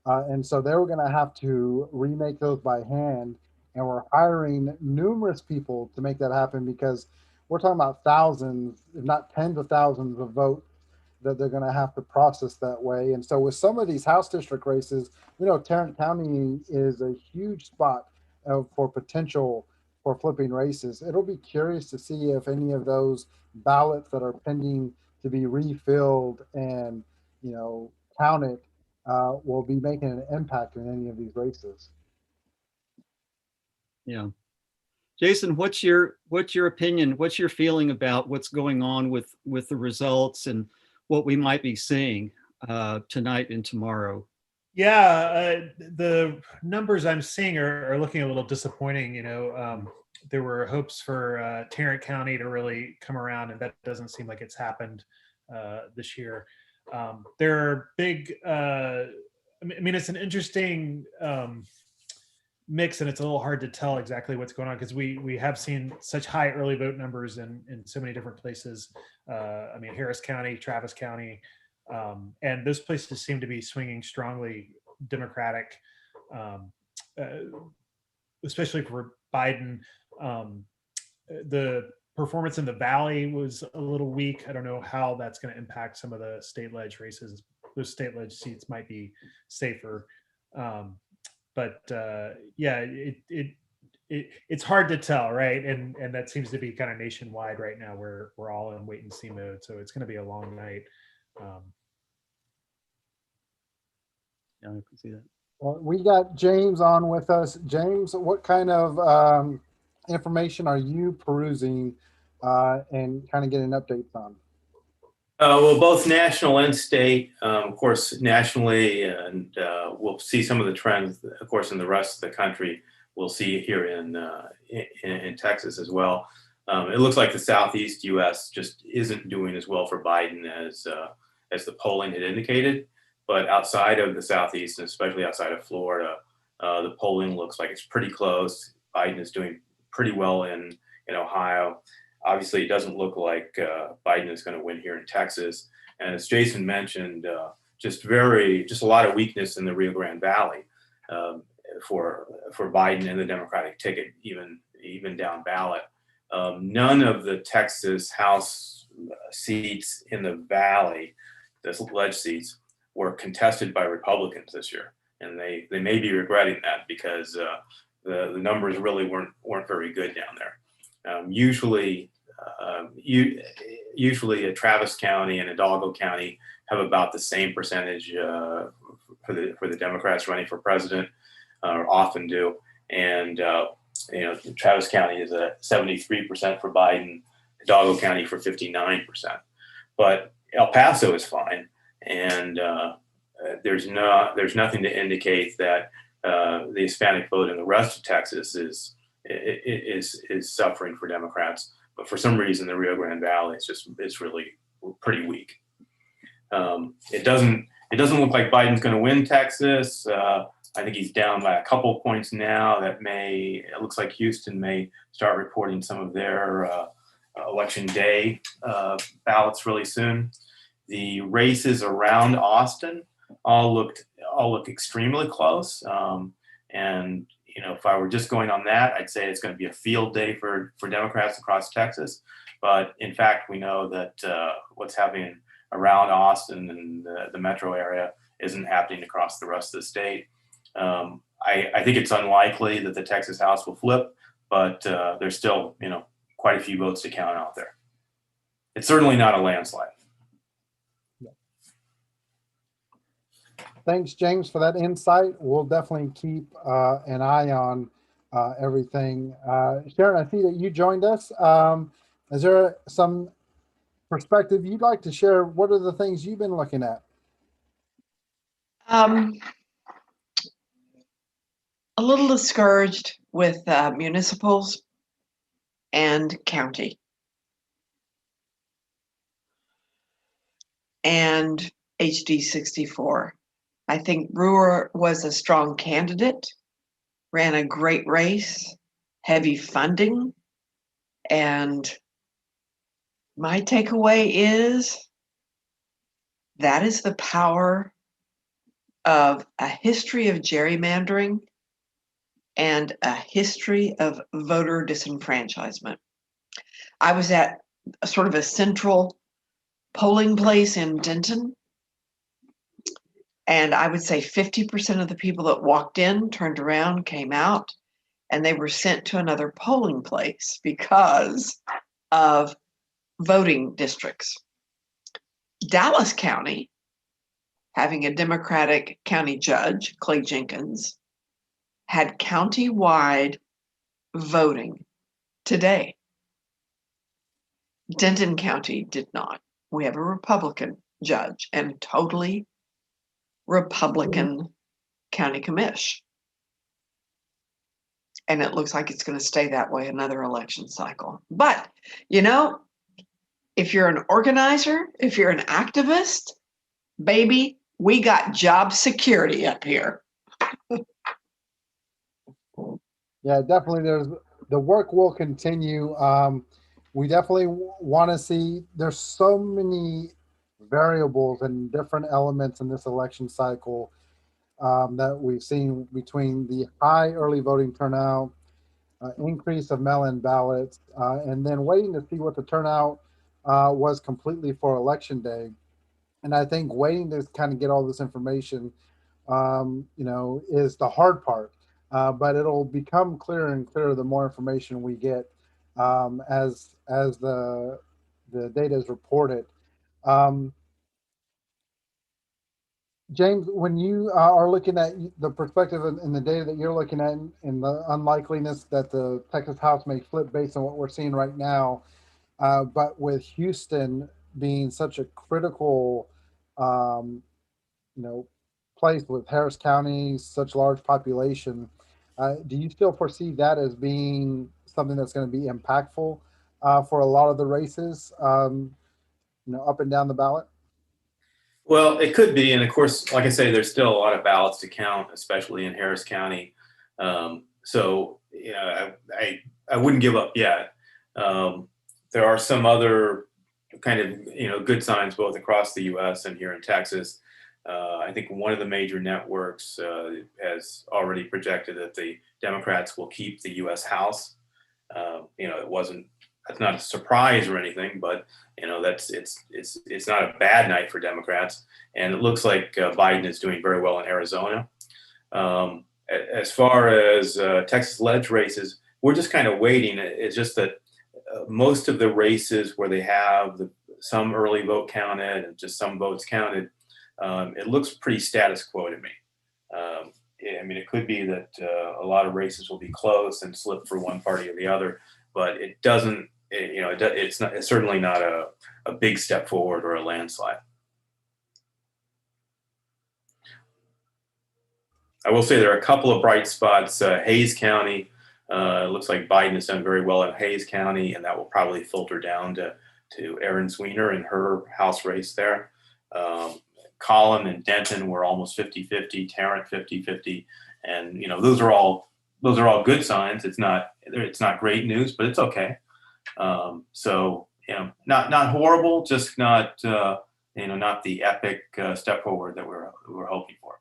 And so they were going to have to remake those by hand. And we're hiring numerous people to make that happen, because we're talking about thousands, if not tens of thousands of votes that they're going to have to process that way. And so with some of these House district races, we know Tarrant County is a huge spot for potential for flipping races. It'll be curious to see if any of those ballots that are pending to be refilled and, counted will be making an impact in any of these races. Yeah. Jason, what's your opinion? What's your feeling about what's going on with the results and what we might be seeing tonight and tomorrow? Yeah, the numbers I'm seeing are looking a little disappointing. There were hopes for Tarrant County to really come around, and that doesn't seem like it's happened this year. There are big. It's an interesting mix, and it's a little hard to tell exactly what's going on, because we have seen such high early vote numbers in so many different places. Harris County, Travis County, and those places seem to be swinging strongly Democratic, especially for Biden. The performance in the Valley was a little weak. I don't know how that's going to impact some of the state ledge races. Those state ledge seats might be safer. It's hard to tell, right? And that seems to be kind of nationwide right now, where we're all in wait and see mode. So it's going to be a long night. Yeah, I can see that. Well, we got James on with us. James, what kind of information are you perusing and kind of getting updates on? Well, both national and state, of course, nationally, and we'll see some of the trends, of course, in the rest of the country. We'll see here in Texas as well. It looks like the Southeast U.S. just isn't doing as well for Biden as the polling had indicated. But outside of the Southeast, and especially outside of Florida, the polling looks like it's pretty close. Biden is doing pretty well in Ohio. Obviously, it doesn't look like Biden is going to win here in Texas. And as Jason mentioned, just a lot of weakness in the Rio Grande Valley for Biden and the Democratic ticket, even down ballot. None of the Texas House seats in the Valley, the ledge seats, were contested by Republicans this year, and they may be regretting that because the numbers really weren't very good down there. Usually Travis County and Hidalgo County have about the same percentage for the Democrats running for president, or often do. And Travis County is at 73% for Biden, Hidalgo County for 59%. But El Paso is fine, and there's nothing to indicate that the Hispanic vote in the rest of Texas is suffering for Democrats. But for some reason, the Rio Grande Valley is really pretty weak. It doesn't look like Biden's going to win Texas. I think he's down by a couple points now. It looks like Houston may start reporting some of their election day ballots really soon. The races around Austin all look extremely close. And if I were just going on that, I'd say it's going to be a field day for Democrats across Texas. But in fact, we know that what's happening around Austin and the metro area isn't happening across the rest of the state. I think it's unlikely that the Texas House will flip, but there's still quite a few votes to count out there. It's certainly not a landslide. Thanks, James, for that insight. We'll definitely keep an eye on everything. Sharon, I see that you joined us. Is there some perspective you'd like to share? What are the things you've been looking at? A little discouraged with municipals and county. And HD 64. I think Brewer was a strong candidate, ran a great race, heavy funding, and my takeaway is that is the power of a history of gerrymandering and a history of voter disenfranchisement. I was at sort of a central polling place in Denton, and I would say 50% of the people that walked in, turned around, came out, and they were sent to another polling place because of voting districts. Dallas County, having a Democratic county judge, Clay Jenkins, had county-wide voting today. Denton County did not. We have a Republican judge and totally Republican county commish. And it looks like it's going to stay that way another election cycle. But, if you're an organizer, if you're an activist, baby, we got job security up here. Yeah, definitely. The work will continue. We definitely want to see, there's so many variables and different elements in this election cycle that we've seen between the high early voting turnout, increase of mail-in ballots, and then waiting to see what the turnout was completely for election day. And I think waiting to kind of get all this information, is the hard part. But it'll become clearer and clearer the more information we get as the data is reported. James, when you are looking at the perspective in the data that you're looking at and the unlikeliness that the Texas House may flip based on what we're seeing right now, but with Houston being such a critical, you know, place with Harris County, such large population, do you still foresee that as being something that's going to be impactful for a lot of the races, you know, up and down the ballot? Well, it could be, and of course, like I say, there's still a lot of ballots to count, especially in Harris County. So, you know, I wouldn't give up yet. There are some other kind of, you know, good signs both across the U.S. and here in Texas. I think one of the major networks has already projected that the Democrats will keep the U.S. House. You know, that's not a surprise or anything, but you know, it's not a bad night for Democrats, and it looks like Biden is doing very well in Arizona. As far as Texas Lege races, we're just kind of waiting. It's just that most of the races where they have some early vote counted and just some votes counted, it looks pretty status quo to me. I mean, it could be that a lot of races will be close and slip for one party or the other, but it doesn't. You know, it's certainly not a big step forward or a landslide. I will say there are a couple of bright spots. Hayes County, it looks like Biden has done very well in Hayes County, and that will probably filter down to Erin Sweener in her House race there. Collin and Denton were almost 50-50, Tarrant 50-50, and you know, those are all good signs. It's not great news, but it's okay. So you know, not horrible, just not you know, not the epic step forward that we're hoping for.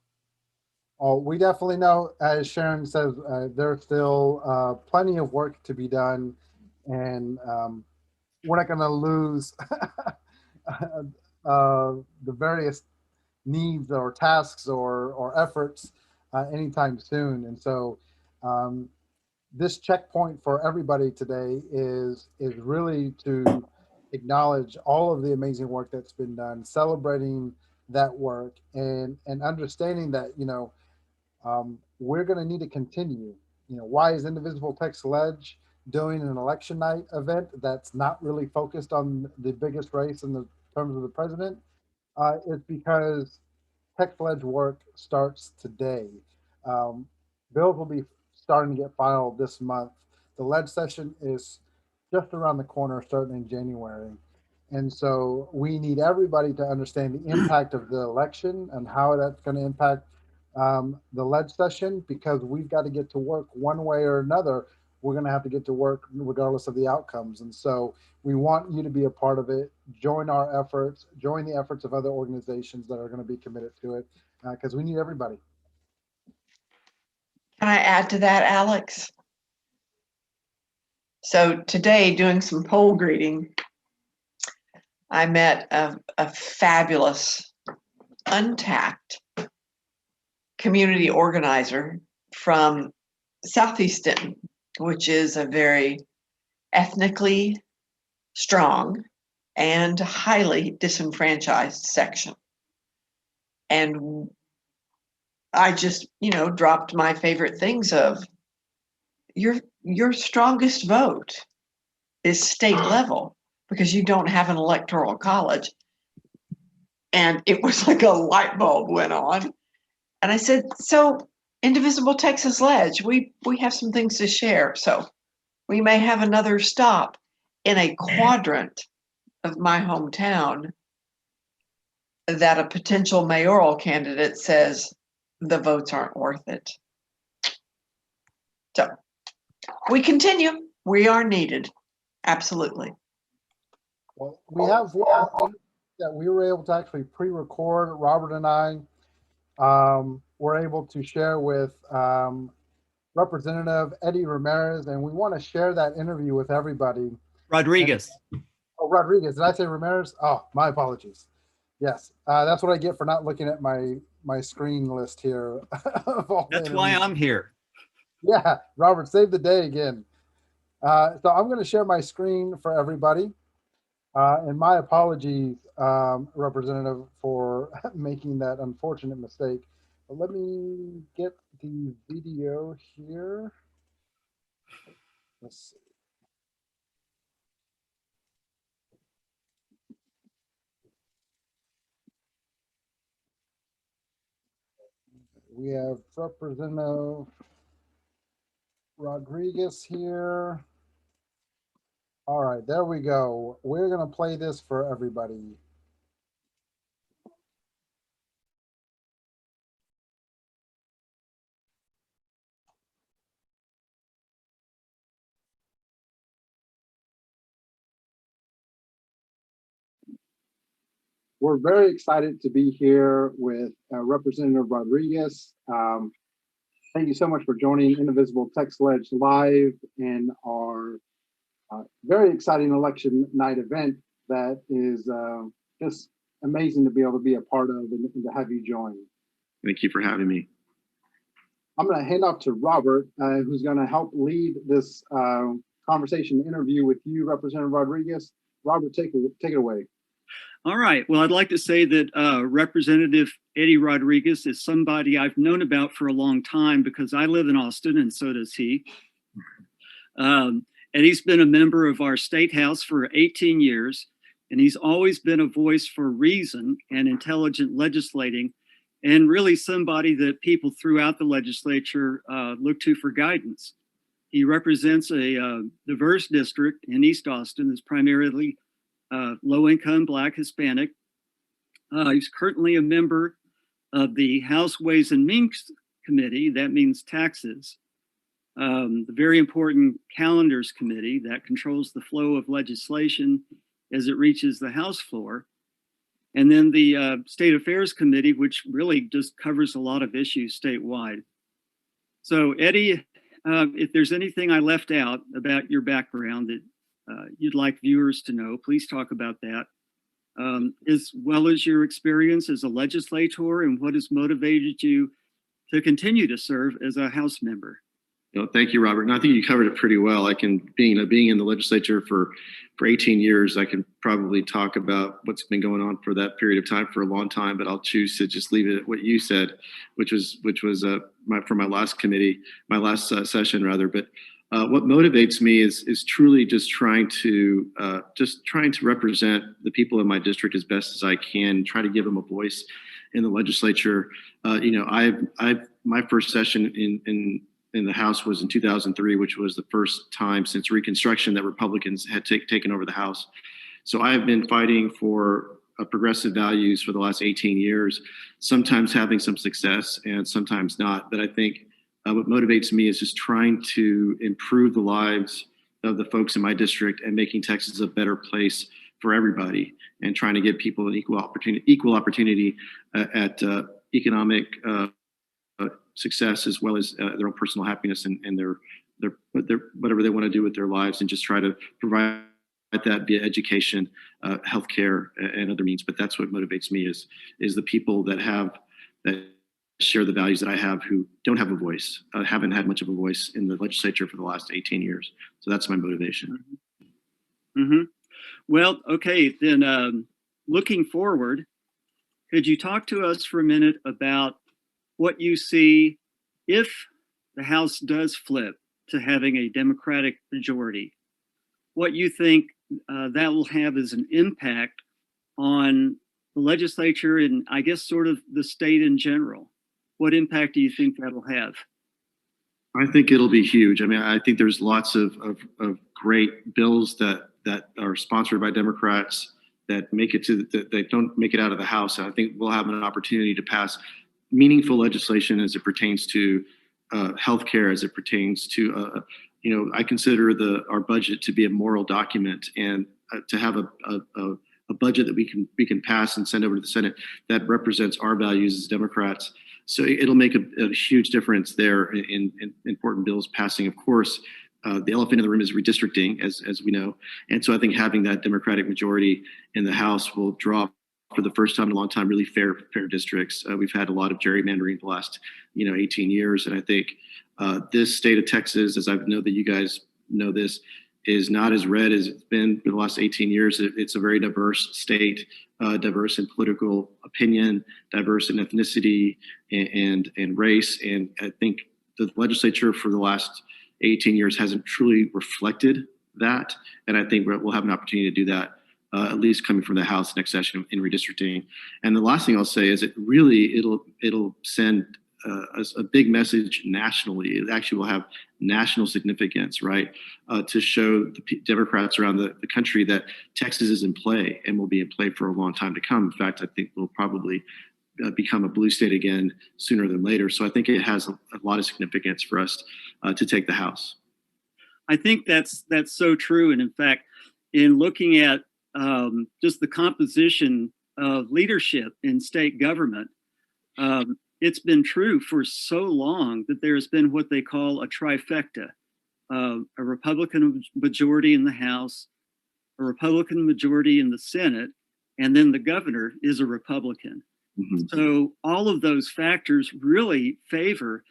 Oh, we definitely know, as Sharon says, there's still plenty of work to be done, and we're not going to lose the various needs or tasks or efforts anytime soon. And so this checkpoint for everybody today is really to acknowledge all of the amazing work that's been done, celebrating that work, and understanding that, you know, we're going to need to continue. You know, why is Indivisible TX Lege doing an election night event that's not really focused on the biggest race in the terms of the president? It's because TX Lege work starts today. Bills will be starting to get filed this month. The Lege session is just around the corner, starting in January. And so we need everybody to understand the impact of the election and how that's going to impact the Lege session, because we've got to get to work one way or another. We're going to have to get to work regardless of the outcomes. And so we want you to be a part of it. Join our efforts, join the efforts of other organizations that are going to be committed to it, because we need everybody. Can I add to that, Alex? So today, doing some poll greeting, I met a fabulous, untapped community organizer from Southeast Denton, which is a very ethnically strong and highly disenfranchised section. And I just, you know, dropped my favorite things of your strongest vote is state level, because you don't have an electoral college. And it was like a light bulb went on. And I said, so Indivisible TX Lege, we have some things to share. So we may have another stop in a quadrant of my hometown that a potential mayoral candidate says the votes aren't worth it. So we continue. We are needed. Absolutely. Well, we have one that we were able to actually pre-record. Robert and I were able to share with Representative Eddie Ramirez, and we want to share that interview with everybody. Rodriguez. Oh, Rodriguez. Did I say Ramirez? Oh, my apologies. Yes, that's what I get for not looking at my screen list here. That's why I'm here. Yeah, Robert, save the day again. So I'm going to share my screen for everybody. And my apologies, Representative, for making that unfortunate mistake. But let me get the video here. Let's see. We have Representative Rodriguez here. All right, there we go. We're gonna play this for everybody. We're very excited to be here with Representative Rodriguez. Thank you so much for joining Indivisible TX Lege live in our very exciting election night event that is just amazing to be able to be a part of and to have you join. Thank you for having me. I'm going to hand off to Robert, who's going to help lead this conversation interview with you, Representative Rodriguez. Robert, take it away. All right. Well, I'd like to say that Representative Eddie Rodriguez is somebody I've known about for a long time because I live in Austin and so does he. And he's been a member of our state house for 18 years, and he's always been a voice for reason and intelligent legislating, and really somebody that people throughout the legislature look to for guidance. He represents a diverse district in East Austin that's primarily low-income Black Hispanic. He's currently a member of the House Ways and Means Committee, that means taxes. The very important Calendars Committee that controls the flow of legislation as it reaches the House floor. And then the State Affairs Committee, which really just covers a lot of issues statewide. So Eddie, if there's anything I left out about your background that you'd like viewers to know, please talk about that, as well as your experience as a legislator and what has motivated you to continue to serve as a House member. Thank you, Robert. And I think you covered it pretty well. I can, being in the legislature for 18 years, I can probably talk about what's been going on for that period of time for a long time, but I'll choose to just leave it at what you said, which was for my last committee, my last session rather. But what motivates me is truly just trying to represent the people in my district as best as I can, try to give them a voice in the legislature. My first session in the House was in 2003, which was the first time since Reconstruction that Republicans had taken over the House. So I have been fighting for progressive values for the last 18 years, sometimes having some success and sometimes not. But I think what motivates me is just trying to improve the lives of the folks in my district and making Texas a better place for everybody, and trying to give people an equal opportunity at economic success, as well as their own personal happiness and their whatever they want to do with their lives, and just try to provide that via education, healthcare, and other means. But that's what motivates me is the people that share the values that I have, who don't have a voice, haven't had much of a voice in the legislature for the last 18 years. So that's my motivation. Mm-hmm. Well, okay, then looking forward, could you talk to us for a minute about what you see if the House does flip to having a Democratic majority, what you think that will have as an impact on the legislature and I guess sort of the state in general? What impact do you think that'll have? I think it'll be huge. I mean, I think there's lots of great bills that are sponsored by Democrats that that don't make it out of the House. And I think we'll have an opportunity to pass meaningful legislation as it pertains to healthcare, as it pertains to, I consider our budget to be a moral document, and to have a budget that we can pass and send over to the Senate that represents our values as Democrats. So it'll make a huge difference there in important bills passing. Of course, the elephant in the room is redistricting, as we know. And so I think having that Democratic majority in the House will draw, for the first time in a long time, really fair districts. We've had a lot of gerrymandering the last 18 years. And I think this state of Texas, as I know that you guys know this, is not as red as it's been for the last 18 years. It's a very diverse state, diverse in political opinion, diverse in ethnicity and race. And I think the legislature for the last 18 years hasn't truly reflected that. And I think we'll have an opportunity to do that, at least coming from the House next session in redistricting. And the last thing I'll say is it'll send a big message nationally. It actually will have national significance, right? To show the Democrats around the country that Texas is in play and will be in play for a long time to come. In fact, I think we'll probably become a blue state again sooner than later. So I think it has a lot of significance for us to take the House. I think that's so true. And in fact, in looking at just the composition of leadership in state government, it's been true for so long that there's been what they call a trifecta, a Republican majority in the House, a Republican majority in the Senate, and then the governor is a Republican. Mm-hmm. So all of those factors really favor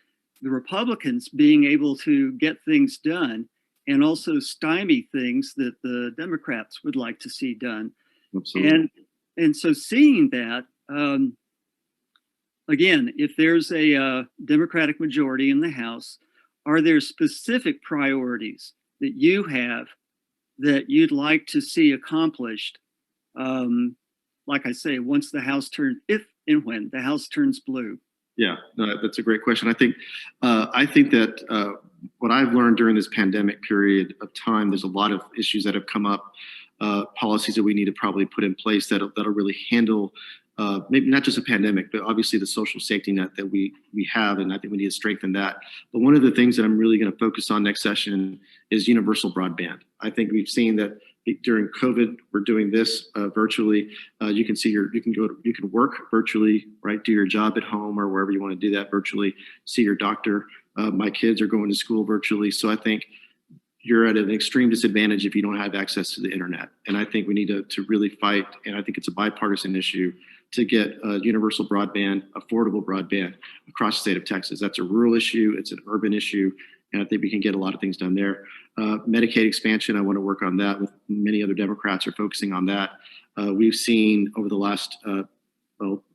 the Republicans being able to get things done and also stymie things that the Democrats would like to see done. Absolutely. And so seeing that, again, if there's a Democratic majority in the House, are there specific priorities that you have that you'd like to see accomplished? Like I say, once the House turns, if and when the House turns blue. Yeah, no, that's a great question. I think that what I've learned during this pandemic period of time, there's a lot of issues that have come up, policies that we need to probably put in place that'll really handle maybe not just a pandemic, but obviously the social safety net that we have, and I think we need to strengthen that. But one of the things that I'm really going to focus on next session is universal broadband. I think we've seen that during COVID, we're doing this virtually. You can work virtually, right? Do your job at home or wherever you want to do that virtually. See your doctor. My kids are going to school virtually, so I think you're at an extreme disadvantage if you don't have access to the internet. And I think we need to really fight, and I think it's a bipartisan issue to get universal broadband, affordable broadband across the state of Texas. That's a rural issue, it's an urban issue, and I think we can get a lot of things done there. Medicaid expansion, I want to work on that with many other Democrats are focusing on that. We've seen over the last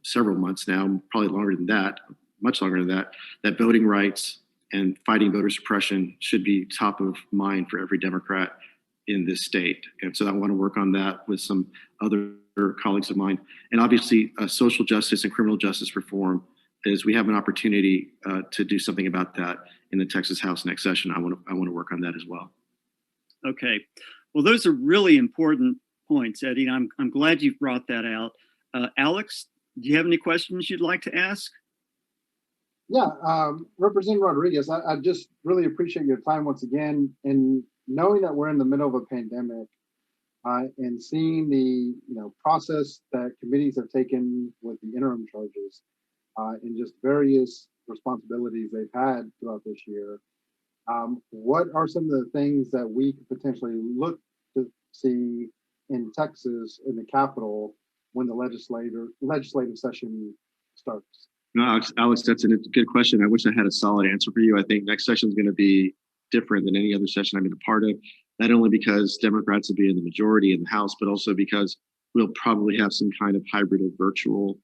several months now, probably longer than that, much longer than that, that voting rights and fighting voter suppression should be top of mind for every Democrat in this state. And so I want to work on that with some other colleagues of mine. And obviously social justice and criminal justice reform is we have an opportunity to do something about that in the Texas House next session. I want to work on that as well. Okay. Well, those are really important points, Eddie. And I'm glad you've brought that out. Alex, do you have any questions you'd like to ask? Yeah, Representative Rodriguez, I just really appreciate your time once again, and knowing that we're in the middle of a pandemic and seeing the process that committees have taken with the interim charges and just various responsibilities they've had throughout this year. What are some of the things that we could potentially look to see in Texas in the Capitol when the legislative session starts? No, Alex, that's a good question. I wish I had a solid answer for you. I think next session is going to be different than any other session I've been a part of, not only because Democrats will be in the majority in the House, but also because we'll probably have some kind of hybrid of virtual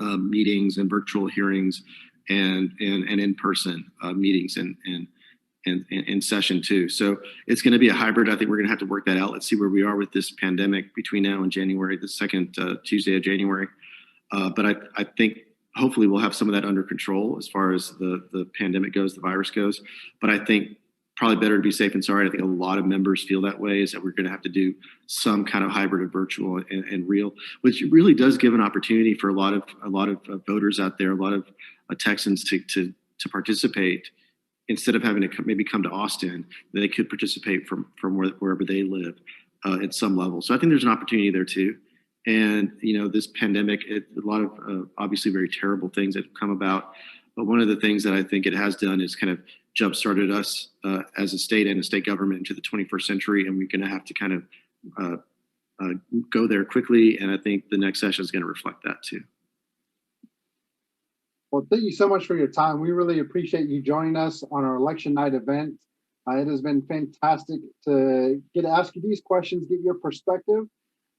meetings and virtual hearings and in-person meetings and in session too. So it's going to be a hybrid. I think we're going to have to work that out. Let's see where we are with this pandemic between now and January, the second Tuesday of January. But I think hopefully we'll have some of that under control as far as the pandemic goes, the virus goes. But I think probably better to be safe than sorry. I think a lot of members feel that way, is that we're going to have to do some kind of hybrid of virtual and real, which really does give an opportunity for a lot of voters out there, a lot of Texans to participate. Instead of having to maybe come to Austin, they could participate from wherever they live at some level. So I think there's an opportunity there too. And, this pandemic, a lot of obviously very terrible things that have come about. But one of the things that I think it has done is kind of jump-started us as a state and a state government into the 21st century. And we're going to have to kind of go there quickly. And I think the next session is going to reflect that too. Well, thank you so much for your time. We really appreciate you joining us on our election night event. It has been fantastic to get to ask you these questions, get your perspective.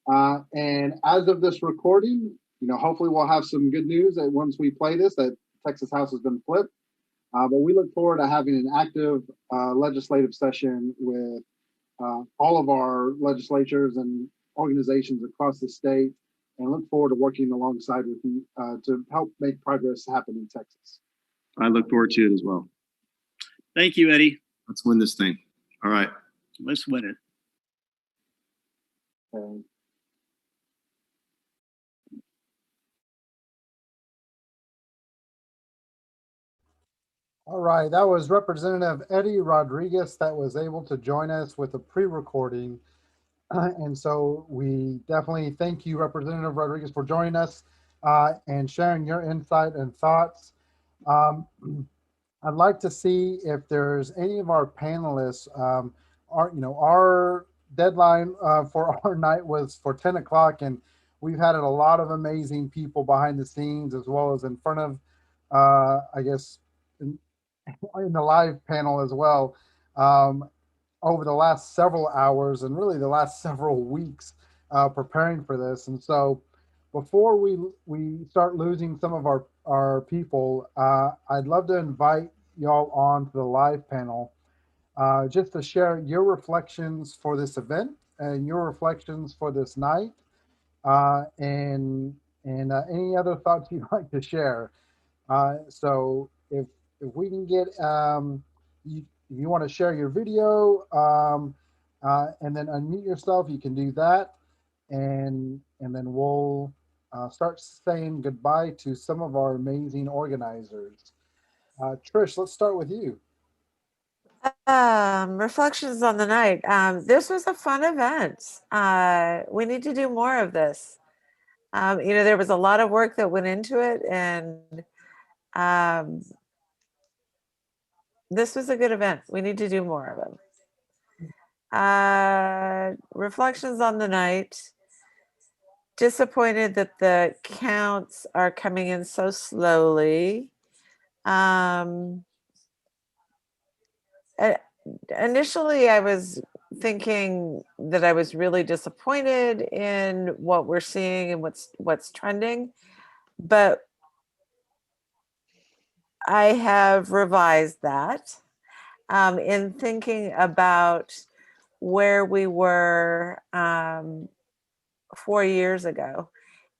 And as of this recording, hopefully we'll have some good news that once we play this, that Texas House has been flipped. But we look forward to having an active legislative session with all of our legislatures and organizations across the state, and look forward to working alongside with you to help make progress happen in Texas. I look forward to it as well. Thank you, Eddie. Let's win this thing. All right. Let's win it. All right, that was Representative Eddie Rodriguez that was able to join us with a pre-recording. And so we definitely thank you, Representative Rodriguez, for joining us and sharing your insight and thoughts. I'd like to see if there's any of our panelists. Our deadline for our night was for 10 o'clock, and we've had a lot of amazing people behind the scenes as well as in front of, I guess, in the live panel as well, over the last several hours and really the last several weeks preparing for this. And so before we start losing some of our people, I'd love to invite y'all on to the live panel just to share your reflections for this event and your reflections for this night and any other thoughts you'd like to share. So if we can get, if you want to share your video and then unmute yourself, you can do that. And then we'll start saying goodbye to some of our amazing organizers. Trish, let's start with you. Reflections on the night. This was a fun event. We need to do more of this. There was a lot of work that went into it, and this was a good event. We need to do more of them. Reflections on the night. Disappointed that the counts are coming in so slowly. Initially, I was thinking that I was really disappointed in what we're seeing and what's trending, but I have revised that in thinking about where we were 4 years ago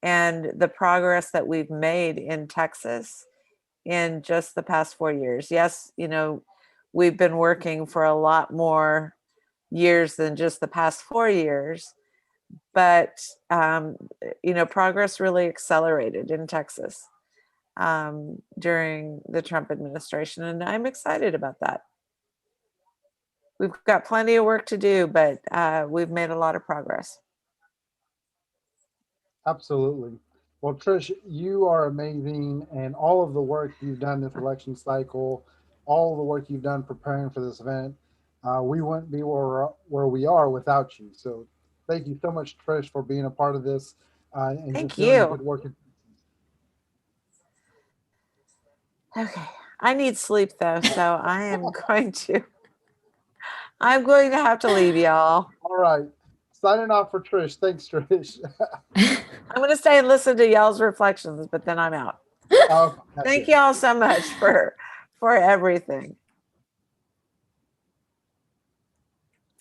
and the progress that we've made in Texas in just the past 4 years. Yes, we've been working for a lot more years than just the past 4 years, but progress really accelerated in Texas during the Trump administration, and I'm excited about that. We've got plenty of work to do, but we've made a lot of progress. Absolutely. Well, Trish, you are amazing, and all of the work you've done this election cycle, all the work you've done preparing for this event, we wouldn't be where we are without you. So thank you so much, Trish, for being a part of this and Thank just doing you. good work. Okay, I need sleep though, so I'm going to have to leave y'all. All right, signing off for Trish. Thanks, Trish. I'm going to stay and listen to y'all's reflections, but then I'm out. Thank y'all so much for everything.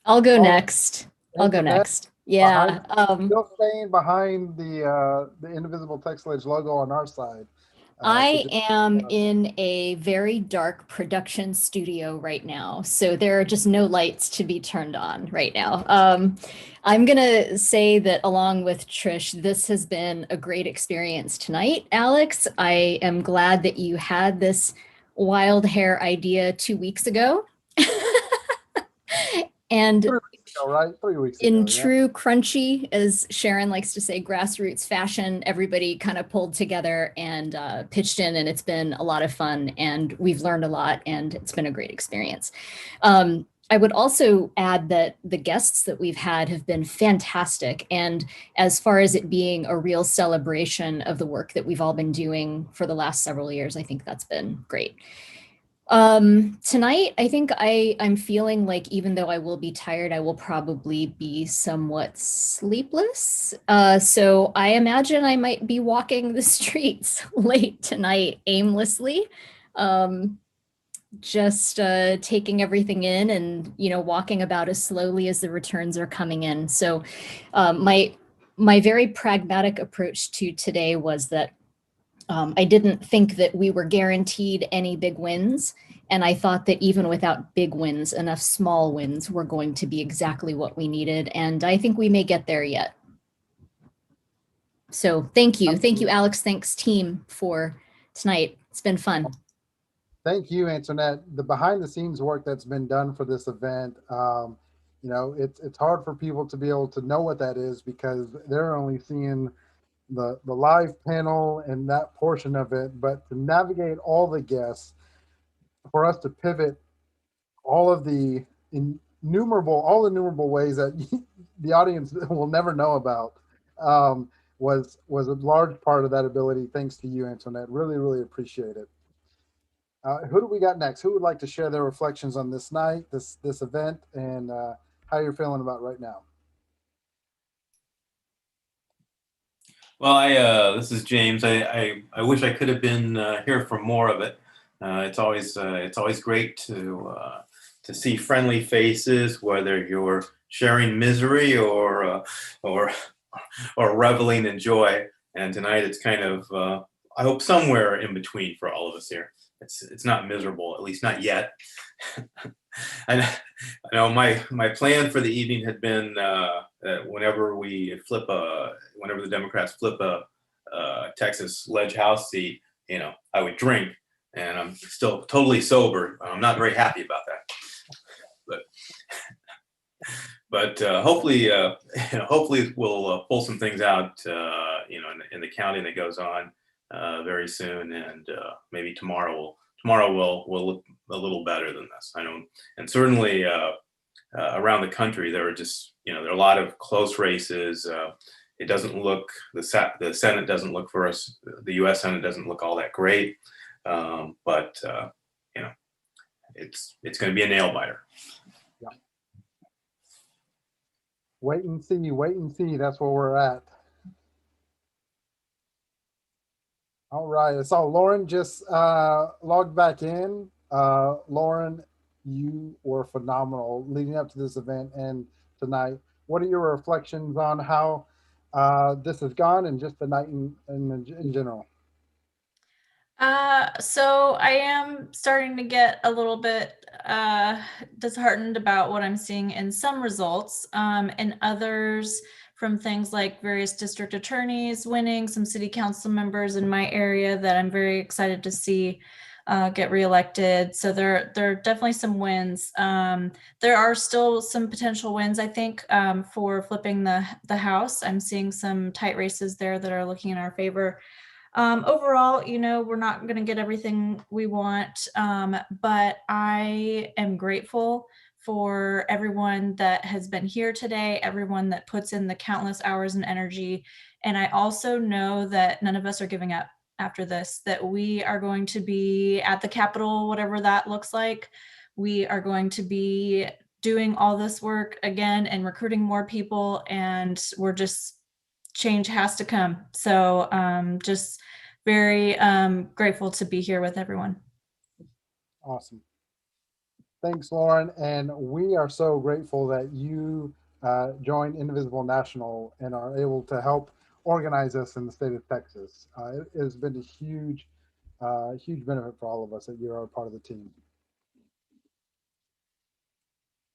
I'll go next. I'll go next. Yeah. Still staying behind the Indivisible TX Lege logo on our side. I am in a very dark production studio right now, so there are just no lights to be turned on right now. I'm gonna say that along with Trish, this has been a great experience tonight, Alex. I am glad that you had this wild hair idea 2 weeks ago. And 3 weeks ago, in true crunchy, as Sharon likes to say, grassroots fashion, everybody kind of pulled together and pitched in, and it's been a lot of fun, and we've learned a lot, and it's been a great experience. I would also add that the guests that we've had have been fantastic, and as far as it being a real celebration of the work that we've all been doing for the last several years, I think that's been great. Tonight, I think I'm feeling like even though I will be tired, I will probably be somewhat sleepless. So I imagine I might be walking the streets late tonight aimlessly, just taking everything in and, walking about as slowly as the returns are coming in. So my very pragmatic approach to today was that I didn't think that we were guaranteed any big wins. And I thought that even without big wins, enough small wins were going to be exactly what we needed. And I think we may get there yet. So thank you. Thank you, Alex. Thanks, team, for tonight. It's been fun. Thank you, Antoinette. The behind the scenes work that's been done for this event, you know, it's hard for people to be able to know what that is because they're only seeing the live panel and that portion of it, but to navigate all the guests, for us to pivot all of the innumerable ways that the audience will never know about, was a large part of that ability. Thanks to you, Antoinette. Really, really appreciate it. Who do we got next? Who would like to share their reflections on this night, this event, and how you're feeling about right now? Well, this is James. I wish I could have been here for more of it. It's always great to see friendly faces, whether you're sharing misery or reveling in joy. And tonight it's kind of I hope somewhere in between for all of us here. It's not miserable, at least not yet. And I know my plan for the evening had been whenever the Democrats flip a Texas Lege House seat, you know, I would drink, and I'm still totally sober. I'm not very happy about that, but hopefully we'll pull some things out, you know, in the county that goes on very soon, and maybe tomorrow will look a little better than this. I know, and certainly around the country there are just, you know, there are a lot of close races. It doesn't look, the Senate doesn't look for us. The U.S. Senate doesn't look all that great, but you know, it's going to be a nail biter. Yeah. Wait and see. Wait and see. That's where we're at. All right. I saw Lauren just logged back in. Lauren, you were phenomenal leading up to this event and tonight. What are your reflections on how this has gone and just the night in general? So I am starting to get a little bit disheartened about what I'm seeing in some results, and others from things like various district attorneys winning, some city council members in my area that I'm very excited to see get reelected. So there are definitely some wins. There are still some potential wins, I think, for flipping the House. I'm seeing some tight races there that are looking in our favor. Overall, you know, we're not going to get everything we want, but I am grateful for everyone that has been here today, everyone that puts in the countless hours and energy. And I also know that none of us are giving up after this, that we are going to be at the Capitol, whatever that looks like. We are going to be doing all this work again and recruiting more people, and change has to come. So just very grateful to be here with everyone. Awesome. Thanks, Lauren. And we are so grateful that you joined Indivisible National and are able to help organize us in the state of Texas. It has been a huge benefit for all of us that you're a part of the team.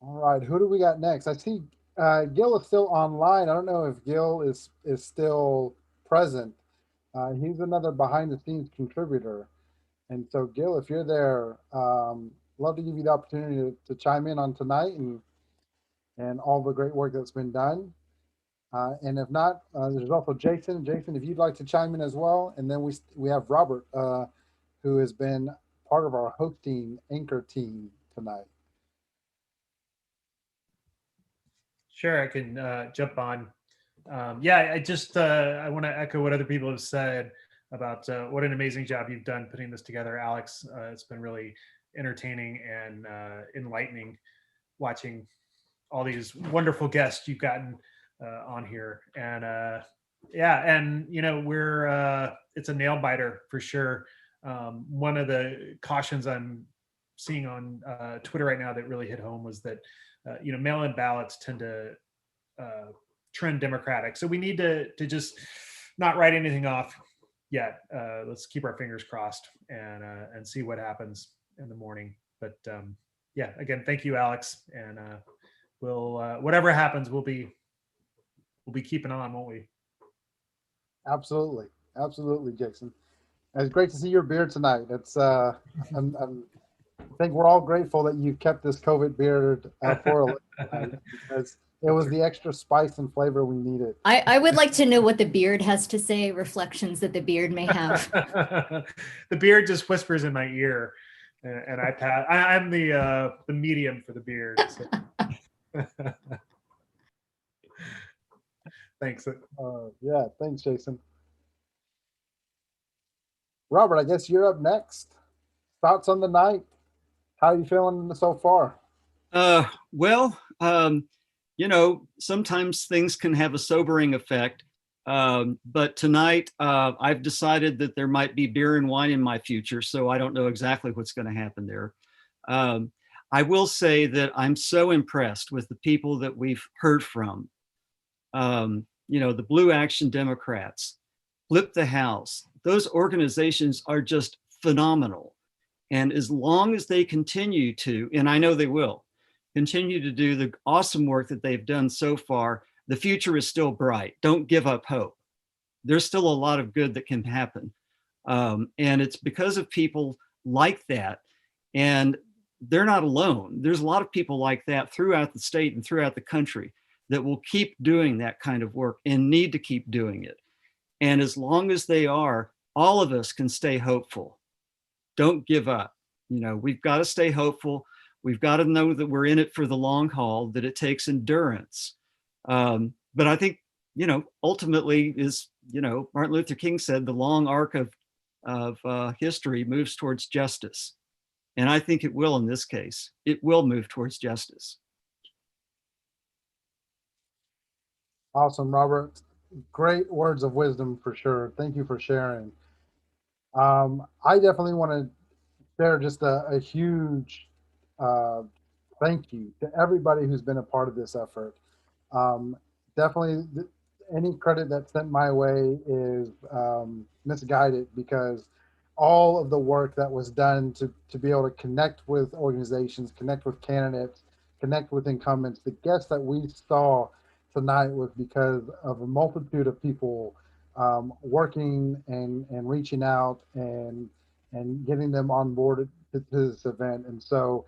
All right, who do we got next? I see Gil is still online. I don't know if Gil is still present. He's another behind the scenes contributor. And so Gil, if you're there, love to give you the opportunity to chime in on tonight and all the great work that's been done. And if not, there's also Jason. Jason, if you'd like to chime in as well. And then we have Robert, who has been part of our hosting anchor team tonight. Sure, I can jump on. Yeah, I want to echo what other people have said about what an amazing job you've done putting this together, Alex. It's been really entertaining and enlightening watching all these wonderful guests you've gotten on here. And yeah, and you know, it's a nail biter for sure. One of the cautions I'm seeing on Twitter right now that really hit home was that you know, mail-in ballots tend to trend Democratic. So we need to just not write anything off yeah, let's keep our fingers crossed and see what happens in the morning. But yeah, again, thank you, Alex, and we'll whatever happens, we'll be keeping on, won't we? Absolutely, absolutely, Jason. It's great to see your beard tonight. It's I think we're all grateful that you kept this COVID beard for a little tonight, because it was the extra spice and flavor we needed. I would like to know what the beard has to say, reflections that the beard may have. The beard just whispers in my ear, and I'm the medium for the beard. So. Thanks. Yeah, thanks, Jason. Robert, I guess you're up next. Thoughts on the night? How are you feeling so far? Well, sometimes things can have a sobering effect. But tonight, I've decided that there might be beer and wine in my future, so I don't know exactly what's going to happen there. I will say that I'm so impressed with the people that we've heard from. The Blue Action Democrats, Flip the House, those organizations are just phenomenal. And as long as they continue to, and I know they will, continue to do the awesome work that they've done so far, the future is still bright. Don't give up hope. There's still a lot of good that can happen. And it's because of people like that. And they're not alone. There's a lot of people like that throughout the state and throughout the country that will keep doing that kind of work and need to keep doing it. And as long as they are, all of us can stay hopeful. Don't give up. We've got to stay hopeful. We've got to know that we're in it for the long haul, that it takes endurance. But I think, ultimately is, Martin Luther King said, the long arc of history moves towards justice. And I think it will in this case. It will move towards justice. Awesome, Robert. Great words of wisdom for sure. Thank you for sharing. I definitely want to share just a huge thank you to everybody who's been a part of this effort. Definitely, any credit that's sent my way is misguided, because all of the work that was done to be able to connect with organizations, connect with candidates, connect with incumbents, the guests that we saw tonight was because of a multitude of people working and reaching out and getting them on board to this event. And so,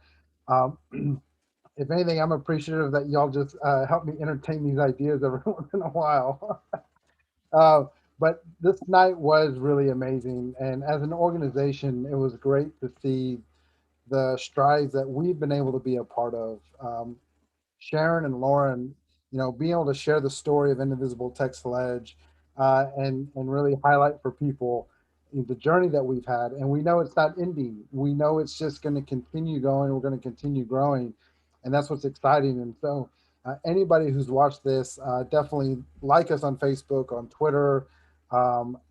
if anything, I'm appreciative that y'all just help me entertain these ideas every once in a while. But this night was really amazing. And as an organization, it was great to see the strides that we've been able to be a part of. Sharon and Lauren, being able to share the story of Indivisible TX Lege and really highlight for people the journey that we've had. And we know it's not ending. We know it's just going to continue going. We're going to continue growing. And that's what's exciting. And so anybody who's watched this, definitely like us on Facebook, on Twitter,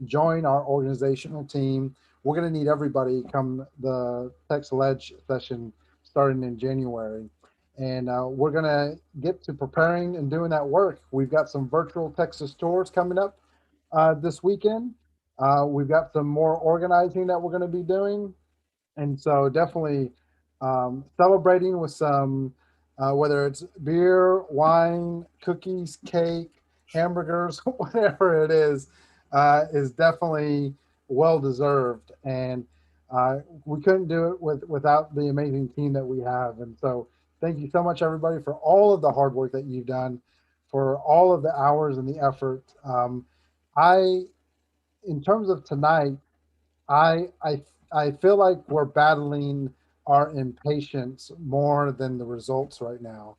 join our organizational team. We're going to need everybody come the TX Lege session starting in January. And we're going to get to preparing and doing that work. We've got some virtual Texas tours coming up this weekend. We've got some more organizing that we're going to be doing. And so definitely celebrating with some, whether it's beer, wine, cookies, cake, hamburgers, whatever it is definitely well-deserved. And we couldn't do it without the amazing team that we have. And so thank you so much, everybody, for all of the hard work that you've done, for all of the hours and the effort. In terms of tonight, I feel like we're battling our impatience more than the results right now.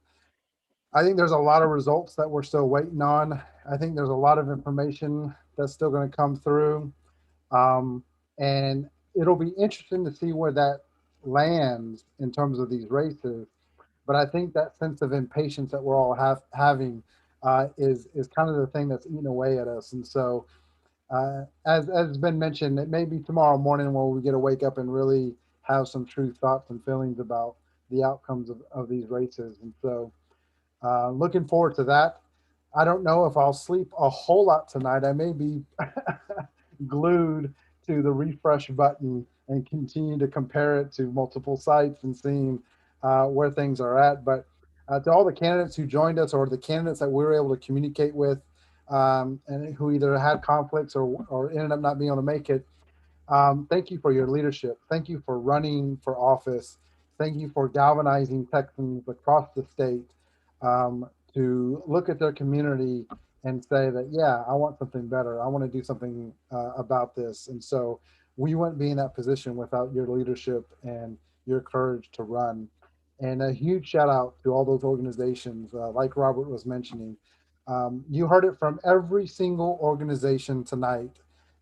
I think there's a lot of results that we're still waiting on. I think there's a lot of information that's still going to come through. And it'll be interesting to see where that lands in terms of these races. But I think that sense of impatience that we're all having is kind of the thing that's eating away at us. And so, as has been mentioned, it may be tomorrow morning where we get to wake up and really have some true thoughts and feelings about the outcomes of these races. And so, looking forward to that. I don't know if I'll sleep a whole lot tonight. I may be glued to the refresh button and continue to compare it to multiple sites and seeing where things are at. But to all the candidates who joined us or the candidates that we were able to communicate with and who either had conflicts or ended up not being able to make it, thank you for your leadership. Thank you for running for office. Thank you for galvanizing Texans across the state to look at their community and say that, yeah, I want something better. I want to do something about this. And so we wouldn't be in that position without your leadership and your courage to run. And a huge shout out to all those organizations, like Robert was mentioning. You heard it from every single organization tonight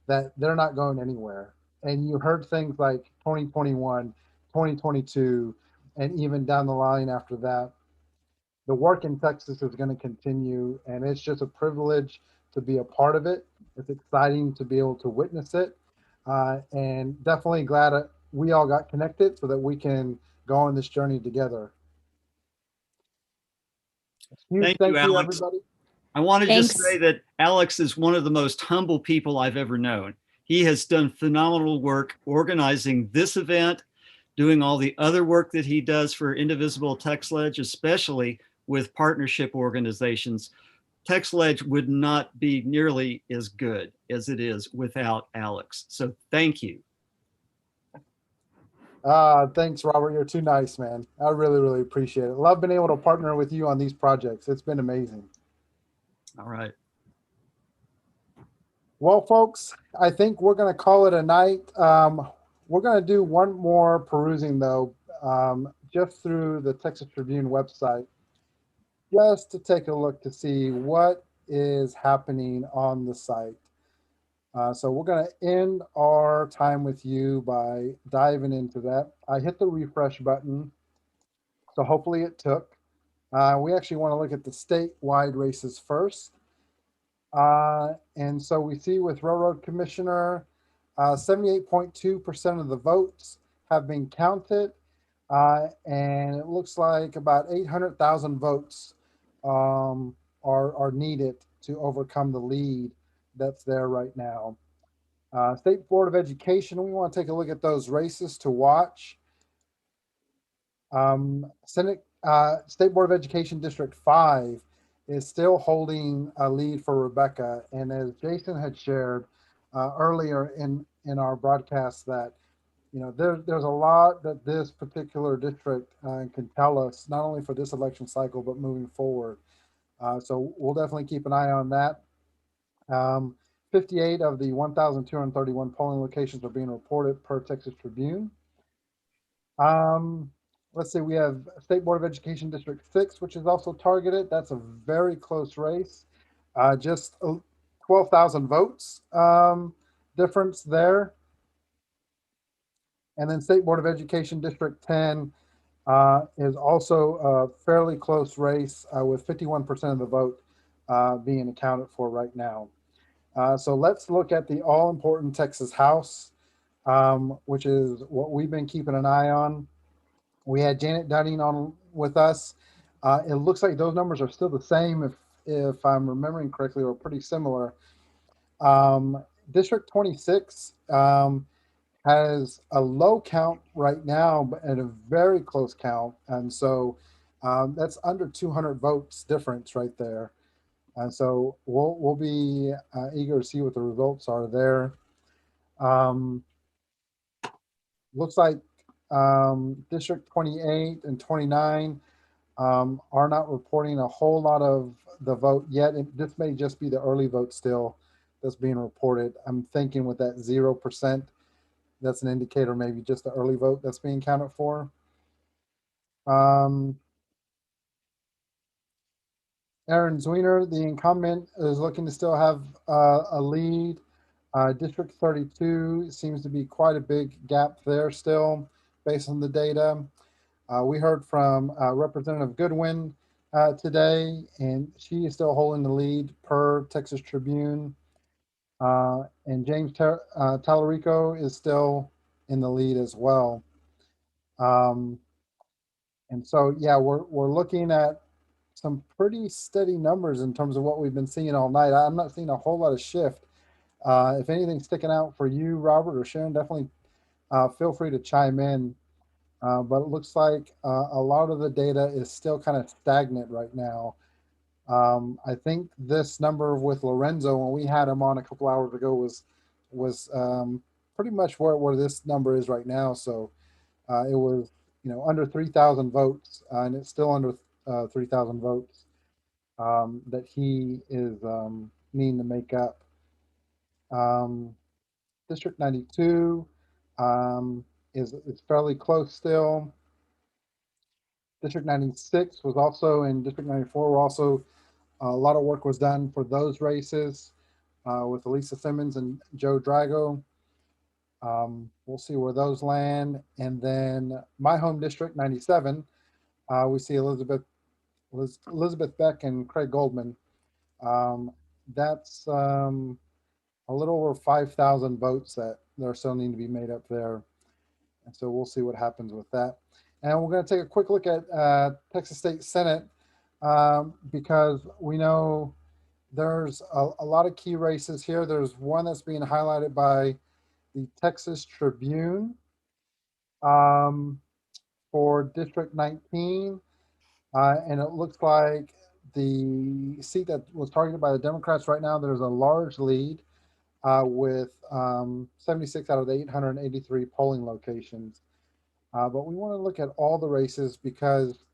that they're not going anywhere. And you heard things like 2021, 2022, and even down the line after that. The work in Texas is going to continue, and it's just a privilege to be a part of it. It's exciting to be able to witness it, and definitely glad that we all got connected so that we can go on this journey together. Huge Thank you, Alex. everybody. I want to just Thanks. say that Alex is one of the most humble people I've ever known. He has done phenomenal work organizing this event, doing all the other work that he does for Indivisible TX Lege, especially with partnership organizations. TX Lege would not be nearly as good as it is without Alex. So thank you. Thanks, Robert. You're too nice, man. I really, really appreciate it. Love being able to partner with you on these projects. It's been amazing. All right. Well, folks, I think we're going to call it a night. We're going to do one more perusing, though, just through the Texas Tribune website, just to take a look to see what is happening on the site. So we're going to end our time with you by diving into that. I hit the refresh button, so hopefully it took. We actually want to look at the statewide races first. And so we see with Railroad Commissioner, 78.2% of the votes have been counted. And it looks like about 800,000 votes are needed to overcome the lead that's there right now. State Board of Education, we want to take a look at those races to watch. State Board of Education District 5 is still holding a lead for Rebecca. And as Jason had shared earlier in our broadcast that, you know, there's a lot that this particular district can tell us, not only for this election cycle, but moving forward. So we'll definitely keep an eye on that. 58 of the 1,231 polling locations are being reported per Texas Tribune. Let's see, we have State Board of Education District 6, which is also targeted. That's a very close race. Just 12,000 votes difference there. And then State Board of Education District 10 is also a fairly close race with 51% of the vote being accounted for right now. So let's look at the all-important Texas House, which is what we've been keeping an eye on. We had Janet Dunning on with us. It looks like those numbers are still the same, if I'm remembering correctly, or pretty similar. District 26 has a low count right now, but at a very close count. And so that's under 200 votes difference right there. And so we'll be eager to see what the results are there. Looks like District 28 and 29 are not reporting a whole lot of the vote yet. This may just be the early vote still that's being reported. I'm thinking with that 0%, that's an indicator, maybe just the early vote that's being counted for. Aaron Zwiener, the incumbent, is looking to still have a lead. District 32 seems to be quite a big gap there still, based on the data. We heard from Representative Goodwin today, and she is still holding the lead per Texas Tribune. And James Tallarico is still in the lead as well. And so, yeah, we're looking at some pretty steady numbers in terms of what we've been seeing all night. I'm not seeing a whole lot of shift If anything's sticking out for you, Robert or Sharon, definitely feel free to chime in. But it looks like a lot of the data is still kind of stagnant right now. I think this number with Lorenzo, when we had him on a couple hours ago, was pretty much where this number is right now. So it was, under 3,000 votes, and it's still under 3,000 votes that he is needing to make up. District 92 is fairly close still. District 96 was also, in District 94 were also, a lot of work was done for those races with Elisa Simmons and Joe Drago. We'll see where those land. And then my home district, 97, we see Elizabeth Beck and Craig Goldman. That's a little over 5,000 votes that there still need to be made up there. And so we'll see what happens with that. And we're going to take a quick look at Texas State Senate because we know there's a lot of key races here. There's one that's being highlighted by the Texas Tribune for District 19. And it looks like the seat that was targeted by the Democrats right now, there's a large lead with 76 out of the 883 polling locations. But we want to look at all the races because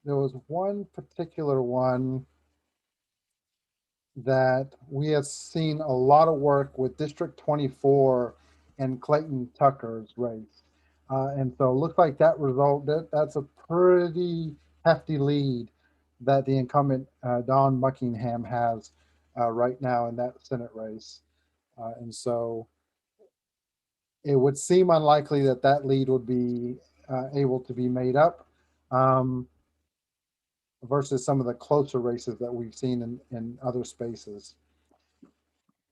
there was one particular one that we have seen a lot of work with District 24 and Clayton Tucker's race. And so it looks like that result, that's a pretty hefty lead that the incumbent Don Buckingham has right now in that Senate race. And so it would seem unlikely that that lead would be able to be made up versus some of the closer races that we've seen in other spaces.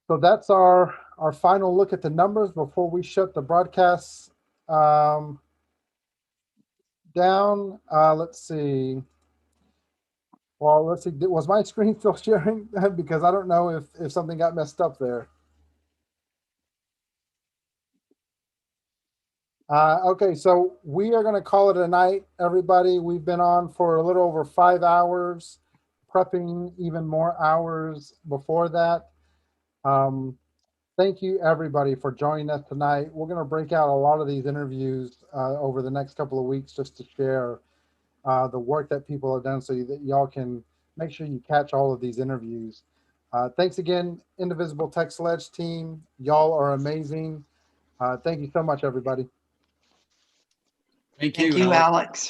So that's our final look at the numbers before we shut the broadcast down. Let's see. Well, let's see. Was my screen still sharing? Because I don't know if something got messed up there. Okay, so we are going to call it a night, everybody. We've been on for a little over 5 hours, prepping even more hours before that. Thank you, everybody, for joining us tonight. We're going to break out a lot of these interviews over the next couple of weeks just to share the work that people have done so that y'all can make sure you catch all of these interviews. Thanks again, Indivisible TX Lege team. Y'all are amazing. Thank you so much, everybody. Thank Thank you, Alex.